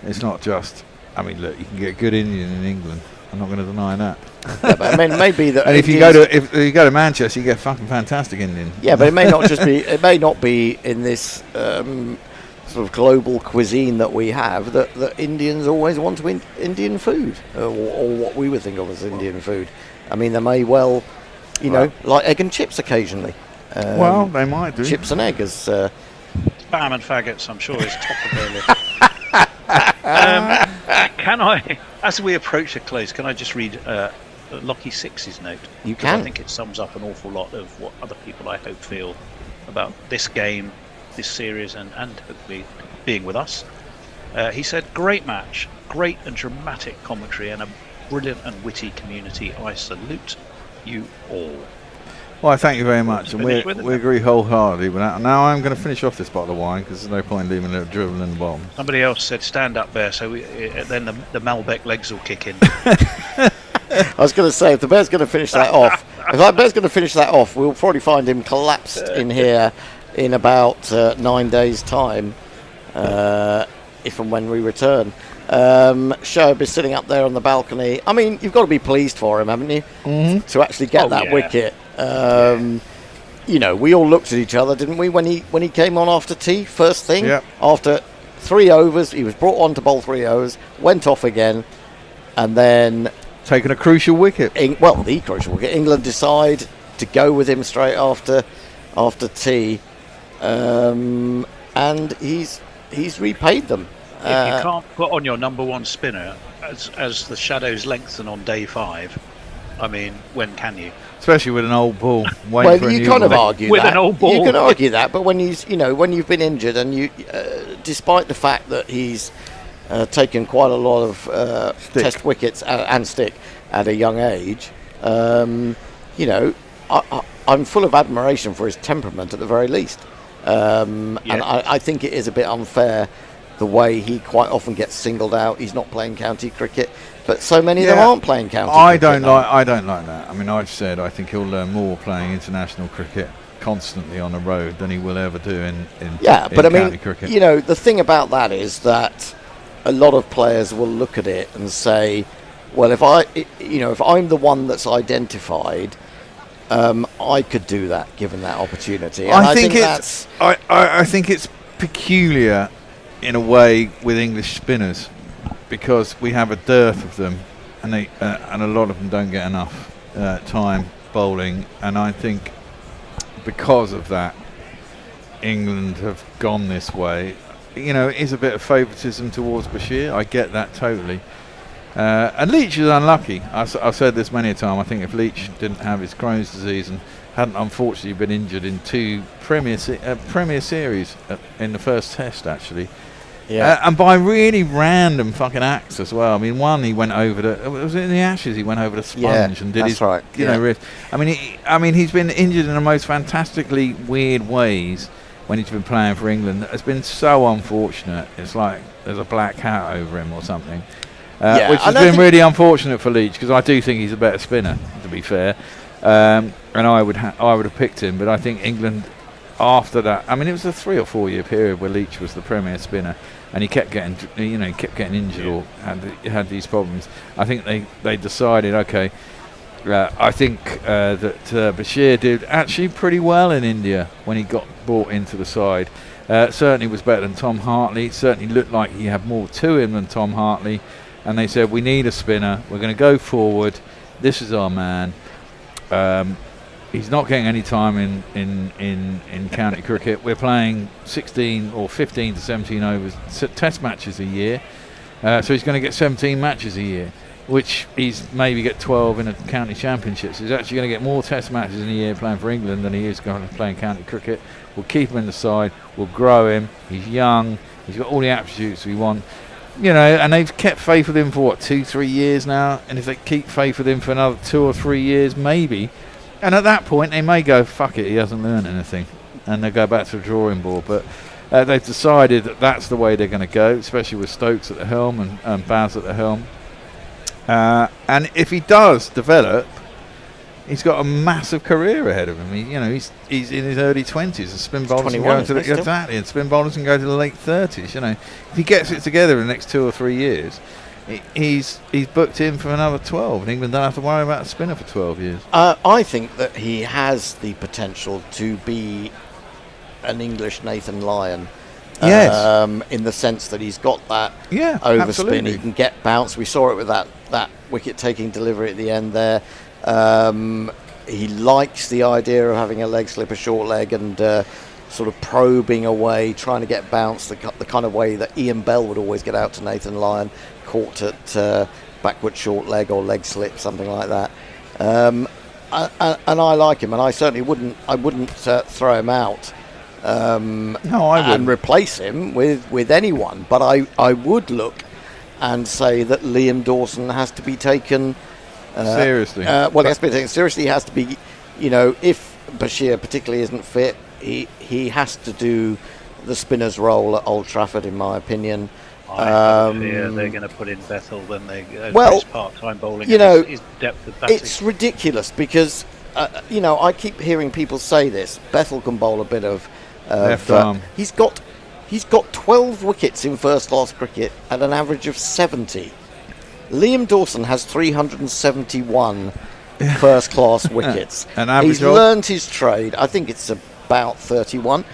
it's not just. I mean, look, you can get good Indian in England. I'm not going to deny that. Yeah, but I mean, maybe that. And if you go to Manchester, you get fucking fantastic Indian. Yeah, but it may not just be. It may not be in this sort of global cuisine that we have that Indians always want to eat Indian food, or what we would think of as Indian food. I mean, they may well, like egg and chips occasionally. Well, they might do. Chips and egg as. Spam and faggots, I'm sure, is top of their list. Can I, as we approach a close, can I just read Lockie Six's note? You 'Cause can. I think it sums up an awful lot of what other people, I hope, feel about this game, this series, and hopefully being with us. He said, "Great match, great and dramatic commentary, and a brilliant and witty community. I salute you all." Well, thank you very much, and Finish with it we then. agree wholeheartedly with that. Now I'm going to finish off this bottle of wine because there's no point in leaving a little dribble in the bottom. Somebody else said, "Stand up, Bear," so then the Malbec legs will kick in. I was going to say, if the Bear's going to finish that off, we'll probably find him collapsed in here in about 9 days' time, if and when we return. Shoaib is sitting up there on the balcony. I mean, you've got to be pleased for him, haven't you? Mm-hmm. To actually get that wicket. We all looked at each other, didn't we, when he came on after tea, first thing? Yep. After 3 overs, he was brought on to bowl 3 overs, went off again, and then... taking a crucial wicket. The crucial wicket. England decide to go with him straight after tea, and he's repaid them. If you can't put on your number one spinner as the shadows lengthen on day 5, I mean, when can you? Especially with an old ball. You kind of argue with that. An old ball. You can argue that, but when when you've been injured and you, despite the fact that he's taken quite a lot of test wickets and stick at a young age, I'm full of admiration for his temperament at the very least, and I think it is a bit unfair the way he quite often gets singled out. He's not playing county cricket, but so many of them aren't playing county cricket. I don't like that. I mean, I've said I think he'll learn more playing international cricket constantly on the road than he will ever do in county cricket. The thing about that is that a lot of players will look at it and say, well, if I'm the one that's identified, I could do that given that opportunity. And I think it's peculiar in a way with English spinners because we have a dearth of them, and a lot of them don't get enough time bowling. And I think because of that, England have gone this way. You know, it is a bit of favouritism towards Bashir. I get that totally. And Leach is unlucky. I've said this many a time. I think if Leach didn't have his Crohn's disease and hadn't unfortunately been injured in 2 Premier Series in the first Test, actually, and by really random fucking acts as well. I mean, one he went over the. Was it in the Ashes? He went over the sponge and did his right. wrist. I mean, he's been injured in the most fantastically weird ways when he's been playing for England. It's been so unfortunate. It's like there's a black hat over him or something. Which has been really unfortunate for Leach because I do think he's a better spinner, to be fair, and I would have picked him. But I think England, after that, I mean, it was a 3 or 4 year period where Leach was the premier spinner, and he kept getting injured or had these problems. I think they decided, okay, I think that Bashir did actually pretty well in India when he got brought into the side. Certainly was better than Tom Hartley. Certainly looked like he had more to him than Tom Hartley. And they said, we need a spinner. We're going to go forward. This is our man. He's not getting any time in county cricket. We're playing 16 or 15 to 17 overs Test matches a year. So he's going to get 17 matches a year, which he's maybe get 12 in a county championship. So he's actually going to get more Test matches in a year playing for England than he is going to play in county cricket. We'll keep him in the side. We'll grow him. He's young. He's got all the attributes we want. You know, and they've kept faith with him for 2-3 years now, and if they keep faith with him for another 2 or 3 years, maybe, and at that point they may go, fuck it, he hasn't learned anything, and they'll go back to the drawing board. But they've decided that that's the way they're going to go, especially with Stokes at the helm and Baz at the helm. And if he does develop, he's got a massive career ahead of him. He's in his early 20s. And spin bowlers can go to and spin bowlers can go to the late 30s. You know, if he gets it together in the next 2 or 3 years, he's booked in for another 12, and England don't have to worry about a spinner for 12 years. I think that he has the potential to be an English Nathan Lyon. Yes. In the sense that he's got that overspin, absolutely. He can get bounce. We saw it with that wicket-taking delivery at the end there. He likes the idea of having a leg slip, a short leg, and sort of probing away, trying to get bounce, the kind of way that Ian Bell would always get out to Nathan Lyon, caught at backward short leg or leg slip, something like that. And I like him, and I certainly wouldn't throw him out. No, I wouldn't. And replace him with anyone, but I would look and say that Liam Dawson has to be taken seriously. He has to be taken seriously. He has to be, if Bashir particularly isn't fit, he has to do the spinner's role at Old Trafford, in my opinion. I fear they're going to put in Bethel when they part-time bowling. His depth of batting. It's ridiculous because I keep hearing people say this. Bethel can bowl a bit of left arm. He's got 12 wickets in first-class cricket at an average of 70. Liam Dawson has 371 first-class wickets. He's learned his trade. I think it's about 31.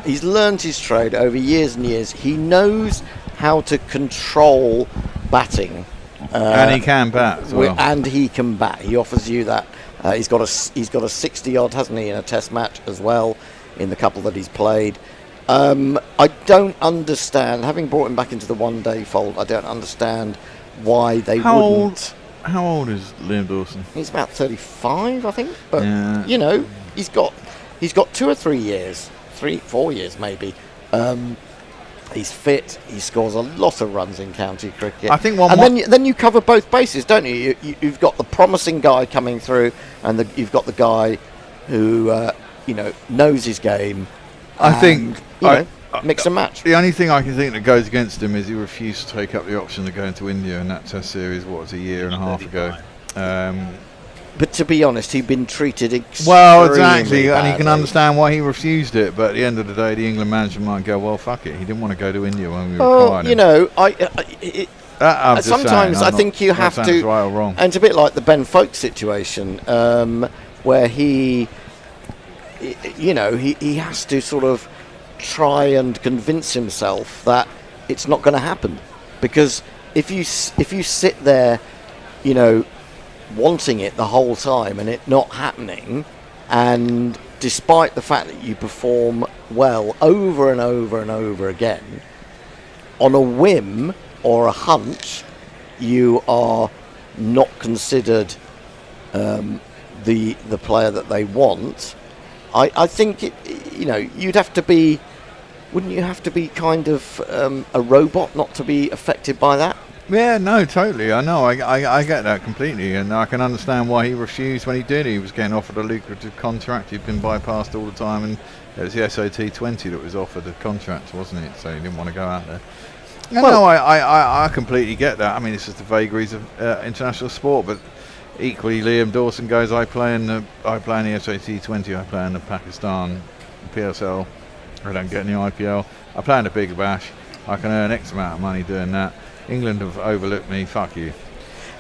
He's learned his trade over years and years. He knows how to control batting. And he can bat as well. And he can bat. He offers you that. He's got a 60-odd, hasn't he, in a Test match as well, in the couple that he's played. I don't understand, having brought him back into the one-day fold, I don't understand why they wouldn't. How old is Liam Dawson? He's about 35, I think. But he's got 2 or 3 years, 4 years maybe. He's fit. He scores a lot of runs in county cricket. I think then you cover both bases, don't you? You've got the promising guy coming through, and you've got the guy who knows his game. I think mix and match. The only thing I can think that goes against him is he refused to take up the option of going to India in that Test series. What was a year and a half ago? But to be honest, he'd been treated extremely exactly, and you can badly. understand why he refused it. But at the end of the day, the England management might go, "Well, fuck it, he didn't want to go to India when we required him." I'm just sometimes saying, I think you not have saying to, it's right or wrong. and it's a bit like the Ben Foakes situation, where he has to sort of try and convince himself that it's not going to happen, because if you sit there, wanting it the whole time and it not happening, and despite the fact that you perform well over and over and over again, on a whim or a hunch, you are not considered the player that they want. I think you'd have to be, wouldn't you have to be kind of a robot not to be affected by that? Yeah, no, totally. I know. I get that completely, and I can understand why he refused when he did. He was getting offered a lucrative contract. He'd been bypassed all the time, and it was the SOT20 that was offered the contract, wasn't it? So he didn't want to go out there. No, I completely get that. I mean, it's just the vagaries of international sport, but equally, Liam Dawson goes, I play in the SOT20, I play in the Pakistan PSL, I don't get any IPL, I play in the Big Bash, I can earn X amount of money doing that. England have overlooked me, fuck you.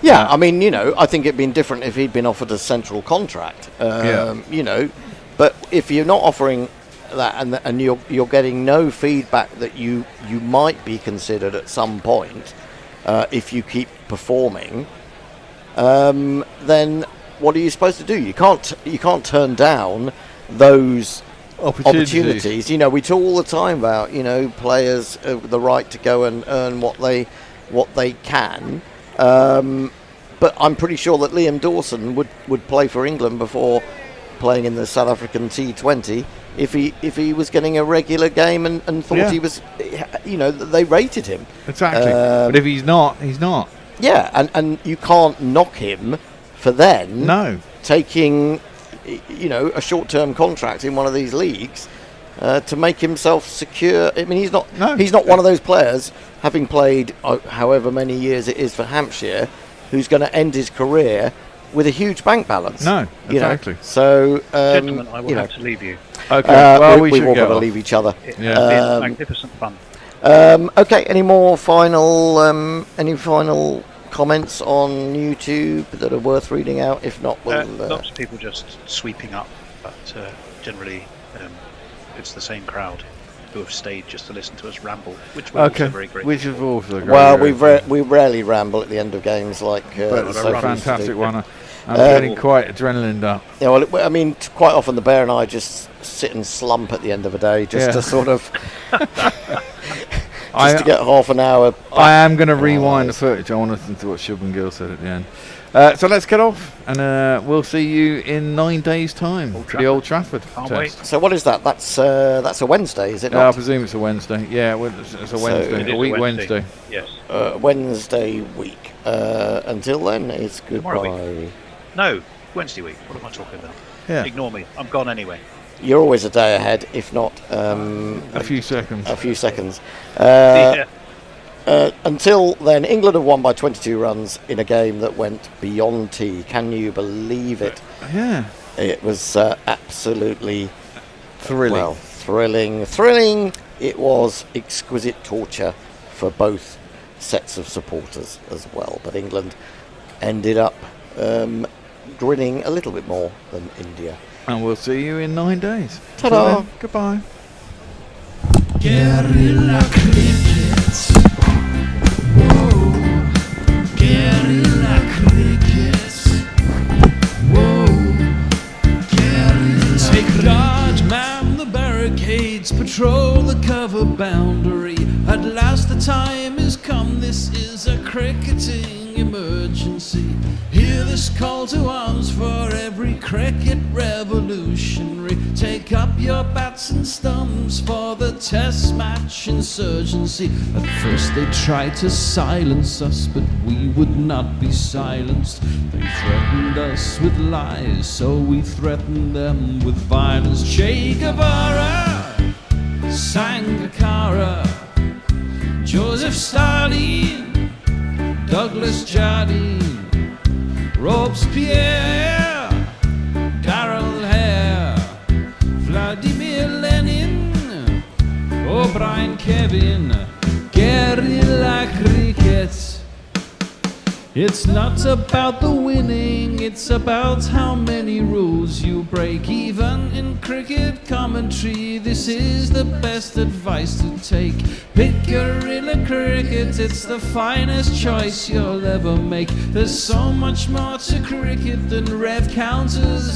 Yeah, I mean, I think it'd been different if he'd been offered a central contract, but if you're not offering that and you're getting no feedback that you might be considered at some point if you keep performing, then what are you supposed to do? You can't turn down those opportunities. We talk all the time about players the right to go and earn what they can, but I'm pretty sure that Liam Dawson would play for England before playing in the South African T20 if he was getting a regular game and thought he was, they rated him. Exactly. But if he's not, he's not. Yeah, and you can't knock him for then taking, a short-term contract in one of these leagues to make himself secure. I mean, he's not one of those players, having played however many years it is for Hampshire, who's going to end his career with a huge bank balance. No, exactly. So, gentlemen, I will have to leave you. Okay, well, we've all got to leave each other. It's been magnificent fun. Okay, any final comments on YouTube that are worth reading out? If not, we'll... Lots of people just sweeping up, but generally it's the same crowd who have stayed just to listen to us ramble, which we're also very grateful. Which is also great. Well, we rarely ramble at the end of games like... but it's a fantastic one. I'm getting quite adrenaline up. Yeah, well, I mean, quite often the Bear and I just sit and slump at the end of a day just to sort of... to get half an hour. I am going to rewind the footage. I want to listen to what Shubman Gill said at the end. So let's get off, and we'll see you in 9 days' time for the Old Trafford test. So what is that? That's a Wednesday, is it not? I presume it's a Wednesday. Yeah, it's a Wednesday. A week Wednesday. Yes. Wednesday week. Until then, it's goodbye. No, Wednesday week. What am I talking about? Yeah. Ignore me. I'm gone anyway. You're always a day ahead, if not a few seconds. Until then, England have won by 22 runs in a game that went beyond tea. Can you believe it? Yeah. It was absolutely thrilling. Well, thrilling. It was exquisite torture for both sets of supporters as well. But England ended up grinning a little bit more than India. And we'll see you in 9 days. Ta-da. Then, goodbye. Guerrilla crickets. Whoa. Guerrilla crickets. Whoa. Guerrilla. Take guard, man the barricades, patrol the cover boundary. At last the time has come, this is a cricketing emergency. Hear this call to arms for every cricket revolutionary. Take up your bats and stumps for the test match insurgency. At first they tried to silence us, but we would not be silenced. They threatened us with lies, so we threatened them with violence. Che Guevara, Sangakkara, Joseph Stalin, Douglas Jardine, Robespierre, Darrell Hare, Vladimir Lenin, O'Brien Kevin, Guerrilla cricket. It's not about the winning, it's about how many rules you break. Even in cricket commentary, this is the best advice to take. Pick guerrilla cricket, it's the finest choice you'll ever make. There's so much more to cricket than rev counters.